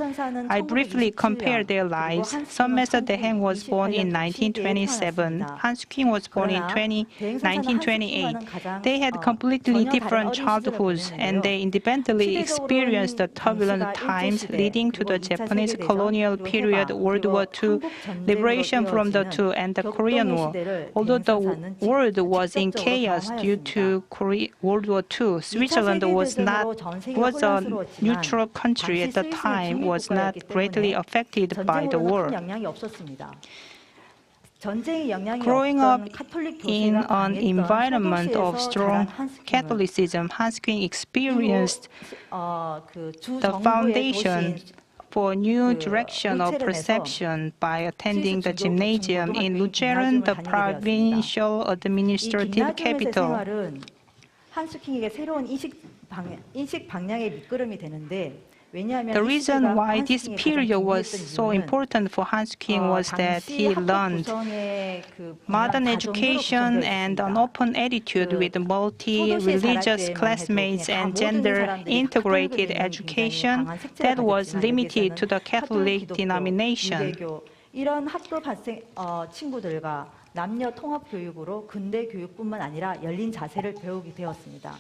I briefly compared their lives. Sun Master Daeng was born in 1927. Han Suu-king was born in 1928. They had completely different childhoods, and they independently experienced the turbulent times leading to the Japanese colonial period, World War II, liberation from the two, and the Korean War. Although the world was in chaos due to World War II, Switzerland was a neutral country at the time, was not greatly affected by the war. Growing up in an environment of strong Catholicism, Han Suu-king experienced the foundation for a new direction of perception by attending the gymnasium in Lucerne, the provincial administrative capital. 한수킹에게 새로운 인식 방향의 밑거름이 되는데 The reason why this period was so important for Hans King was that he learned modern education and an open attitude with multi-religious classmates and gender-integrated education that was limited to the Catholic denomination. 이런 학급 친구들과 남녀 통합 교육으로 근대 교육뿐만 아니라 열린 자세를 배우게 되었습니다.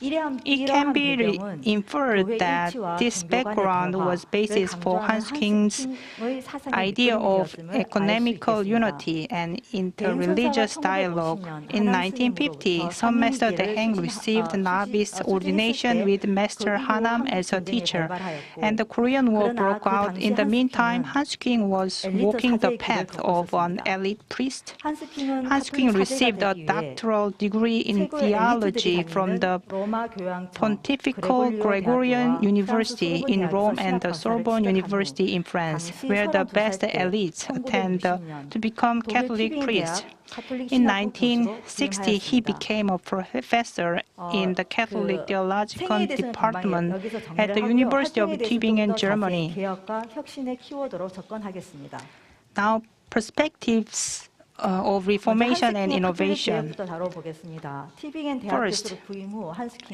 It can be inferred that this background was basis for Hans King's idea of economical unity and interreligious dialogue. In 1950, some Master Deheng received novice ordination with Master Hanam as a teacher, and the Korean War broke out. In the meantime, Hans King was walking the path of an elite priest. Hans King received a doctoral degree in theology from the Pontifical Gregorian University in Rome and the Sorbonne University in France, where the best elites attend to become Catholic priests. In 1960, he became a professor in the Catholic Theological Department at the University of Tübingen, Germany. Now, perspectives of reformation and innovation. First,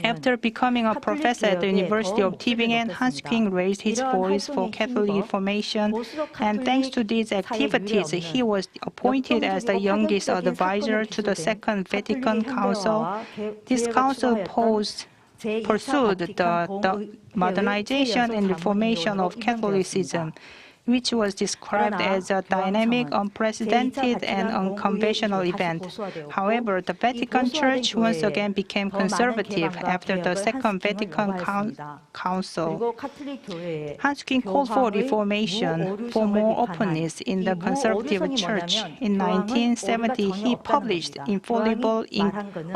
after becoming a professor at the University of Tübingen, Hans King raised his voice for Catholic reformation, and thanks to these activities, he was appointed as the youngest advisor to the Second Vatican Council. This council pursued the modernization and reformation of Catholicism, which was described as a dynamic, unprecedented, and unconventional event. However, the Vatican Church once again became conservative after the Second Vatican Council. Hans King called for reformation, for more openness in the conservative church. In 1970, he published Infallible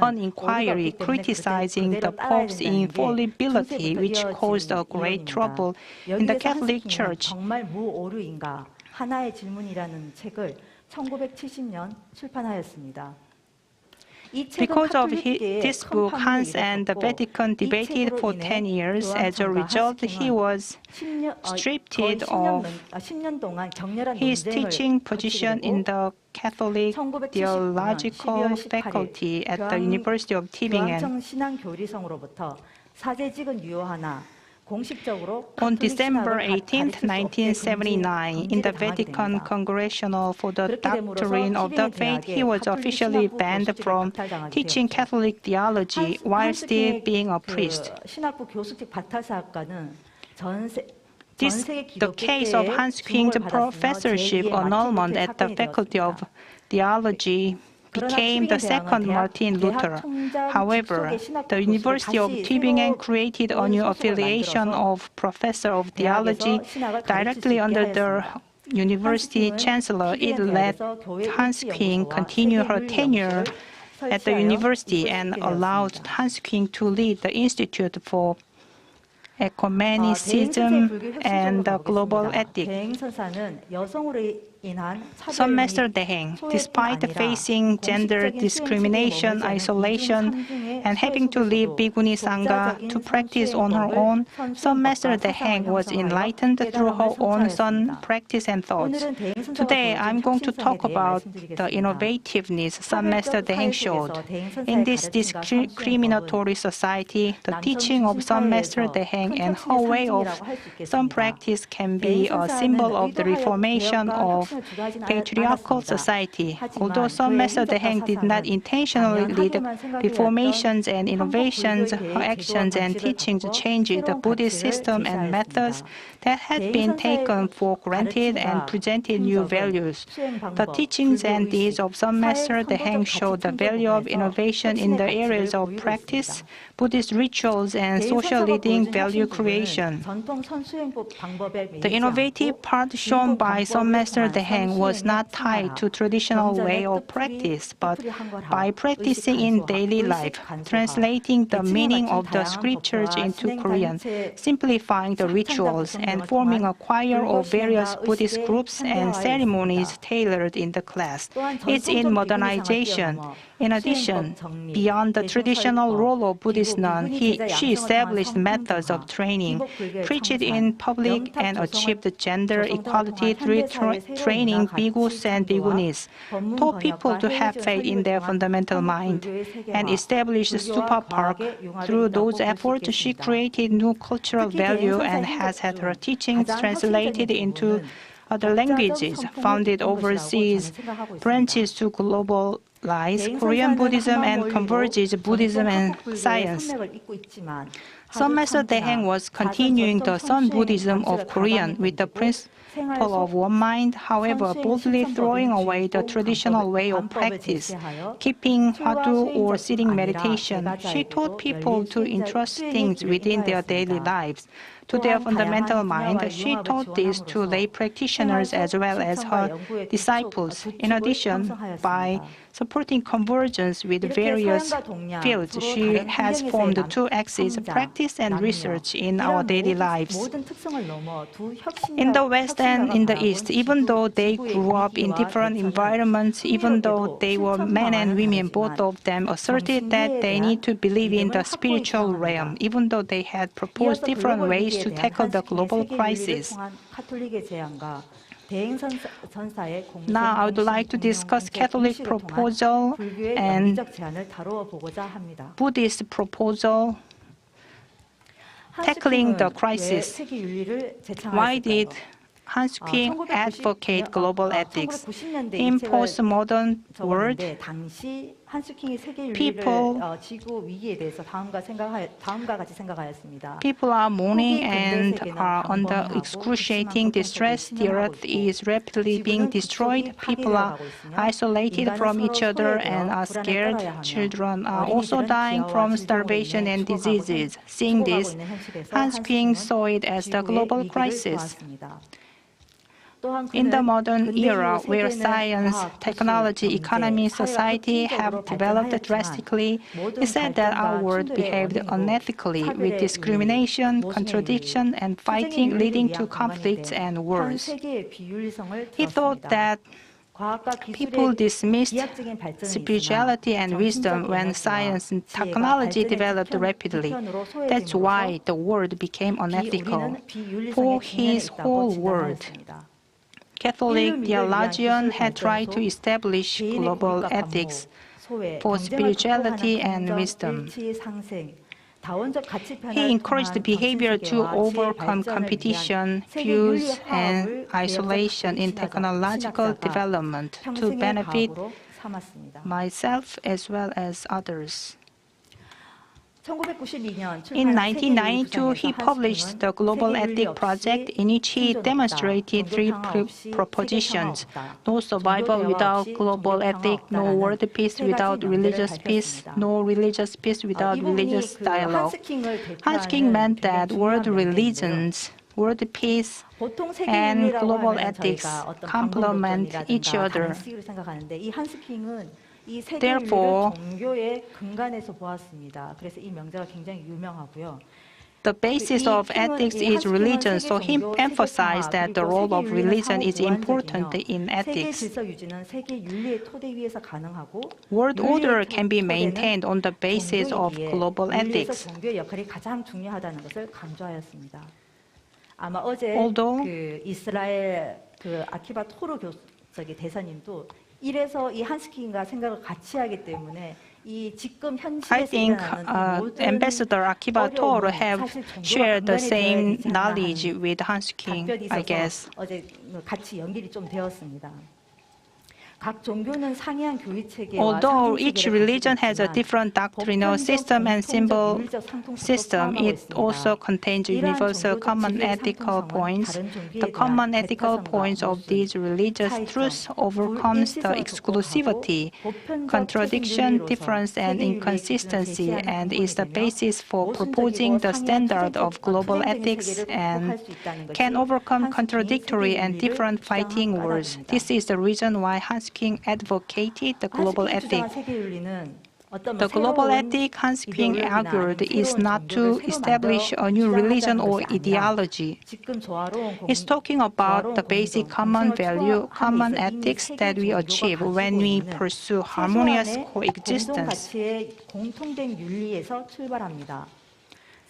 on Inquiry, criticizing the Pope's infallibility, which caused a great trouble in the Catholic Church. 오류인가? 하나의 질문이라는 책을 1970년 출판하였습니다. Because of this book, Hans and the Vatican debated for 10 years. As a result, he was stripped of his teaching position in the Catholic Theological Faculty at the University of Tübingen. On December 18, 1979, in the Vatican Congressional for the Doctrine of the Faith, he was officially banned from teaching Catholic theology while still being a priest. The case of Hans King's professorship annulment at the Faculty of Theology became the second Martin Luther. However, the University of Tübingen created a new affiliation of Professor of Theology directly under the University Chancellor. It let Hans King continue her tenure at the university and allowed Hans King to lead the Institute for Ecumenicism and Global Ethics. Some Master Deheng, despite facing gender discrimination, isolation, and having to leave Bhikkhuni Sangha to practice on her own, some Master Deheng was enlightened through her own son, practice, and thoughts. Today, I'm going to talk about the innovativeness some Master Deheng showed. In this discriminatory society, the teaching of some Master Deheng and her way of some practice can be a symbol of the reformation of patriarchal society. Although some Master Deheng did not intentionally lead reformations and innovations, her actions and teachings changed the Buddhist system and methods that had been taken for granted and presented new values. The teachings and deeds of some Master Deheng show the value of innovation in the areas of practice, Buddhist rituals, and social leading value creation. The innovative part shown by some Master Deheng Daeheng was not tied to traditional way of practice, but by practicing in daily life, translating the meaning of the scriptures into Korean, simplifying the rituals, and forming a choir of various Buddhist groups and ceremonies tailored in the class. It's in modernization. In addition, beyond the traditional role of Buddhist nun, she established methods of training, preached in public, and achieved gender equality through training bhikkhus and bhikkhunis, taught people to have faith in their fundamental mind, and established Stupa Park. Through those efforts, she created new cultural value and has had her teachings translated into other languages, founded overseas branches to globalize Korean Buddhism and converges Buddhism and science. Son Master Daeheng was continuing the Son Buddhism of Korean with the principle of one mind, however, boldly throwing away the traditional way of practice, keeping hwadu or sitting meditation. She taught people to entrust things within their daily lives to their fundamental mind. She taught this to lay practitioners as well as her disciples. In addition, by supporting convergence with various fields, she has formed two axes, practice and research, in our daily lives. In the West and in the East, even though they grew up in different environments, even though they were men and women, both of them asserted that they need to believe in the spiritual realm, even though they had proposed different ways to tackle the global crisis. Now I would like to discuss Catholic proposal and Buddhist proposal tackling the crisis. Why did Hans Küng advocate global ethics? In postmodern world, people are mourning and are under excruciating distress. The earth is rapidly being destroyed. People are isolated from each other and are scared. Children are also dying from starvation and diseases. Seeing this, Hans Küng saw it as the global crisis. In the modern era, where science, technology, economy, society have developed drastically, he said that our world behaved unethically, with discrimination, contradiction, and fighting leading to conflicts and wars. He thought that people dismissed spirituality and wisdom when science and technology developed rapidly. That's why the world became unethical for his whole world. Catholic theologian had tried to establish global ethics for spirituality and wisdom. He encouraged behavior to overcome competition, views, and isolation in technological development to benefit myself as well as others. In 1992, he published the Global Ethic Project, in which he demonstrated three propositions: no survival without global ethic, no world peace without religious peace, no religious peace without religious dialogue. Hans Küng meant that world religions, world peace, and global ethics complement each other. Therefore, the basis of ethics is religion, so he emphasized that the role of religion is important in ethics. World order can be maintained on the basis of global ethics. Although I think Ambassador Akiba Toru have shared the same knowledge with Hans Küng, I guess. Although each religion has a different doctrinal system and symbol system, it also contains universal common ethical points. The common ethical points of these religious truths overcomes the exclusivity, contradiction, difference, and inconsistency, and is the basis for proposing the standard of global ethics and can overcome contradictory and different fighting words. This is the reason why Hans King advocated the global ethic. The global ethic, Hans King argued, is not to establish a new religion or ideology. It's talking about the basic common value, common ethics that we achieve when we pursue harmonious coexistence.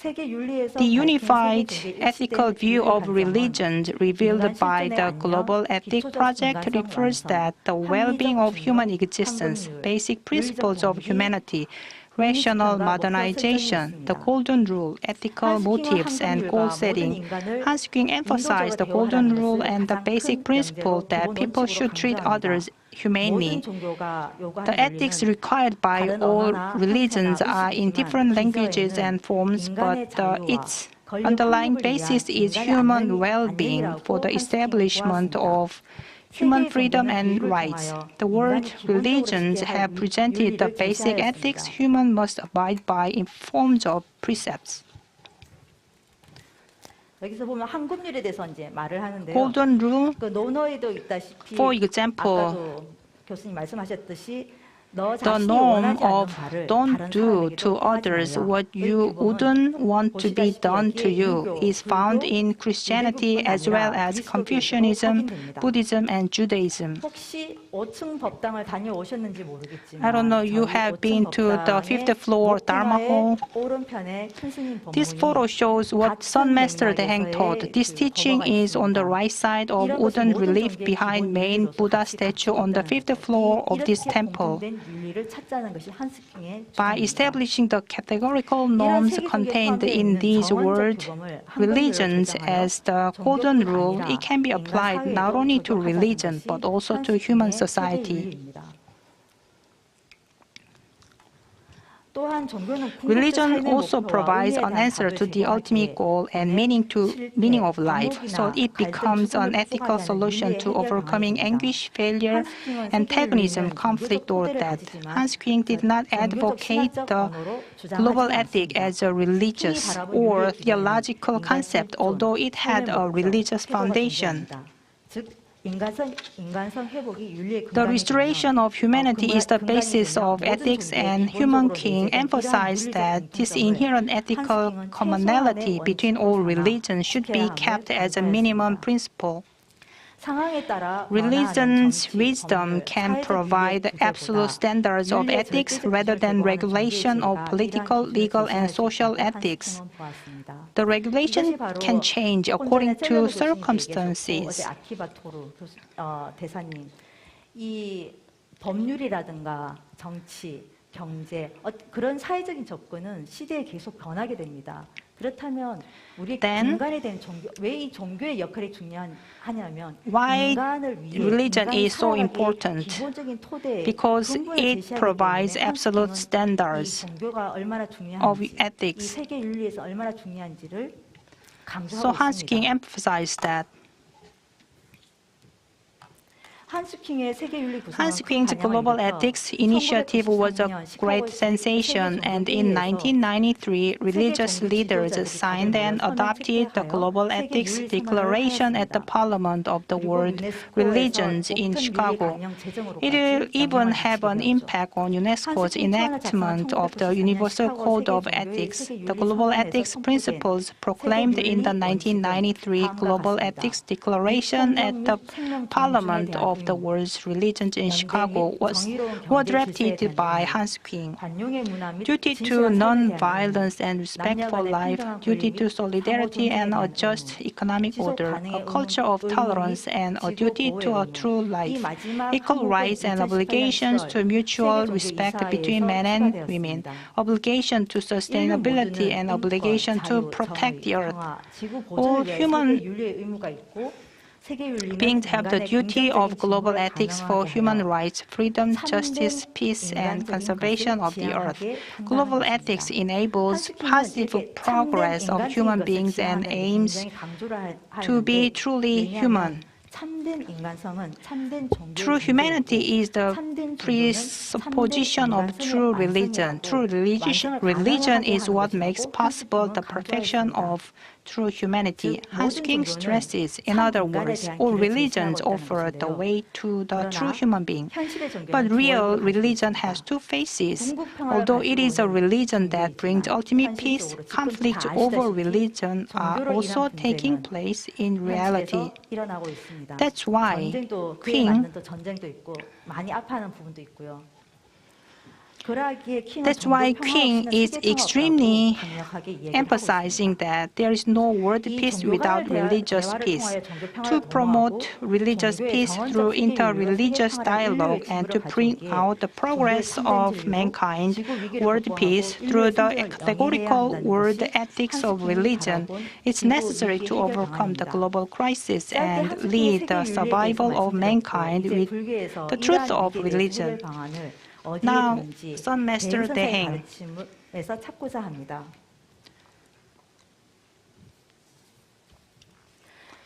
The unified ethical view of religions revealed by the Global Ethic Project refers that the well-being of human existence, basic principles of humanity, rational modernization, the golden rule, ethical motives, and goal setting. Hans King emphasized the golden rule and the basic principle that people should treat others humanely. The ethics required by all religions are in different languages and forms, but its underlying basis is human well-being for the establishment of human freedom and rights. The word religions have presented the basic ethics humans must abide by in forms of precepts. 여기서 보면 한급률에 대해서 이제 말을 하는데요. Golden rule, 그 논어에도 있다시피 for example, 아까도 교수님 말씀하셨듯이 the norm of don't do to others what you wouldn't want to be done to you is found in Christianity as well as Confucianism, Buddhism, and Judaism. I don't know, you have been to the 5th floor Dharma Hall. This photo shows what Sun Master Deheng taught. This teaching is on the right side of wooden relief behind main Buddha statue on the 5th floor of this temple. By establishing the categorical norms contained in these world religions as the golden rule, it can be applied not only to religion but also to human society. Religion also provides an answer to the ultimate goal and meaning of life, so it becomes an ethical solution to overcoming anguish, failure, antagonism, conflict, or death. Hans King did not advocate the global ethic as a religious or theological concept, although it had a religious foundation. The restoration of humanity is the basis of ethics, and Human King emphasized that this inherent ethical commonality between all religions should be kept as a minimum principle. Religion's wisdom can provide absolute standards of ethics rather than regulation of political, legal, and social ethics. The regulation can change according to circumstances. 이 법률이라든가 정치, 경제 그런 사회적인 접근은 시대에 계속 변하게 됩니다. 그렇다면 우리 인간에 대한 종교, 왜 이 종교의 역할이 중요하냐면 Why religion is so important? Because it provides absolute standards of ethics. So Hans King emphasized that. Hans King's Global Ethics Initiative was a great sensation, and in 1993, religious leaders signed and adopted the Global Ethics Declaration at the Parliament of the World Religions in Chicago. It will even have an impact on UNESCO's enactment of the Universal Code of Ethics. The Global Ethics Principles proclaimed in the 1993 Global Ethics Declaration at the Parliament of the World's Religions in Chicago were drafted by Hans King. Duty to non-violence and respect for life, duty to solidarity and a just economic order, a culture of tolerance, and a duty to a true life, equal rights and obligations to mutual respect between men and women, obligation to sustainability and obligation to protect the earth. All human Beings have the duty of global ethics for human rights, freedom, justice, peace, and conservation of the earth. Global ethics enables positive progress of human beings and aims to be truly human. True humanity is the presupposition of true religion. True religion is what makes possible the perfection of true humanity. Hans King stresses, in other words, all religions offer the way to the true human being. But real religion has two faces. Although it is a religion that brings ultimate peace, conflicts over religion are also taking place in reality. That's why King is extremely emphasizing that there is no world peace without religious peace. To promote religious peace through inter-religious dialogue and to bring out the progress of mankind, world peace through the categorical world ethics of religion, it's necessary to overcome the global crisis and lead the survival of mankind with the truth of religion. Now, Sun Master Daeheng.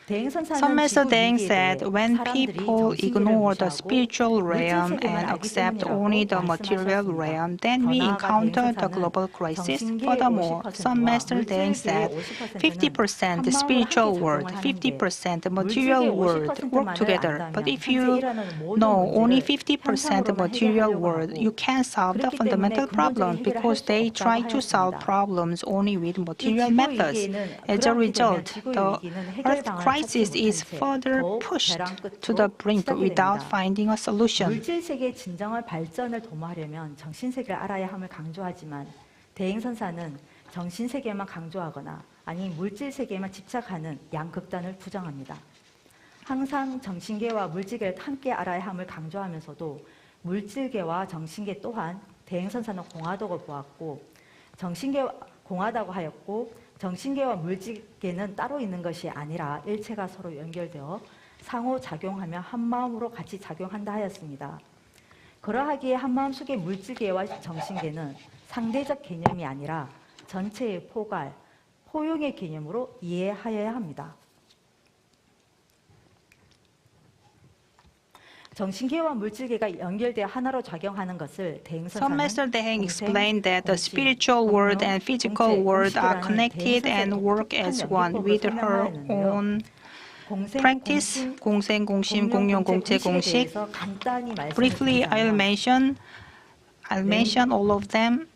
Sun Master Daeheng said, when people ignore the spiritual realm and accept only the material realm, then we encounter the global crisis. Furthermore, Sun Master Daeheng said, 50% the spiritual world, 50% the material world work together. But if you know only 50% the material world, you can't solve the fundamental problem because they try to solve problems only with material methods. As a result, the Earth crisis is further pushed to the brink without finding a solution. 물질세계의 진정한 발전을 도모하려면 정신세계를 알아야 함을 강조하지만 대행선사는 정신세계만 강조하거나 아니 물질세계만 집착하는 양극단을 부정합니다. 항상 정신계와 물질계를 함께 알아야 함을 강조하면서도 물질계와 정신계 또한 대행선사는 공하다고 보았고 정신계와 공하다고 하였고 정신계와 물질계는 따로 있는 것이 아니라 일체가 서로 연결되어 상호작용하며 한마음으로 같이 작용한다 하였습니다. 그러하기에 한마음 속의 물질계와 정신계는 상대적 개념이 아니라 전체의 포괄, 포용의 개념으로 이해하여야 합니다. 정신계와 물질계가 연결되어 하나로 작용하는 것을 대행선사는 Sun Master Daeheng explained that the spiritual world and physical world are connected and work as one with her own practice, 공생, 공심, 공용, 공체, 공식. Briefly, I'll mention all of them.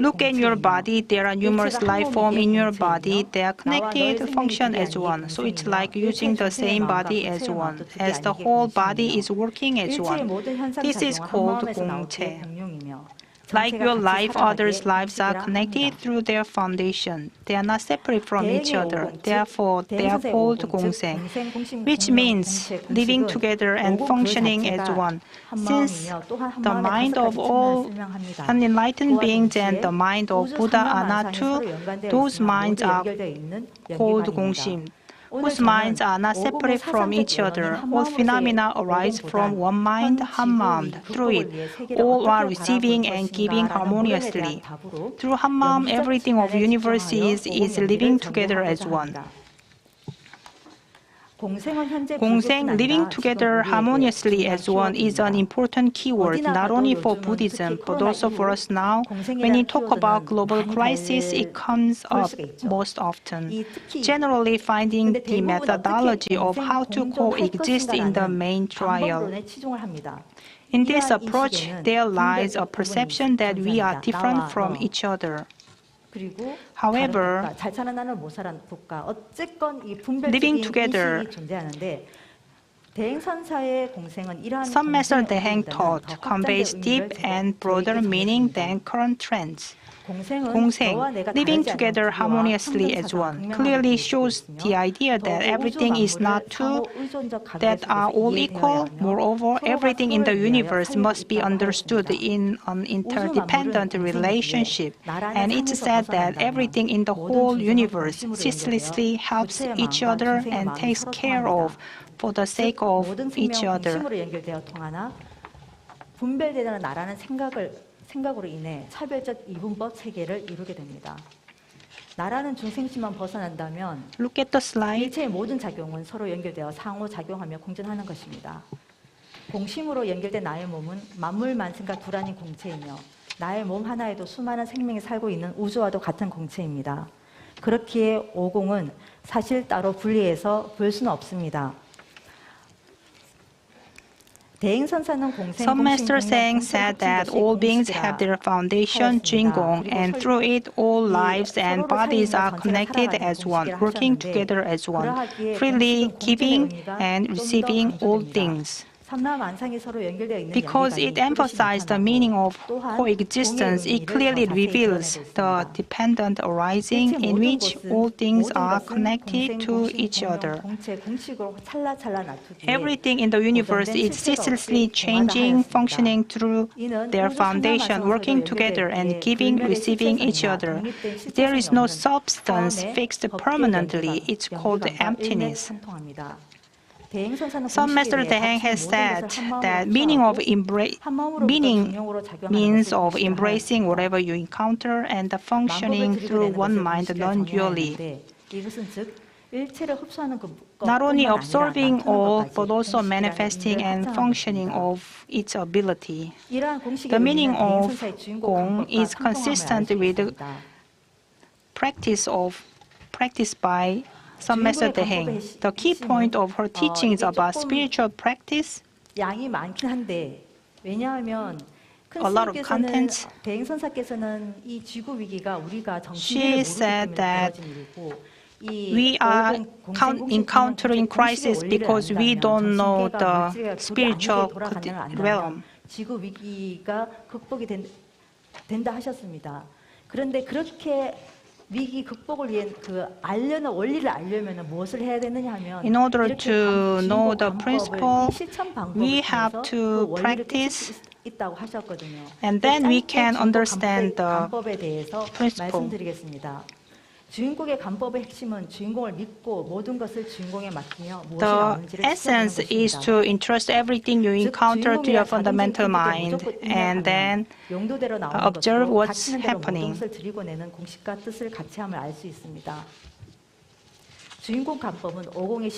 Look at your body. There are numerous life forms in your body. They are connected, function as one. So it's like using the same body as one, as the whole body is working as one. This is called 공체. Like your life, others' lives are connected through their foundation. They are not separate from each other. Therefore, they are called 공생, which means living together and functioning as one. Since the mind of all unenlightened beings and the mind of Buddha are not two, those minds are called 공심, whose minds are not separate from each other. All phenomena arise from one mind, Hammam. Through it, all are receiving and giving harmoniously. Through Hammam, everything of universe is living together as one. 공생, living together harmoniously as one, is an important keyword not only for Buddhism but also for us now. When you talk about global crisis, it comes up most often. Generally, finding the methodology of how to coexist in the main trial. In this approach, there lies a perception that we are different from each other. However, living together, Sun Master Daeheng taught conveys deep and broader meaning than current trends. 공생, living together harmoniously as one, clearly shows the idea that everything is not two that are all equal. Moreover, everything in the universe must be understood in an interdependent relationship. And it's said that everything in the whole universe ceaselessly helps each other and takes care of for the sake of each other. 분별되는 나라는 생각으로 인해 차별적 이분법 체계를 이루게 됩니다. 나라는 중생심만 벗어난다면 Look at the slide. 일체의 모든 작용은 서로 연결되어 상호작용하며 공존하는 것입니다. 공심으로 연결된 나의 몸은 만물 만생과 두란인 공체이며 나의 몸 하나에도 수많은 생명이 살고 있는 우주와도 같은 공체입니다. 그렇기에 오공은 사실 따로 분리해서 볼 수는 없습니다. Some master saying said that all beings have their foundation, Jingong, and through it all lives and bodies are connected as one, working together as one, freely giving and receiving all things. Because it emphasized the meaning of coexistence, it clearly reveals the dependent arising in which all things are connected to each other. Everything in the universe is ceaselessly changing, functioning through their foundation, working together and giving, receiving each other. There is no substance fixed permanently. It's called emptiness. Some Master Deheng has said that means of embracing whatever you encounter and the functioning through one mind non-dually. Not only absorbing all, but also manifesting and functioning of its ability. The meaning of Gong is consistent with the practice by some Master Deheng. The key point of her teachings about spiritual practice, a lot of contents, she said that we are encountering crisis because we don't know the spiritual realm. 그런데 그렇게 위기 극복을 위한 원리를 알려면 무엇을 해야 되느냐 하면 In order to know the principle, we have to practice, 있다고 하셨거든요. and then we can understand the 간법에 대해서 principle. 말씀드리겠습니다. 주인공의 간법의 핵심은 주인공을 믿고 모든 것을 주인공에 맡기며 무엇이 The 나오는지를 essence is to entrust everything you encounter to your fundamental mind and then observe what's happening. 모든 것을 드리고 내는 공식과 뜻을 같이 함을 알 수 있습니다. 주인공 간법은 오공의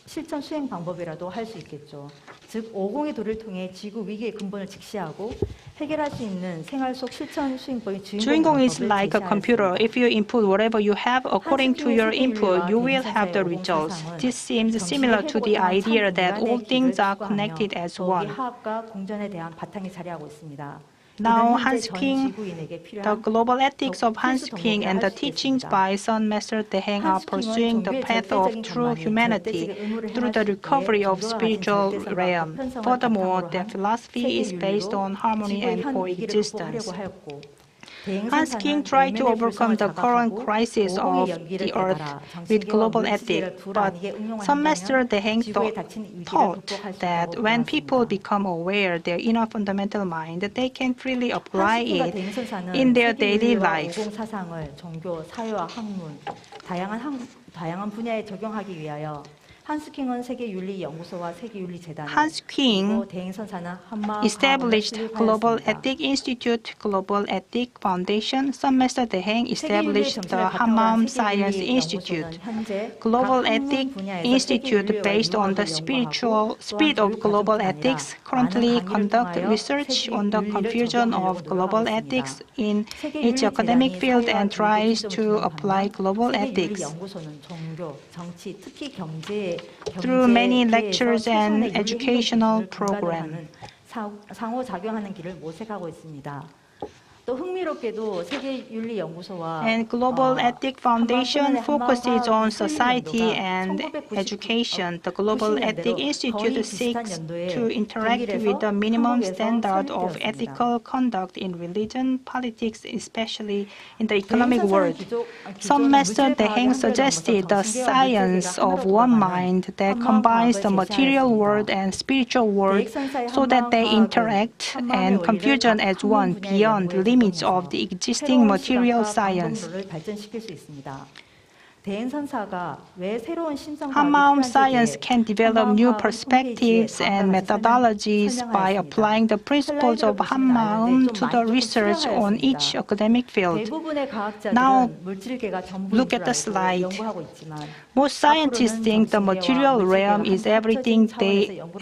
실천 수행 방법이라도 할 수 있겠죠. 즉 오공의 도를 통해 지구 위기의 근본을 직시하고 해결할 수 있는 생활 속 실천 수행법인 주인공 is like a computer. If you input whatever you have according to your input, you will have the results. This seems similar to the idea that all things are connected as one. 화합과 공존에 대한 바탕이 자리하고 있습니다. Now, Hans King, the global ethics of Hans King and the teachings by Sun Master Deheng are pursuing the path of true humanity through the recovery of spiritual realm. Furthermore, their philosophy is based on harmony and coexistence. Hans King tried to overcome the current crisis of the earth with global ethics, but some Master Deheng thought that when people become aware their inner fundamental mind, they can freely apply it in their daily life. 종교, 사회와 학문, 다양한 분야에 적용하기 위하여 Hans King established Global Ethic Institute, Global Ethic Foundation. Some Master Deheng established the Hammam Science Institute. Global Ethic Institute, based on the spirit of global ethics, currently conduct research on the confusion of global ethics in its academic field and tries to apply global ethics. Through many lectures and educational programs. 또 흥미롭게도 세계윤리연구소와 And Global Ethic Foundation focuses on society and education. The Global Ethic Institute seeks to interact with the minimum standard of ethical conduct in religion, politics, especially in the economic world. Some Master Deheng suggested the science of one mind that combines the material world and spiritual world so that they interact and confusion as one beyond the limits of the existing material science. Hammaum science can develop new perspectives and methodologies by applying the principles of Hammaum to the research on each academic field. Now, look at the slide. Most scientists think the material realm is everything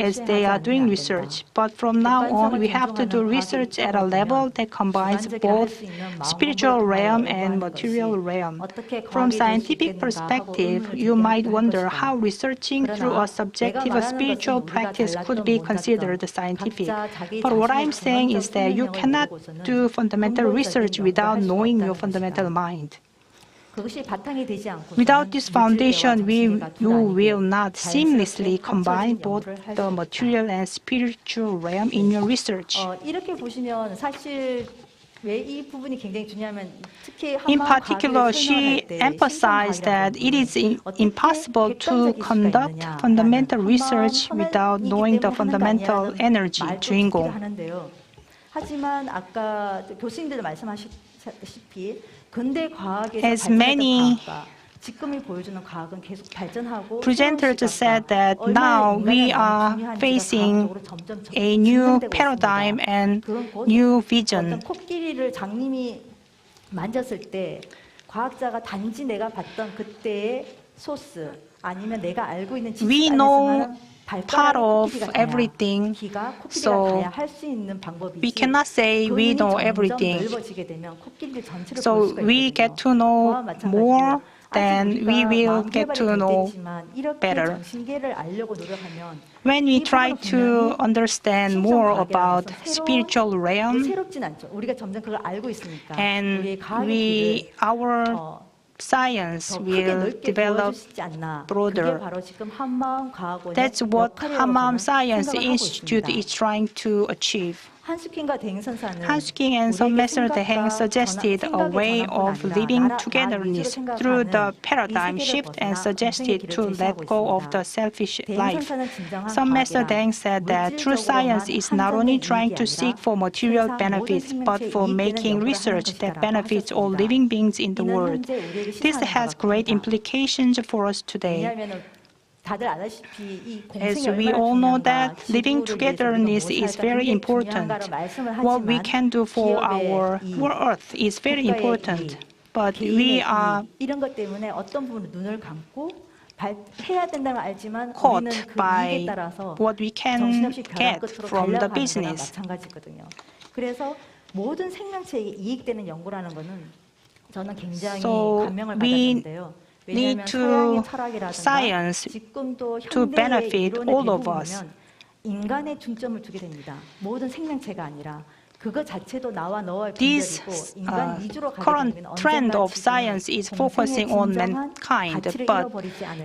as they are doing research. But from now on, we have to do research at a level that combines both spiritual realm and material realm. From scientific perspective, you might wonder how researching through a subjective spiritual practice could be considered scientific. But what I'm saying is that you cannot do fundamental research without knowing your fundamental mind. Without this foundation, you will not seamlessly combine both the material and spiritual realm in your research. 이렇게 보시면 사실 왜 이 부분이 굉장히 중요하면 특히 In particular, she emphasized that it is impossible to conduct fundamental research without knowing the fundamental energy, 주인공. 하지만 아까 교수님들도 말씀하셨다시피 근대 과학에서 As many presenters said that now we are facing a new paradigm and new vision. 코끼리를 장님이 만졌을 때 과학자가 단지 내가 봤던 그때의 소스 아니면 내가 알고 있는 We 지식 know 안에서만 part of everything, so we cannot say we know everything. So we get to know more, then we will get to know better. When we try to understand more about spiritual realm, and our science will develop broader. That's what Hammaum Science Institute is trying to achieve. Hansking and some Master Deheng suggested a way of living togetherness through the paradigm shift and suggested to let go of the selfish life. Some Master Deheng said that true science is not only trying to seek for material benefits, but for making research that benefits all living beings in the world. This has great implications for us today. As we all know that living togetherness is very important. What we can do for our earth is very important. But we are caught by what we can get from the business. 모든 생명체에게 이익되는 연구라는 것은 저는 굉장히 So 감명을 we 받았는데요. need to science to benefit all of us. 인간의 중점을 두게 됩니다. 모든 생명체가 아니라 그거 자체도 나와 너와의 This 분별이고 인간 위주로 가게 current 되면 trend 언젠가 of science is focusing on mankind, but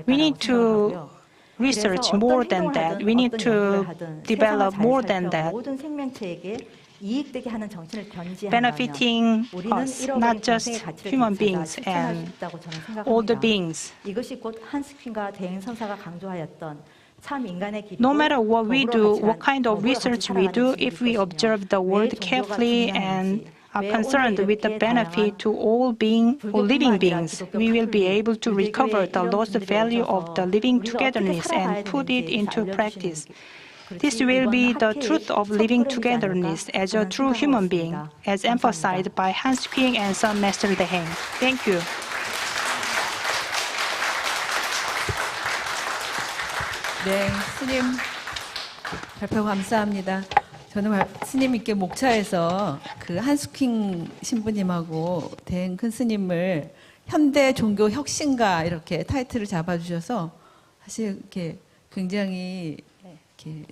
we need to research more than that. We need to develop more than that. 모든 생명체에게 이익되게 하는 정신을 견지한다면 benefiting us, not just human beings and all the beings. 이것이 곧 한스퀸과 대행 선사가 강조하였던 참 인간의 길이고 No matter what we do, what kind of research we do, if we observe the world carefully and are concerned with the benefit to all living beings, we will be able to recover the lost value of the living togetherness and put it into practice. This will be the truth of living togetherness as a true human being, as emphasized by Hansking and some Master Deheng. Thank you. 네, 스님 발표 감사합니다. 저는 스님께 목차에서 그 한스킹 신부님하고 대행 큰 스님을 현대 종교 혁신가 이렇게 타이틀을 잡아주셔서 사실 이렇게 굉장히 이렇게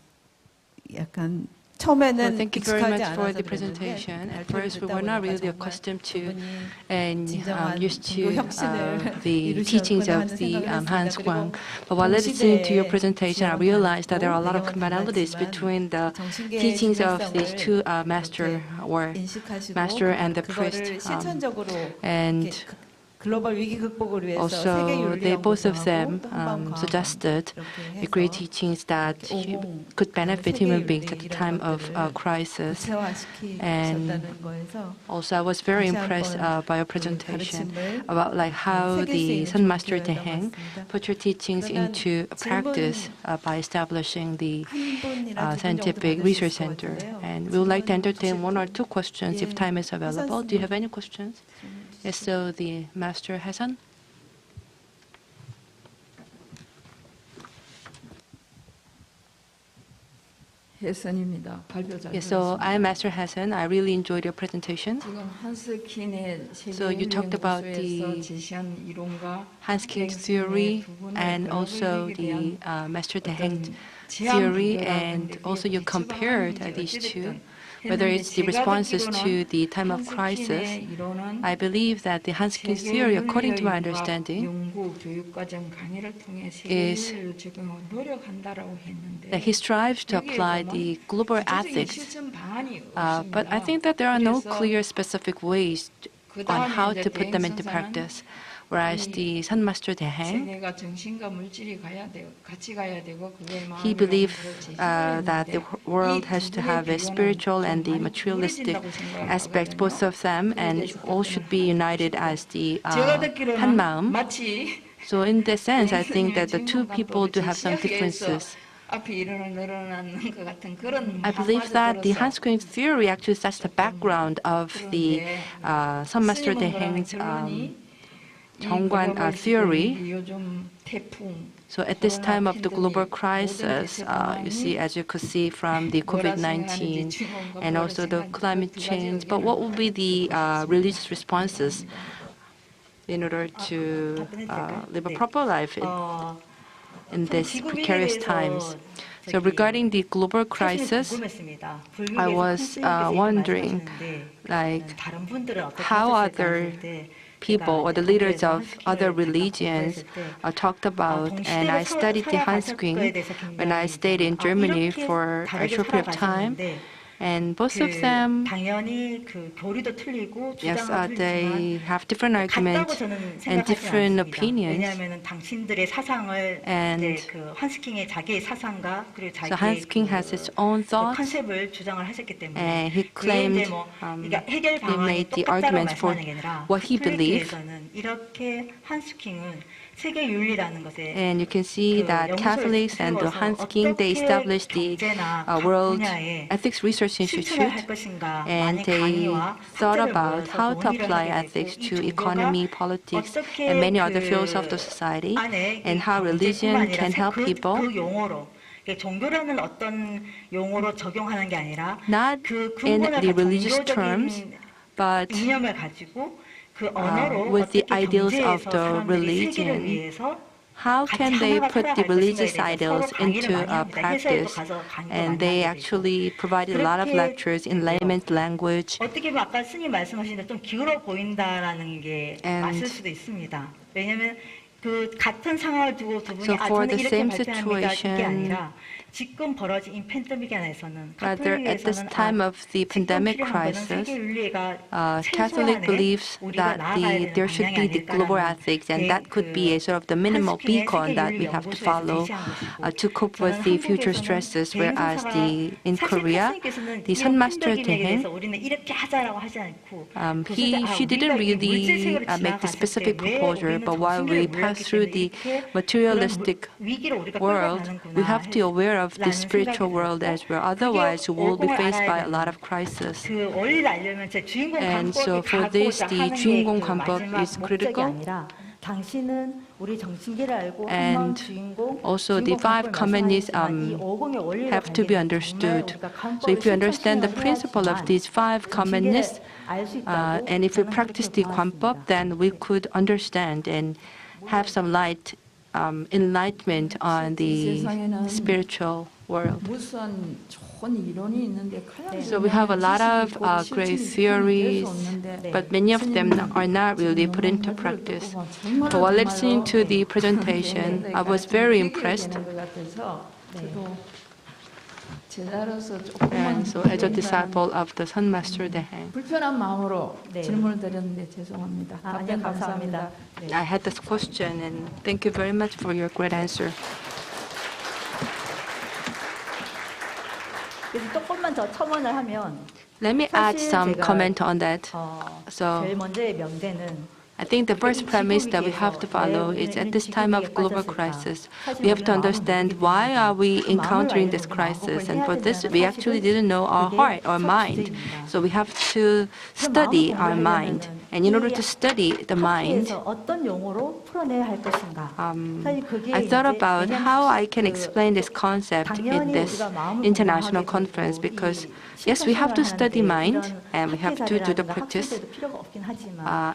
약간 처음에는 thank you very 익숙하지 much for 않아서 the 그랬는데 presentation. At 발표를 first, we 듣다 were not 보니까 really 정말 accustomed to 그분이 and 진정한 used to 종교 혁신을 the teachings 이루셨구나 of 하는 the 생각을 Hans 했습니다. Kwang. 그리고 But while listening to your 동시대에 presentation, I 지형은 realized that there are a 다르고 lot of 배경은 commonalities 달랐지만 between the 정신계의 teachings of these 중요성을 two master or 인식하시고 master and the priest. 그거를 실천적으로 And 이렇게 글로벌 위기 극복을 위해서 세계 also, 윤리 they both of 연구소하고 them 또 한방과학 suggested 이렇게 the great 해서 teachings that could benefit human beings at the time of crisis. And also, I was very impressed by your presentation about like how the Sun Master Teheng put your teachings into practice by establishing the scientific research center. And we would like to entertain one or two questions if time is available. Do you have any questions? Yes, so the Master Hassan. 혜선입니다. 발표 잘 Yes, so I'm Master Hassan. I really enjoyed your presentation. 지금 한스킨의 So you talked about the 제시한 이론과 Hanskin theory and also the Master Teheng theory, and also you compared these two, whether it's the responses to the time of crisis. I believe that the Hanskin theory, according to my understanding, is that he strives to apply the global ethics, but I think that there are no clear specific ways on how to put them into practice. Whereas the Sun Master Teheng, he believed that the world has to have a spiritual and the materialistic aspect, both of them, and all should be united as the 한마음. So in that sense, I think that the two people do have some differences. I believe that the Hanskin theory actually sets the background of the Sun Master Teheng's 정관 theory. So at this time of the global crisis, you see, as you could see from the COVID-19 and also the climate change, but what will be the religious responses in order to live a proper life in these precarious times? So regarding the global crisis, I was wondering, like, how other people or the leaders of other religions talked about, and I studied the Hanskin when I stayed in Germany for a short period of time. And both of them, yes, they have different arguments and different opinions. And so Hanskin has his own thoughts, and he claimed he made the arguments for what he believed. And you can see that Catholics and the Hanskin, they established the World Ethics Research Institute, and they thought about how to apply ethics to economy, politics, and many other fields of the society, and how religion can help people. Not in the religious terms, but with the ideals of the religion. How can they put the religious ideals into practice? And they actually provided a lot of lectures in layman's language. And so for the same situation, rather, at this time of the pandemic crisis, Catholic believes that there should be the global ethics, and that could be a sort of the minimal beacon that we have to follow to cope with the future stresses. Whereas in Korea, the Sun Master Teheng, she didn't really make the specific proposal, but while we pass through the materialistic world, we have to be aware of the spiritual world as well. Otherwise, we will be faced by a lot of crisis. And so for this, the 주인공 관법 is critical. And also the 5 commandments have to be understood. So if you understand the principle of these 5 commandments, and if we practice the 관법, then we could understand and have some light enlightenment on the spiritual world. 무슨 좋은 이론이 있는데 So we have a lot of great theories, but many of them are not really put into practice. But while listening to the presentation, I was very impressed. And so as a disciple of the Sun Master Deheng, 불편한 마음으로 질문을 드렸는데 죄송합니다. 아니요, 감사합니다. I had this question, and thank you very much for your great answer. 그래서 조금만 더 첨언을 하면 Let me add some comment on that. So 제일 먼저의 명제는 I think the first premise that we have to follow is at this time of global crisis, we have to understand why are we encountering this crisis, and for this we actually didn't know our heart or mind. So we have to study our mind, and in order to study the mind, 어떤 용어로 풀어내야 할 것인가. I thought about how I can explain this concept in this international conference, because yes, we have to study mind and we have to do the practice,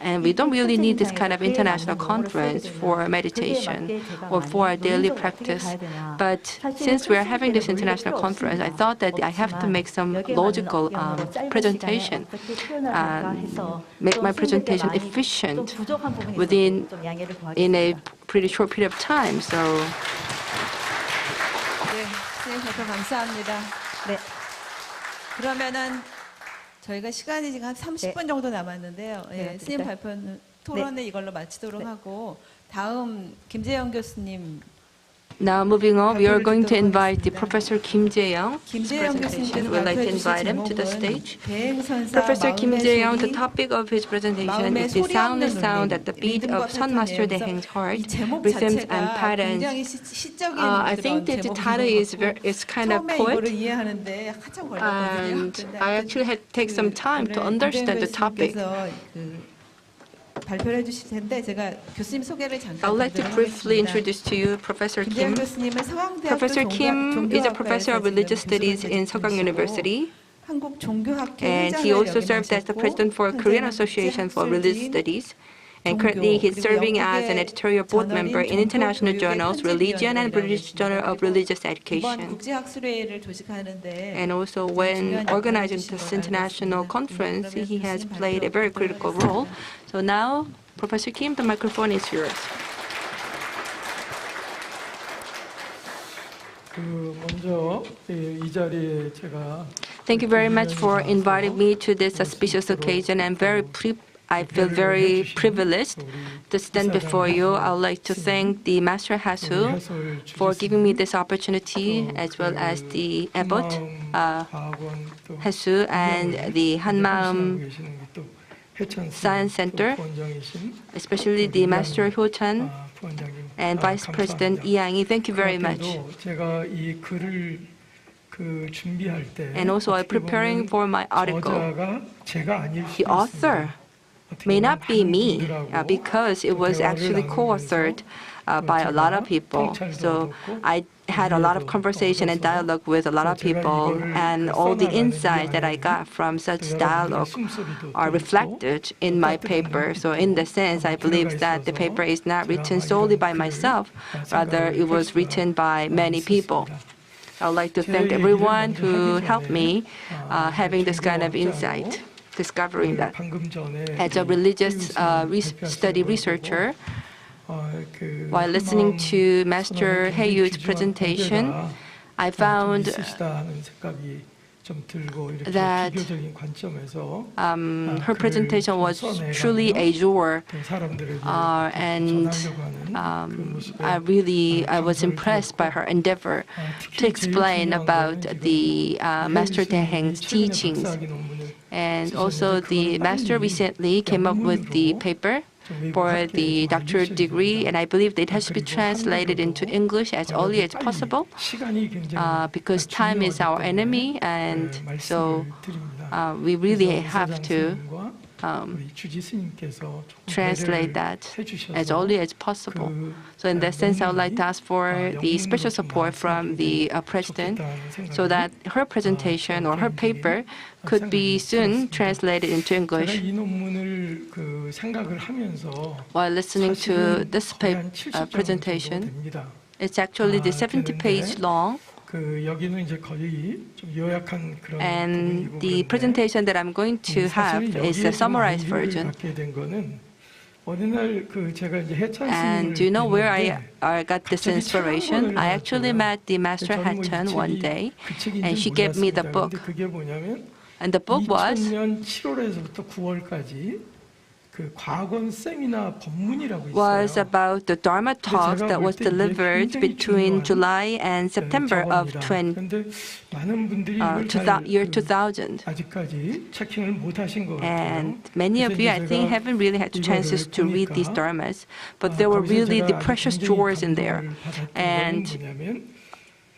and we don't really need this kind of international conference for meditation or for our daily practice. But since we are having this international conference, I thought that I have to make some logical presentation, make my presentation efficient in a pretty short period of time. So. 네, 선생님 발표 감사합니다. 네. 그러면은 저희가 시간이 지금 한 30분 정도 남았는데요. 예, 스님 발표는 토론을 이걸로 마치도록 하고 다음 김재영 교수님. Now moving on, we are going to invite the Professor Kim Jae-young. 김재영 We'd like to invite him to the stage. Professor Kim Jae-young, the topic of his presentation is the soundless sound at the beat of Sun Master Deheng's heart, rhythms and patterns. I think that the title is kind of poetic, and I actually had to take some time to understand the topic. 발표를 해주실 텐데 제가 교수님 소개를 잠깐. I would like to briefly introduce to you Professor Kim. Professor Kim is a professor of religious studies in Seogang University, and he also served as the president for Korean Association for Religious Studies. And currently, he's serving as an editorial board member in international journals, Religion and British Journal of Religious Education. And also, when organizing this international conference, he has played a very critical role. So now, Professor Kim, the microphone is yours. Thank you very much for inviting me to this auspicious occasion. I feel very privileged to stand before you. I would like to thank the Master Hasu for giving me this opportunity, as well as the Abbot Hasu and the Hanmaum Science Center, especially the Master Hyo Chan and Vice President Lee Yang-hee. Thank you very much. And also, while preparing for my article, the author may not be me, because it was actually co-authored by a lot of people. So I had a lot of conversation and dialogue with a lot of people, and all the insights that I got from such dialogue are reflected in my paper. So in the sense, I believe that the paper is not written solely by myself, rather it was written by many people. I would like to thank everyone who helped me having this kind of insight, discovering that. As a religious study researcher, while listening to Master Hae-yu's presentation, I found that her presentation was truly azure, and I was impressed by her endeavor to explain about the Master Deheng's teachings. And also, the Master recently came up with the paper for the doctorate degree, and I believe that it has to be translated into English as early as possible, because time is our enemy, and so we really have to translate that as early as possible. So in that sense, I would like to ask for the special support from the President, so that her presentation or her paper could be soon translated into English. While listening to this presentation, it's actually the 70-page long. And the presentation that I'm going to have is a summarized version. And do you know where I got this inspiration? I actually met the Master Hachen one day, and she gave me the book. And the book was about the Dharma talk that was delivered between July and September of year 2000. And many of you, I think, haven't really had the chances to read these Dharmas, but there were really the precious jewels in there. And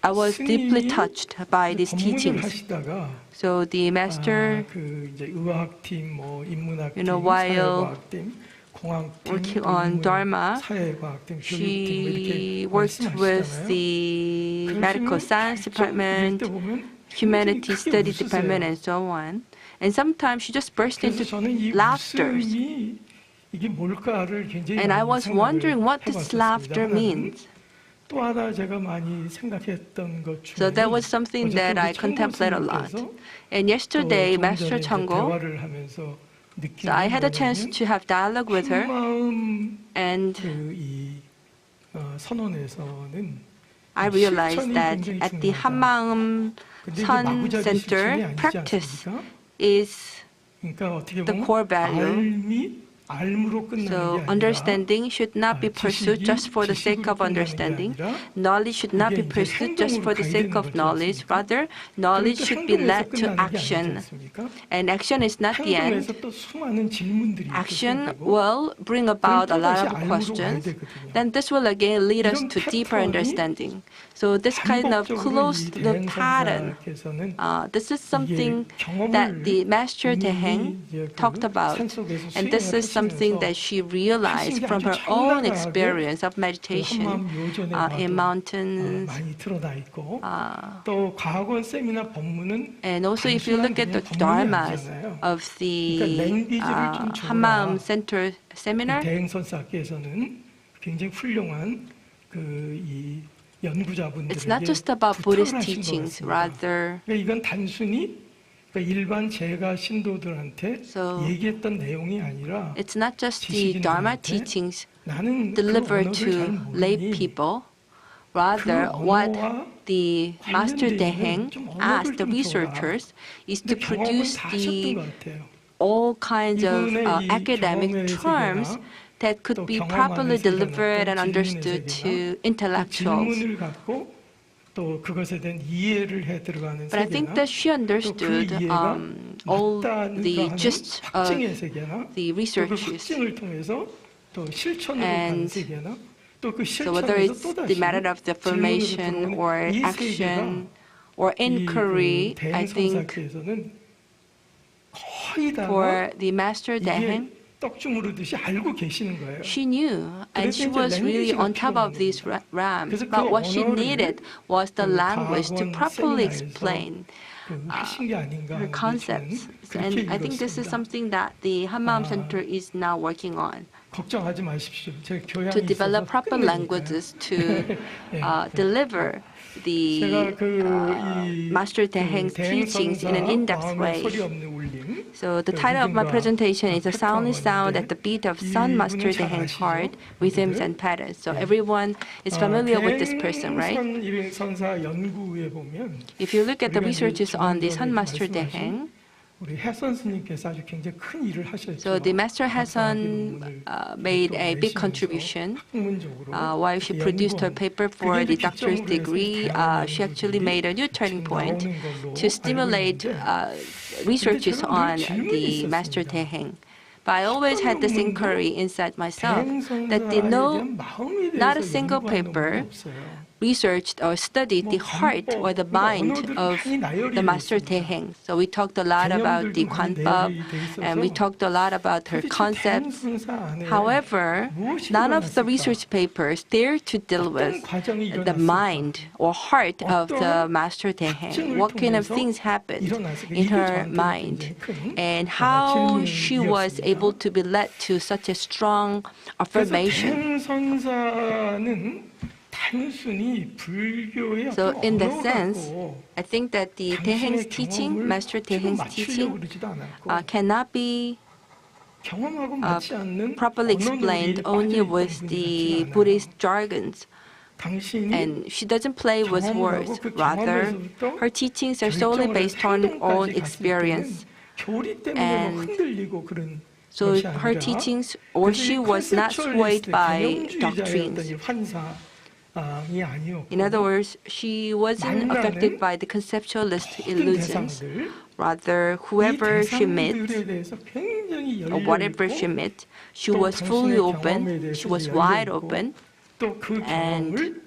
I was deeply touched by these teachings. So the master, while working on Dharma, she worked with the medical science department, humanities studies department, and so on. And sometimes she just burst into laughter. And I was wondering what this laughter means. So that was something that I contemplate a lot. And yesterday, Master Chango, so I had a chance to have dialogue with her, and I realized that at the Hanmaum Sun Center, practice is the core value. So understanding should not be pursued just for the sake of understanding. Knowledge should not be pursued just for the sake of knowledge. Rather, knowledge should be led to action. And action is not the end. Action will bring about a lot of questions. Then this will again lead us to deeper understanding. So this kind of closed-loop pattern, this is something that the Master Deheng talked about. And this is something that she realized from her own experience of meditation in mountains. And also if you look at the dharmas of the Hanmaum Center seminar, it's not just about Buddhist teachings, rather. So it's not just the Dharma teachings delivered to lay people, rather what the Master Deheng asked the researchers is to produce all kinds of academic terms that could be properly delivered and understood to intellectuals. But I think that she understood all the gist of the researches. And so whether it's the matter of the formation or action or inquiry, I think for the Master Deheng, she knew, and she was really on top of these rams. But what she needed was the language to properly explain her concepts. And I think this is something that the Hanmaum Center is now working on, to develop proper languages to deliver the Master Deheng's teachings in an in-depth way. So the title of my presentation is A Soundly Sound at the Beat of Sun Master Deheng's Heart, Rhythms and Patterns. So everyone is familiar with this person, right? If you look at the researches on the Sun Master Deheng, so the Master Hachen made a big contribution. While she produced her paper for the doctor's degree, she actually made a new turning point to stimulate researches on the Master Deheng. But I always had this inquiry inside myself that not a single paper researched or studied the heart or the mind of the Master Deheng. So we talked a lot about the Kwanpab, and we talked a lot about her concepts. However, none of the research papers dare to deal with the mind or heart of the Master Deheng. What kind of things happened in her mind, and how she was able to be led to such a strong affirmation. So in that sense, I think that the Daeheng's teaching, Master Daeheng's teaching, cannot be properly explained only with the Buddhist jargons. And she doesn't play with words. Rather, her teachings are solely based on her own experience. And so her teachings, or she was not swayed by doctrines. In other words, she wasn't affected by the conceptualist illusions. Rather, whoever she met, or whatever she met, she was fully open, she was wide open, and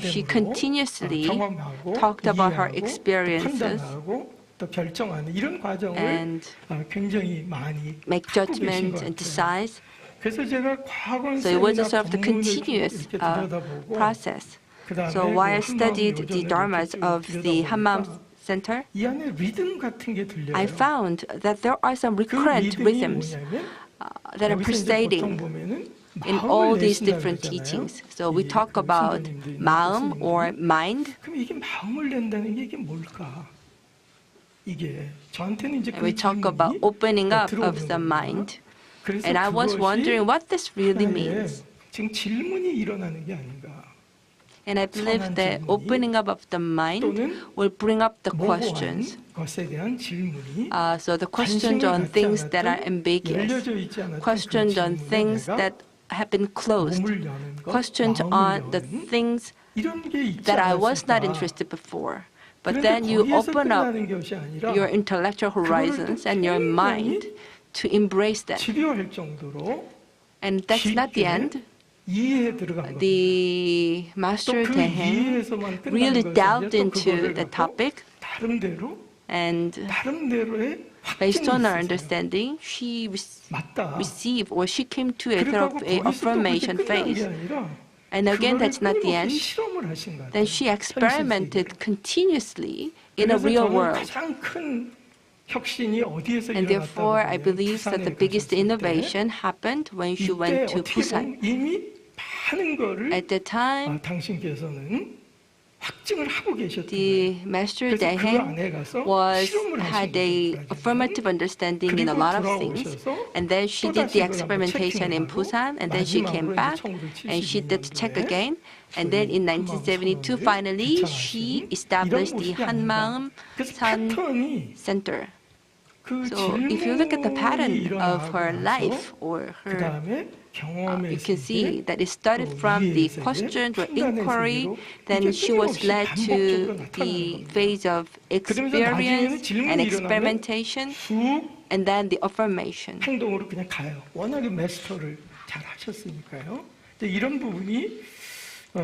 she continuously talked about her experiences and make judgments and decide. So it was a sort of the continuous process. So while I studied the dharmas of the Hammam Center, I found that there are some recurrent rhythms that are presiding in all these different teachings. So we talk about maum or mind. And we talk about opening up of the mind. And I was wondering what this really means. And I believe that opening up of the mind will bring up the questions. So the questions on things that are ambiguous, questions on things that have been closed, questions on the things that I was not interested before. But then you open up your intellectual horizons and your mind to embrace that. And that's not the end. The Master Daeheng really delved into the topic, and based on our understanding, she received, or she came to a sort of a affirmation phase. And again, that's not the end. Then she experimented continuously in a real world. And therefore, I believe that the biggest innovation happened when she went to Busan. At the time, the Master Daeheng had a affirmative understanding in a lot of things, and then she did the experimentation in Busan, and then she came back and she did the check again, and then in 1972 finally she established the Hanmaum San Center. So if you look at the pattern of her life or her you can see that it started from the question or inquiry, then she was led to the phase of experience and experimentation, and then the affirmation. So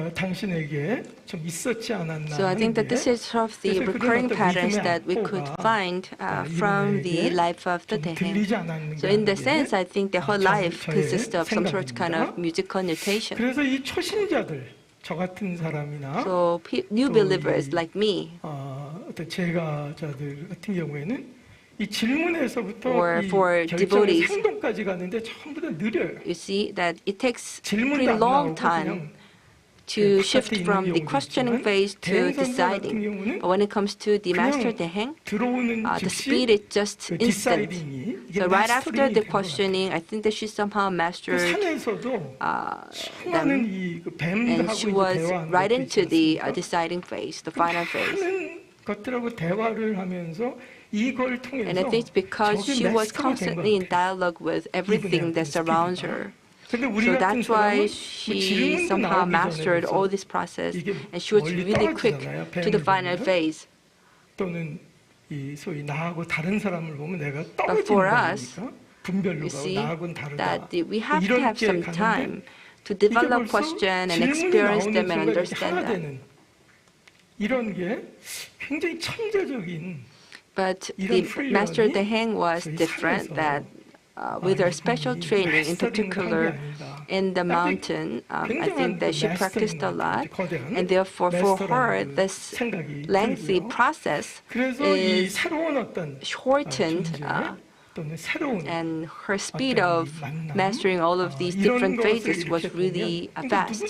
I think that this is sort of the recurring patterns that we could find from the life of the Daeheng. So in the sense, I think the whole life consists of some sort of kind of musical notation. So new believers like me, or for devotees, you see that it takes a pretty long time to shift from the questioning phase to deciding. But when it comes to the Master Daeheng, the speed is just instant. So right after the questioning, I think that she somehow mastered them, and she was right into the deciding phase, the final phase. And I think it's because she was constantly in dialogue with everything that surrounds her. So that's why she somehow mastered all this process, and she was really quick to the final phase. But for us, you see that we have to have some time to develop questions and experience them and understand them. But the Master Daeheng was different, that with her special training, in particular in the mountain, I think that she practiced a lot, and therefore for her this lengthy process is shortened And her speed of mastering all of these different phases was really fast.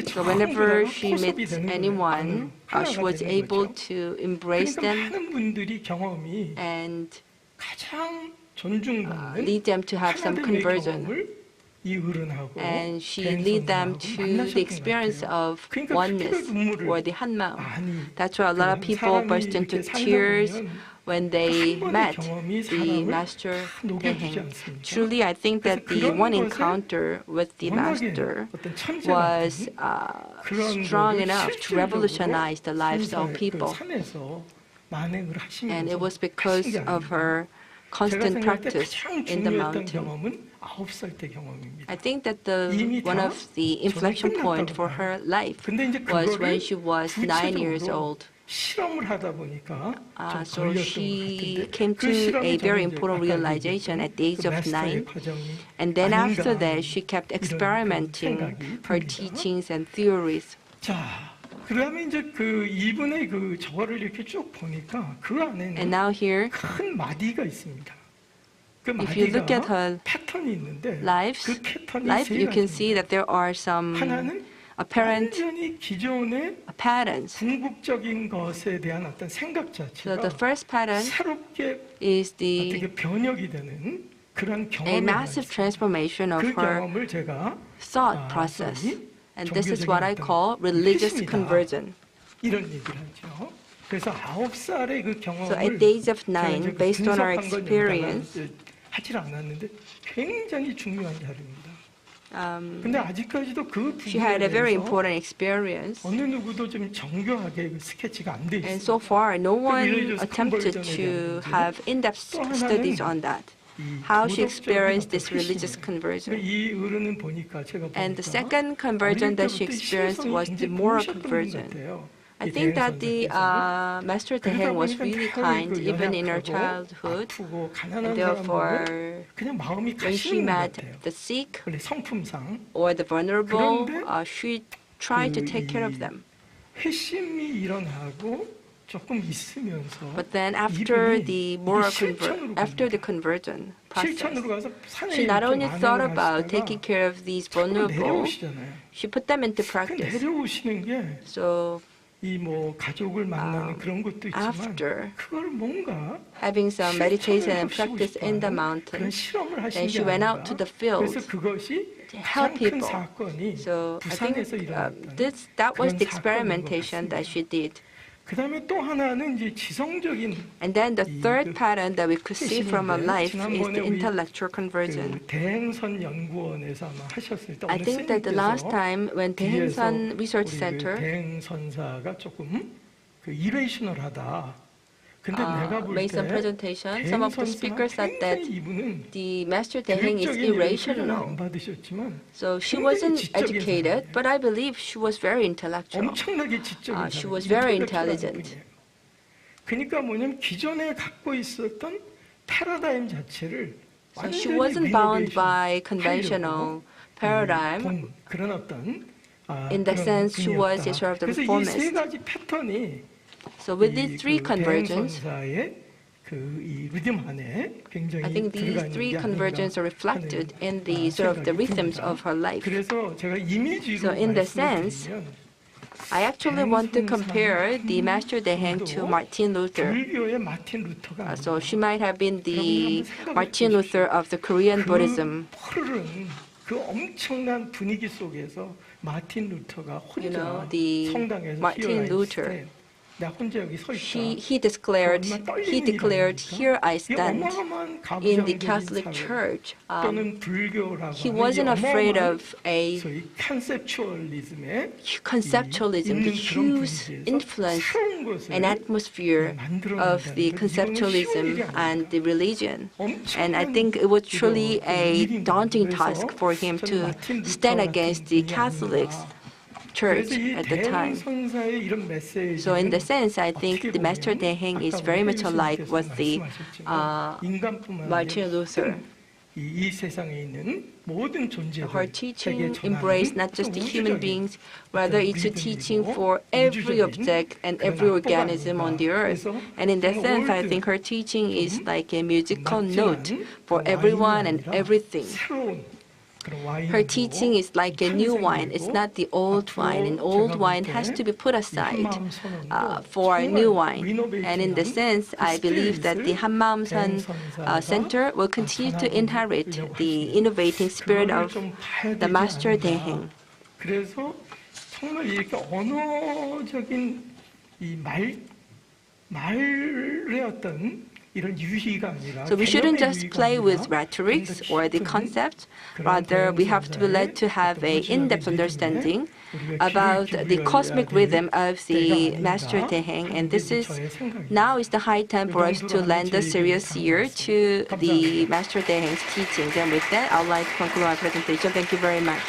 So whenever she meets anyone, she was able to embrace them and lead them to have some conversion. And she lead them to the experience of oneness or the 한마음. That's why a lot of people burst into tears when they met the Master Daeheng. Truly, I think that the one encounter with the Master was strong enough to revolutionize the lives of people. And it was because of her constant practice in the mountain. I think that one of the inflection points for her life was when she was 9 years old. So she came to a very important realization at the age of 9. And then after that, she kept experimenting her teachings and theories. And now here, if you look at her life, you can see that there are some apparent patterns. So the first pattern is a massive transformation of her thought process. And this is what I call religious conversion. So at the age of 9, based on our experience, she had a very important experience. And so far, no one attempted to have in-depth studies on that, how she experienced this religious conversion. And the second conversion that she experienced was the moral conversion. I think that the Master Daeheng was really kind even in her childhood, and therefore when she met the sick or the vulnerable, she tried to take care of them. But then after the conversion process, she not only thought about taking care of these vulnerable, she put them into practice. So after having some meditation and practice in the mountain, then she went out to the field to help people. So I think that was the experimentation that she did. And then the third pattern that we could see from her life is the intellectual conversion. I think that the last time when Daehengsan Research Center made some presentation, some of the speakers said that the Master Daeheng is irrational. So she wasn't educated, but I believe she was very intellectual. She was very intelligent. So she wasn't bound by conventional paradigm. In that sense, she was a sort of the reformist. So with these three conversions, I think these three conversions are reflected in the sort of the rhythms of her life. So in the sense, I actually want to compare the Master Daeheng to Martin Luther. So she might have been the Martin Luther of the Korean Buddhism. You know, the Martin Luther. He declared, "Here I stand," in the Catholic Church. He wasn't afraid of a conceptualism, the huge influence and atmosphere of the conceptualism and the religion. And I think it was truly a daunting task for him to stand against the Catholics Church at the time. So in the sense, I think the Master Daeheng is very much alike with the Martin Luther. Her teaching embraced not just the human beings, rather it's a teaching for every object and every organism on the earth. And in that sense, I think her teaching is like a musical note for everyone and everything. Her teaching is like a new wine. It's not the old wine. An old wine has to be put aside for a new wine. And in the sense, I believe that the 한마음선 Center will continue to inherit the innovating spirit of the Master Daeheng. 그래서 정말 이렇게 언어적인 이 말의 어떤 So we shouldn't just play with rhetorics or the concepts. Rather, we have to be led to have an in-depth understanding about the cosmic rhythm of the Master Daeheng. And now is the high time for us to lend a serious ear to the Master Daeheng's teachings. And with that, I would like to conclude my presentation. Thank you very much.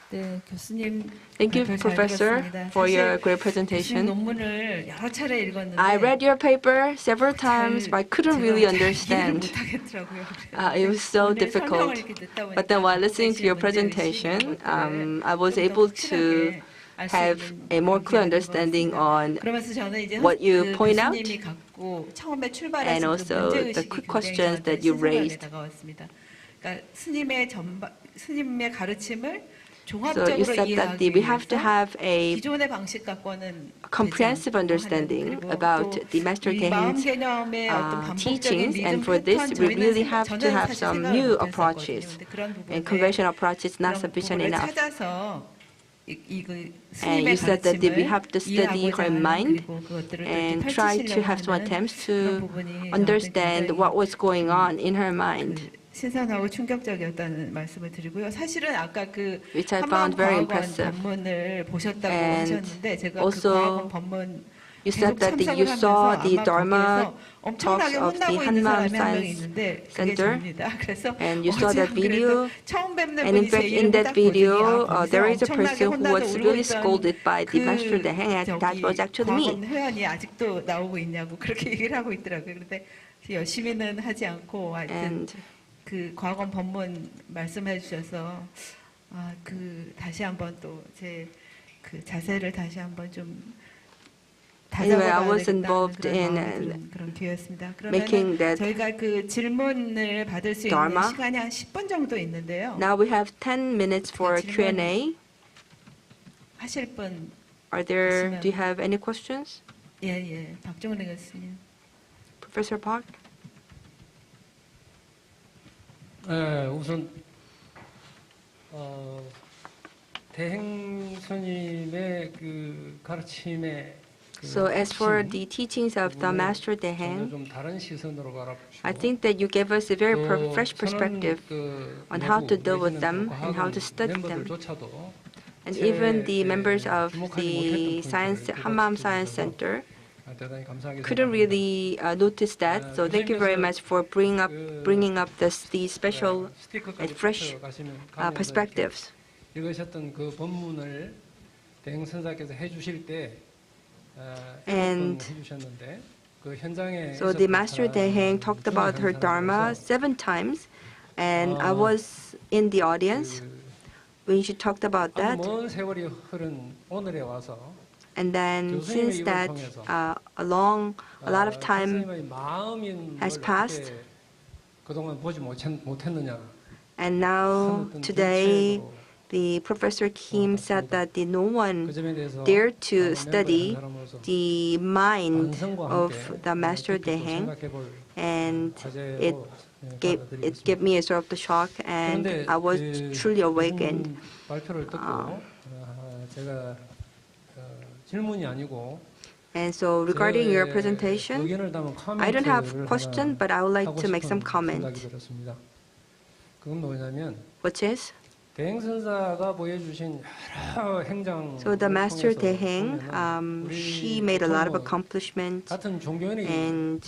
네, 교수님. Thank you, Professor, for your great presentation. 논문을 여러 차례 읽었는데 I read your paper several times, but I couldn't really understand. It was so difficult. But then while listening to your presentation, I was able to have a more clear understanding on what you point out and also the quick questions that you raised. So you said that we have to have a comprehensive understanding about the Master Daeheng's teachings, and for this we really have to have some new approaches. And conventional approach is not sufficient enough. And you said that we have to study her mind and try to have some attempts to understand what was going on in her mind. 신선하고 충격적이었다는 말씀을 드리고요. 사실은 아까 그 한마음과학원 본문을 보셨다고 하셨는데 제가 그 과학원 본문 You said that you saw the Dharma talks of the Hanmaum Science Center, and you saw that video. And in fact, in that video, there is a person who was really scolded by the Master Daeheng, and that was actually me. 회원이 아직도 나오고 있냐고 그렇게 얘기를 하고 있더라고요. 그런데 열심히는 하지 않고 하여튼 그 과학원 법문 말씀해 주셔서 그 다시 한번 또 제 그 자세를 다시 한번 좀 Anyway, I was involved in 그런 기회였습니다. making that 저희가 그 질문을 받을 수 있는 시간이 한 10분 정도 있는데요. Now we have 10 minutes for Q&A. 하실 분 Do you have any questions? 예, 박종래 교수님. Professor Park. 우선 대행 스님의 그 가르침에 So as for the teachings of the Master Daeheng, 좀 다른 시선으로 바라보시고 I think that you gave us a very fresh perspective on how to deal with them and how to study them. And even the members of the Hanmaum Science Center couldn't really notice that. So thank you very much for bringing up the special and fresh perspectives. 읽으셨던 그 본문을 대행 선사께서 해주실 때 And 해주셨는데 그 현장에 so the Master Daeheng talked about her Dharma 7 times, and I was in the audience when she talked about that. 먼 세월이 흐른 오늘에 와서 And then since that, a lot of time has passed. And now, today, the Professor Kim said that no one dared to study the mind of the Master Daeheng, and it gave me a sort of the shock, and I was truly awakened. And so regarding your presentation, I don't have a question, but I would like to make some comment. Which is? So the Master Daeheng, she made a lot of accomplishments, and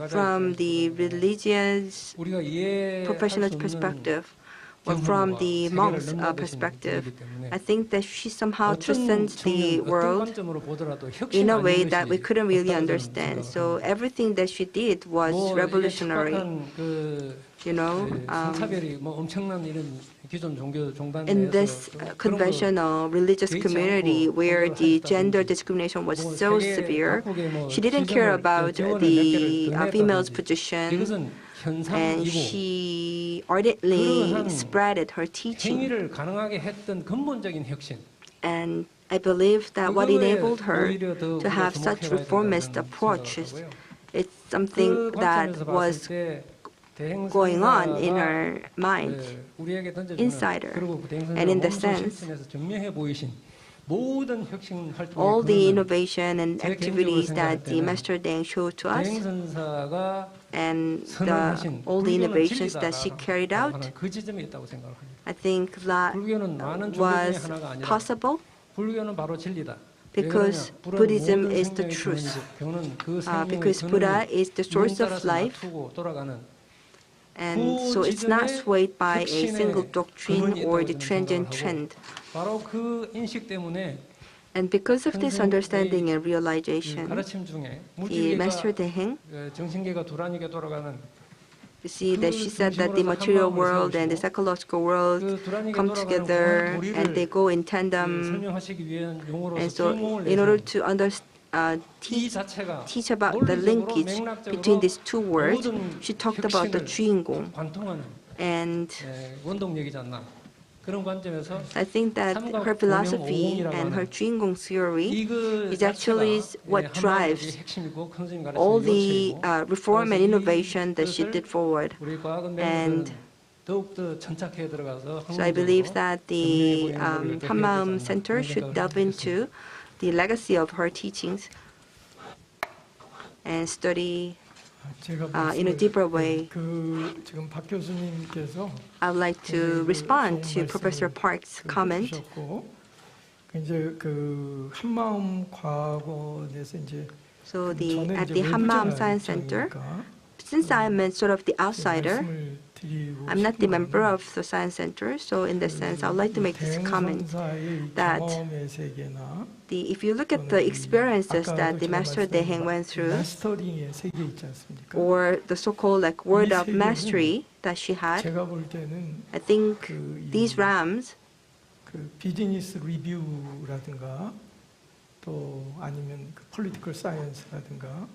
from the religious professional perspective, or from the monk's perspective. I think that she somehow transcends the world in a way that we couldn't really understand. So everything that she did was revolutionary. You know, in this conventional religious community where the gender discrimination was so severe, she didn't care about the female's position, and she ardently spreaded her teaching. And I believe that what enabled her to have such reformist approaches, it's something that was going on in her mind, inside her. And in the sense, all the innovation and activities that the Master Deng showed to us, and all the innovations that she carried out, I think that was possible because Buddhism is the truth, because Buddha is the source of life, and so it's not swayed by a single doctrine or the transient trend. And because of this understanding and realization, the Master Deheng, you see that she said that the material world and the psychological world come together and they go in tandem. And so in order to teach about the linkage between these two words, she talked about the 주인공. And I think that her philosophy and her 주인공 theory is actually what drives all the reform and innovation that she did forward. And so I believe that the 한마음 Center should delve into the legacy of her teachings and study in a deeper way. I would like to respond to Professor Park's comment. So at the 한마음 Science Center, since I'm sort of the outsider, I'm not the member of the Science Center, so in this sense, I would like to make this comment that if you look at the experiences that the Master Deheng went through, or the so-called like word of mastery that she had, I think these realms, 비즈니스 리뷰라든가 또 아니면 political science라든가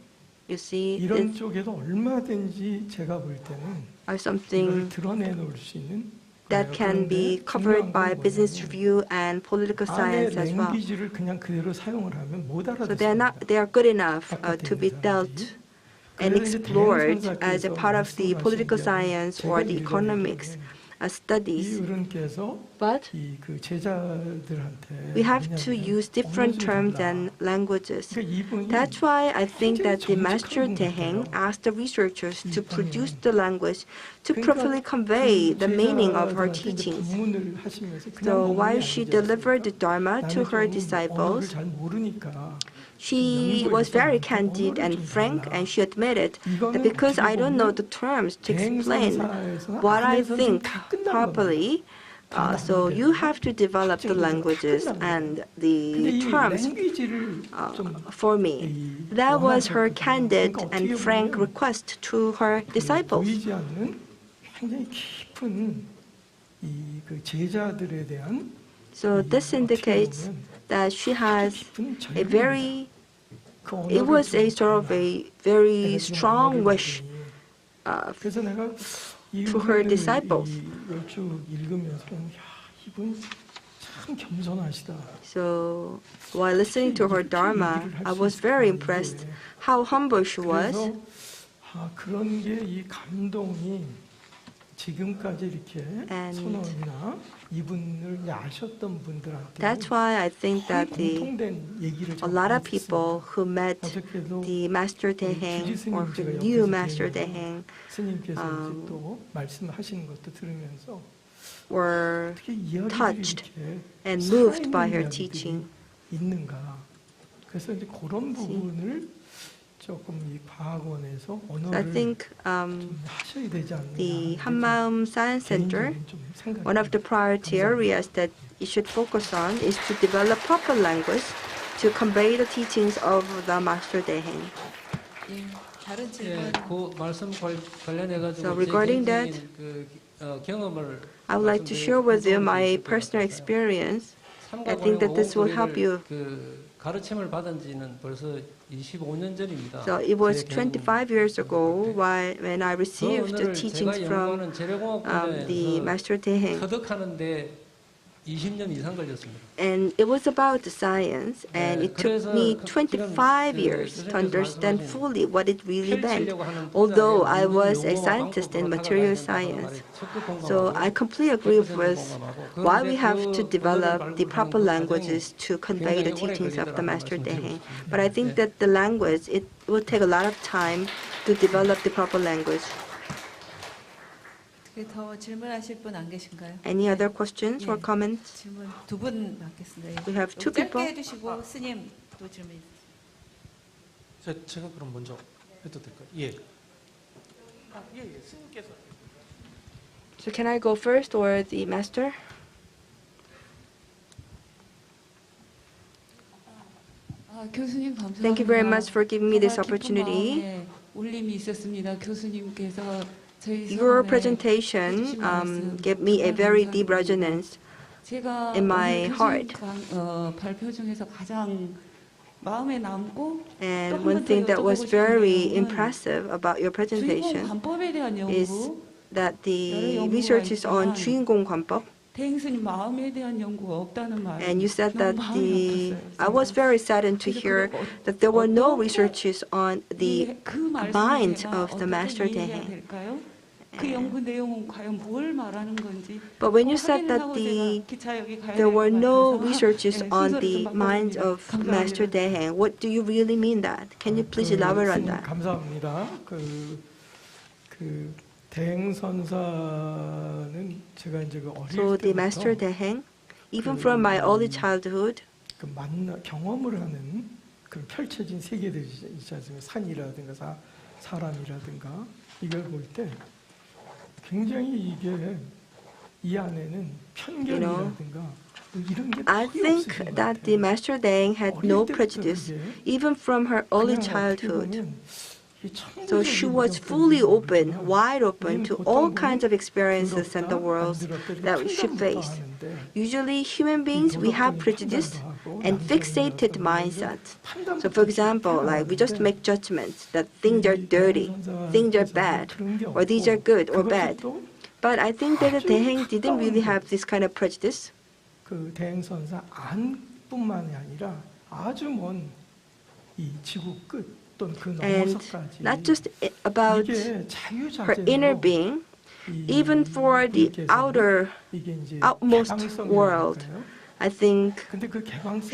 you see, 이런 쪽에도 얼마든지 제가 볼 때는 are something 드러내놓을 수 있는 that can be covered by business review and political science as well. 그냥 그대로 사용을 하면 못 So they are good enough to be dealt and explored as a part of the political science or the economics studies. But we have to use different terms and languages. That's why I think that the Master Deheng asked the researchers to produce the language to properly convey the meaning of her teachings. So while she delivered the Dharma to her disciples, she was very candid and frank, and she admitted that because I don't know the terms to explain what I think properly, so you have to develop the languages and the terms for me. That was her candid and frank request to her disciples. So this indicates that she has a very, it was a sort of a very strong wish to her disciples. So while listening to her Dharma, I was very impressed how humble she was. And that's why I think that a lot of people who met the Master Deheng or who knew Master Deheng were touched and moved by her teaching. 조금 이 과학원에서 I 언어를 think 하셔야 되지 않느냐. the Hammaum Science Center, one of the priority areas that it should focus on is to develop proper language to convey the teachings of the Master Deheng. 다른 질문. 그 말씀 관련해 가지고 So regarding that, 경험을 I would like to share with you my personal experience. I think that this will help you. 가르침을 받은 지는 벌써 25년 전입니다. So it was 25 years ago when I received the teachings from the Master Deheng. 터득하는데 20년 이상 걸렸습니다. And it was about the science, and it took me 25 years to understand fully what it really meant, although I was a scientist in material science. So I completely agree with why we have to develop the proper languages to convey the teachings of the Master Deheng. But I think that the language, it will take a lot of time to develop the proper language. 더 질문하실 분 안 계신가요? Any other questions or comments? 질문 두 분 받겠습니다. We have two people. 짧게 해주시고 스님 또 질문. 제가 그럼 먼저 해도 될까요? 예. 스님께서. So can I go first or the master? 교수님 감사합니다. Thank you very much for giving me this opportunity. 울림이 있었습니다. 교수님께서 Your presentation gave me a very deep resonance in my heart. 발표 중에서 가장 마음에 남고 And one thing that was very impressive about your 주인공 presentation 관법에 대한 is 연구, that the research is on 주인공 관법. 대행스님 마음에 대한 연구가 없다는 말. And you said that I was very saddened to hear that there were no researches on the mind of the Master Deheng. 그 연구 내용은 과연 뭘 말하는 건지. But when you said that there were no researches on the mind of Master Deheng, what do you really mean that? Can you please elaborate on that? 감사합니다. 그 대행 선사는 제가 이제 그 So 어릴 the Master 때부터 Deheng, even from my early childhood, 그 경험을 하는 그 펼쳐진 세계들이 있지 않습니까? 산이라든가 사람이라든가 이걸 볼 때 굉장히 이게 이 안에는 편견이라든가 이런 게 I think that the Master Deheng had no prejudice, even from her early childhood. So she was fully open, wide open to all kinds of experiences in the world that she faced. Usually, human beings, we have prejudice and fixated mindsets. So for example, like we just make judgments that things are dirty, things are bad, or these are good or bad. But I think that the Deheng didn't really have this kind of prejudice. 그 대행 선사 안뿐만이 아니라 아주 먼 이 지구 끝 또는 그 And 너머서까지 not just about her inner being, even for the outmost world, I think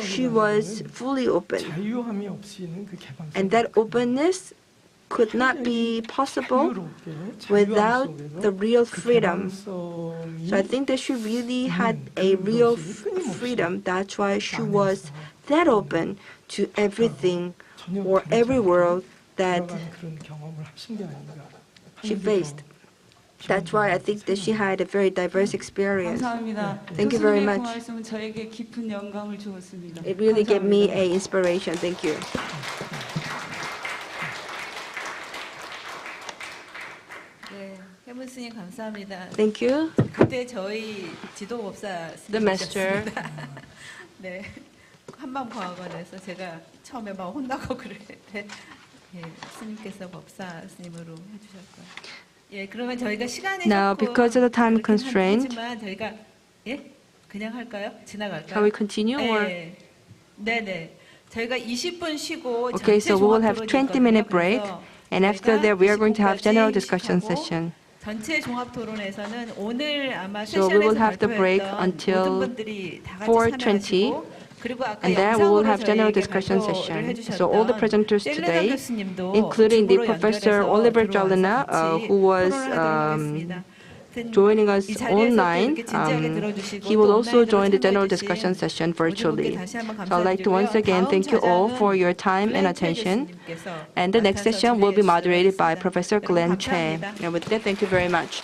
she was fully open. 자유함이 없이는 그 개방성. And that openness could not be possible without the real freedom. So I think that she really had a real freedom. That's why she was that open to everything or every world that she faced. That's why I think that she had a very diverse experience. 감사합니다. Thank you very much. 말씀은 저에게 깊은 영감을 주었습니다. It really gave me an inspiration. Thank you. 네, 해문 스님 감사합니다. Thank you. 그때 저희 지도법사 The master. 스님이셨습니다. 네, 한밤과학원에서 제가 처음에 막 혼나고 그럴 때 예, 스님께서 법사 스님으로 해주셨고요. 예, 그러면 저희가 시간이 Now, because of the time constraint, 하지만 저희가 예, 그냥 할까요? 지나갈까요? Shall we continue or? 네, 네. 저희가 20분 쉬고 Okay, so we will have 20-minute break, and after that we are going to have general discussion session. 전체 종합 토론에서는 오늘 아마 So we will have the break until 4:20, and then we will have general discussion session. So all the presenters today, including the Professor Oliver Jalina, who was joining us online. He will also join the general discussion session virtually. So I'd like to once again thank you all for your time and attention. And the next session will be moderated by Professor Glenn Che. And with that, thank you very much.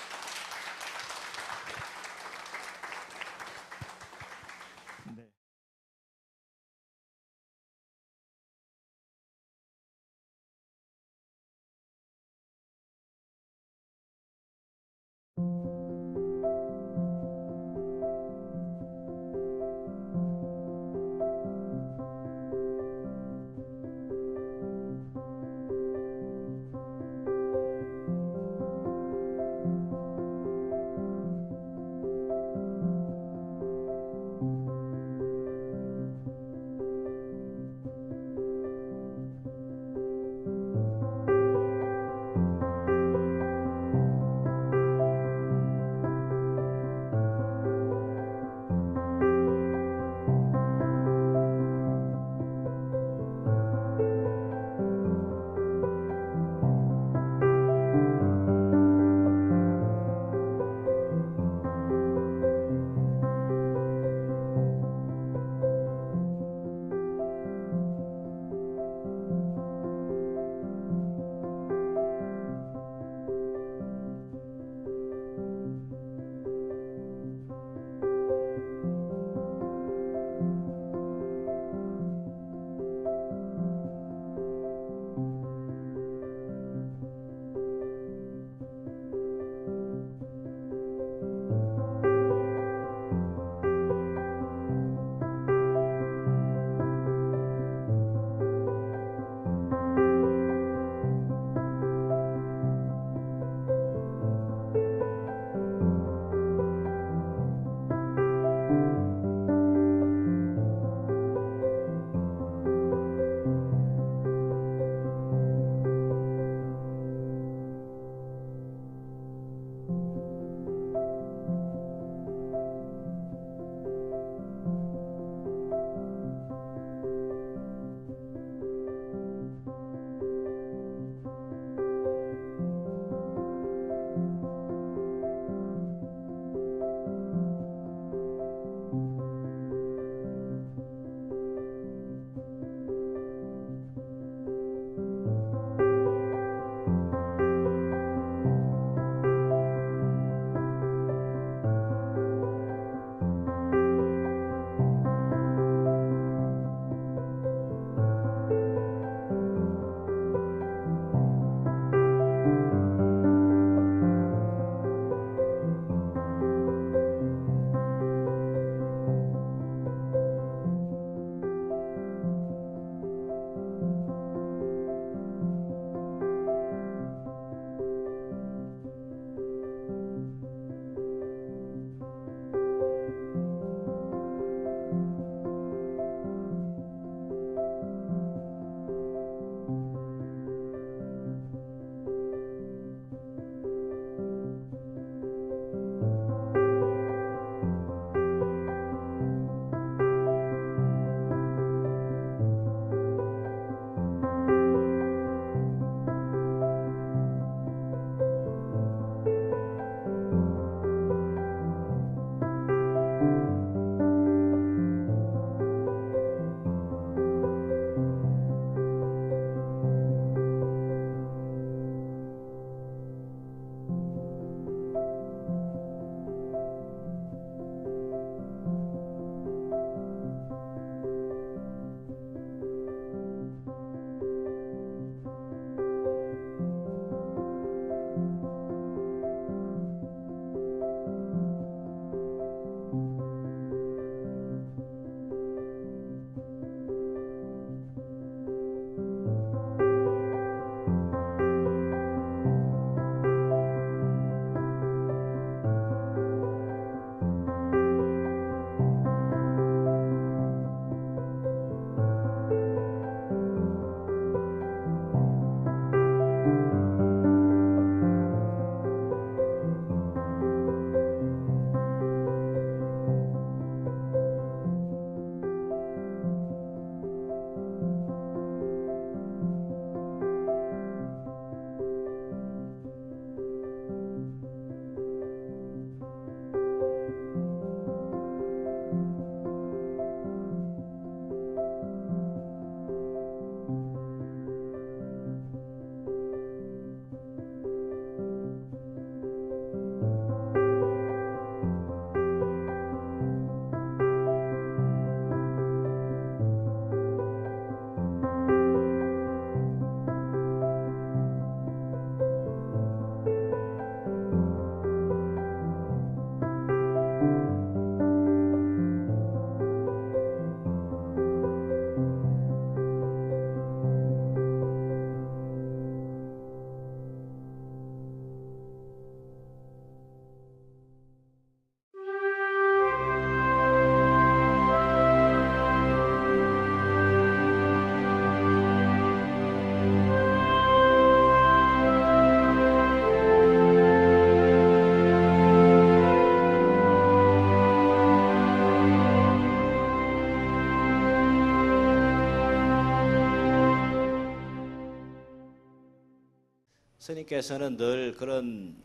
스님께서는 늘 그런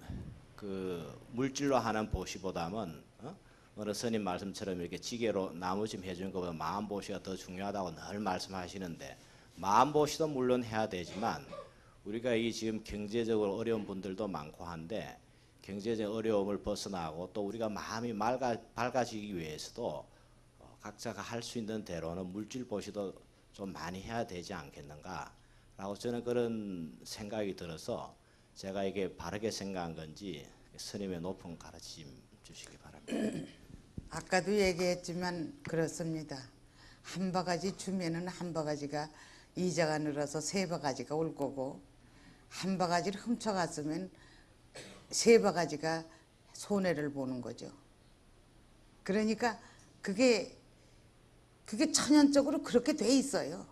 그 물질로 하는 보시보다는 어느 스님 말씀처럼 이렇게 지게로 나무짐 해주는 것보다 마음 보시가 더 중요하다고 늘 말씀하시는데, 마음 보시도 물론 해야 되지만 우리가 이 지금 경제적으로 어려운 분들도 많고 한데, 경제적 어려움을 벗어나고 또 우리가 마음이 밝아지기 위해서도 각자가 할 수 있는 대로는 물질 보시도 좀 많이 해야 되지 않겠는가라고 저는 그런 생각이 들어서 제가 이게 바르게 생각한 건지 스님의 높은 가르침 주시기 바랍니다. 아까도 얘기했지만 그렇습니다. 한 바가지 주면은 한 바가지가 이자가 늘어서 세 바가지가 올 거고, 한 바가지를 훔쳐갔으면 세 바가지가 손해를 보는 거죠. 그러니까 그게 천연적으로 그렇게 돼 있어요.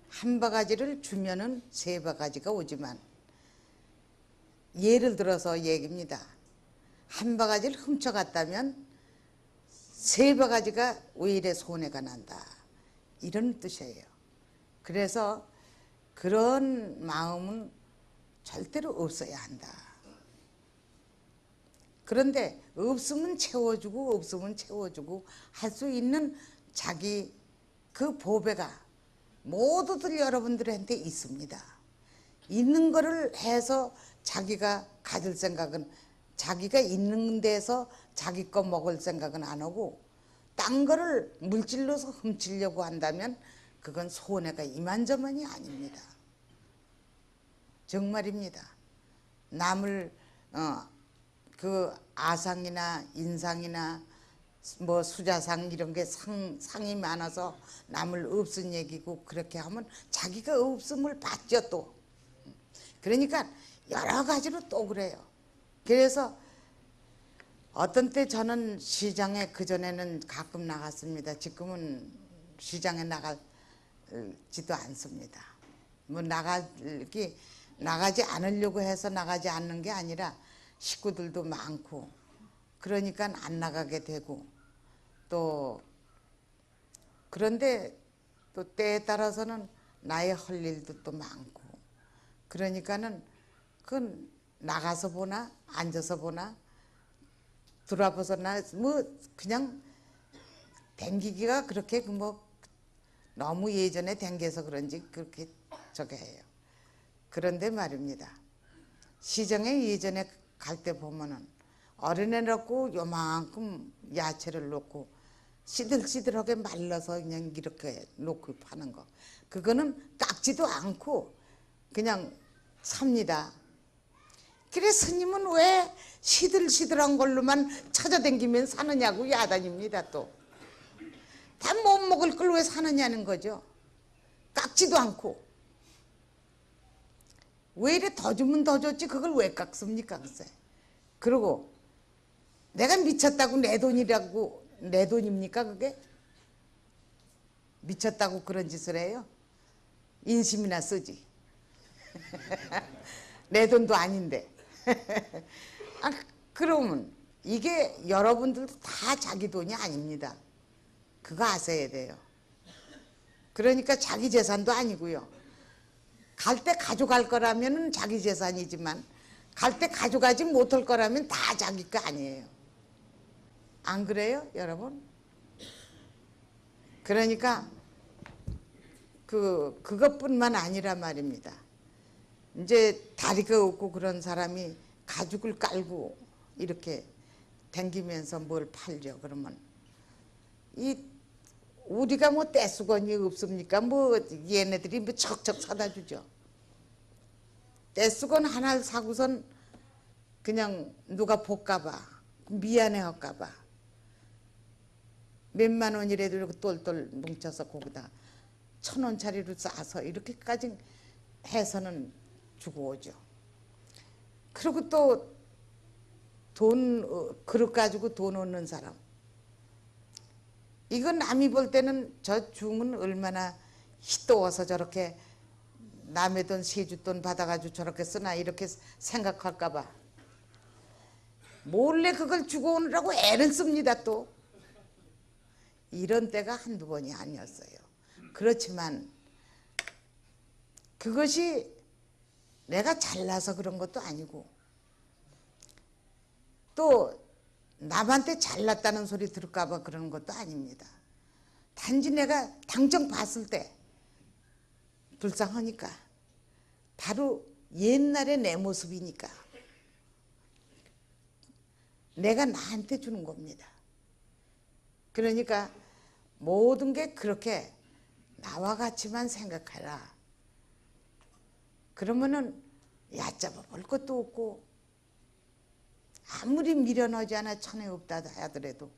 한 바가지를 주면은 세 바가지가 오지만, 예를 들어서 얘기입니다. 한 바가지를 훔쳐갔다면 세 바가지가 오히려 손해가 난다, 이런 뜻이에요. 그래서 그런 마음은 절대로 없어야 한다. 그런데 없으면 채워주고 없으면 채워주고 할 수 있는 자기 그 보배가 모두들 여러분들한테 있습니다. 있는 거를 해서 자기가 가질 생각은, 자기가 있는 데서 자기 거 먹을 생각은 안 하고 딴 거를 물질로서 훔치려고 한다면 그건 손해가 이만저만이 아닙니다. 정말입니다. 남을 그 아상이나 인상이나 뭐 수자상 이런 게 상이 많아서 남을 없은 얘기고, 그렇게 하면 자기가 없음을 받죠 또. 그러니까 여러 가지로 또 그래요. 그래서 어떤 때 저는 시장에, 그전에는 가끔 나갔습니다. 지금은 시장에 나가지도 않습니다. 뭐 나가지 않으려고 해서 나가지 않는 게 아니라 식구들도 많고 그러니까 안 나가게 되고, 또 그런데 또 때에 따라서는 나의 할 일도 또 많고, 그러니까는 그 나가서 보나 앉아서 보나 돌아보서나 뭐 그냥 댕기기가 그렇게 뭐 너무 예전에 댕겨서 그런지 그렇게 저게 해요. 그런데 말입니다. 시장에 예전에 갈 때 보면은 어린애 넣고 요만큼 야채를 넣고 시들시들하게 말라서 그냥 이렇게 놓고 파는 거, 그거는 깎지도 않고 그냥 삽니다. 그래 스님은 왜 시들시들한 걸로만 찾아다니면 사느냐고 야단입니다. 또 다 못 먹을 걸 왜 사느냐는 거죠. 깎지도 않고. 왜 이래 더 주면 더 줬지 그걸 왜 깎습니까 글쎄. 그리고 내가 미쳤다고 내 돈이라고, 내 돈입니까 그게? 미쳤다고 그런 짓을 해요? 인심이나 쓰지. 내 돈도 아닌데. 그러면 이게 여러분들도 다 자기 돈이 아닙니다. 그거 아셔야 돼요. 그러니까 자기 재산도 아니고요. 갈 때 가져갈 거라면 자기 재산이지만 갈 때 가져가지 못할 거라면 다 자기 거 아니에요. 안 그래요, 여러분? 그러니까 그것뿐만 아니라 말입니다. 이제 다리가 없고 그런 사람이 가죽을 깔고 이렇게 댕기면서 뭘 팔죠. 그러면 우리가 뭐 떼수건이 없습니까? 뭐 얘네들이 뭐 척척 사다 주죠. 떼수건 하나를 사고선 그냥 누가 볼까봐, 미안해 할까봐 몇만 원이라도 이렇게 똘똘 뭉쳐서 거기다 1,000원짜리로 싸서 이렇게까지 해서는 주고 오죠. 그리고 또 그릇 가지고 돈 얻는 사람, 이건 남이 볼 때는 저 중은 얼마나 희또워서 저렇게 남의 돈 세주돈 받아가지고 저렇게 쓰나 이렇게 생각할까 봐 몰래 그걸 주고 오느라고 애를 씁니다. 또 이런 때가 한두 번이 아니었어요. 그렇지만 그것이 내가 잘나서 그런 것도 아니고 또 남한테 잘났다는 소리 들을까 봐 그러는 것도 아닙니다. 단지 내가 당첨 봤을 때 불쌍하니까 바로 옛날의 내 모습이니까 내가 나한테 주는 겁니다. 그러니까 모든 게 그렇게 나와 같이만 생각해라. 그러면은 얕잡아 볼 것도 없고 아무리 미련하지 않아 천에 없다 하더라도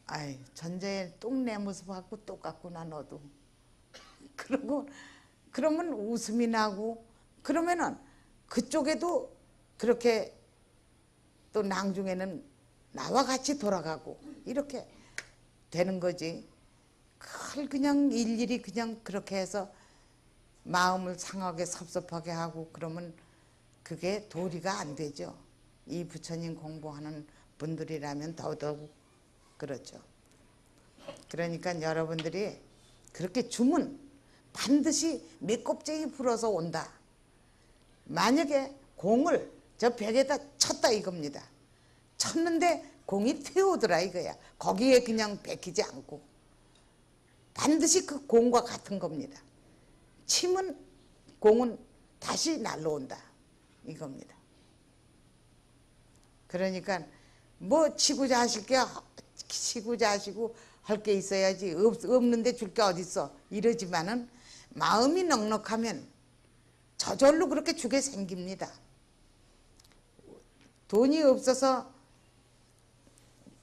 아이 전자에 똥 내 모습하고 똑같구나 너도. 그러면 웃음이 나고 그러면은 그쪽에도 그렇게 또 나중에는 나와 같이 돌아가고 이렇게 되는 거지. 그걸 그냥 일일이 그냥 그렇게 해서 마음을 상하게 섭섭하게 하고 그러면 그게 도리가 안 되죠. 이 부처님 공부하는 분들이라면 더더욱 그렇죠. 그러니까 여러분들이 그렇게 주면 반드시 몇 곱쟁이 불어서 온다. 만약에 공을 저 벽에다 쳤다 이겁니다. 쳤는데 공이 튀어오더라 이거야. 거기에 그냥 베끼지 않고 반드시 그 공과 같은 겁니다. 치면 공은 다시 날라온다 이겁니다. 그러니까 뭐 치고자 하시고 할 게 있어야지 없는데 줄 게 어딨어 이러지만은 마음이 넉넉하면 저절로 그렇게 주게 생깁니다. 돈이 없어서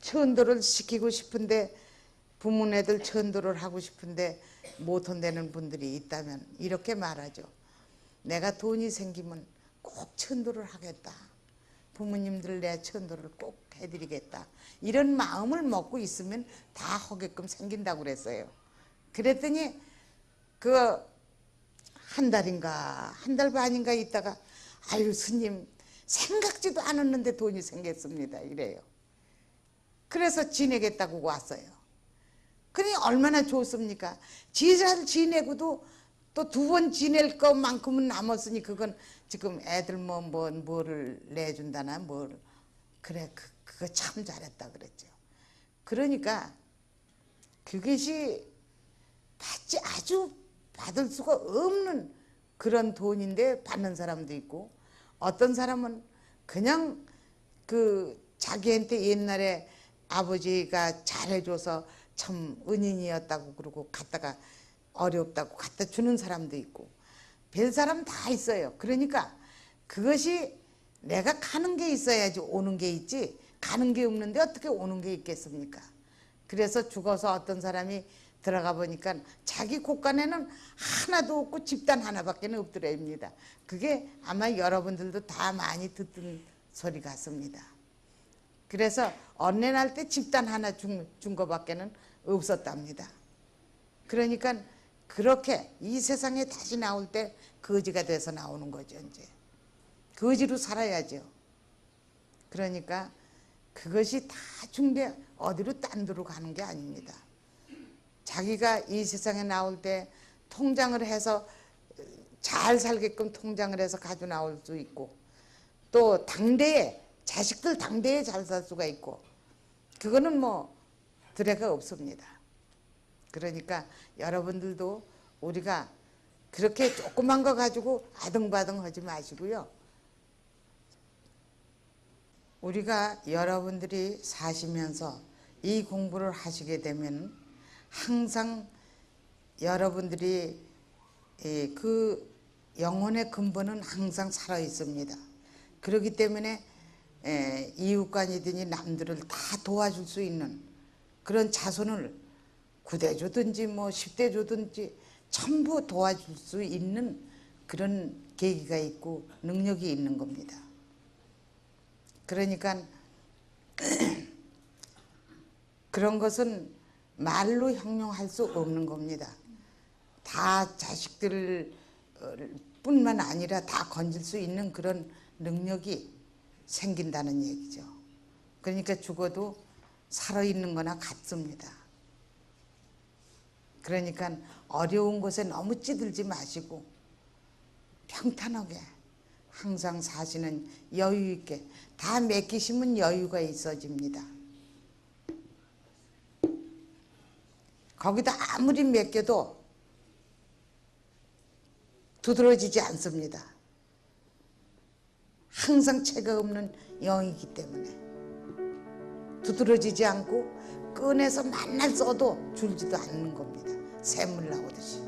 천도를 시키고 싶은데 부모네들 천도를 하고 싶은데 못 한다는 분들이 있다면 이렇게 말하죠. 내가 돈이 생기면 꼭 천도를 하겠다. 부모님들 내 천도를 꼭 해드리겠다. 이런 마음을 먹고 있으면 다 하게끔 생긴다고 그랬어요. 그랬더니 그 한 달 반인가 있다가 아유 스님 생각지도 않았는데 돈이 생겼습니다. 이래요. 그래서 지내겠다고 왔어요. 그러니 얼마나 좋습니까? 잘 지내고도 또 2번 지낼 것만큼은 남았으니 그건 지금 애들 뭐를 내준다나 뭘 그래 그거 참 잘했다 그랬죠. 그러니까 그것이 받을 수가 없는 그런 돈인데 받는 사람도 있고 어떤 사람은 그냥 그 자기한테 옛날에 아버지가 잘해줘서 참 은인이었다고 그러고 갖다가 어렵다고 갖다 주는 사람도 있고 별 사람 다 있어요. 그러니까 그것이 내가 가는 게 있어야지 오는 게 있지 가는 게 없는데 어떻게 오는 게 있겠습니까? 그래서 죽어서 어떤 사람이 들어가 보니까 자기 곳간에는 하나도 없고 집단 하나밖에 없더랍니다. 그게 아마 여러분들도 다 많이 듣던 소리 같습니다. 그래서 언내날 때 집단 하나 준 거밖에는 없었답니다. 그러니까 그렇게 이 세상에 다시 나올 때 거지가 돼서 나오는 거죠. 이제 거지로 살아야죠. 그러니까 그것이 다 중대 어디로 딴 데로 가는 게 아닙니다. 자기가 이 세상에 나올 때 통장을 해서 잘 살게끔 통장을 해서 가져 나올 수 있고 또 당대에 자식들 당대에 잘 살 수가 있고 그거는 뭐 드레가 없습니다. 그러니까 여러분들도 우리가 그렇게 조그만 거 가지고 아등바등 하지 마시고요. 우리가 여러분들이 사시면서 이 공부를 하시게 되면 항상 여러분들이 그 영혼의 근본은 항상 살아 있습니다. 그렇기 때문에 이웃간이든지 남들을 다 도와줄 수 있는 그런 자손을 9대 주든지 뭐 10대 주든지 전부 도와줄 수 있는 그런 계기가 있고 능력이 있는 겁니다. 그러니까 그런 것은 말로 형용할 수 없는 겁니다. 다 자식들 뿐만 아니라 다 건질 수 있는 그런 능력이 생긴다는 얘기죠. 그러니까 죽어도 살아있는 거나 같습니다. 그러니까 어려운 곳에 너무 찌들지 마시고 평탄하게 항상 사시는 여유 있게 다 맡기시면 여유가 있어집니다. 거기다 아무리 맡겨도 두드러지지 않습니다. 항상 채가 없는 영이기 때문에 두드러지지 않고 꺼내서 만날 써도 줄지도 않는 겁니다. 샘물 나오듯이.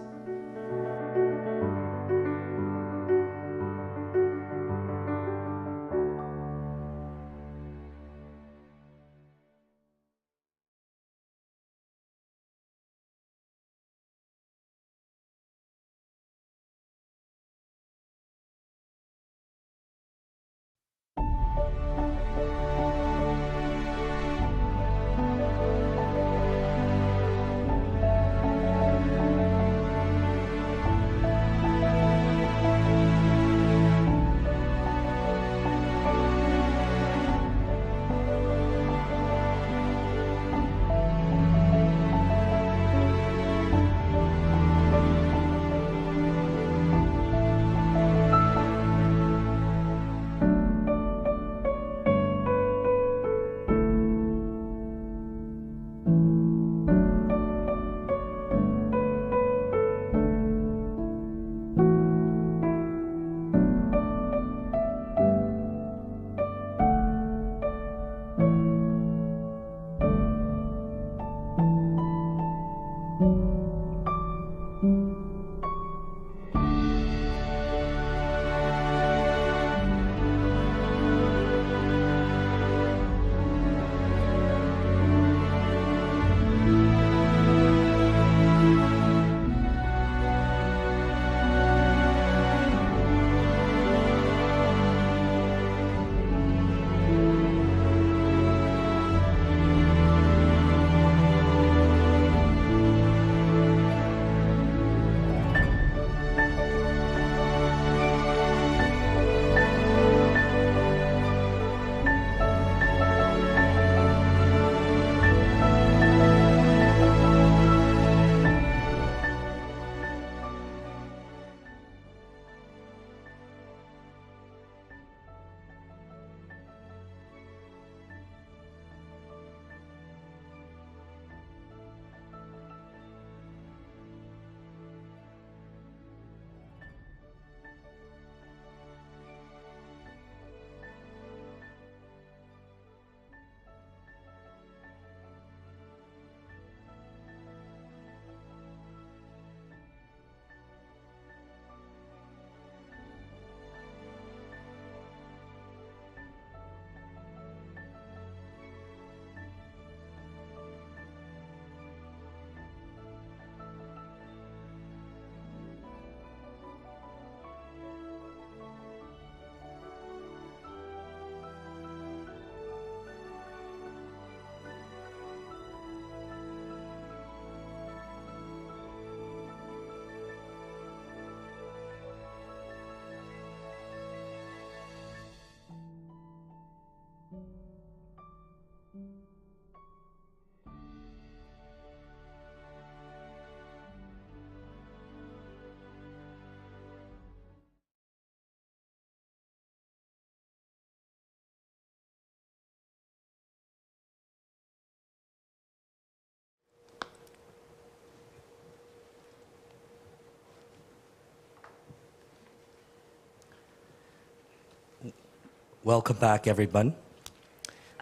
Welcome back, everyone.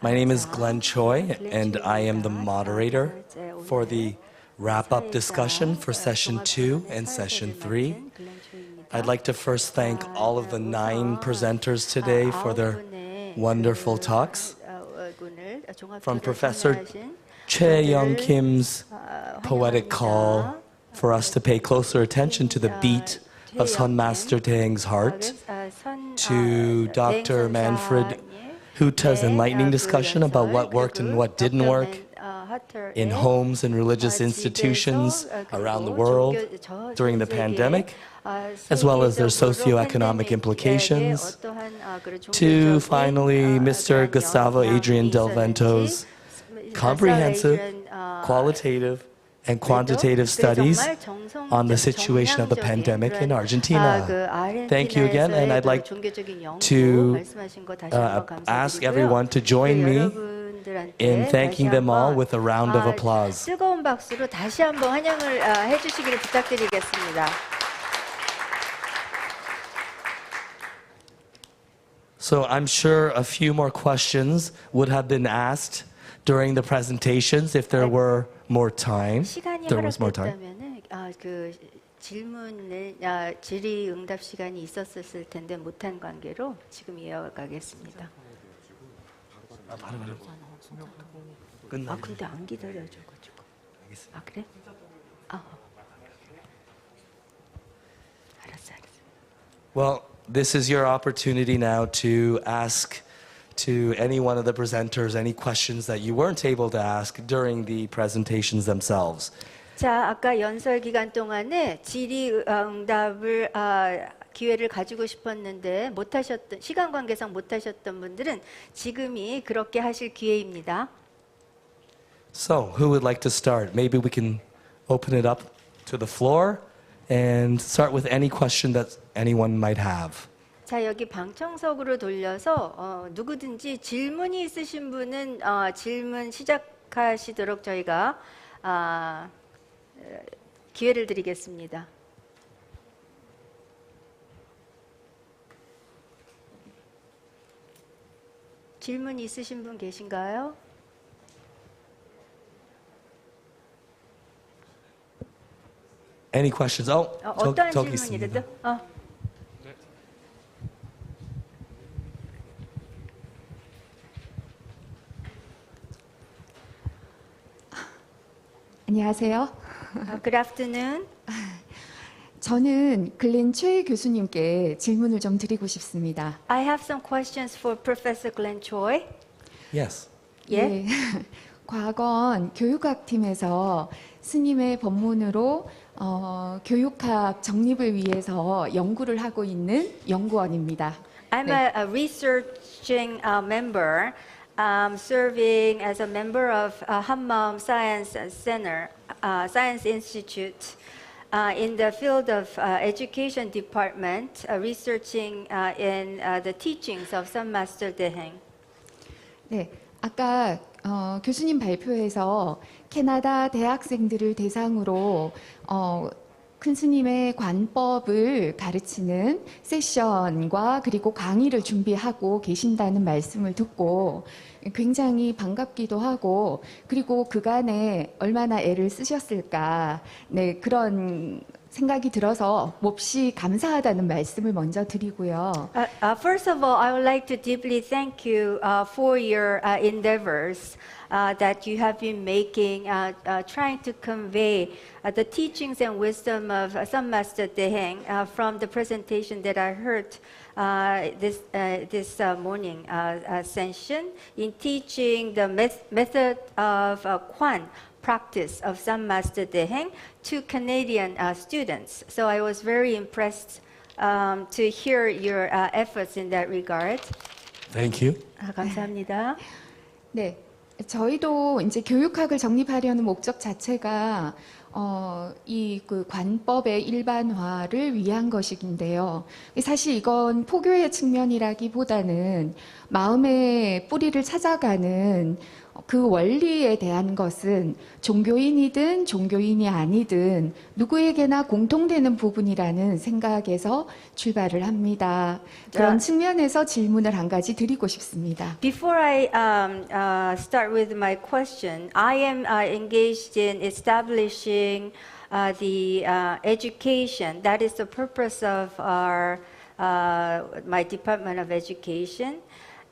My name is Glenn Choi, and I am the moderator for the wrap-up discussion for Session 2 and Session 3. I'd like to first thank all of the 9 presenters today for their wonderful talks. From Professor Choi Young Kim's poetic call for us to pay closer attention to the beat of Sun Master Daeng's heart, to Dr. Manfred Huta's enlightening discussion about what worked and what didn't work in homes and religious institutions around the world during the pandemic, as well as their socioeconomic implications, to finally Mr. Gustavo Adrian Del Vento's comprehensive, qualitative, and quantitative studies on the situation of the pandemic in Argentina. Thank you again, and I'd like to ask everyone to join me in thanking them all with a round of applause. 뜨거운 박수로 다시 한번 환영을 해주시기를 부탁드리겠습니다. So I'm sure a few more questions would have been asked during the presentations if there were more time. 시간이 There was more time. 허락됐다면은 그 질문을 질의응답 시간이 있었을 텐데 못한 관계로 지금 이어가겠습니다. 아 근데 안 기다려줘가지고. 아 그래? 알았어. Well, this is your opportunity now to ask to any one of the presenters any questions that you weren't able to ask during the presentations themselves. 자, 아까 연설 기간 동안에 질의응답을 기회를 가지고 싶었는데 못하셨던 시간 관계상 못하셨던 분들은 지금이 그렇게 하실 기회입니다. So, who would like to start? Maybe we can open it up to the floor and start with any question that anyone might have. 자, 여기 방청석으로 돌려서 누구든지 질문이 있으신 분은 질문 시작하시도록 저희가 기회를 드리겠습니다. 질문 있으신 분 계신가요? Any questions? 어떤 저기 질문이라도? 있습니다. 안녕하세요. Good afternoon. 저는 글렌 최 교수님께 질문을 좀 드리고 싶습니다. I have some questions for Professor Glenn Choi. Yes. 예. 과건 교육학 팀에서 스님의 법문으로 교육학 정립을 위해서 연구를 하고 있는 연구원입니다. I'm a researching member, serving as a member of Hammam Science Center, Science Institute, in the field of education department, researching in the teachings of Sun Master Deheng. 네, 아까 교수님 발표에서 캐나다 대학생들을 대상으로 큰 스님의 관법을 가르치는 세션과 그리고 강의를 준비하고 계신다는 말씀을 듣고 굉장히 반갑기도 하고 그리고 그간에 얼마나 애를 쓰셨을까 네, 그런 생각이 들어서 몹시 감사하다는 말씀을 먼저 드리고요. First of all, I would like to deeply thank you for your endeavors that you have been making, trying to convey the teachings and wisdom of Sun Master Deheng from the presentation that I heard this morning session in teaching the method of Kwan practice of Sun Master Deheng to Canadian students. So I was very impressed to hear your efforts in that regard. Thank you. 감사합니다. 네, 저희도 이제 교육학을 정립하려는 목적 자체가 이 그 관법의 일반화를 위한 것인데요. 사실 이건 포교의 측면이라기보다는 마음의 뿌리를 찾아가는 그 원리에 대한 것은 종교인이든 종교인이 아니든 누구에게나 공통되는 부분이라는 생각에서 출발을 합니다. 그런 측면에서 질문을 한 가지 드리고 싶습니다. Before I start with my question, I am engaged in establishing the education. That is the purpose of our my Department of Education.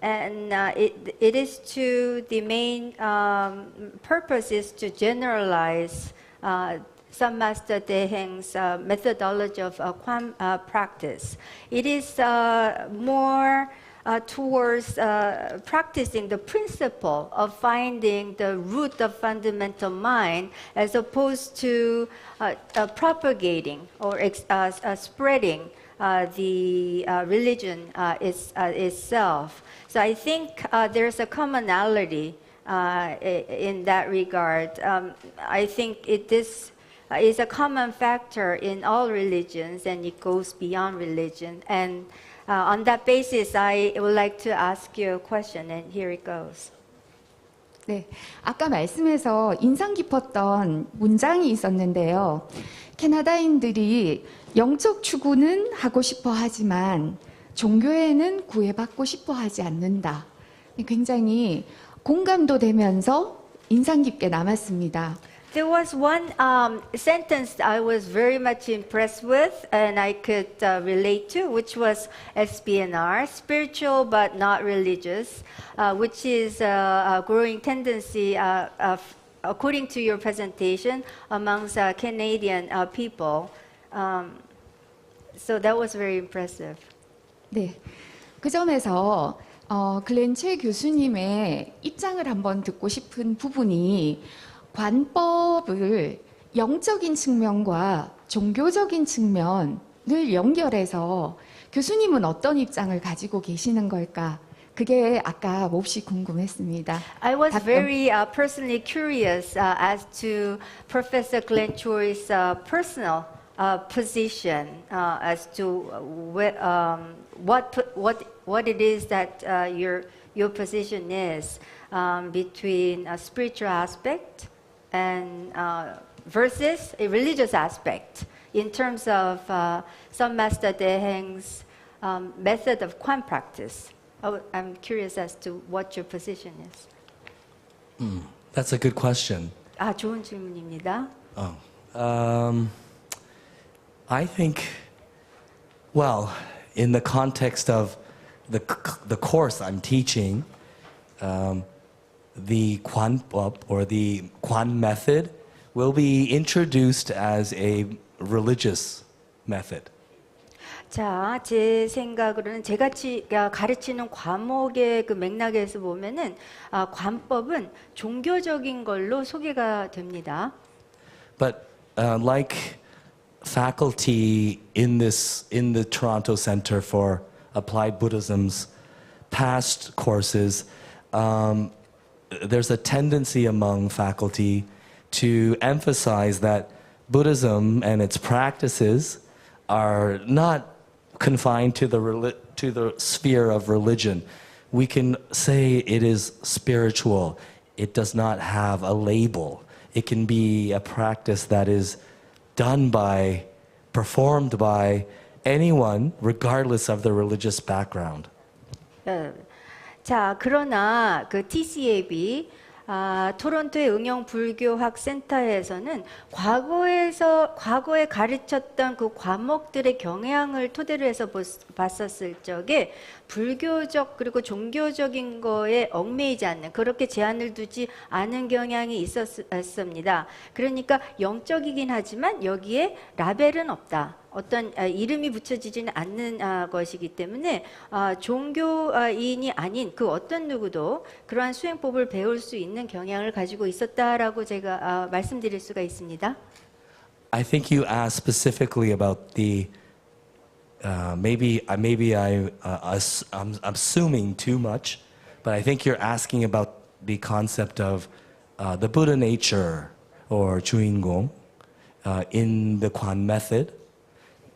And it is to the main purpose is to generalize Sun Master Deheng's methodology of Kwan practice. It is more towards practicing the principle of finding the root of fundamental mind as opposed to propagating or spreading the religion itself. So I think there's a commonality in that regard. I think this is a common factor in all religions, and it goes beyond religion. And on that basis, I would like to ask you a question, and here it goes. 네, 아까 말씀에서 인상 깊었던 문장이 있었는데요. 캐나다인들이 영적 추구는 하고 싶어 하지만 종교에는 구애받고 싶어 하지 않는다. 굉장히 공감도 되면서 인상 깊게 남았습니다. There was one sentence I was very much impressed with and I could relate to, which was SBNR, spiritual but not religious, which is a growing tendency, according to your presentation, amongst Canadian people. So that was very impressive. 네, 그 점에서 글렌 최 교수님의 입장을 한번 듣고 싶은 부분이 관법을 영적인 측면과 종교적인 측면을 연결해서 교수님은 어떤 입장을 가지고 계시는 걸까? 그게 아까 몹시 궁금했습니다. I was very personally curious as to Professor Glenn Choi's personal position as to what it is that your position is between a spiritual aspect and versus a religious aspect in terms of some Master Deheng's method of Kwan practice. I'm curious as to what your position is. That's a good question. 좋은 질문입니다. I think, well, in the context of the course I'm teaching, the Kwanpop or the Kwan method will be introduced as a religious method. 자, 제 생각으로는 제가 가르치는 과목의 그 맥락에서 보면은 관법은 종교적인 걸로 소개가 됩니다. But like faculty in the Toronto Center for Applied Buddhism's past courses, there's a tendency among faculty to emphasize that Buddhism and its practices are not confined to the sphere of religion. We can say it is spiritual. It does not have a label. It can be a practice that is performed by anyone, regardless of their religious background. 자, 그러나 그 TCAB 토론토의 응용불교학센터에서는 과거에 가르쳤던 그 과목들의 경향을 토대로 해서 봤었을 적에 불교적 그리고 종교적인 거에 얽매이지 않는 그렇게 제한을 두지 않은 경향이 있었습니다. 그러니까 영적이긴 하지만 여기에 라벨은 없다. 어떤 이름이 붙여지지는 않는 것이기 때문에 종교인이 아닌 그 어떤 누구도 그러한 수행법을 배울 수 있는 경향을 가지고 있었다라고 제가 말씀드릴 수가 있습니다. I think you asked specifically about the maybe I'm assuming too much, but I think you're asking about the concept of the Buddha nature or 주인공 in the Kwan method.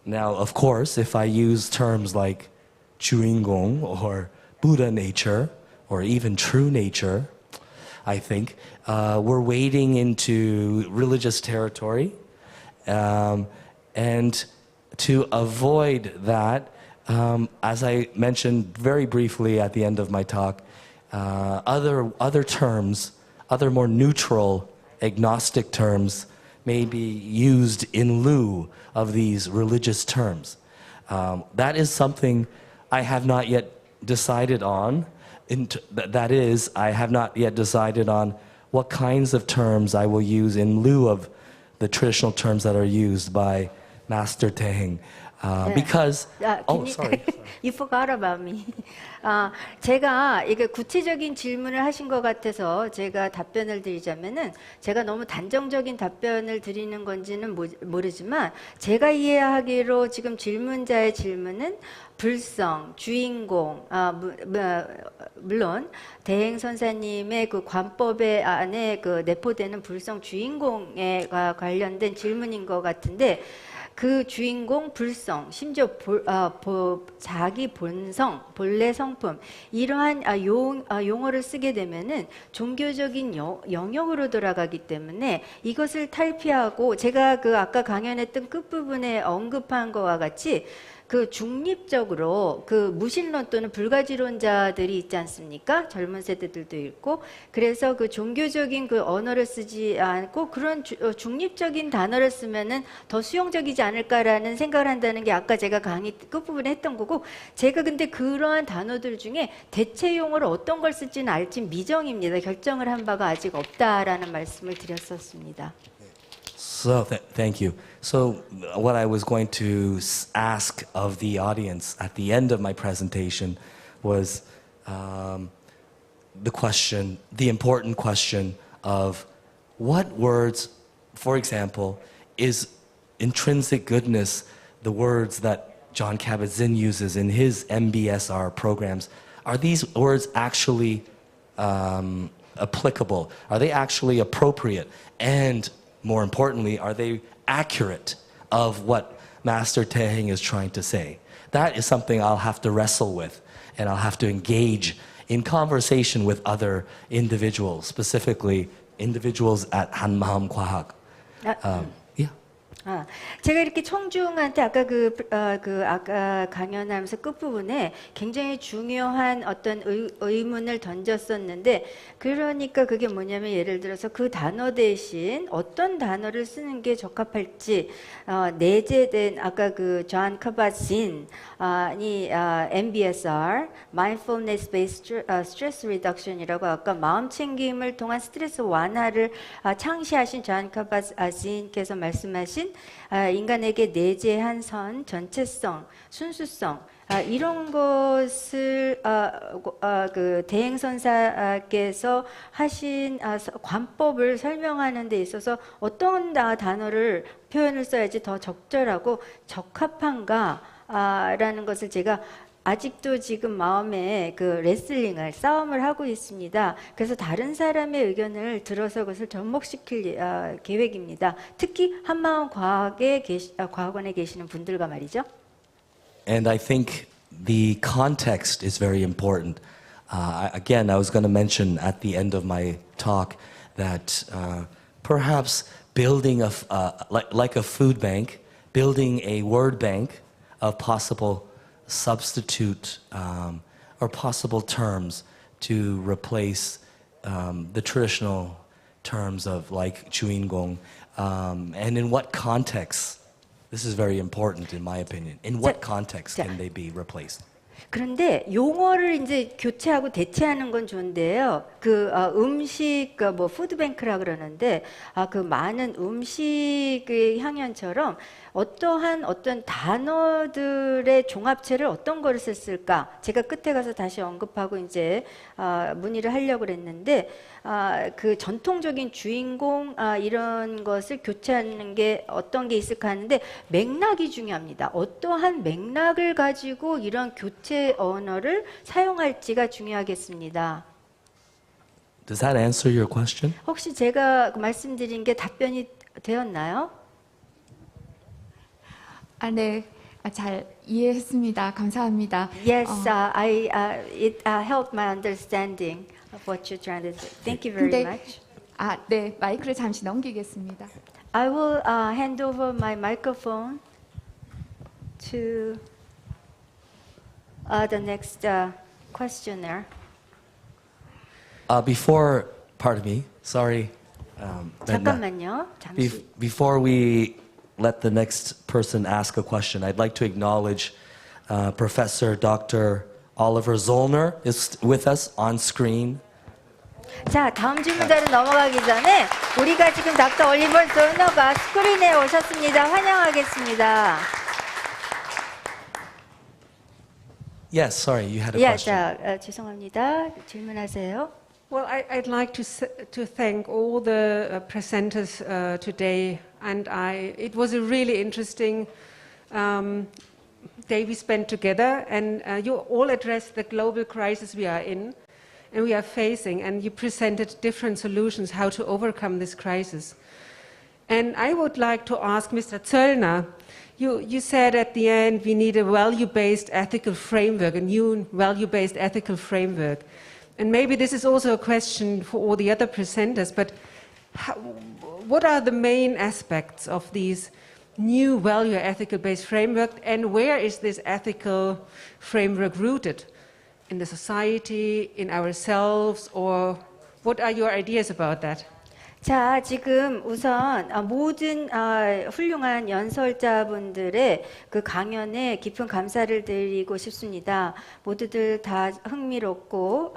Now, of course, if I use terms like 주인공 or Buddha nature or even true nature, I think we're wading into religious territory. And to avoid that, as I mentioned very briefly at the end of my talk, other terms, other more neutral, agnostic terms may be used in lieu of these religious terms. That is something I have not yet decided on. That is, I have not yet decided on what kinds of terms I will use in lieu of the traditional terms that are used by Master Teheng. Because You forgot about me. 제가 이게 구체적인 질문을 하신 것 같아서 제가 답변을 드리자면은 제가 너무 단정적인 답변을 드리는 건지는 모르지만 제가 이해하기로 지금 질문자의 질문은 불성, 주인공, 물론 대행 선사님의 그 관법에 안에 그 내포되는 불성 주인공에 관련된 질문인 것 같은데 그 주인공 불성, 심지어 자기 본성, 본래 성품 이러한 용어를 쓰게 되면은 종교적인 영역으로 돌아가기 때문에 이것을 탈피하고 제가 그 아까 강연했던 끝부분에 언급한 것과 같이 그 중립적으로 그 무신론 또는 불가지론자들이 있지 않습니까? 젊은 세대들도 있고 그래서 그 종교적인 그 언어를 쓰지 않고 그런 중립적인 단어를 쓰면은 더 수용적이지 않을까라는 생각을 한다는 게 아까 제가 강의 끝부분에 했던 거고 제가 근데 그러한 단어들 중에 대체 용어를 어떤 걸 쓸지는 알지 미정입니다. 결정을 한 바가 아직 없다라는 말씀을 드렸었습니다. So thank you. So what I was going to ask of the audience at the end of my presentation was the important question of what words, for example, is intrinsic goodness, the words that Jon Kabat-Zinn uses in his MBSR programs, are these words actually applicable? Are they actually appropriate? And more importantly, are they accurate of what Master Teheng is trying to say? That is something I'll have to wrestle with, and I'll have to engage in conversation with other individuals, specifically individuals at 한마음 과학. 제가 이렇게 청중한테 아까 아까 강연하면서 끝부분에 굉장히 중요한 어떤 의문을 던졌었는데 그러니까 그게 뭐냐면 예를 들어서 그 단어 대신 어떤 단어를 쓰는 게 적합할지 내재된 아까 그 존 카bat-Zinn 이 MBSR Mindfulness Based Stress Reduction이라고 아까 마음 챙김을 통한 스트레스 완화를 창시하신 존 카bat-Zinn께서 말씀하신 인간에게 내재한 선, 전체성, 순수성 이런 것을 그 대행선사께서 하신 관법을 설명하는 데 있어서 어떤 단어를 표현을 써야지 더 적절하고 적합한가라는 것을 제가 아직도 지금 마음에 그 레슬링을 싸움을 하고 있습니다. 그래서 다른 사람의 의견을 들어서 그것을 접목시킬 계획입니다. 특히 한마음 과학원에 계시는 분들과 말이죠. And I think the context is very important. Again, I was going to mention at the end of my talk that perhaps building like a food bank, building a word bank of possible substitute or possible terms to replace the traditional terms of like 주인공, and in what context. This is very important in my opinion. In what context can they be replaced? 그런데 용어를 이제 교체하고 대체하는 건 좋은데요. 그 음식 뭐 푸드뱅크라 그러는데 그 많은 음식의 향연처럼 어떠한 어떤 단어들의 종합체를 어떤 거를 썼을까? 제가 끝에 가서 다시 언급하고 이제 문의를 하려고 그랬는데 그 전통적인 주인공 이런 것을 교체하는 게 어떤 게 있을까 하는데 맥락이 중요합니다. 어떠한 맥락을 가지고 이런 교체 언어를 사용할지가 중요하겠습니다. Does that answer your question? 혹시 제가 말씀드린 게 답변이 되었나요? 네, 잘 이해했습니다. 감사합니다. Yes, it helped my understanding of what you're trying to say. Thank you very much. 네, 마이크를 잠시 넘기겠습니다. I will hand over my microphone to the next questioner. Pardon me, sorry. 잠깐만요. 잠시. Before we let the next person ask a question, I'd like to acknowledge Professor Dr. Oliver Zollner is with us on screen. 자, 다음 질문자로 넘어가기 전에 우리가 지금 닥터 올리버 졸너가 스크린에 오셨습니다. 환영하겠습니다. Yes, sorry, you had a 예, question. 자, 죄송합니다. 질문하세요. Well, I'd like to thank all the presenters today, and it was a really interesting day we spent together, and you all addressed the global crisis we are in and we are facing, and you presented different solutions how to overcome this crisis. And I would like to ask Mr. Zöllner, you said at the end we need a value-based ethical framework, a new value-based ethical framework. And maybe this is also a question for all the other presenters, but what are the main aspects of these new value ethical-based framework, and where is this ethical framework rooted? In the society, in ourselves, or what are your ideas about that? 자, 지금 우선 모든 훌륭한 연설자분들의 그 강연에 깊은 감사를 드리고 싶습니다. 모두들 다 흥미롭고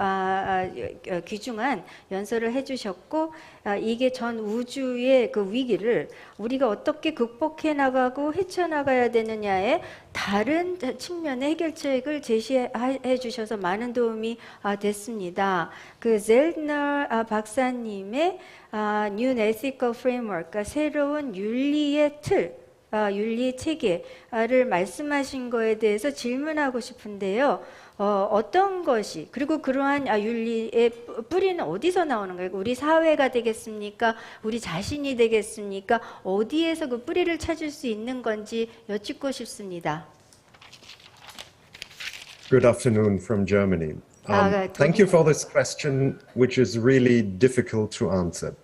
귀중한 연설을 해주셨고, 이게 전 우주의 그 위기를 우리가 어떻게 극복해 나가고 헤쳐나가야 되느냐에 다른 측면의 해결책을 제시해 주셔서 많은 도움이 됐습니다. 그 젤너 박사님의 New Ethical Framework, 그러니까 새로운 윤리의 틀, 윤리 체계를 말씀하신 거에 대해서 질문하고 싶은데요. 어떤 것이, 그리고 그러한 윤리의 뿌리는 어디서 나오는 거예요? 우리 사회가 되겠습니까? 우리 자신이 되겠습니까? 어디에서 그 뿌리를 찾을 수 있는 건지 여쭙고 싶습니다. Good afternoon from Germany. Thank you for this question, which is really difficult to answer.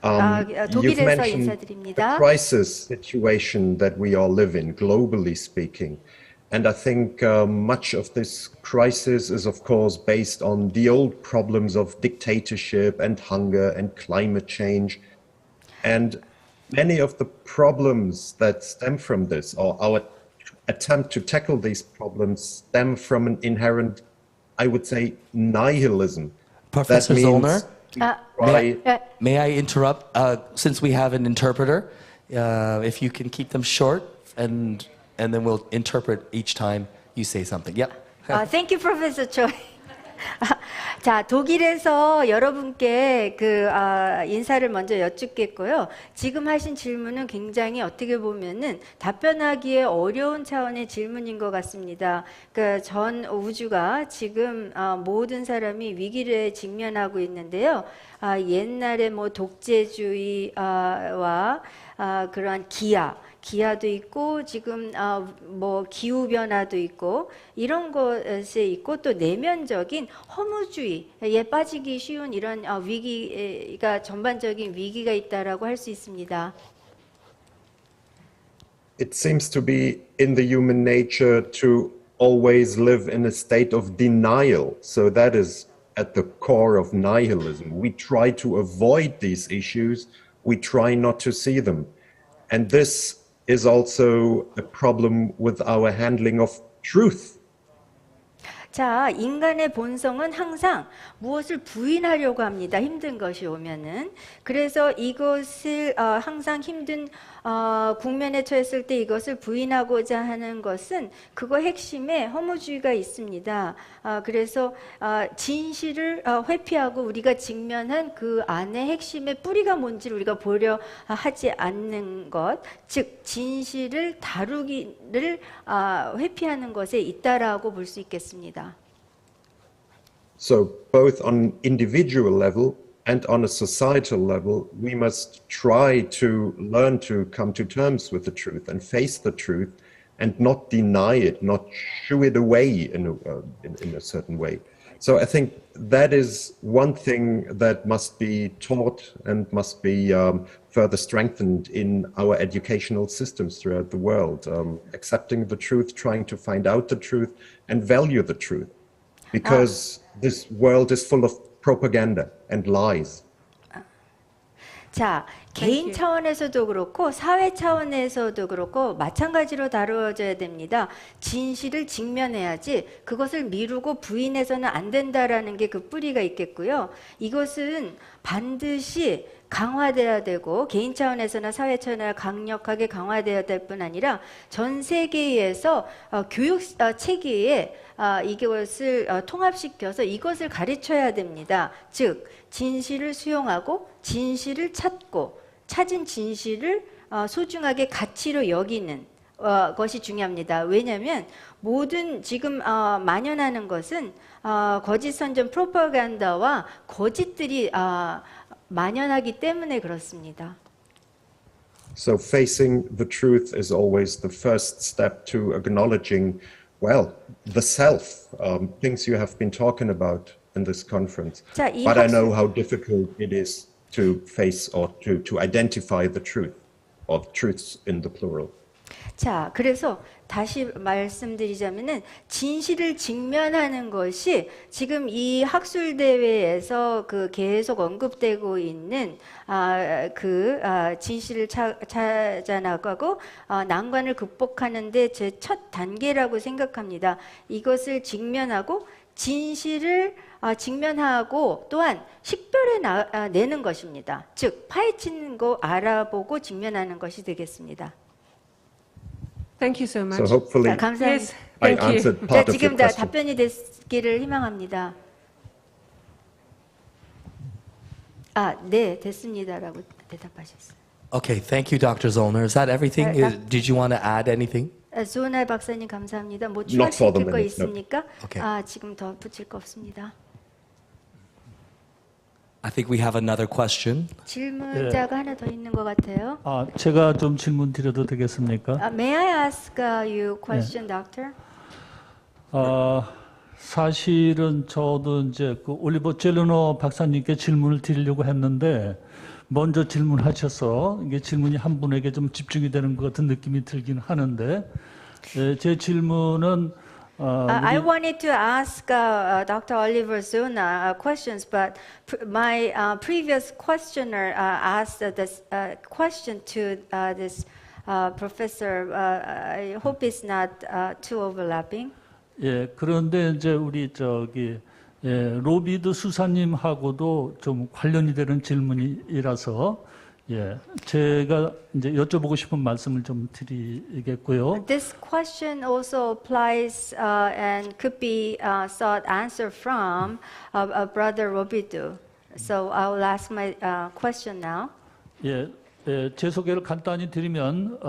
You've mentioned the crisis situation that we all live in, globally speaking. And I think much of this crisis is, of course, based on the old problems of dictatorship and hunger and climate change. And many of the problems that stem from this, or our attempt to tackle these problems, stem from an inherent, I would say, nihilism. Professor Zollner, may I interrupt? Since we have an interpreter, if you can keep them short, and then we'll interpret each time you say something. Yep. Thank you, Professor Choi. 자, 독일에서 여러분께 그 인사를 먼저 여쭙겠고요. 지금 하신 질문은 굉장히 어떻게 보면은 답변하기에 어려운 차원의 질문인 것 같습니다. 그 전 우주가 지금 모든 사람이 위기를 직면하고 있는데요. 옛날에 뭐 독재주의와 그러한 기아도 있고 지금 뭐 기후 변화도 있고 이런 것에 있고 또 내면적인 허무주의에 빠지기 쉬운 이런 위기가 전반적인 위기가 있다라고 할 수 있습니다. It seems to be in the human nature to always live in a state of denial. So that is at the core of nihilism. We try to avoid these issues. We try not to see them. And this is also a problem with our handling of truth. 자, 인간의 본성은 항상 무엇을 부인하려고 합니다. 힘든 것이 오면은. 그래서 이것을 항상 힘든 국면에 처했을 때 이것을 부인하고자 하는 것은 그거 핵심에 허무주의가 있습니다. 그래서 진실을 회피하고 우리가 직면한 그 안에 핵심의 뿌리가 뭔지를 우리가 보려 하지 않는 것, 즉 진실을 다루기를 회피하는 것에 있다라고 볼 수 있겠습니다. So both on individual level and on a societal level, we must try to learn to come to terms with the truth and face the truth and not deny it, not shoo it away in a certain way. So I think that is one thing that must be taught and must be further strengthened in our educational systems throughout the world. Accepting the truth, trying to find out the truth and value the truth. Because this world is full of propaganda and lies. 자, 개인 차원에서도 그렇고 사회 차원에서도 그렇고 마찬가지로 다루어져야 됩니다. 진실을 직면해야지 그것을 미루고 부인해서는 안 된다라는 게 그 뿌리가 있겠고요. 이것은 반드시 강화되어야 되고 개인 차원에서나 사회 차원에서 강력하게 강화되어야 될 뿐 아니라 전 세계에서 교육 체계에 이것을 통합시켜서 이것을 가르쳐야 됩니다. 즉 진실을 수용하고 진실을 찾고 찾은 진실을 소중하게 가치로 여기는 것이 중요합니다. 왜냐하면 모든 지금 만연하는 것은 거짓 선전 프로파간다와 거짓들이 만연하기 때문에 그렇습니다. So facing the truth is always the first step to acknowledging, well, the self, things you have been talking about in this conference. 자, But I know how difficult it is to face or to identify the truth, or truths in the plural. 자, 그래서 다시 말씀드리자면은 진실을 직면하는 것이 지금 이 학술 대회에서 그 계속 언급되고 있는 진실을 찾아 나가고 난관을 극복하는데 제 첫 단계라고 생각합니다. 이것을 직면하고 진실을 직면하고 또한 식별해 내는 것입니다. 즉 파헤치는 거 알아보고 직면하는 것이 되겠습니다. Thank you so much. So hopefully 감사합니다. Yes, I thank you. answered part of your 지금 다 question. 답변이 됐기를 희망합니다. 네, 됐습니다라고 대답하셨어요. Okay, thank you, Dr. Zollner. Is that everything? Did you want to add anything? 조은알 박사님 감사합니다. 뭐 Not for the 추가시킬 거 minute, no. 있습니까? Okay. 지금 더 붙일 거 없습니다. I think we have another question. 질문자가 하나 더 있는 것 같아요. 제가 좀 질문 드려도 되겠습니까? May I ask you question, doctor? 사실은 저도 이제 그 올리버 젤러너 박사님께 질문을 드리려고 했는데 먼저 질문하셔서 이게 질문이 한 분에게 좀 집중이 되는 것 같은 느낌이 들긴 하는데 제 질문은 I wanted to ask Dr. Oliver Zona questions, but my previous questioner asked this question to this professor. I hope it's not too overlapping. 예, 그런데 이제 우리 로비드 수사님하고도 좀 관련이 되는 질문이라서 제가 이제 여쭤보고 싶은 말씀을 좀 드리겠고요. This question also applies and could be sought answer from Brother Robidu. So I will ask my question now. 제 소개를 간단히 드리면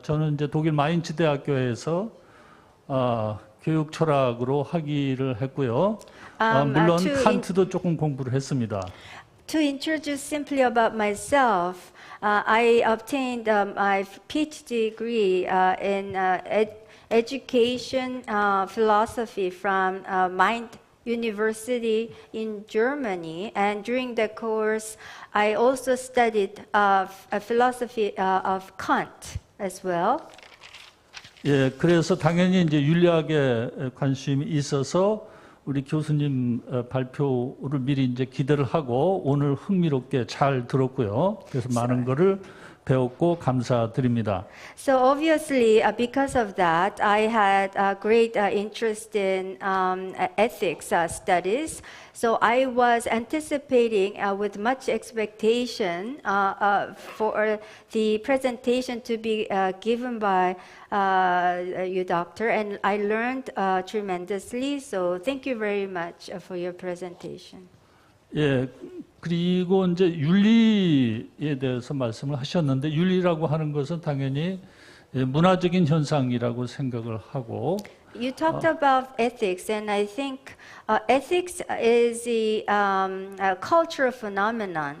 저는 이제 독일 마인츠 대학교에서 교육 철학으로 학위를 했고요. 물론 칸트도 조금 공부를 했습니다. To introduce simply about myself, I obtained my PhD degree in education philosophy from Mainz University in Germany, and during the course, I also studied philosophy of Kant as well. 그래서 당연히 이제 윤리학에 관심이 있어서 우리 교수님 발표를 미리 이제 기대를 하고 오늘 흥미롭게 잘 들었고요. 그래서 많은 거를 배웠고 감사드립니다. So obviously, because of that, I had a great interest in ethics studies. So I was anticipating with much expectation for the presentation to be given by you, Doctor, and I learned tremendously. So thank you very much for your presentation. 그리고 이제 윤리에 대해서 말씀을 하셨는데 윤리라고 하는 것은 당연히 문화적인 현상이라고 생각을 하고. You talked about ethics, and I think ethics is a cultural phenomena.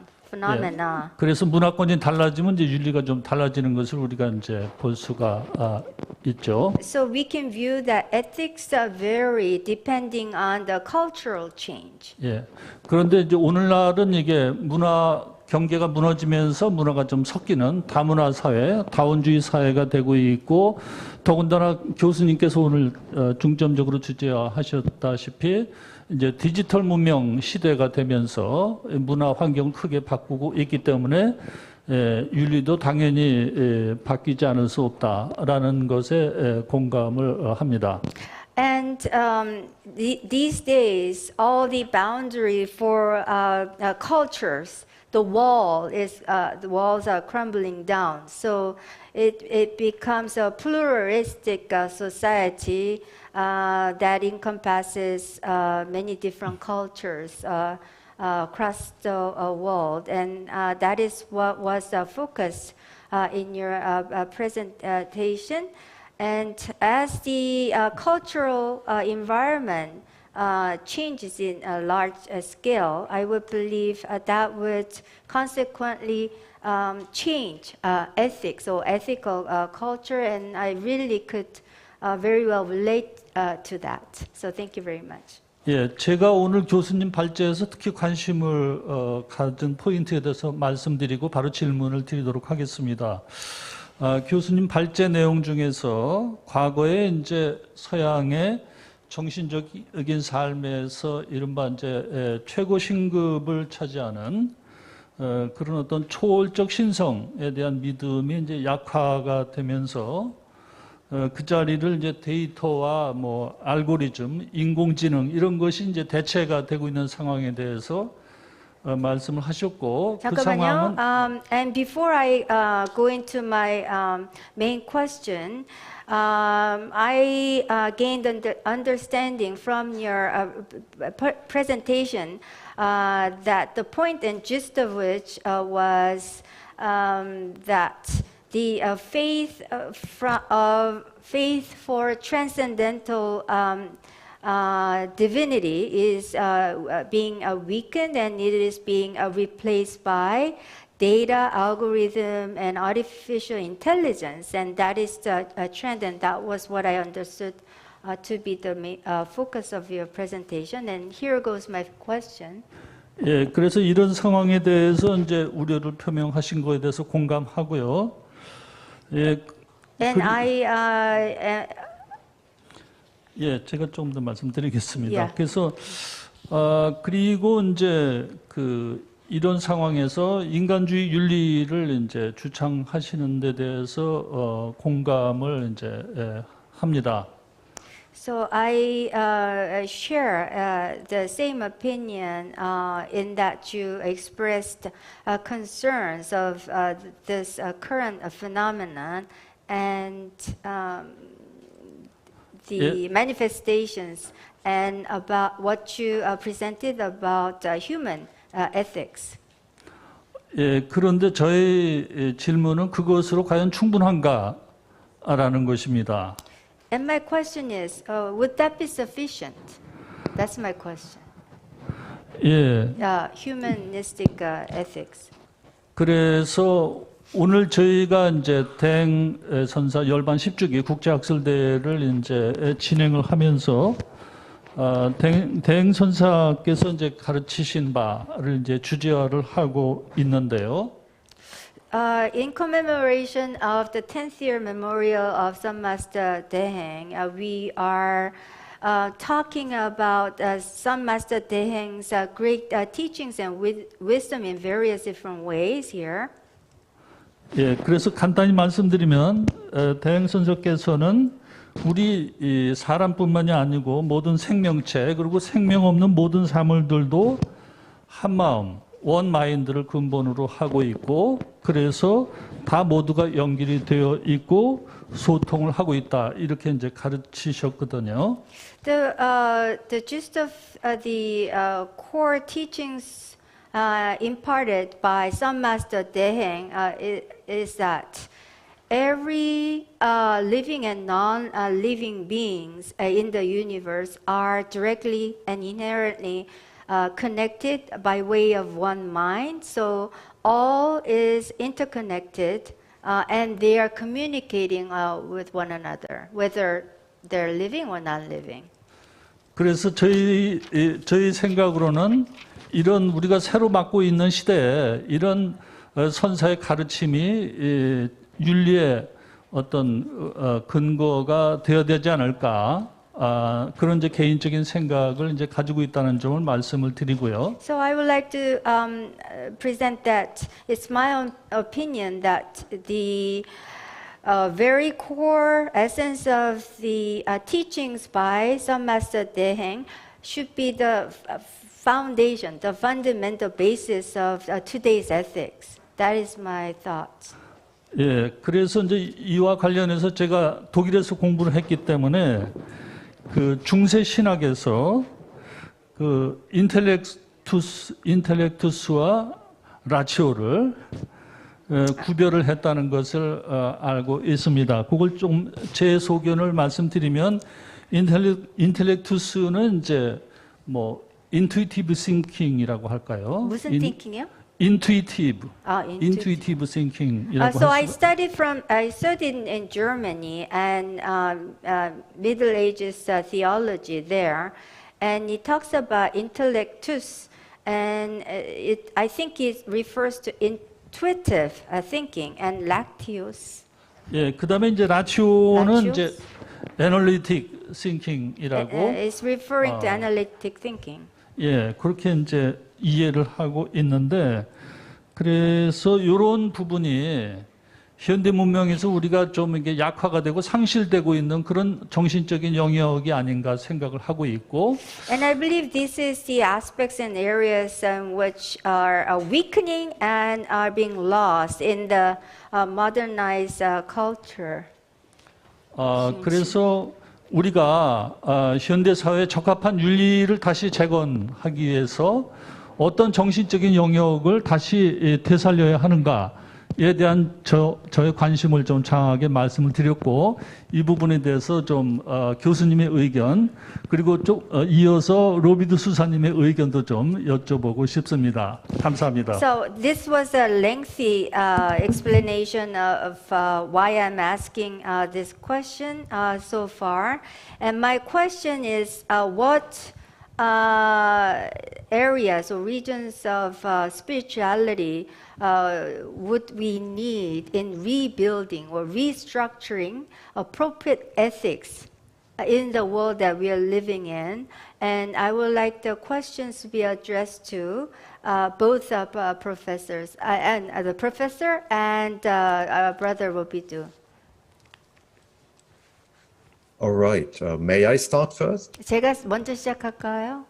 그래서 문화권이 달라지면 이제 윤리가 좀 달라지는 것을 우리가 이제 볼 수가 있죠. So we can view that ethics vary depending on the cultural change. 그런데 이제 오늘날은 이게 문화 경계가 무너지면서 문화가 좀 섞이는 다문화 사회, 다원주의 사회가 되고 있고 더군다나 교수님께서 오늘 중점적으로 주제하셨다시피 이제 디지털 문명 시대가 되면서 문화 환경을 크게 바꾸고 있기 때문에 윤리도 당연히 바뀌지 않을 수 없다라는 것에 공감을 합니다. And these days, all the boundary for cultures the walls are crumbling down. So it becomes a pluralistic society that encompasses many different cultures across the world, and that is what was focused in your presentation. And as the cultural environment changes in a large scale, I would believe that would consequently change ethics or ethical culture, and I really could very well relate to that. So thank you very much. 예, 제가 오늘 교수님 발제에서 특히 관심을 가진 포인트에 대해서 말씀드리고 바로 질문을 드리도록 하겠습니다. 교수님 발제 내용 중에서 과거에 이제 서양의 정신적인 삶에서 이른바 이제 최고 신급을 차지하는 그런 어떤 초월적 신성에 대한 믿음이 이제 약화가 되면서 그 자리를 이제 데이터와 뭐 알고리즘, 인공지능 이런 것이 이제 대체가 되고 있는 상황에 대해서 말씀을 하셨고 그 상황은 And before I go into my main question, I gained understanding from your presentation that the point and gist of which was that the faith for transcendental divinity is being weakened, and it is being replaced by data, algorithm, and artificial intelligence, and that is the trend, and that was what I understood to be the main, focus of your presentation. And here goes my question. 예, 그래서 이런 상황에 대해서 이제 우려를 표명하신 거에 대해서 공감하고요. 예, And 예, 제가 좀 더 말씀드리겠습니다. Yeah. 그래서 그리고 이제 이런 상황에서 인간주의 윤리를 이제 주창하시는 데 대해서 공감을 이제 합니다. So I share the same opinion in that you expressed concerns of this current phenomenon and the manifestations and about what you presented about human ethics. 예, 그런데 저의 질문은 그것으로 과연 충분한가라는 것입니다. And my question is, would that be sufficient? That's my question. 예. Humanistic ethics. 그래서 오늘 저희가 이제 대행 선사 열반 10주기 국제학술대회를 이제 진행을 하면서 대행 선사께서 이제 가르치신 바를 이제 주제화를 하고 있는데요. In commemoration of the 10th year memorial of Sun Master Deheng, we are talking about Sun Master Deheng's great teachings and wisdom in various different ways here. 예, 그래서 간단히 말씀드리면 대행 선사께서는 우리 사람뿐만이 아니고 모든 생명체 그리고 생명 없는 모든 사물들도 한 마음, 원 마인드를 근본으로 하고 있고 그래서 다 모두가 연결이 되어 있고 소통을 하고 있다 이렇게 이제 가르치셨거든요. The gist of the core teachings imparted by Sun Master Deheng is that every living and non-living beings in the universe are directly and inherently connected by way of one mind. So all is interconnected and they are communicating with one another, whether they're living or not living. 그래서 저희 생각으로는 이런 우리가 새로 맡고 있는 시대에 이런 선사의 가르침이 윤리의 어떤 근거가 되어야 되지 않을까 그런 이제 개인적인 생각을 이제 가지고 있다는 점을 말씀을 드리고요. So I would like to present that it's my own opinion that the very core essence of the teachings by Sun Master Deheng should be the foundation, the fundamental basis of today's ethics. That is my thoughts. 예, 그래서 이제 이와 관련해서 제가 독일에서 공부를 했기 때문에 그 중세 신학에서 그 인텔렉투스와 라치오를 구별을 했다는 것을 알고 있습니다. 그걸 좀 제 소견을 말씀드리면 인텔렉투스는 이제 뭐 intuitive thinking이라고 할까요? 무슨 thinking이요? intuitive thinking이라고 So I studied in Germany and Middle Ages theology there, and it talks about intellectus, and I think it refers to intuitive thinking, and lacteus. 예, 그다음에 이제 라치오는 이제 analytic thinking이라고. It's referring to analytic thinking. 예, 그렇게 이제 이해를 하고 있는데, 그래서 이런 부분이 현대 문명에서 우리가 좀 이게 약화가 되고 상실되고 있는 그런 정신적인 영역이 아닌가 생각을 하고 있고. And I believe this is the aspects and areas which are weakening and are being lost in the modernized culture. 그래서 우리가 현대 사회에 적합한 윤리를 다시 재건하기 위해서 어떤 정신적인 영역을 다시 되살려야 하는가에 대한 저의 관심을 좀 장하게 말씀을 드렸고, 이 부분에 대해서 좀 교수님의 의견, 그리고 좀 이어서 로비드 수사님의 의견도 좀 여쭤보고 싶습니다. 감사합니다. So this was a lengthy explanation of why I'm asking this question so far, and my question is what areas or regions of spirituality would we need in rebuilding or restructuring appropriate ethics in the world that we are living in? And I would like the questions to be addressed to both professors, and the professor and Brother Robidoux. All right. May I start first? 제가 먼저 시작할까요?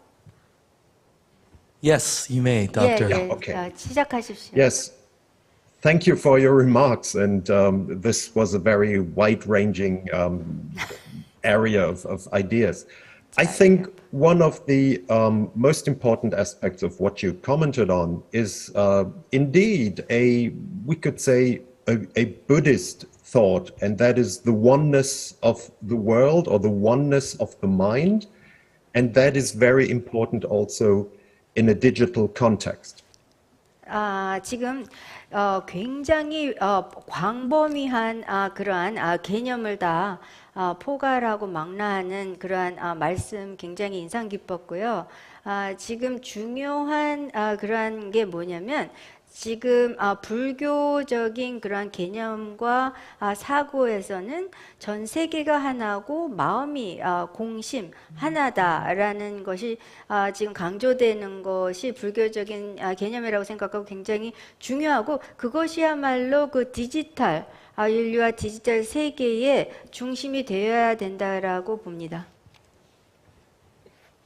Yes, you may, Doctor. 예, Yeah, okay. 시작하십시오. Yes. Thank you for your remarks. And this was a very wide-ranging area of ideas. I think one of the most important aspects of what you commented on is indeed we could say, a Buddhist thought, and that is the oneness of the world or the oneness of the mind. And that is very important also in a digital context. 지금 굉장히 광범위한 그러한 개념을 다 포괄하고 망라하는 그러한 말씀 굉장히 인상 깊었고요. 지금 중요한 그러한 게 뭐냐면 지금 불교적인 그러한 개념과 사고에서는 전 세계가 하나고 마음이 공심 하나다라는 것이 지금 강조되는 것이 불교적인 개념이라고 생각하고 굉장히 중요하고, 그것이야말로 그 디지털 인류와 디지털 세계의 중심이 되어야 된다라고 봅니다.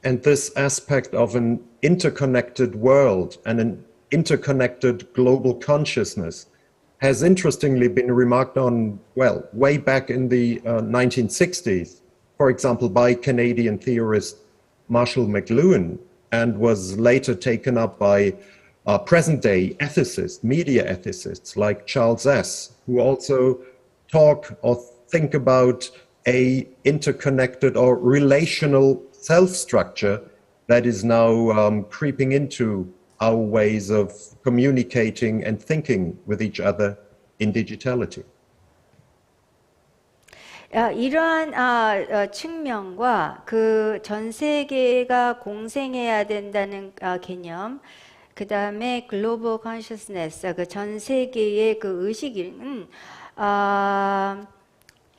And this aspect of an interconnected world and an interconnected global consciousness has interestingly been remarked on, well, way back in the 1960s, for example, by Canadian theorist Marshall McLuhan, and was later taken up by present-day ethicists, media ethicists like Charles S., who also talk or think about a interconnected or relational self-structure that is now creeping into our ways of communicating and thinking with each other in digitality. 이러한 측면과 그 전 세계가 공생해야 된다는 개념, 그 다음에 글로벌 컨셔스네스, 그 전 세계의 그 의식은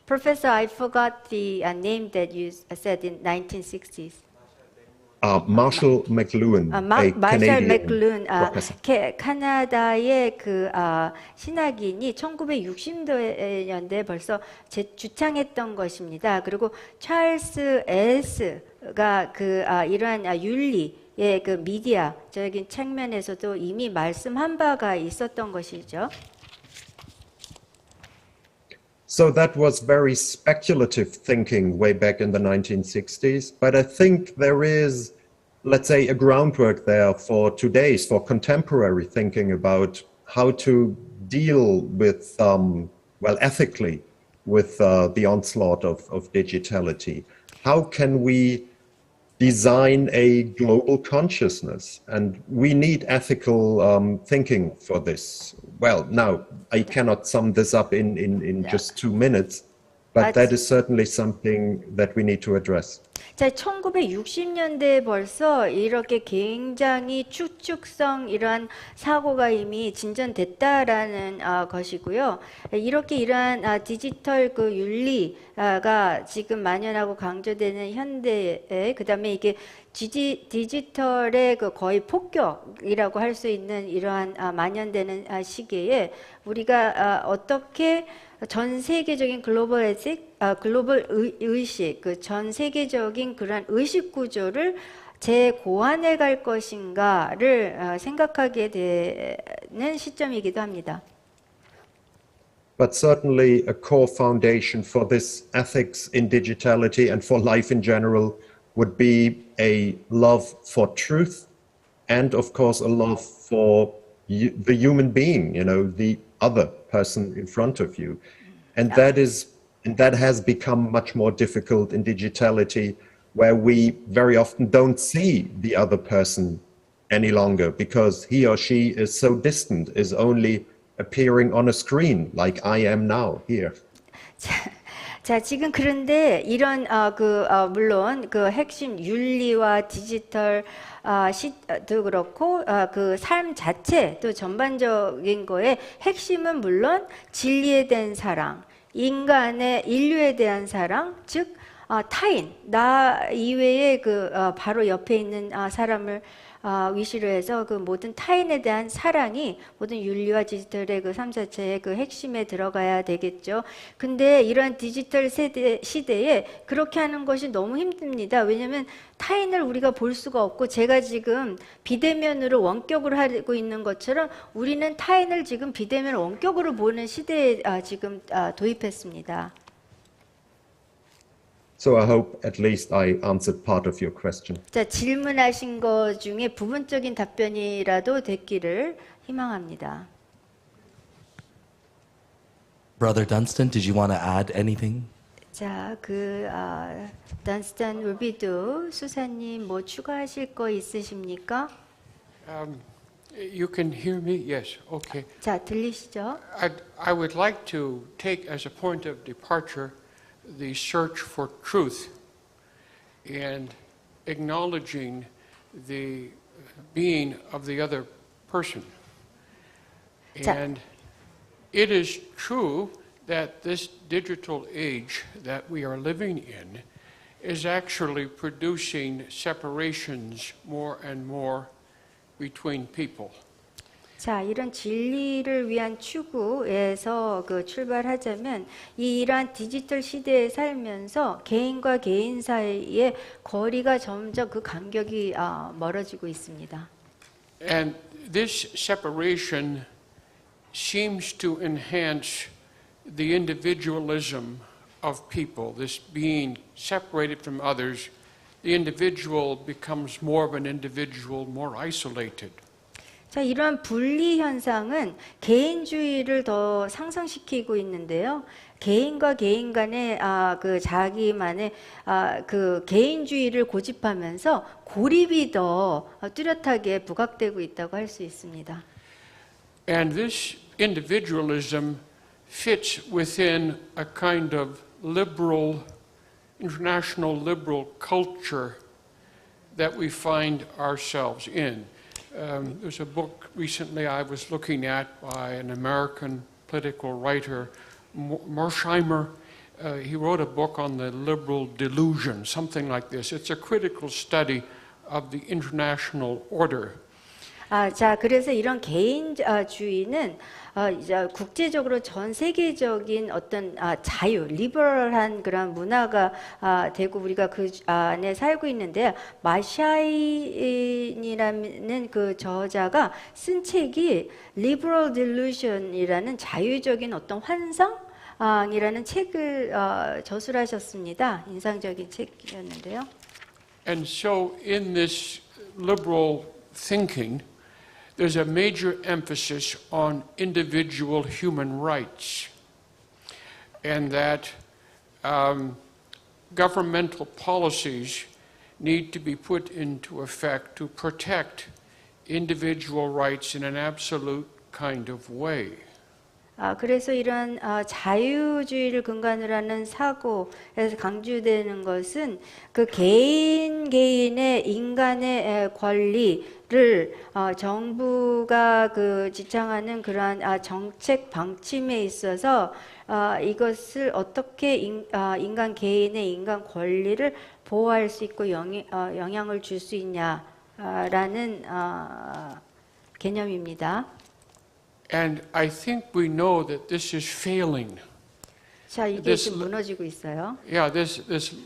Professor, I forgot the name that you said in 1960s. Marshall McLuhan, a Canadian professor. 캐나다의 그 신학인이 1960년대에 벌써 주창했던 것입니다. 그리고 찰스 S가 그 이러한 윤리 그 미디어적인 측면에서도 이미 말씀한 바가 있었던 것이죠. So that was very speculative thinking way back in the 1960s, but I think there is, let's say, a groundwork there for today's, for contemporary thinking about how to deal with, well, ethically with the onslaught of digitality. How can we design a global consciousness? And we need ethical thinking for this. Well, now, I cannot sum this up in just 2 minutes, but that is certainly something that we need to address. 자, 1960년대에 벌써 이렇게 굉장히 추측성 이러한 사고가 이미 진전됐다라는 것이고요. 이렇게 이러한 디지털 그 윤리가 지금 만연하고 강조되는 현대에 그다음에 이게 디지털의 그 거의 폭격이라고 할 수 있는 이러한 만연되는 시기에 우리가 어떻게 전 세계적인 글로벌 의식, 그 전 세계적인 그런 의식 구조를 재고안해 갈 것인가를 생각하게 되는 시점이기도 합니다. But certainly a core foundation for this ethics in digitality and for life in general would be a love for truth and of course a love for the human being, you know, the other person in front of you. And that has become much more difficult in digitality, where we very often don't see the other person any longer because he or she is so distant, is only appearing on a screen like I am now here. 자, 지금 그런데 이런 물론 그 핵심 윤리와 디지털 도 그렇고 그 삶 자체 또 전반적인 거에 핵심은 물론 진리에 대한 사랑, 인류에 대한 사랑, 즉 타인, 나 이외에 그 바로 옆에 있는 사람을 위시로 해서 그 모든 타인에 대한 사랑이 모든 윤리와 디지털의 그 삶 자체의 그 핵심에 들어가야 되겠죠. 근데 이러한 디지털 시대에 그렇게 하는 것이 너무 힘듭니다. 왜냐하면 타인을 우리가 볼 수가 없고 제가 지금 비대면으로 원격으로 하고 있는 것처럼 우리는 타인을 지금 비대면 원격으로 보는 시대에 지금 도입했습니다. So I hope at least I answered part of your question. 자, 질문하신 것 중에 부분적인 답변이라도 됐기를 희망합니다. Brother Dunstan, did you want to add anything? 자, 던스턴 울비도 수사님 뭐 추가하실 거 있으십니까? You can hear me? Yes. Okay. 자, 들리시죠? I would like to take as a point of departure the search for truth and acknowledging the being of the other person. And it is true that this digital age that we are living in is actually producing separations more and more between people. 자, 이런 진리를 위한 추구에서 출발하자면 이러한 디지털 시대에 살면서 개인과 개인 사이의 거리가 점점 그 간격이 멀어지고 있습니다. And this separation seems to enhance the individualism of people. This being separated from others, the individual becomes more of an individual, more isolated. 자, 이러한 분리 현상은 개인주의를 더 상승시키고 있는데요. 개인과 개인 간의 그 자기만의 그 개인주의를 고집하면서 고립이 더 뚜렷하게 부각되고 있다고 할 수 있습니다. And this individualism fits within a kind of liberal, international liberal culture that we find ourselves in. There's a book recently I was looking at by an American political writer, Mersheimer. He wrote a book on the liberal delusion, something like this. It's a critical study of the international order. 자, 그래서 이런 개인주의는 이제 국제적으로 전 세계적인 어떤 자유, 리버럴한 그런 문화가 되고 우리가 그 안에 살고 있는데 마샤인이라는 그 저자가 쓴 책이 Liberal Delusion이라는 자유적인 어떤 환상이라는 책을 저술하셨습니다. 인상적인 책이었는데요. And so in this liberal thinking, there's a major emphasis on individual human rights, and that governmental policies need to be put into effect to protect individual rights in an absolute kind of way. 그래서 이런 자유주의를 근간으로 하는 사고에서 강조되는 것은 그 개인의 인간의 권리를 정부가 그 지향하는 그러한 정책 방침에 있어서 이것을 어떻게 인간 개인의 인간 권리를 보호할 수 있고 영향을 줄 수 있냐라는 개념입니다. And I think we know that this is failing. 자, 이게 지금 무너지고 있어요. Yeah, this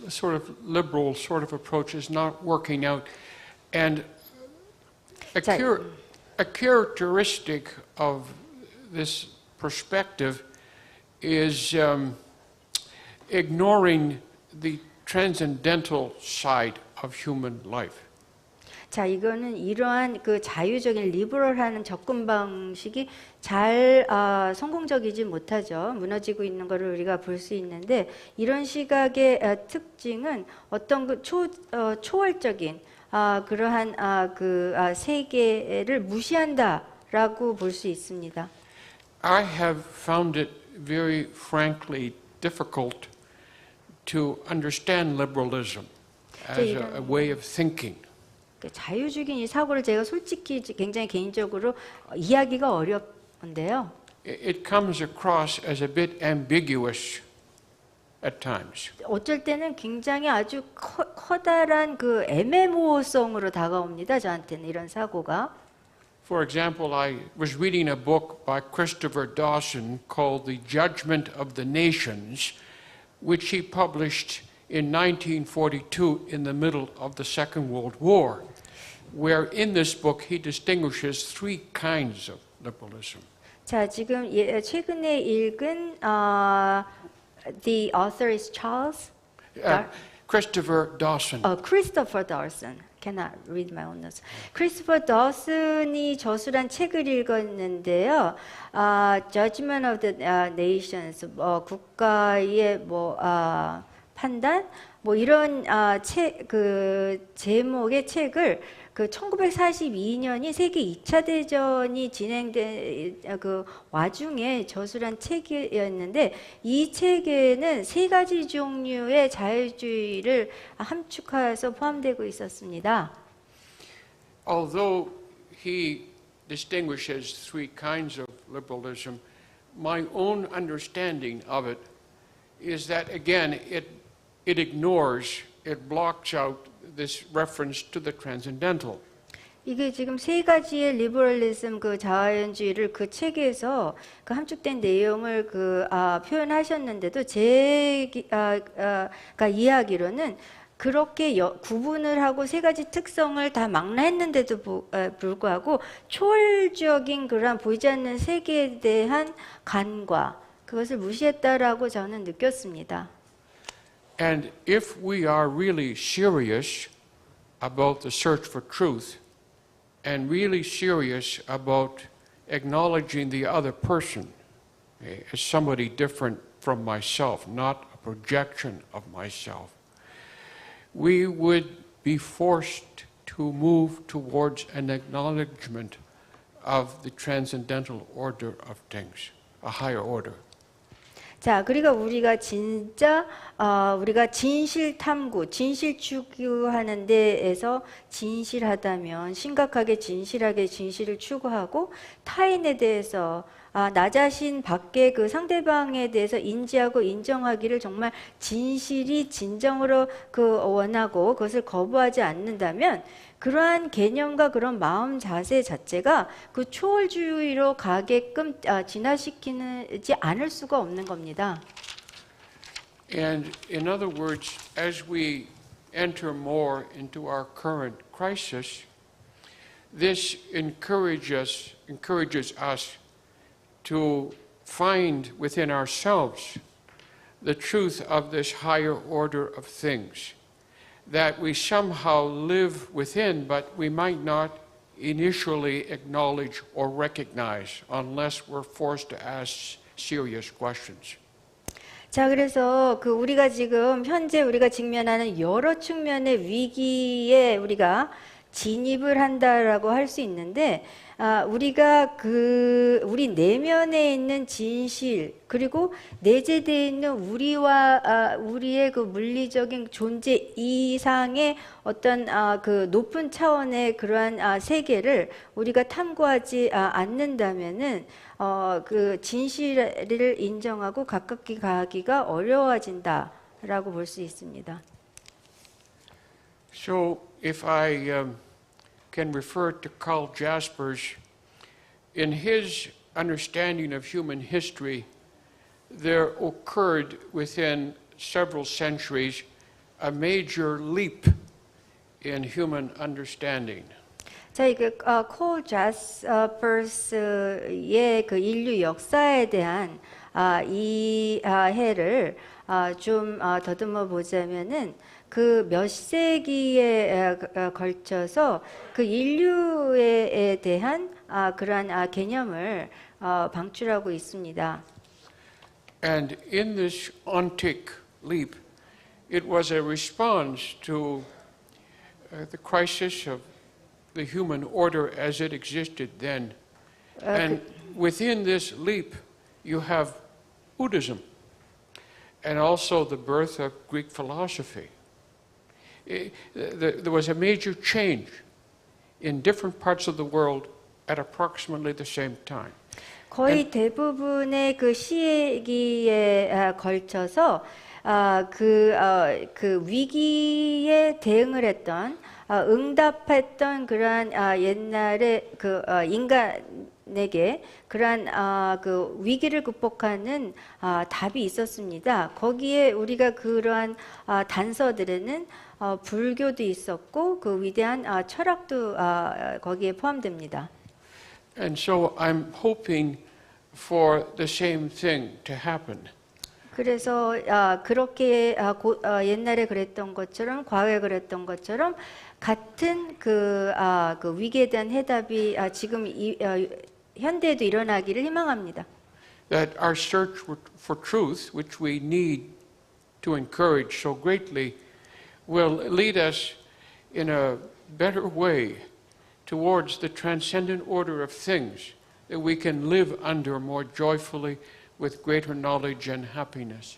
sort of liberal sort of approach is not working out. And a characteristic of this perspective is ignoring the transcendental side of human life. 자, 이거는 이러한 그 자유적인 리버럴하는 접근 방식이 잘 성공적이지 못하죠. 무너지고 있는 것을 우리가 볼 수 있는데 이런 시각의 특징은 어떤 그 초월적인 그러한 그 세계를 무시한다라고 볼 수 있습니다. I have found it very frankly difficult to understand liberalism as a way of thinking. 자유주의적인 이 사고를 제가 솔직히 굉장히 개인적으로 이해하기가 어렵은데요. It comes across as a bit ambiguous at times. 어쩔 때는 굉장히 아주 커다란 그 애매모호성으로 다가옵니다. 저한테는 이런 사고가. For example, I was reading a book by Christopher Dawson called The Judgment of the Nations, which he published in 1942 in the middle of the Second World War, where in this book he distinguishes three kinds of liberalism. 자, 지금 최근에 읽은 the author is Charles Christopher Dawson. Christopher Dawson. Cannot read my own notes. 크리스토퍼 더슨이 저술한 책을 읽었는데요. Judgment of the Nations, 국가의 판단, 이런 제목의 책을 그 1942년이 세계 2차 대전이 진행된 그 와중에 저술한 책이었는데 이 책에는 세 가지 종류의 자유주의를 함축해서 포함되고 있었습니다. Although he distinguishes three kinds of liberalism, my own understanding of it is that again it ignores, it blocks out this reference to the transcendental. 이게 지금 세 가지의 리버럴리즘 그 자연주의를 그 책에서 그 함축된 내용을 표현하셨는데도 제가 이해하기로는 그렇게 구분을 하고 세 가지 특성을 다 망라했는데도 불구하고 초월적인 그런 보이지 않는 세계에 대한 간과 그것을 무시했다라고 저는 느꼈습니다. And if we are really serious about the search for truth and really serious about acknowledging the other person as somebody different from myself, not a projection of myself, we would be forced to move towards an acknowledgement of the transcendental order of things, a higher order. 자, 그러니까 우리가 진짜 우리가 진실 탐구, 진실 추구하는 데에서 진실하다면 심각하게 진실하게 진실을 추구하고 타인에 대해서 나 자신 밖에 그 상대방에 대해서 인지하고 인정하기를 정말 진실이 진정으로 원하고 그것을 거부하지 않는다면 그러한 개념과 그런 마음 자세 자체가 그 초월주의로 가게끔 진화시키지 않을 수가 없는 겁니다. And in other words, as we enter more into our current crisis, this encourages us to find within ourselves the truth of this higher order of things that we somehow live within, but we might not initially acknowledge or recognize unless we're forced to ask serious questions. 자, 그래서 우리가 지금 현재 우리가 직면하는 여러 측면의 위기에 우리가 진입을 한다라고 할 수 있는데, 우리가 우리 내면에 있는 진실, 그리고 내재되어 있는 우리의 그 물리적인 존재 이상의 어떤 그 높은 차원의 그러한 세계를 우리가 탐구하지 않는다면은 그 진실을 인정하고 가깝게 가기가 어려워진다라고 볼 수 있습니다. So, if I can refer to Karl Jaspers, in his understanding of human history, there occurred within several centuries a major leap in human understanding. 자, 이게 콜 자스퍼스의 그 인류 역사에 대한 이해를 좀 더듬어 보자면은 그 몇 세기에 걸쳐서 그 인류에 대한 그러한 개념을 방출하고 있습니다. And in this ontic leap, it was a response to the crisis of the human order as it existed then. And within this leap, you have Buddhism and also the birth of Greek philosophy. There was a major change in different parts of the world at approximately the same time. 거의 대부분의 그 시기에 걸쳐서 그 위기에 대응을 했던 응답했던 그러한 옛날에 그 인간에게 그러한 그 위기를 극복하는 답이 있었습니다. 거기에 우리가 그러한 단서들에는 불교도 있었고 그 위대한 철학도 거기에 포함됩니다. And so I'm hoping for the same thing to happen. 그래서 그렇게 옛날에 그랬던 것처럼 과거에 그랬던 것처럼 같은 그 위기에 대한 해답이 지금 현대에도 일어나기를 희망합니다. That our search for truth, which we need to encourage so greatly, will lead us in a better way towards the transcendent order of things that we can live under more joyfully with greater knowledge and happiness.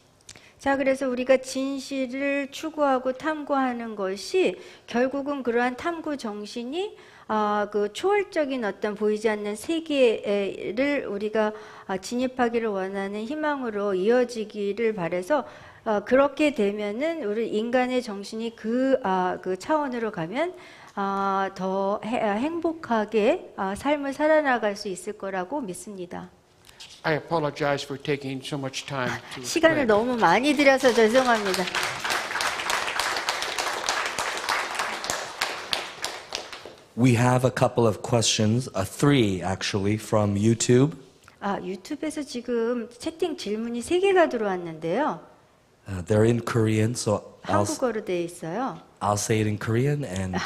자, 그래서 우리가 진실을 추구하고 탐구하는 것이 결국은 그러한 탐구 정신이 그 초월적인 어떤 보이지 않는 세계를 우리가 진입하기를 원하는 희망으로 이어지기를 바라서 그렇게 되면은 우리 인간의 정신이 그 차원으로 가면 더 행복하게 삶을 살아나갈 수 있을 거라고 믿습니다. I apologize for taking so much time to 시간을 explain. 너무 많이 들여서 죄송합니다. We have a couple of questions, three actually, from YouTube. 유튜브에서 지금 채팅 질문이 3개가 들어왔는데요. They're in Korean, so 한국어로 되어 있어요. I'll say it in Korean and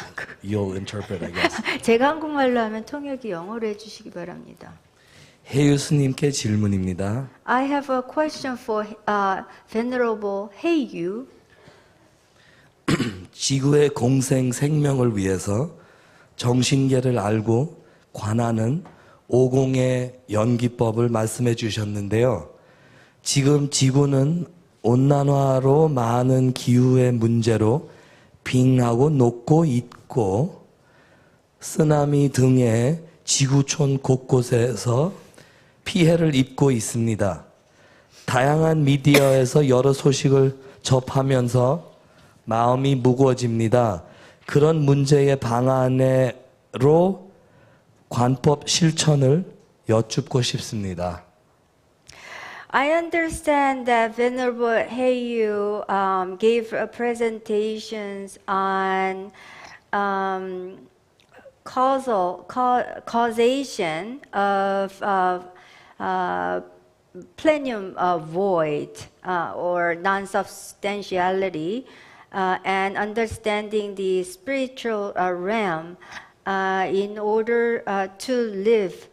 you'll interpret, I guess. 제가 한국말로 하면 통역이 영어로 해주시기 바랍니다. 해유스님께 질문입니다. I have a question for Venerable Heiyu. 지구의 공생 생명을 위해서 정신계를 알고 관하는 오공의 연기법을 말씀해 주셨는데요. 지금 지구는 온난화로 많은 기후의 문제로 빙하고 녹고 있고 쓰나미 등의 지구촌 곳곳에서 피해를 입고 있습니다. 다양한 미디어에서 여러 소식을 접하면서 마음이 무거워집니다. 그런 문제의 방안으로 관법 실천을 여쭙고 싶습니다. I understand that Venerable Heiyu gave presentations on causation of plenum void or non-substantiality and understanding the spiritual realm in order to live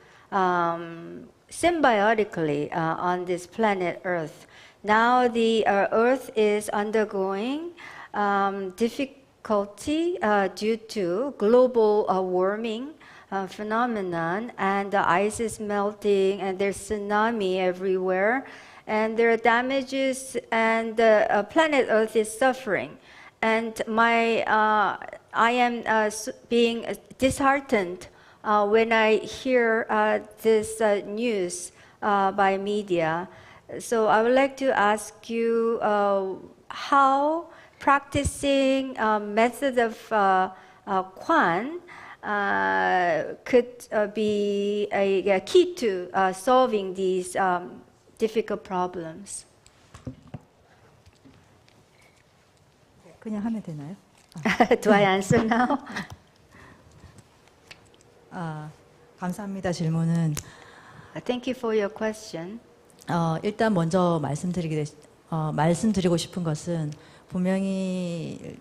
symbiotically on this planet Earth. Now the Earth is undergoing difficulty due to global warming phenomenon, and the ice is melting, and there's tsunami everywhere, and there are damages, and the planet Earth is suffering. And I am being disheartened when I hear this news by media. So I would like to ask you how practicing method of Kwan could be a key to solving these difficult problems. 그냥 하면 되나요? Do I answer now? 감사합니다. 질문은. Thank you for your question. 일단 먼저 말씀드리고 싶은 것은 분명히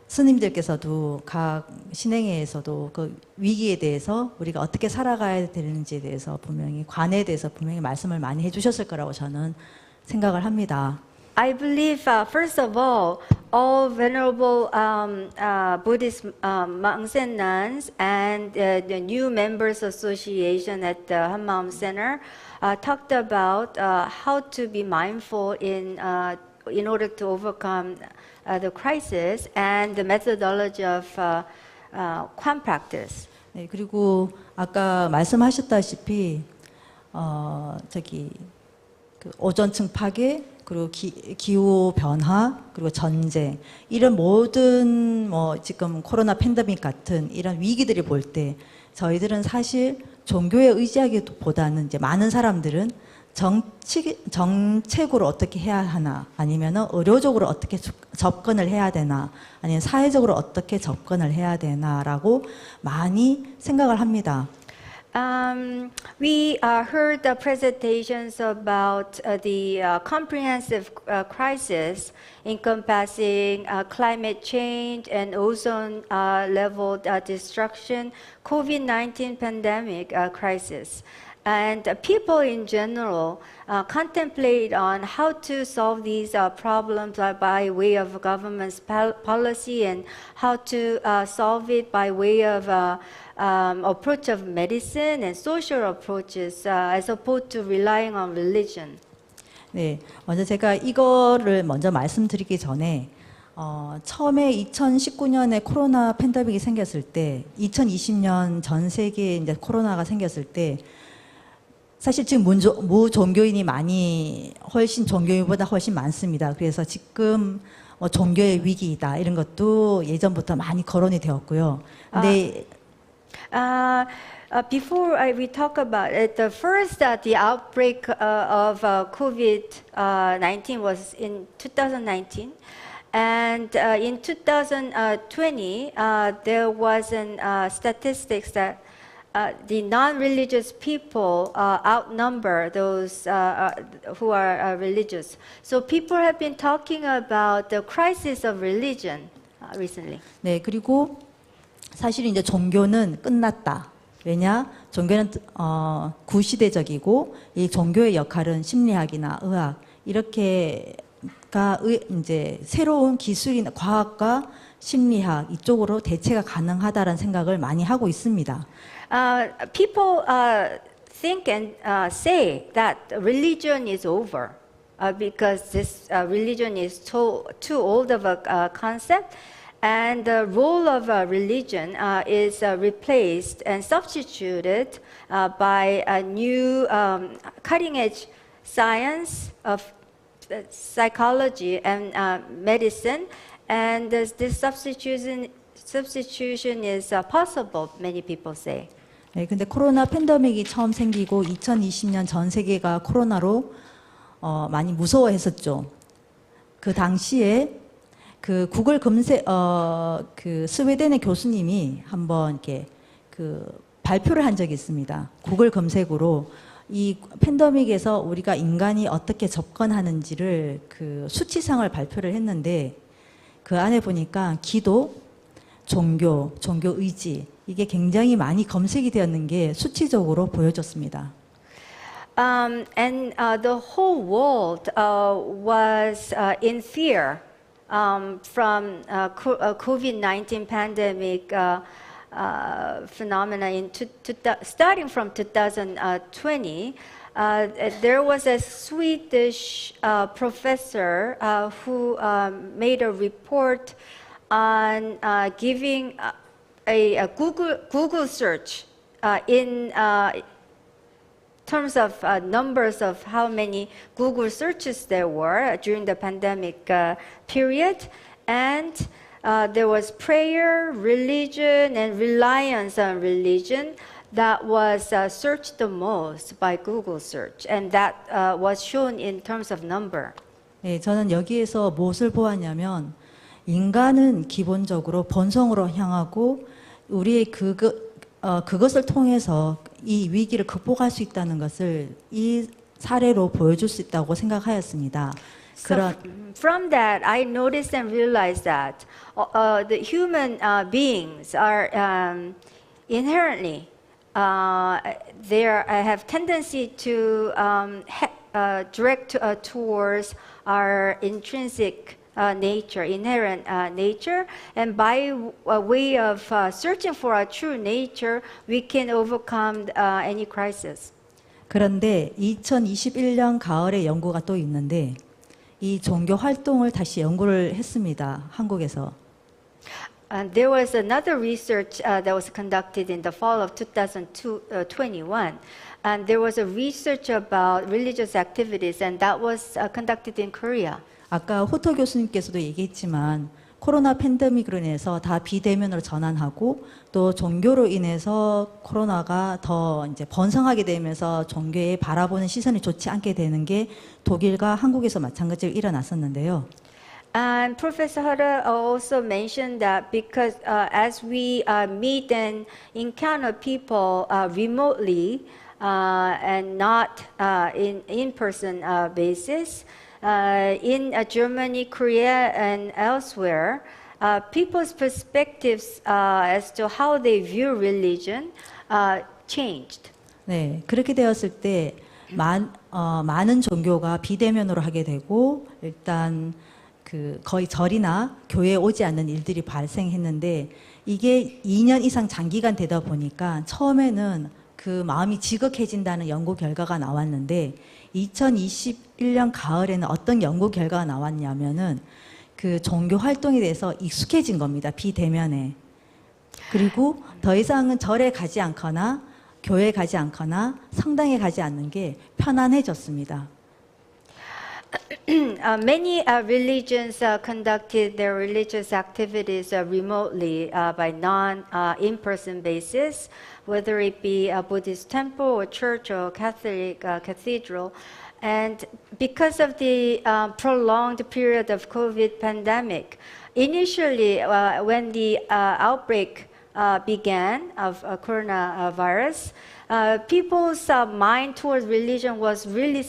스님들께서도 각 신행회에서도 그 위기에 대해서 우리가 어떻게 살아가야 되는지에 대해서 분명히 관에 대해서 분명히 말씀을 많이 해주셨을 거라고 저는 생각을 합니다. I believe, first of all venerable Buddhist monks and nuns and the new members association at the Hanmaum Center talked about how to be mindful in order to overcome the crisis and the methodology of Kwan practice. 네, 그리고 아까 말씀하셨다시피 그 오존층 파괴 그리고 기후 변화 그리고 전쟁 이런 모든 지금 코로나 팬데믹 같은 이런 위기들이 볼 때 저희들은 사실 종교에 의지하기보다는 이제 많은 사람들은 정책으로 어떻게 해야 하나 아니면 의료적으로 어떻게 접근을 해야 되나 아니면 사회적으로 어떻게 접근을 해야 되나라고 많이 생각을 합니다. We heard the presentations about the comprehensive crisis encompassing climate change and ozone level destruction, COVID-19 pandemic crisis. And people in general contemplate on how to solve these problems by way of government's policy and how to solve it by way of approach of medicine and social approaches as opposed to relying on religion. 네, 먼저 제가 이거를 먼저 말씀드리기 전에 처음에 2019년에 코로나 팬데믹이 생겼을 때 2020년 전 세계에 이제 코로나가 생겼을 때 사실 지금 무종교인이 훨씬 종교인보다 훨씬 많습니다. 그래서 지금 종교의 위기이다 이런 것도 예전부터 많이 거론이 되었고요. 근데 before we talk about it, the outbreak of COVID-19 was in 2019. And in 2020, there was statistics that the non-religious people outnumber those who are religious. So people have been talking about the crisis of religion recently. 네, 그리고 사실 이제 종교는 끝났다. 왜냐? 종교는 구시대적이고 이 종교의 역할은 심리학이나 의학 이렇게가 이제 새로운 기술이나 과학과 심리학 이쪽으로 대체가 가능하다라는 생각을 많이 하고 있습니다. People think and say that religion is over because this religion is too old of a concept, and the role of religion is replaced and substituted by a new cutting-edge science of psychology and medicine, and this substitution substitution is possible, many people say. 네, 근데 코로나 팬데믹이 처음 생기고 2020년 전 세계가 코로나로 많이 무서워했었죠. 그 당시에 그 구글 검색 그 스웨덴의 교수님이 한번 이렇게 그 발표를 한 적이 있습니다. 구글 검색으로 이 팬데믹에서 우리가 인간이 어떻게 접근하는지를 그 수치상을 발표를 했는데 그 안에 보니까 기도, 종교 의지 이게 굉장히 많이 검색이 되었는 게 수치적으로 보여졌습니다. And the whole world was in fear from COVID-19 pandemic phenomena starting from 2020. There was a Swedish professor who made a report on giving a Google search in terms of numbers of how many Google searches there were during the pandemic period, and there was prayer, religion, and reliance on religion that was searched the most by Google search, and that was shown in terms of number. 네, 저는 여기에서 무엇을 보았냐면 인간은 기본적으로 본성으로 향하고 우리의 그것을 통해서 이 위기를 극복할 수 있다는 것을 이 사례로 보여줄 수 있다고 생각하였습니다. From that, I noticed and realized that the human beings are inherently they have tendency to direct towards our intrinsic nature, inherent nature, and by way of searching for our true nature, we can overcome any crisis. 그런데 2021년 가을에 연구가 또 있는데 이 종교 활동을 다시 연구를 했습니다. 한국에서. And there was another research that was conducted in the fall of 2021, and there was a research about religious activities, and that was conducted in Korea. 아까 호토 교수님께서도 얘기했지만 코로나 팬데믹으로 인해서 다 비대면으로 전환하고 또 종교로 인해서 코로나가 더 이제 번성하게 되면서 종교에 바라보는 시선이 좋지 않게 되는 게 독일과 한국에서 마찬가지로 일어났었는데요. And Professor Hara also mentioned that because as we meet and encounter people remotely and not in-person basis, in Germany, Korea, and elsewhere, people's perspectives as to how they view religion changed. 네, 그렇게 되었을 때 많은 종교가 비대면으로 하게 되고 일단 그 거의 절이나 교회에 오지 않는 일들이 발생했는데 이게 2년 이상 장기간 되다 보니까 처음에는 그 마음이 지극해진다는 연구 결과가 나왔는데 2021년 가을에는 어떤 연구 결과가 나왔냐면은 그 종교 활동에 대해서 익숙해진 겁니다. 비대면에. 그리고 더 이상은 절에 가지 않거나 교회에 가지 않거나 성당에 가지 않는 게 편안해졌습니다. Many religions conducted their religious activities remotely by non-in-person basis, whether it be a Buddhist temple or church or Catholic cathedral. And because of the prolonged period of COVID pandemic, initially when the outbreak began of coronavirus, people's mind towards religion was really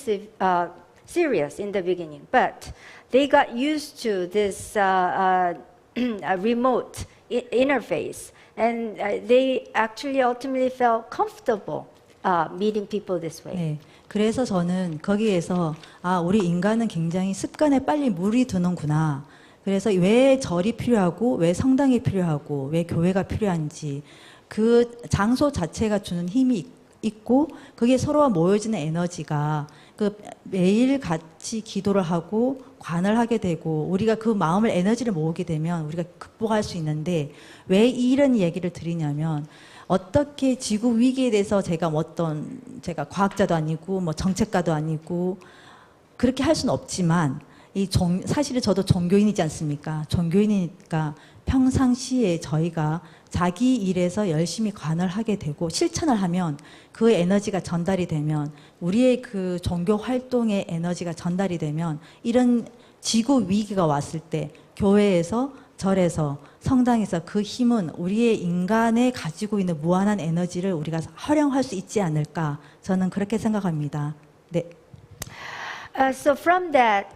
serious in the beginning, but they got used to this remote interface, and they actually ultimately felt comfortable meeting people this way. 네, 그래서 저는 거기에서 우리 인간은 굉장히 습관에 빨리 물이 드는구나. 그래서 왜 절이 필요하고 왜 성당이 필요하고 왜 교회가 필요한지 그 장소 자체가 주는 힘이 있고 그게 서로가 모여지는 에너지가 그 매일 같이 기도를 하고 관을 하게 되고 우리가 그 마음을 에너지를 모으게 되면 우리가 극복할 수 있는데 왜 이런 얘기를 드리냐면 어떻게 지구 위기에 대해서 제가 과학자도 아니고 뭐 정책가도 아니고 그렇게 할 수는 없지만 사실은 저도 종교인이지 않습니까? 종교인이니까 평상시에 저희가 자기 일에서 열심히 관을 하게 되고 실천을 하면 그 에너지가 전달이 되면 우리의 그 종교 활동의 에너지가 전달이 되면 이런 지구 위기가 왔을 때 교회에서 절에서 성당에서 그 힘은 우리의 인간에 가지고 있는 무한한 에너지를 우리가 활용할 수 있지 않을까 저는 그렇게 생각합니다. 네. So from that,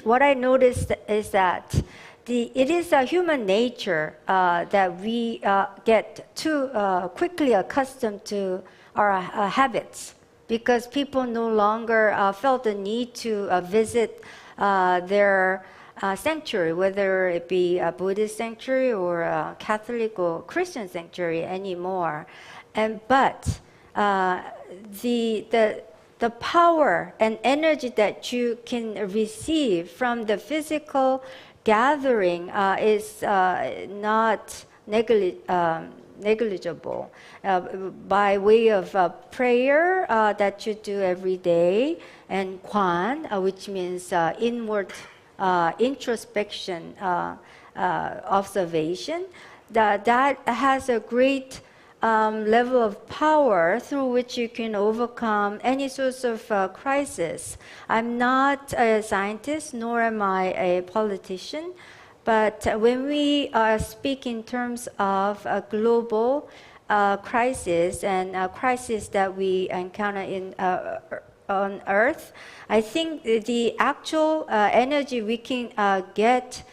what I noticed is that it is a human nature that we get too quickly accustomed to our habits because people no longer felt the need to visit their sanctuary, whether it be a Buddhist sanctuary or a Catholic or Christian sanctuary anymore. But the power and energy that you can receive from the physical gathering is not negligible. By way of prayer that you do every day, and Kwan, which means inward introspection, observation, that has a great level of power through which you can overcome any sorts of crisis. I'm not a scientist, nor am I a politician, but when we speak in terms of a global crisis and a crisis that we encounter on Earth, I think the actual energy we can get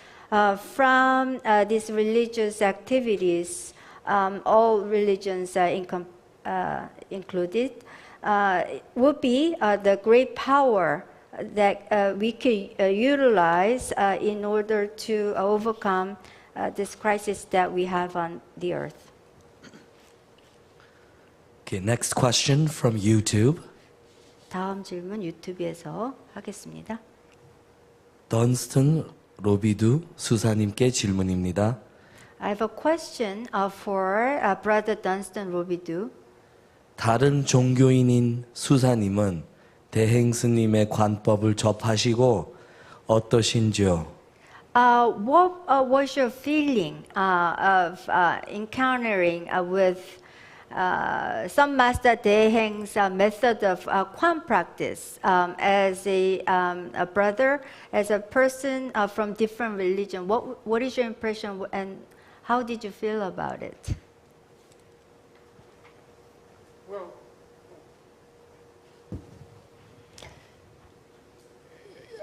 from these religious activities, all religions included, would be the great power that we can utilize in order to overcome this crisis that we have on the earth. Okay, next question from YouTube. 다음 질문 유튜브에서 하겠습니다. 던스턴 로비두 수사님께 질문입니다. I have a question for Brother Dunstan Robidoux. 다른 종교인인 수사님은 대행스님의 관법을 접하시고 어떠신지요? What was your feeling of encountering with some Master Deheng's method of Kwan practice as a brother, as a person from different religion? What is your impression and how did you feel about it? Well,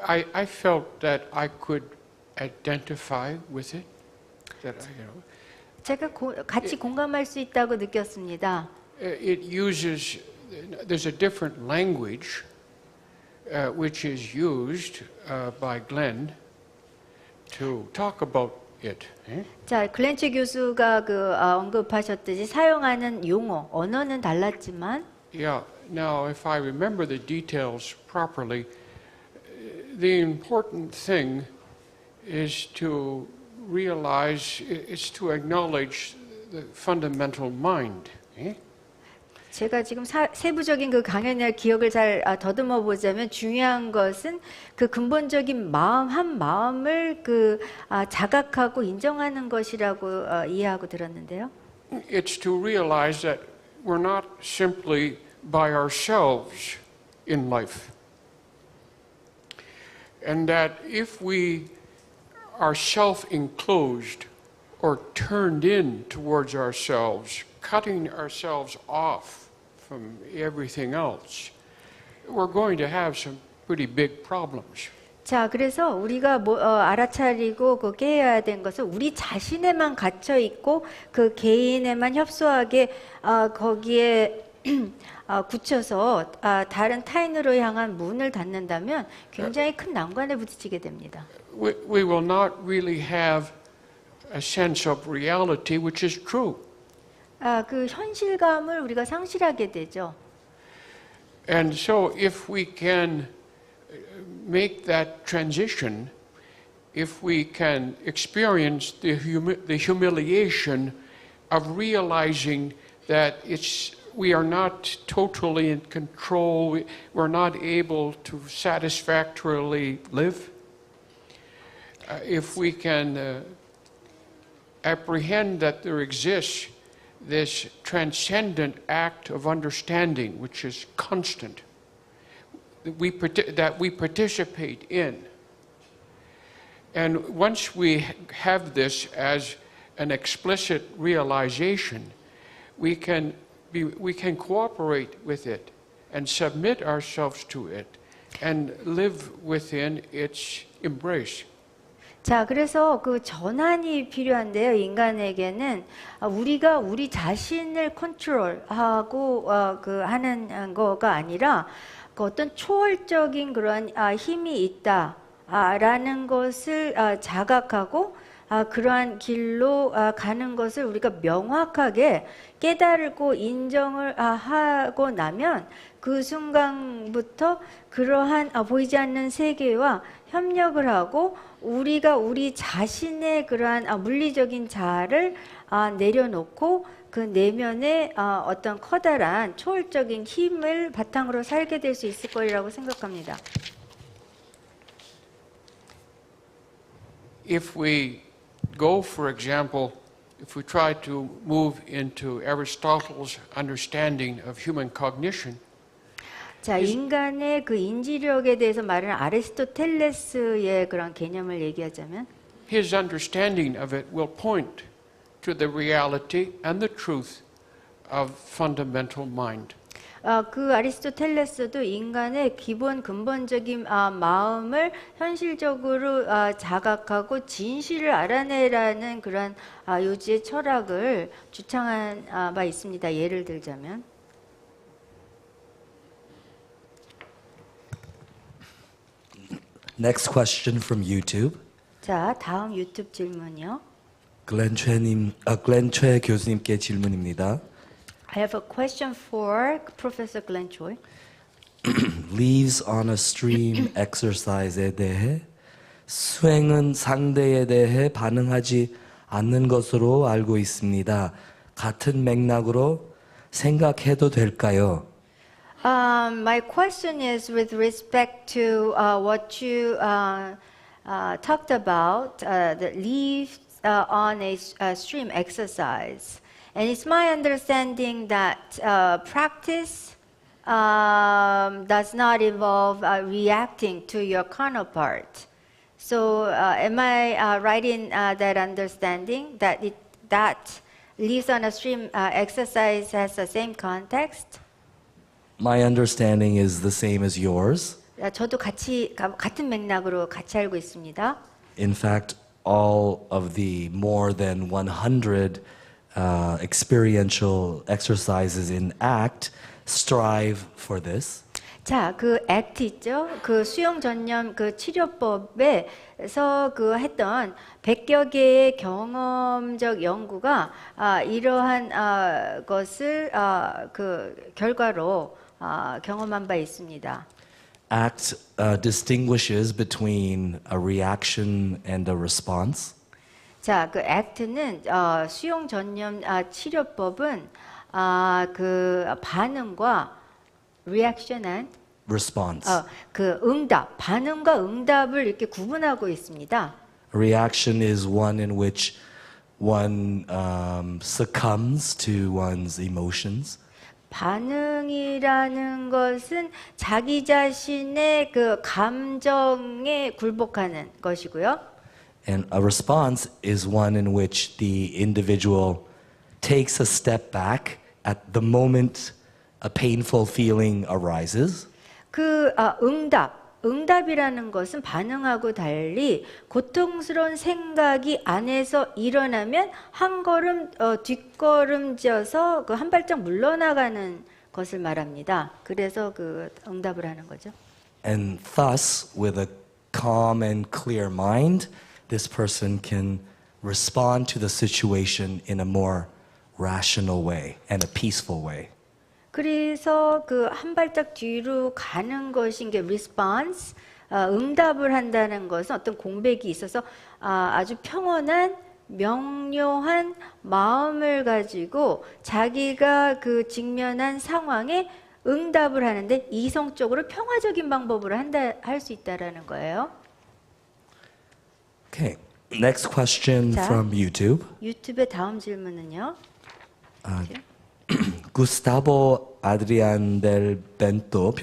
I felt that I could identify with it. That 제가 같이 공감할 수 있다고 느꼈습니다. It uses, there's a different language which is used by Glenn to talk about it. 자, 글렌치 교수가 언급하셨듯이 사용하는 용어, 언어는 달랐지만. Yeah. Now, if I remember the details properly, the important thing is to realize, is to acknowledge the fundamental mind. 제가 지금 세부적인 그 강연의 기억을 잘 더듬어 보자면 중요한 것은 그 근본적인 마음 한 마음을 자각하고 인정하는 것이라고 이해하고 들었는데요. It's to realize that we're not simply by ourselves in life. And that if we are self-enclosed or turned in towards ourselves, cutting ourselves off from everything else, we're going to have some pretty big problems. 자, 그래서 우리가 알아차리고 깨어야 된 것은 우리 자신에만 갇혀 있고 그 개인에만 협소하게 거기에 굳혀서 다른 타인으로 향한 문을 닫는다면 굉장히 큰 난관에 부딪히게 됩니다. We will not really have a sense of reality which is true. 그 현실감을 우리가 상실하게 되죠. And so if we can make that transition, if we can experience the humiliation of realizing that we are not totally in control, we're not able to satisfactorily live, if we can apprehend that there exists this transcendent act of understanding, which is constant, that we participate in. And once we have this as an explicit realization, we can cooperate with it and submit ourselves to it and live within its embrace. 자, 그래서 그 전환이 필요한데요. 인간에게는 우리가 우리 자신을 컨트롤하고 그 하는 거가 아니라 그 어떤 초월적인 그런 힘이 있다라는 것을 자각하고 그러한 길로 가는 것을 우리가 명확하게 깨달고 인정을 하고 나면 그 순간부터 그러한 보이지 않는 세계와 협력을 하고 우리가 우리 자신의 그러한 물리적인 자아를 내려놓고 그 내면에 어떤 커다란 초월적인 힘을 바탕으로 살게 될 수 있을 거라고 생각합니다. If we go, for example, if we try to move into Aristotle's understanding of human cognition, 자, 인간의 그 인지력에 대해서 말하는 아리스토텔레스의 그런 개념을 얘기하자면 his understanding of it will point to the reality and the truth of fundamental mind. 그 아리스토텔레스도 인간의 기본 근본적인 마음을 현실적으로 자각하고 진실을 알아내라는 그런 요지의 철학을 주창한 바 있습니다. 예를 들자면 Next question from YouTube. 자, 다음 유튜브 질문이요. 글렌 최 교수님께 질문입니다. I have a question for Professor Glenn Choi. Leaves on a stream exercise에 대해 수행은 상대에 대해 반응하지 않는 것으로 알고 있습니다. 같은 맥락으로 생각해도 될까요? My question is with respect to what you talked about, the leaves on a stream exercise. And it's my understanding that practice does not involve reacting to your counterpart. So am I right in that understanding that that leaves on a stream exercise has the same context? My understanding is the same as yours. 저도 같은 맥락으로 같이 알고 있습니다. In fact, all of the more than 100 experiential exercises in ACT strive for this. 자, 그 ACT 있죠? 그 수용 전념 그 치료법에서 그 했던 100여 개의 경험적 연구가 이러한 것을 그 결과로 경험한 바 있습니다. ACT distinguishes between a reaction and a response. 자, 그 ACT는 수용 전념 치료법은 그 반응과 reaction and response. 그 응답, 반응과 응답을 이렇게 구분하고 있습니다. Reaction is one in which one succumbs to one's emotions. 반응이라는 것은 자기 자신의 그 감정에 굴복하는 것이고요. And a response is one in which the individual takes a step back at the moment a painful feeling arises. 그 응답이라는 것은 반응하고 달리 고통스러운 생각이 안에서 일어나면 한 걸음 뒷걸음져서 그 한 발짝 물러나가는 것을 말합니다. 그래서 그 응답을 하는 거죠. And thus, with a calm and clear mind, this person can respond to the situation in a more rational way and a peaceful way. 그래서 그 한 발짝 뒤로 가는 것인 게 response, 응답을 한다는 것은 어떤 공백이 있어서 아주 평온한 명료한 마음을 가지고 자기가 그 직면한 상황에 응답을 하는데 이성적으로 평화적인 방법으로 할 수 있다라는 거예요. Okay. Next question 자, from YouTube. 유튜브의 다음 질문은요. 구스타보 아드리안 델 벤토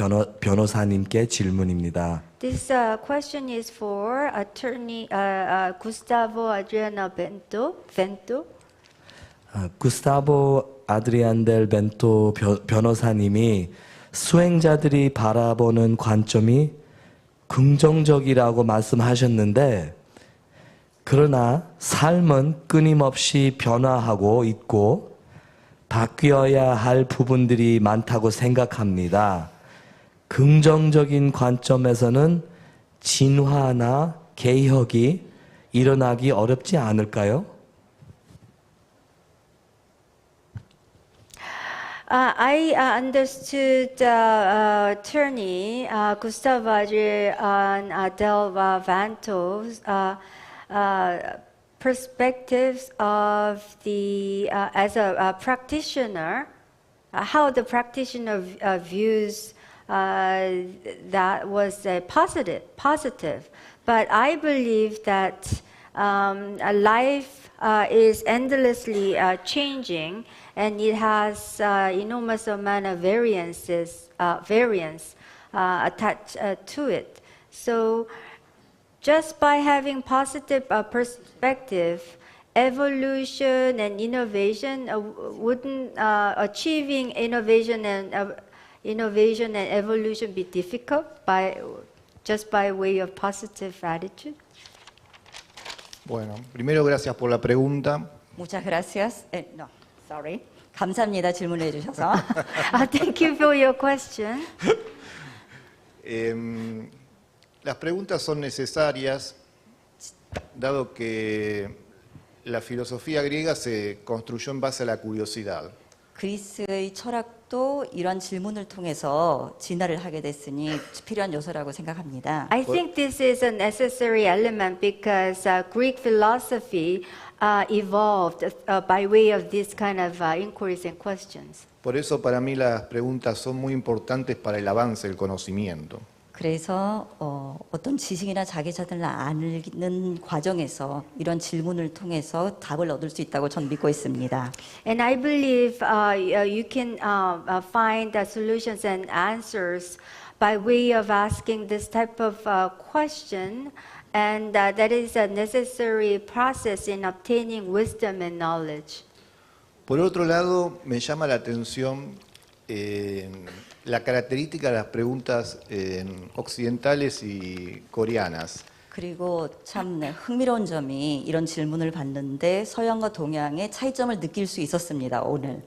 변호사님께 질문입니다. This question is for attorney Gustavo Adriano Bento. 구스타보 아드리안 델 벤토 변호사님이 수행자들이 바라보는 관점이 긍정적이라고 말씀하셨는데, 그러나 삶은 끊임없이 변화하고 있고 바뀌어야 할 부분들이 많다고 생각합니다. 긍정적인 관점에서는 진화나 개혁이 일어나기 어렵지 않을까요? I understood attorney Gustavo Adriano del Vanto's perspectives of the as a practitioner, how the practitioner views that was positive. But I believe that life is endlessly changing, and it has enormous amount of variance attached to it. So just by having positive perspective, evolution and innovation wouldn't achieving innovation and evolution be difficult just by way of positive attitude? Bueno, primero gracias por la pregunta. Muchas gracias. No, sorry. 감사합니다. 질문해 주셔서. Thank you for your question. Las preguntas son necesarias, dado que la filosofía griega se construyó en base a la curiosidad. 그리스의 철학도 이런 질문을 통해서 진화를 하게 됐으니 필요한 요소라고 생각합니다. I think this is a necessary element because Greek philosophy evolved by way of this kind of inquiries and questions. Por eso para mí las preguntas son muy importantes para el avance del conocimiento. 그래서 어떤 지식이나 자기자신을 아는 과정에서 이런 질문을 통해서 답을 얻을 수 있다고 전 믿고 있습니다. And I believe you can find solutions and answers by way of asking this type of question, and that is a necessary process in obtaining wisdom and knowledge. Por otro lado, me llama la atención la característica de las preguntas occidentales y coreanas. 그리고 참 흥미로운 점이 이런 질문을 받는데 서양과 동양의 차이점을 느낄 수 있었습니다. 오늘.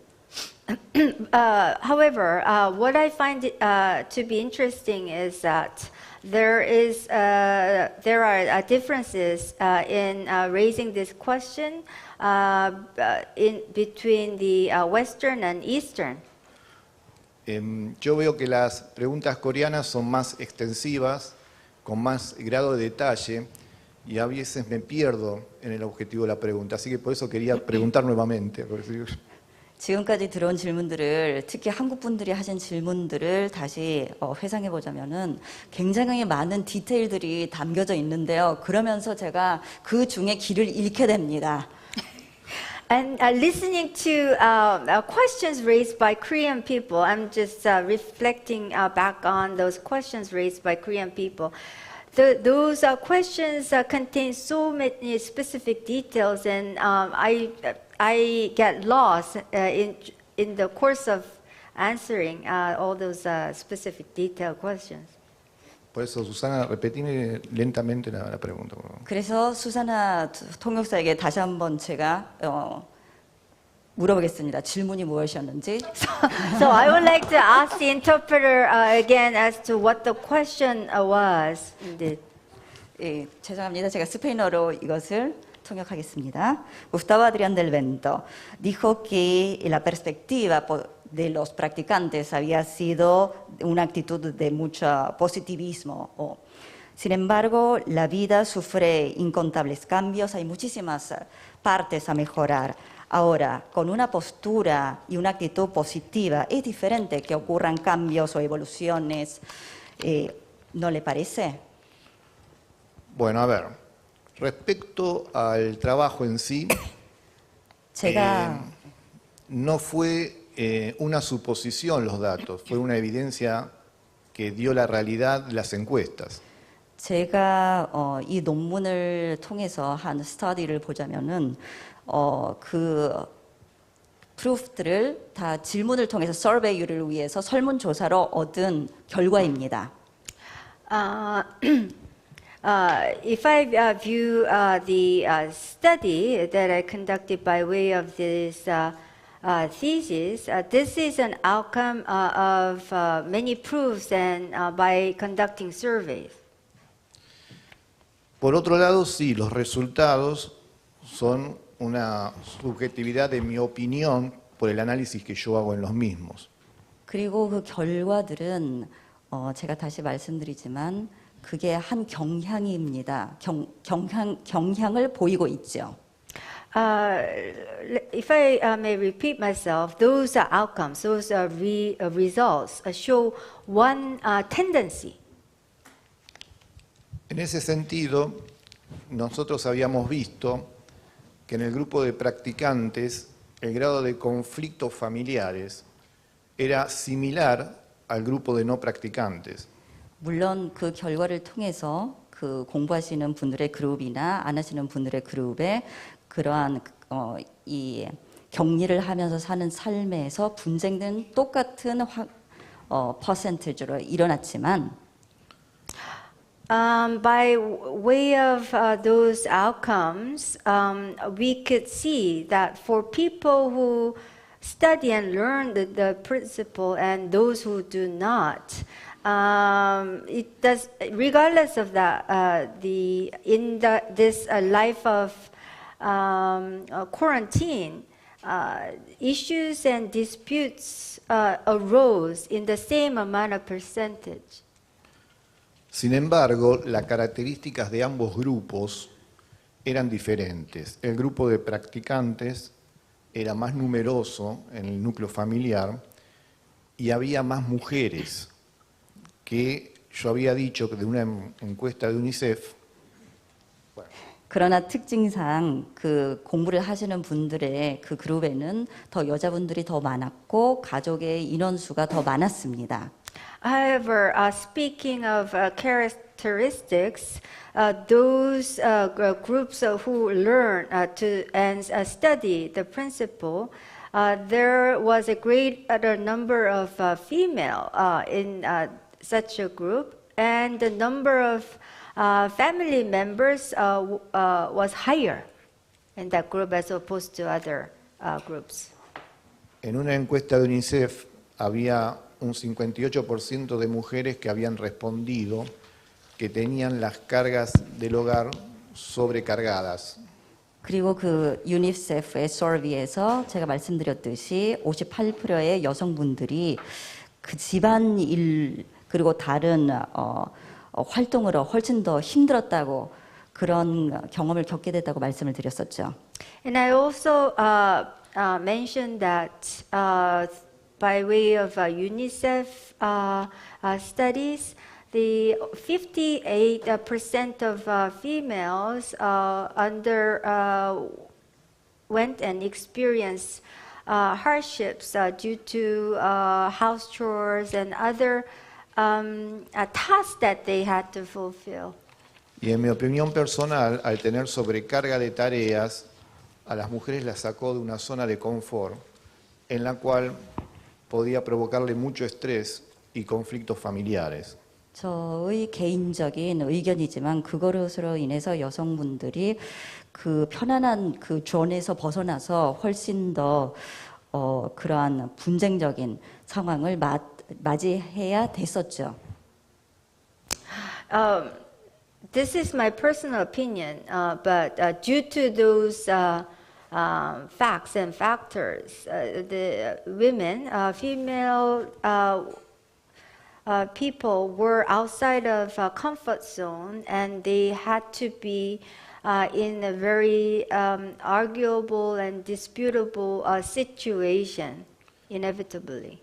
However, what I find to be interesting is that there are differences in raising this question in between the Western and Eastern. Yo veo que las preguntas coreanas son más extensivas, con más grado de detalle, y a veces me pierdo en el objetivo de la pregunta. Así que por eso quería preguntar nuevamente. 지금까지 들어온 질문들을, 특히 한국 분들이 하신 질문들을 다시 회상해 보자면은 굉장히 많은 디테일들이 담겨져 있는데요. 그러면서 제가 그 중에 길을 잃게 됩니다. And listening to questions raised by Korean people, I'm just reflecting back on those questions raised by Korean people. Those questions contain so many specific details, and I get lost in the course of answering all those specific detailed questions. Por eso, Susana, repetime lentamente la pregunta. 그래서 수사나 통역사에게 다시 한번 제가 물어보겠습니다. 질문이 무엇이었는지. So I would like to ask the interpreter again as to what the question was. 예, 죄송합니다. 제가 스페인어로 이것을 통역하겠습니다. Gustavo Adrián del Vento dijo que la perspectiva de los practicantes había sido una actitud de mucho positivismo. Sin embargo, la vida sufre incontables cambios, hay muchísimas partes a mejorar. Ahora, con una postura y una actitud positiva, es diferente que ocurran cambios o evoluciones, ¿no le parece? Bueno, a ver, Respecto al trabajo en sí, 제가 no fue una suposición los datos, fue una evidencia que dio la realidad las encuestas. 제가 이 논문을 통해서 한 스터디를 보자면은 그 프루프들을 다 질문을 통해서 서베이를 위해서 설문조사로 얻은 결과입니다. If I view the study that I conducted by way of this thesis, this is an outcome of many proofs and by conducting surveys. Por otro lado, sí, los resultados son una subjetividad de mi opinión por el análisis que yo hago en los mismos. 그리고 그 결과들은 제가 다시 말씀드리지만 그게 한 경향입니다. 경향을 보이고 있죠. If I may repeat myself, those outcomes, those results show one tendency. En ese sentido, nosotros habíamos visto que en el grupo de practicantes el grado de conflictos familiares era similar al grupo de no practicantes. 물론 그 결과를 통해서 그 공부하시는 분들의 그룹이나 안 하시는 분들의 그룹에 그러한 이 격리를 하면서 사는 삶에서 분쟁은 똑같은 퍼센티지로 일어났지만 By way of those outcomes, we could see that for people who study and learn the principle and those who do not, it does, regardless of that, this life of quarantine, issues and disputes arose in the same amount of percentage. Sin embargo, las características de ambos grupos eran diferentes. El grupo de practicantes era más numeroso en el núcleo familiar y había más mujeres que yo había dicho que de una encuesta de UNICEF. 그러나 특징상 그 공부를 하시는 분들의 그 그룹에는 더 여자분들이 더 많았고 가족의 인원수가 더 많았습니다. However, speaking of characteristics, those groups who learn and study the principle, there was a greater number of female in such a group, and the number of family members was higher in that group as opposed to other groups. En una encuesta de UNICEF había un 58% de mujeres que habían respondido que tenían las cargas del hogar sobrecargadas. 그리고 그 유니세프의 서비에서 제가 말씀드렸듯이 58%의 여성분들이 그 집안일 그리고 다른 활동으로 훨씬 더 힘들었다고 그런 경험을 겪게 됐다고 말씀을 드렸었죠. And I also mentioned that by way of UNICEF studies, the 58% of females went and experienced hardships due to house chores and other tasks that they had to fulfill. Y en mi opinión personal, al tener sobrecarga de tareas, a las mujeres las sacó de una zona de confort en la cual podía provocarle mucho estrés y conflictos familiares. 저의 개인적인 의견이지만 그것으로 인해서 여성분들이 그 편안한 그 존에서 벗어나서 훨씬 더 그러한 분쟁적인 상황을 맞이해야 됐었죠. This is my personal opinion, but due to those facts and factors, the women, female people were outside of comfort zone, and they had to be in a very arguable and disputable situation, inevitably.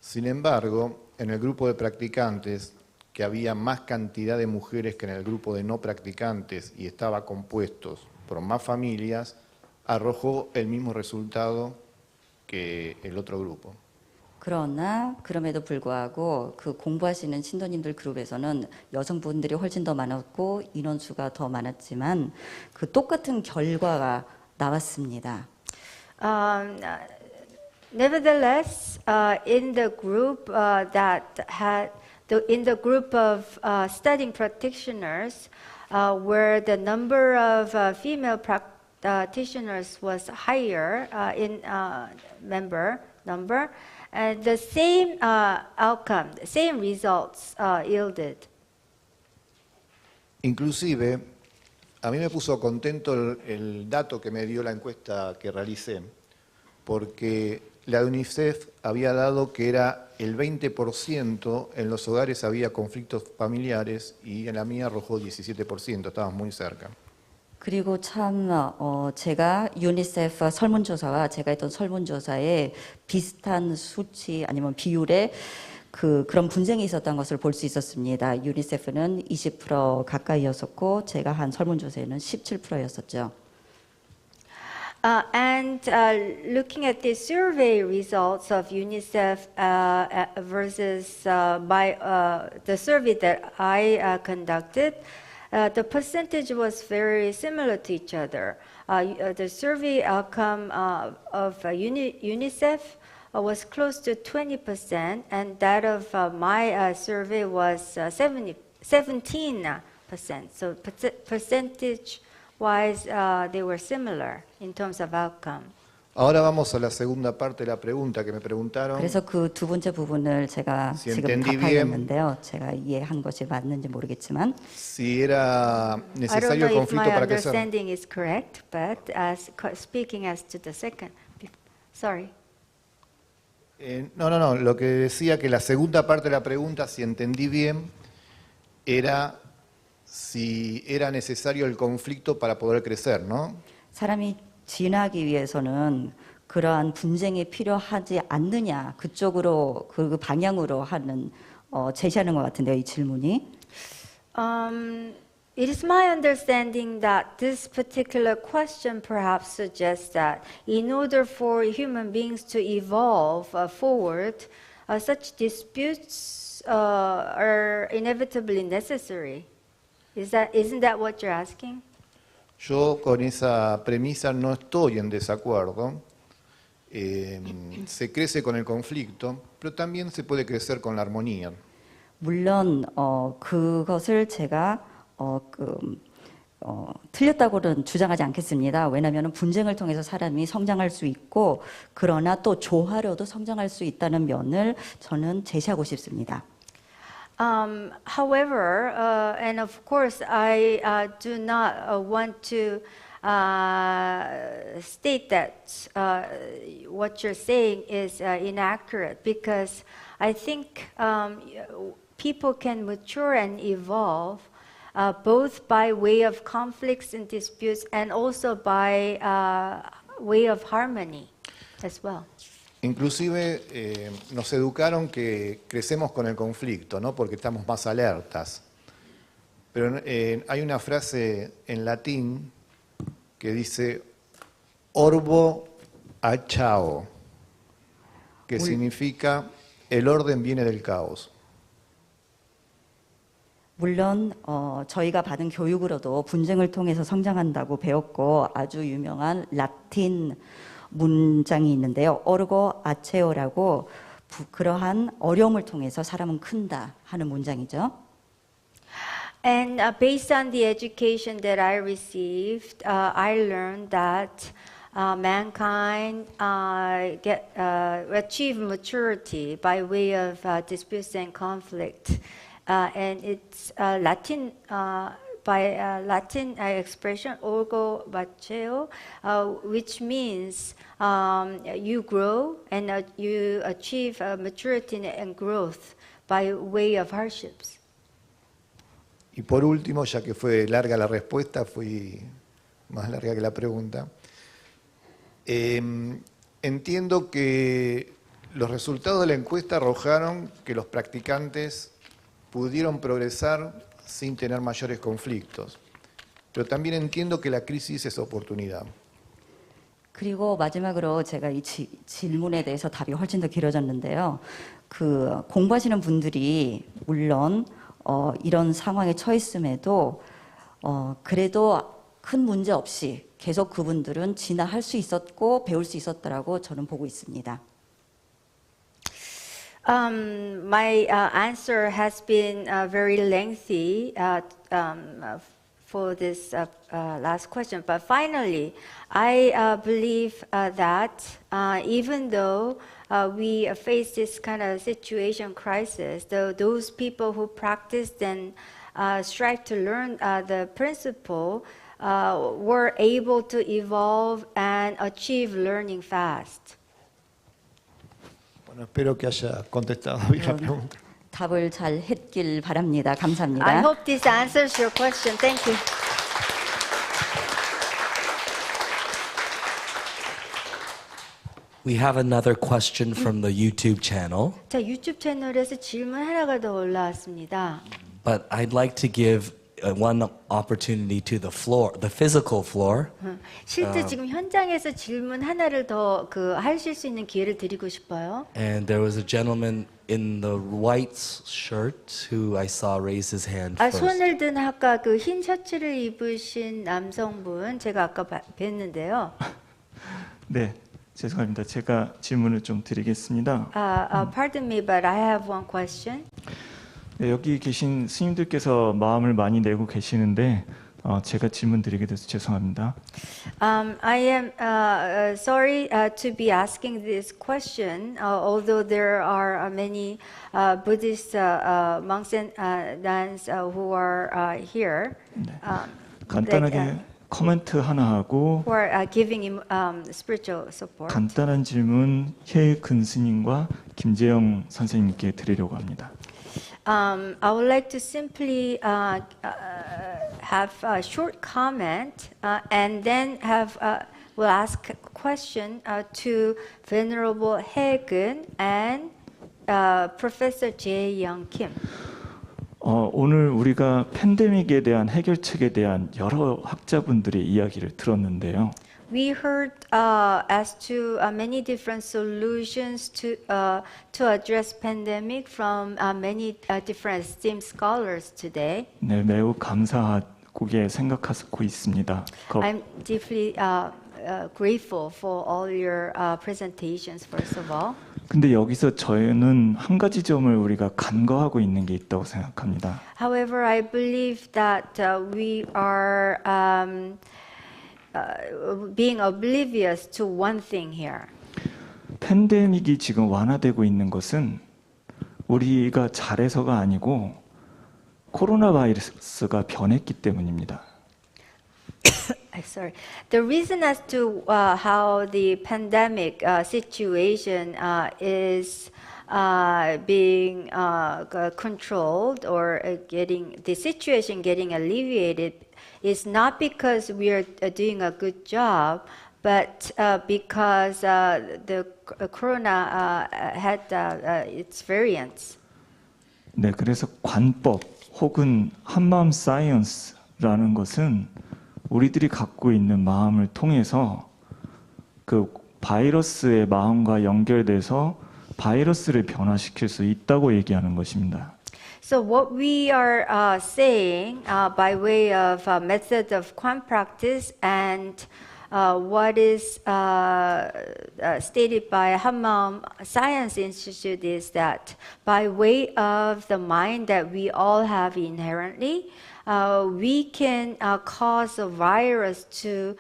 Sin embargo, en el grupo de practicantes, que había más cantidad de mujeres que en el grupo de no practicantes y estaba compuestos por más familias, arrojó el mismo resultado que el otro grupo. 그러나 그럼에도 불구하고 그 공부하시는 신도님들 그룹에서는 여성분들이 훨씬 더 많았고 인원수가 더 많았지만 그 똑같은 결과가 나왔습니다. Nevertheless, in the group in the group of studying practitioners, where the number of female practitioners was higher in number, the same outcome, the same results yielded. Inclusive, a mí me puso contento el dato que me dio la encuesta que realicé, porque la de UNICEF había dado que era el 20% en los hogares había conflictos familiares y en la mía arrojó 17%, estábamos muy cerca. 그리고 참 제가 유니세프 설문조사와 제가 했던 설문조사에 비슷한 수치 아니면 비율의 그런 분쟁이 있었던 것을 볼 수 있었습니다. 유니세프는 20% 가까이였었고 제가 한 설문조사에는 17%였었죠. And looking at the survey results of UNICEF versus the survey that I conducted, the percentage was very similar to each other. The survey outcome of UNICEF was close to 20%, and that of my survey was 17%. So percentage-wise, they were similar in terms of outcome. Ahora vamos a la segunda parte de la pregunta que me preguntaron. 그래서 그 두 번째 부분을 제가 Si 지금 entendí 답하였는데요. 제가 이해한 것이 맞는지 모르겠지만 Si era I don't necesario el know if conflicto my para crecer. understanding is correct, but speaking as to the second, sorry. No. Lo que decía que la segunda parte de la pregunta, si entendí bien, era si era necesario el conflicto para poder crecer, ¿no? 사람이 진화하기 위해서는 그러한 분쟁이 필요하지 않느냐 그쪽으로 그 방향으로 하는 제시하는 것 같은데요, 이 질문이. It is my understanding that this particular question perhaps suggests that in order for human beings to evolve forward, such disputes are inevitably necessary. Isn't that what you're asking? Yo con esa premisa no estoy en desacuerdo. Se crece con el conflicto, pero también se puede crecer con la armonía. 물론 그것을 제가 틀렸다고는 주장하지 않겠습니다. 왜냐하면 분쟁을 통해서 사람이 성장할 수 있고 그러나 또 조화로도 성장할 수 있다는 면을 저는 제시하고 싶습니다. However, and of course, I do not want to state that what you're saying is inaccurate, because I think people can mature and evolve both by way of conflicts and disputes and also by way of harmony as well. Inclusive nos educaron que crecemos con el conflicto, ¿no? Porque estamos más alertas. Pero hay una frase en latín que dice orbo achao, que significa el orden viene del caos. 물론 저희가 받은 교육으로도 분쟁을 통해서 성장한다고 배웠고 아주 유명한 라틴 문장이 있는데요. 오르고 아체오라고 그러한 어려움을 통해서 사람은 큰다 하는 문장이죠. And based on the education that I received, I learned that mankind achieve maturity by way of disputes and conflict. And it's Latin by Latin expression orgo bacheo, which means you grow and you achieve maturity and growth by way of hardships. Y por último, ya que fue larga la respuesta, fui más larga que la pregunta, entiendo que los resultados de la encuesta arrojaron que los practicantes pudieron progresar sin tener mayores conflictos. Pero también entiendo que la crisis es oportunidad. 그리고 마지막으로 제가 이 질문에 대해서 답이 훨씬 더 길어졌는데요. 그 공부하시는 분들이 물론 이런 상황에 처했음에도 그래도 큰 문제 없이 계속 그분들은 진화할 수 있었고 배울 수 있었다라고 저는 보고 있습니다. My answer has been very lengthy for this last question, but finally, I believe that even though we face this kind of situation crisis, those people who practiced and strive to learn the principle were able to evolve and achieve learning fast. Bueno, espero que haya contestado bien la pregunta. 답을 잘 했길 바랍니다. 감사합니다. I hope this answers your question. Thank you. We have another question from the YouTube channel, 자, 유튜브 채널에서 질문 하나가 더 올라왔습니다. but I'd like to give one opportunity to the floor, the physical floor. 실제 지금 현장에서 질문 하나를 더 하실 수 있는 기회를 드리고 싶어요. And there was a gentleman in the white shirt who I saw raise his hand first. 손을 든 아까 그 흰 셔츠를 입으신 남성분 제가 아까 뵀는데요. 네, 죄송합니다. 제가 질문을 좀 드리겠습니다. Pardon me, but I have one question. 네, 여기 계신 스님들께서 마음을 많이 내고 계시는데 제가 질문 드리게 돼서 죄송합니다. I am sorry to be asking this question, although there are many Buddhist monks and nuns who are here. 간단하게 코멘트 하나 하고 who are giving spiritual support. 간단한 질문 혜근 스님과 김재영 선생님께 드리려고 합니다. I would like to simply have a short comment and then we'll ask a question to Venerable Haegun and Professor Jae-young Kim. 오늘 우리가 팬데믹에 대한 해결책에 대한 여러 학자분들의 이야기를 들었는데요. We heard as to many different solutions to address pandemic from many different esteemed scholars today. 네, 매우 감사하게 생각하고 있습니다. I'm deeply grateful for all your presentations, first of all. 근데 여기서 저희는 한 가지 점을 우리가 간과하고 있는 게 있다고 생각합니다. However, I believe that we are being oblivious to one thing here. 팬데믹이 지금 완화되고 있는 것은 우리가 잘해서가 아니고 코로나 바이러스가 변했기 때문입니다. Sorry. The reason as to how the pandemic situation is being controlled or the situation getting alleviated is not because we are doing a good job, but because the corona had its variants. 네, 그래서 관법 혹은 한마음 사이언스라는 것은 우리들이 갖고 있는 마음을 통해서 그 바이러스의 마음과 연결돼서 바이러스를 변화시킬 수 있다고 얘기하는 것입니다. So what we are saying by way of method of Quan practice and what is stated by Hammaum Science Institute is that by way of the mind that we all have inherently, we can cause a virus to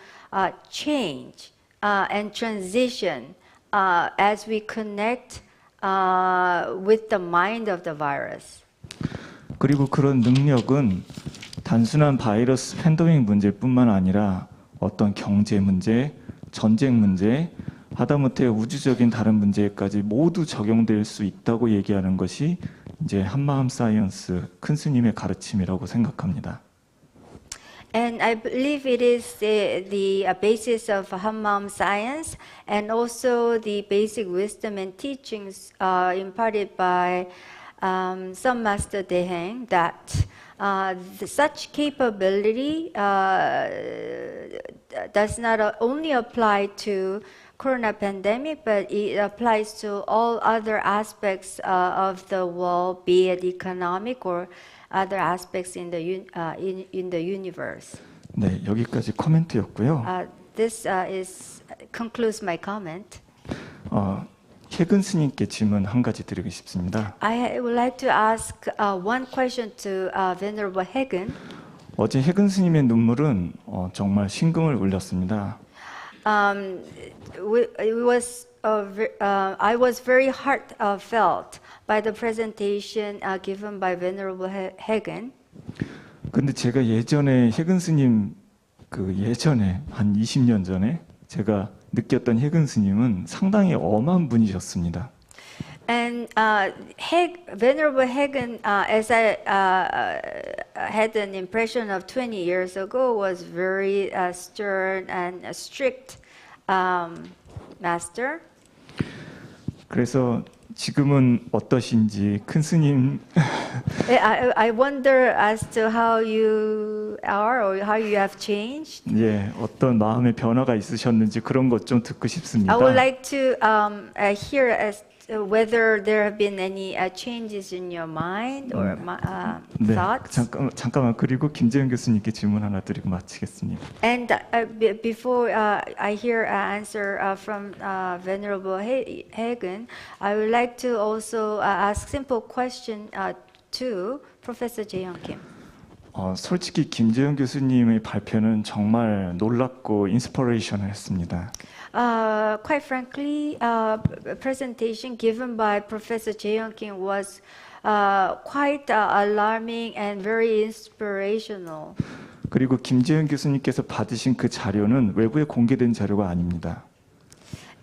change and transition as we connect with the mind of the virus. 그리고 그런 능력은 단순한 바이러스 팬데믹 문제뿐만 아니라 어떤 경제 문제, 전쟁 문제, 하다못해 우주적인 다른 문제까지 모두 적용될 수 있다고 얘기하는 것이 이제 한마음 사이언스 큰 스님의 가르침이라고 생각합니다. And I believe it is the basis of Hammaum science and also the basic wisdom and teachings imparted by some Master Deheng that such capability does not only apply to Corona pandemic, but it applies to all other aspects of the world, be it economic or other aspects in the universe. 네, 여기까지 코멘트였고요. This concludes my comment. 해근 스님께 질문 한 가지 드리고 싶습니다. I would like to ask one question to Venerable Hagen. 어제 해근 스님의 눈물은 정말 심금을 울렸습니다. I was very heartfelt by the presentation given by Venerable Hagen. 근데 제가 예전에 해근 스님 예전에 한 20년 전에 제가 느꼈던 해근 스님은 상당히 엄한 분이셨습니다. And Venerable Hagen, as I had an impression of 20 years ago, was very stern and strict master. 그래서 지금은 어떠신지 큰 스님. I wonder as to how you are or how you have changed. 예, 어떤 마음의 변화가 있으셨는지 그런 것 좀 듣고 싶습니다. I would like to hear as whether there have been any changes in your mind or 네, thoughts. 잠깐만 그리고 김재현 교수님께 질문 하나 드리고 마치겠습니다. And before I hear an answer from Venerable Hagen, I would like to also ask simple question to Professor Jae-Young Kim. 솔직히 김재현 교수님의 발표는 정말 놀랍고 인스퍼레이셔널했습니다. Quite frankly, presentation given by Professor Jae-Young Kim was quite alarming and very inspirational. 그리고 김재현 교수님께서 받으신 그 자료는 외부에 공개된 자료가 아닙니다.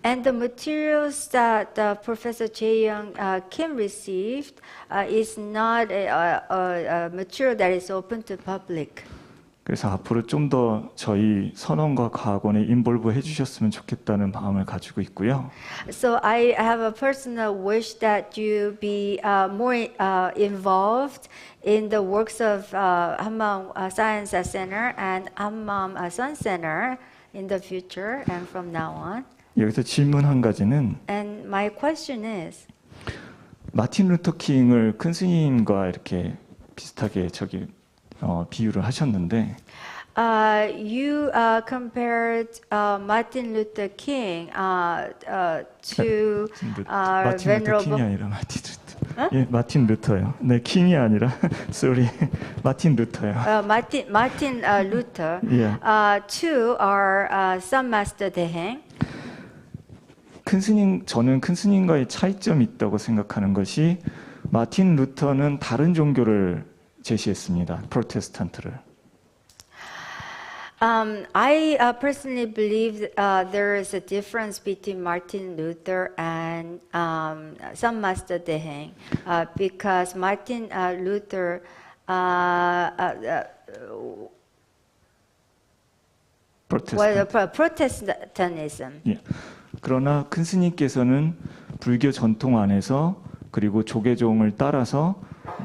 And the materials that Professor Jae-Young Kim received is not a material that is open to public. 그래서 앞으로 좀 더 저희 선원과 과학원에 인볼브 해주셨으면 좋겠다는 마음을 가지고 있고요. So I have a personal wish that you be more involved in the works of Hammam Science Center and Hammam Sun Center in the future and from now on. 여기서 질문 한 가지는 And my question is, 마틴 루터 킹을 큰 스님과 이렇게 비슷하게 비유를 하셨는데 you compared Martin Luther King to 마틴 루터 킹이 아니라 마틴 루터. 예, 마틴 루터요. 네, 킹이 아니라 sorry, 마틴 루터요. Martin Luther to our Sun Master Deheng. 저는 큰 스님과의 차이점이 있다고 생각하는 것이 마틴 루터는 다른 종교를 제시했습니다. 프로테스탄트를. I personally believe there is a difference between Martin Luther and Sun Master Deheng because Martin Luther Protestantism. 예. 그러나 큰 스님께서는 불교 전통 안에서 그리고 조계종을 따라서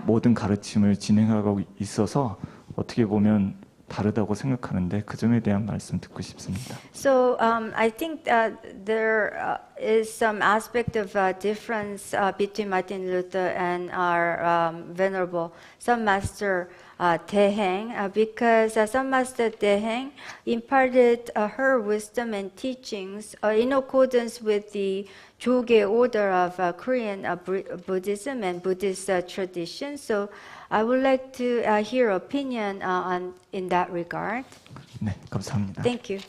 모든 가르침을 진행하고 있어서 어떻게 보면 다르다고 생각하는데 그 점에 대한 말씀 듣고 싶습니다. So I think there is some aspect of difference between Martin Luther and our Venerable Sun Master Deheng because Sun Master Deheng imparted her wisdom and teachings in accordance with the Jogye order of Korean Buddhism and Buddhist tradition. So I would like to hear opinion in that regard. 네, 감사합니다. Thank you.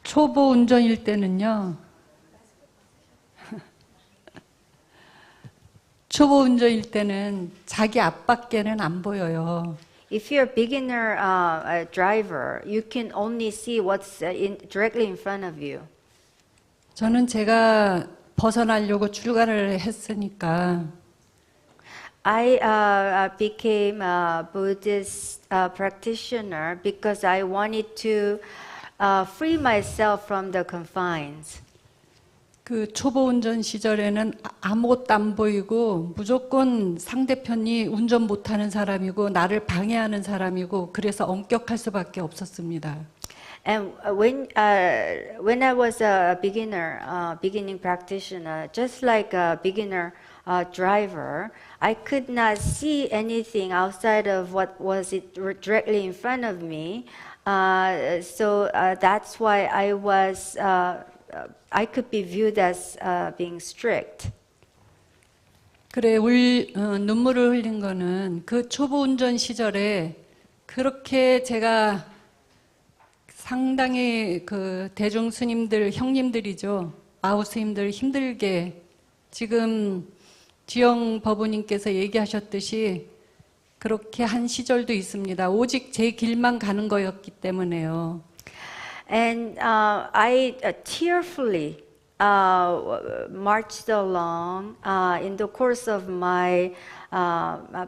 초보 운전일 때는요. 초보 운전일 때는 자기 앞밖에는 안 보여요. If you're a beginner driver, you can only see what's directly in front of you. 저는 제가 벗어나려고 출가를 했으니까 I became a Buddhist practitioner because I wanted to free myself from the confines. 그 초보 운전 시절에는 아무것도 안 보이고 무조건 상대편이 운전 못하는 사람이고 나를 방해하는 사람이고 그래서 엄격할 수밖에 없었습니다. And when I was a beginner, beginning practitioner, just like a beginner driver, I could not see anything outside of what was directly in front of me. So that's why I could be viewed as being strict. 그래 눈물을 흘린 거는 그 초보 운전 시절에 그렇게 제가 상당히 그 대중 스님들 형님들이죠. 아우 스님들 힘들게 지금 지영 법우님께서 얘기하셨듯이 그렇게 한 시절도 있습니다. 오직 제 길만 가는 거였기 때문에요. And I tearfully marched along in the course of my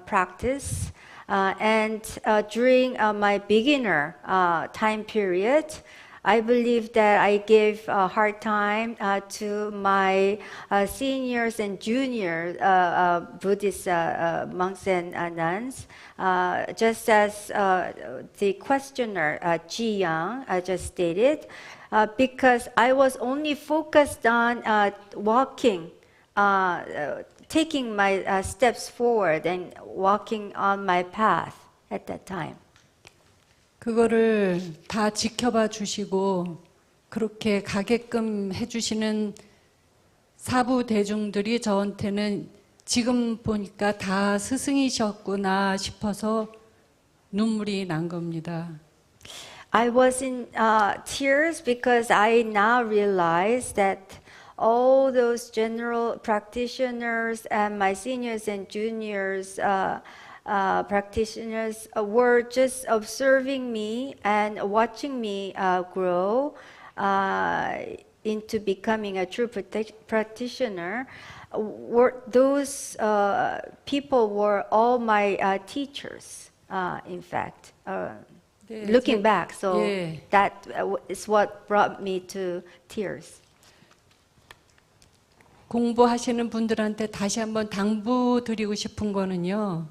practice. And during my beginner time period, I believe that I gave a hard time to my seniors and junior Buddhist monks and nuns, just as the questioner Ji Yang just stated, because I was only focused on walking, taking my steps forward and walking on my path at that time. 그거를 다 지켜봐 주시고 그렇게 가게끔 해주시는 사부 대중들이 저한테는 지금 보니까 다 스승이셨구나 싶어서 눈물이 난 겁니다. I was in tears because I now realize that all those general practitioners and my seniors and juniors practitioners were just observing me and watching me grow into becoming a true practitioner. Those people were all my teachers, in fact. Looking back, so that is what brought me to tears. 공부하시는 분들한테 다시 한번 당부드리고 싶은 거는요.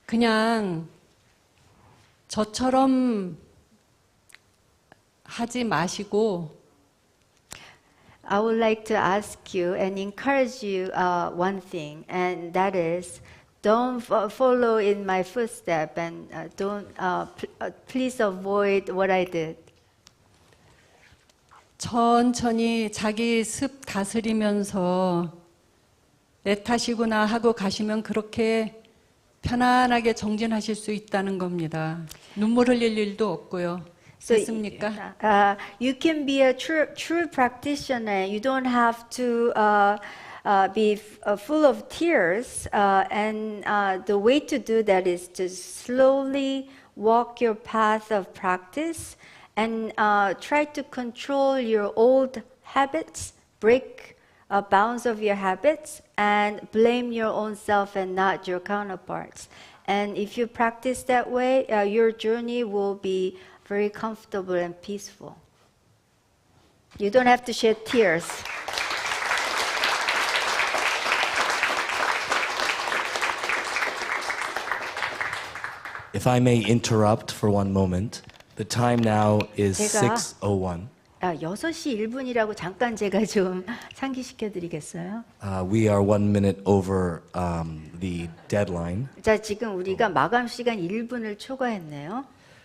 그냥 저처럼 하지 마시고 I would like to ask you and encourage you one thing, and that is don't follow in my footsteps and please avoid what I did. 천천히 자기 습 다스리면서 내 탓이구나 하고 가시면 그렇게 편안하게 정진하실 수 있다는 겁니다. 눈물 흘릴 일도 없고요. 됐습니까? You can be a true practitioner. You don't have to be full of tears. And the way to do that is to slowly walk your path of practice and try to control your old habits, break bounds of your habits, and blame your own self and not your counterparts. And if you practice that way, your journey will be very comfortable and peaceful. You don't have to shed tears. If I may interrupt for one moment, the time now is 6:01. 6시 1분이라고 잠깐 제가 좀 상기시켜 드리겠어요? We are 1 minute over the deadline. 자, 지금 우리가 마감 시간 1분을 초과했네요.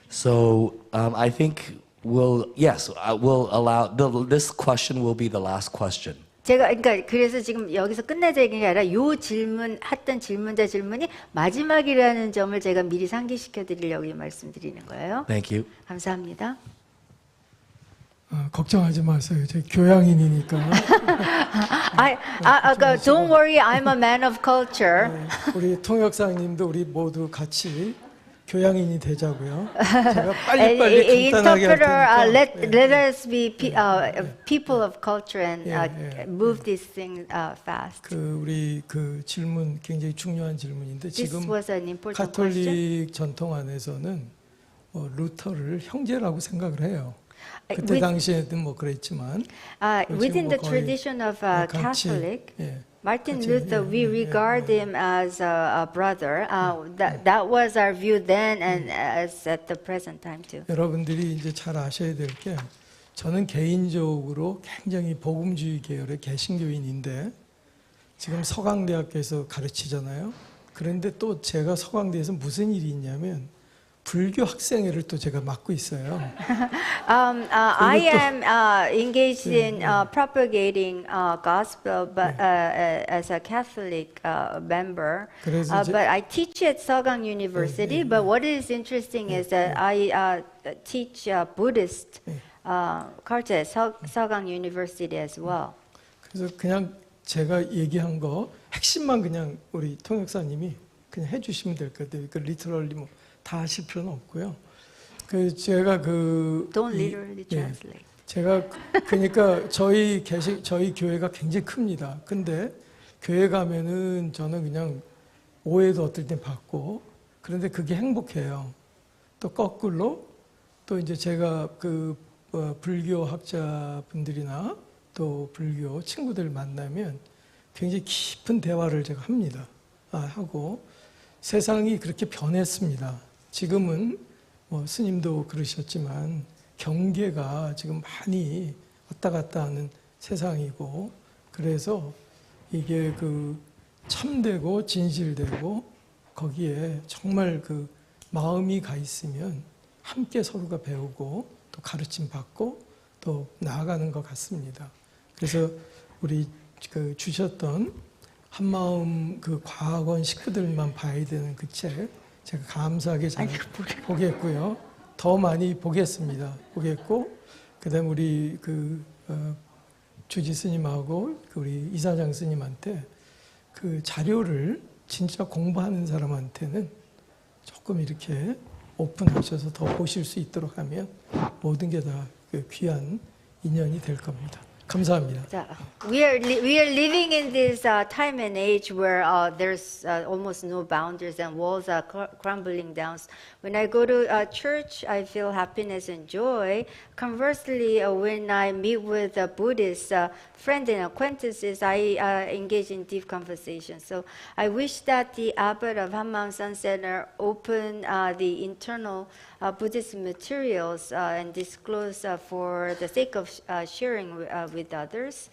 So I think we'll allow this question will be the last question. 그러니까 그래서 지금 여기서 끝내자 얘기가 아니라 요 질문 했던 질문자 질문이 마지막이라는 점을 제가 미리 상기시켜 드리려고 말씀드리는 거예요. Thank you. 감사합니다. 걱정하지 마세요. 제 교양인이니까. Don't worry, I'm a man of culture. 우리 통역사님도 우리 모두 같이 교양인이 되자고요. 제가 빨리빨리 간단하게 할 Interpreter, 테니까. let us be people of culture and move these things fast. 우리 질문 굉장히 중요한 질문인데 This 지금 was an important 가톨릭 question. 전통 안에서는 루터를 형제라고 생각을 해요. 그때 With- 당시에도 뭐 그랬지만 Within the 거의 tradition of 같이, Catholic, 예. Martin Luther, we regard him as a brother. That was our view then and as at the present time too. 여러분들이 이제 잘 아셔야 될 게 저는 개인적으로 굉장히 복음주의 계열의 개신교인인데 지금 서강대학교에서 가르치잖아요. 그런데 또 제가 서강대에서 무슨 일이 있냐면 불교 학생회를 또 제가 맡고 있어요. I am engaged in propagating gospel, but as a Catholic member. 그래서 이제- But I teach at Sogang University. But what is interesting is that I teach Buddhist culture at Sogang University as well. 그래서 그냥 제가 얘기한 거 핵심만 그냥 우리 통역사님이 그냥 해주시면 될 것 같아요. 그 리터럴리 뭐 다 하실 필요는 없고요. 제가 Don't literally translate. 제가 그러니까 저희 교회가 굉장히 큽니다. 근데 교회 가면은 저는 그냥 오해도 어떨 땐 받고 그런데 그게 행복해요. 또 거꾸로 또 이제 제가 불교 학자분들이나 또 불교 친구들 만나면 굉장히 깊은 대화를 제가 합니다. 하고 세상이 그렇게 변했습니다. 지금은 뭐 스님도 그러셨지만 경계가 지금 많이 왔다 갔다 하는 세상이고 그래서 이게 참되고 진실되고 거기에 정말 마음이 가 있으면 함께 서로가 배우고 또 가르침 받고 또 나아가는 것 같습니다. 그래서 우리 주셨던 한마음 과학원 식구들만 봐야 되는 그 책 제가 감사하게 잘 보겠고요. 더 많이 보겠습니다. 보겠고 그다음 우리 주지 스님하고 우리 이사장 스님한테 자료를 진짜 공부하는 사람한테는 조금 이렇게 오픈하셔서 더 보실 수 있도록 하면 모든 게 다 귀한 인연이 될 겁니다. 감사합니다. We are living in this time and age where there's almost no boundaries and walls are crumbling down. When I go to church, I feel happiness and joy. Conversely, when I meet with Buddhist friends and acquaintances, I engage in deep conversation. So I wish that the abbot of Hammam Sun Center open the internal Buddhist materials and disclose for the sake of sharing with others.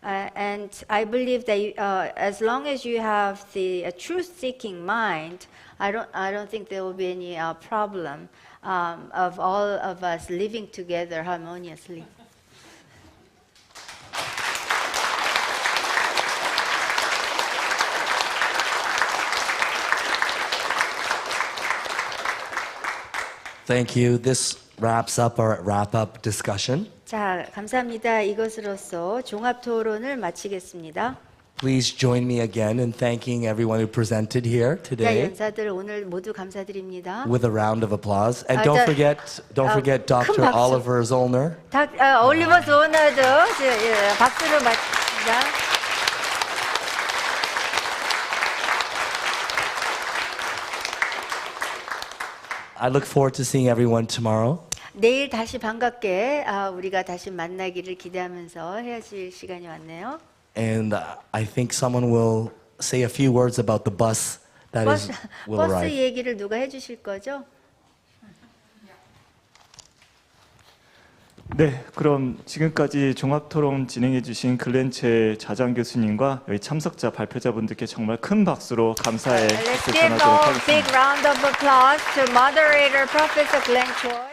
And I believe that as long as you have the truth-seeking mind, I don't think there will be any problem of all of us living together harmoniously. Thank you. This wraps up our wrap-up discussion. 자, 감사합니다. 이것으로써 종합 토론을 마치겠습니다. Please join me again in thanking everyone who presented here 자, today 연사들 오늘 모두 감사드립니다. with a round of applause. And 자, don't forget 큰 Dr. 박수. Oliver Zollner. 올리버 조너도 박수로 맞습니다. I look forward to seeing everyone tomorrow. 내일 다시 반갑게 우리가 다시 만나기를 기대하면서 헤어질 시간이 왔네요. And I think someone will say a few words about the bus that will 버스 arrive. 얘기를 누가 해주실 거죠? 네, 그럼 지금까지 종합토론 진행해주신 글렌체 자장 교수님과 여기 참석자 발표자분들께 정말 큰 박수로 감사의 Let's 박수 give 전하도록 a 하겠습니다. big round of applause to moderator Professor Glenn Choi.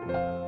네.